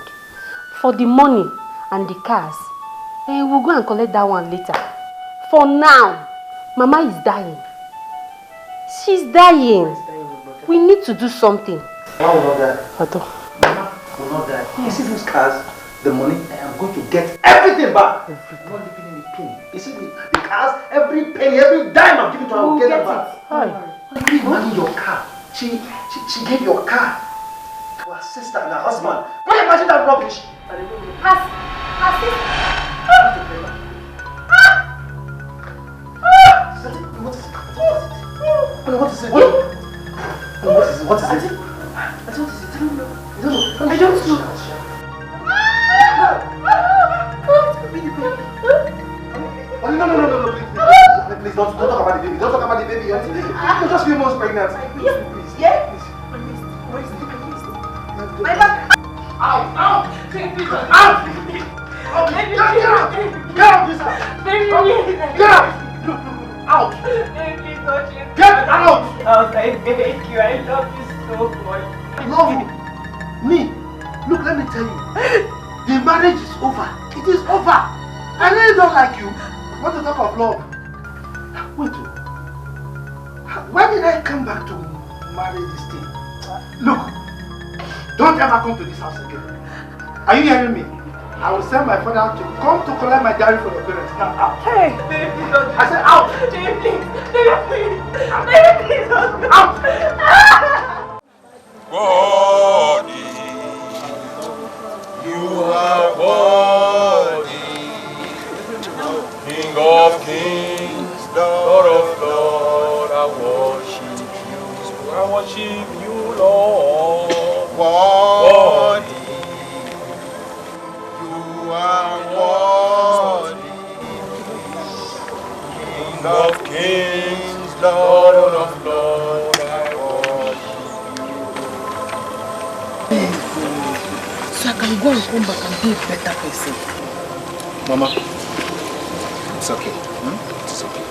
Speaker 8: For the money and the cars, we'll go and collect that one later. For now, Mama is dying. She's dying. We need to do something.
Speaker 1: Mama will not die. Mama will not die. You see those cars, the money, I am going to get everything back. I'm not leaving any penny. You see the cars, every penny, every dime I'm giving to her, I will get it back. Can you imagine your car? She gave your car to her sister and her husband. Can you imagine that rubbish? Her sister. What is it? What is it? What is it? I don't know. I don't know. No, please don't talk about the baby. Don't talk about the baby. You're just a few months pregnant. Please. Yeah? My back. Out! Out! Out! Get out! Get out this house! Get out! Out! Get out!
Speaker 23: I beg you, I love you so much.
Speaker 1: I love you. Me? Look let me tell you, the marriage is over. It is over. I really don't like you. What to talk of love? Wait, why did I come back to marry this thing? Look, don't ever come to this house again. Are you hearing me? I will send my father to come to collect my diary from your parents. Now, out. Hey, baby, don't. I said out. Baby, please. Baby, please. Baby, please don't. Out.
Speaker 18: Worthy, you are worthy, King of kings, Lord of lords, I worship you, Lord. Worthy, you are worthy, King of kings, Lord of lords, I
Speaker 10: So I can go and come back and be a better person.
Speaker 17: Mama, it's okay. It's okay.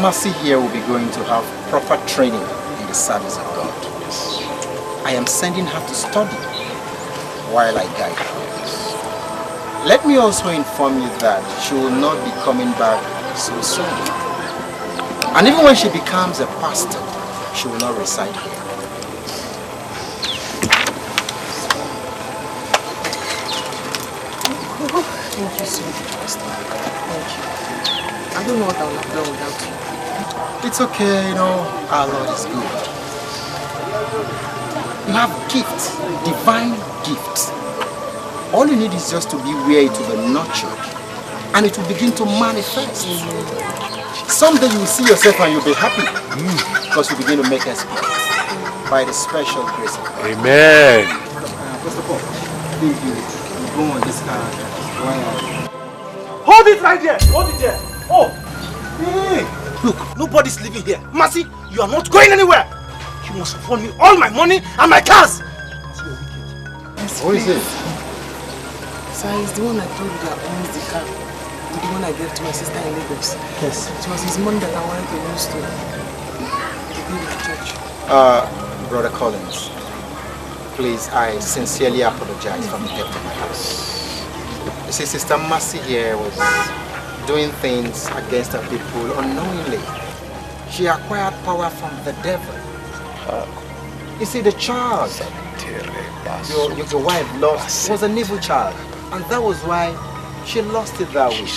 Speaker 17: Mercy here will be going to have proper training in the service of God. I am sending her to study while I guide her. Let me also inform you that she will not be coming back so soon. And even when she becomes a pastor, she will not reside here.
Speaker 10: Thank you so much, Pastor. Thank you. I don't know what I would have done without you.
Speaker 17: It's okay, you know, our Lord is good. You have gifts, divine gifts. All you need is just to be where it will be nurtured and it will begin to manifest. Someday you will see yourself and you'll be happy because you begin to make exploits by the special grace of God.
Speaker 18: Amen.
Speaker 17: First of all, thank you. Go on this
Speaker 1: Hold it right there. Hold it there. Oh.
Speaker 17: Hey. Look, nobody's living here. Mercy, you are not going anywhere. You must afford me all my money and my cars.
Speaker 10: What is it? Sir, it's the one I told you that owns the car. The one I gave to my sister in Lagos.
Speaker 17: Yes.
Speaker 10: It was his money that I wanted to use to give the church.
Speaker 17: Brother Collins, please, I sincerely apologize for the theft of my house. You see, Sister Mercy here was doing things against her people unknowingly. She acquired power from the devil. You see, the child your wife lost was an evil child. And that was why she lost it that way.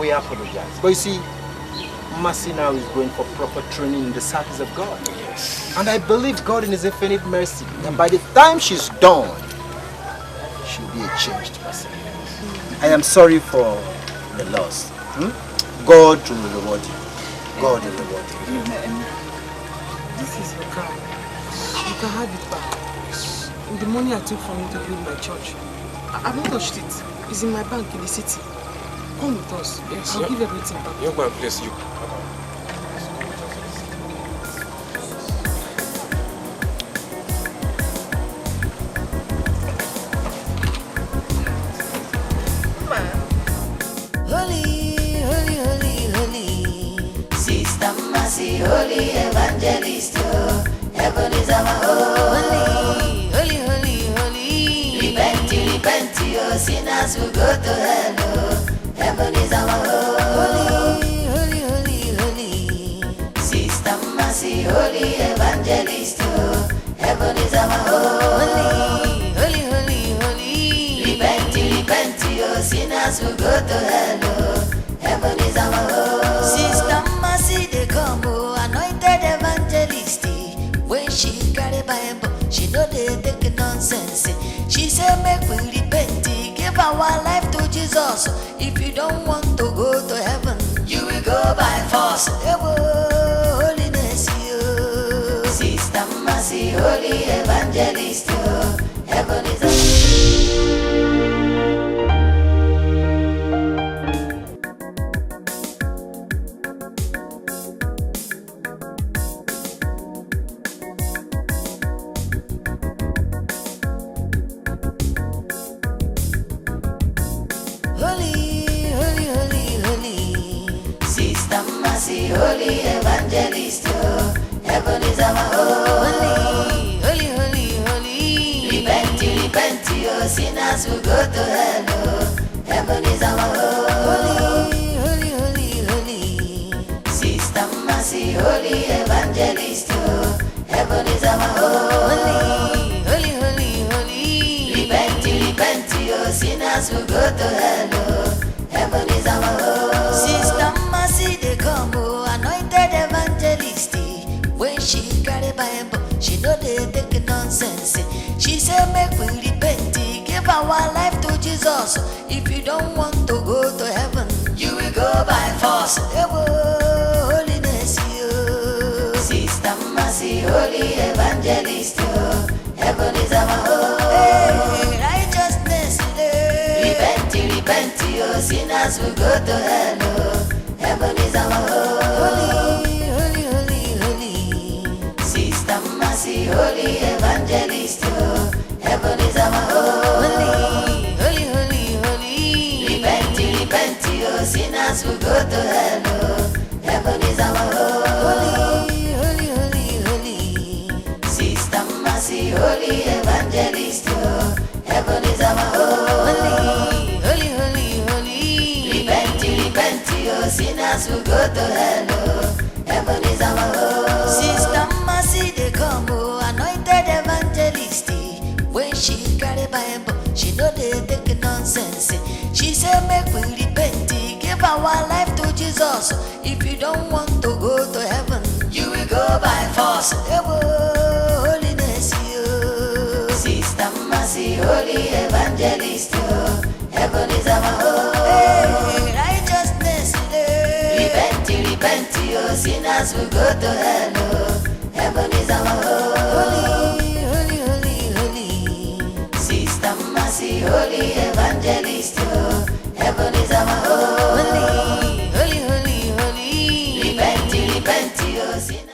Speaker 17: We apologize. But you see, Mercy now is going for proper training in the service of God. Yes. And I believe God in His infinite mercy. And by the time she's done, she'll be a changed person. I am sorry for the loss. God will reward you. God will reward you.
Speaker 10: This is your car. You can have it back. The money I took from you to build my church, I've not touched it. It's in my bank in the city. Come with us. Yes, I'll give everything back.
Speaker 18: Young man, please, you.
Speaker 9: Holy evangelist, heaven is our home. Holy, holy, holy. Repent, repent, oh, sinners will go to hell. Heaven is our home. Holy, holy, holy. Sister Mercy, holy evangelist, heaven is our home. Holy, holy, holy. Repent, repent, oh, sinners will go to hell. Heaven is our home. Sister Mercy, they come. When she carry Bible, she know they take nonsense. She say make we repent, give our life to Jesus. If you don't want to go to heaven, you will go by force. Holiness, you Sister Mercy, holy evangelist, heaven is a holy evangelist, heaven is our home. Holy, holy, holy, holy. Repent, oh, sinners will go to hell, oh. Heaven is our home. Holy, holy, holy. Sister Mercy, holy evangelist, oh. Heaven is our home. Holy, holy, holy. Repent, oh, sinners will go to hell, oh. Heaven is our home. Sister Mercy, they come, oh, anointed evangelist. When she carry Bible, she know they take nonsense. She say make we repent, give our life to Jesus. If you don't want to go to heaven, you will go by force. Holiness, you. Sister Mercy, holy evangelist, you. Heaven is our home. Hey, righteousness, repent, you. Sinners will go to hell, oh. Heaven is our home. Sister Mercy, holy evangelist, oh. Heaven is our home. Holy, holy, holy. Repent, oh, sinners will go to hell, oh. Heaven is our home. Holy, holy, holy. Sister Mercy, holy evangelist, oh. Heaven is our home. Holy, holy, holy. Repent, oh, sinners will go to hell, oh. Heaven is our home. Sister Mercy, they come, oh, anointed evangelist. When she carry Bible, she know they take nonsense. She say make we repent, give our life to Jesus. If you don't want to go to heaven, you will go by force. Holiness, you. Sister Mercy, holy evangelist, you. Heaven is our home. Hey, righteousness, repent, you. Sinners will go to hell, oh. Heaven is our home. Holy, holy, holy. Sister Mercy, holy evangelist, oh. Heaven is our home. Holy, holy, holy. Repent, you.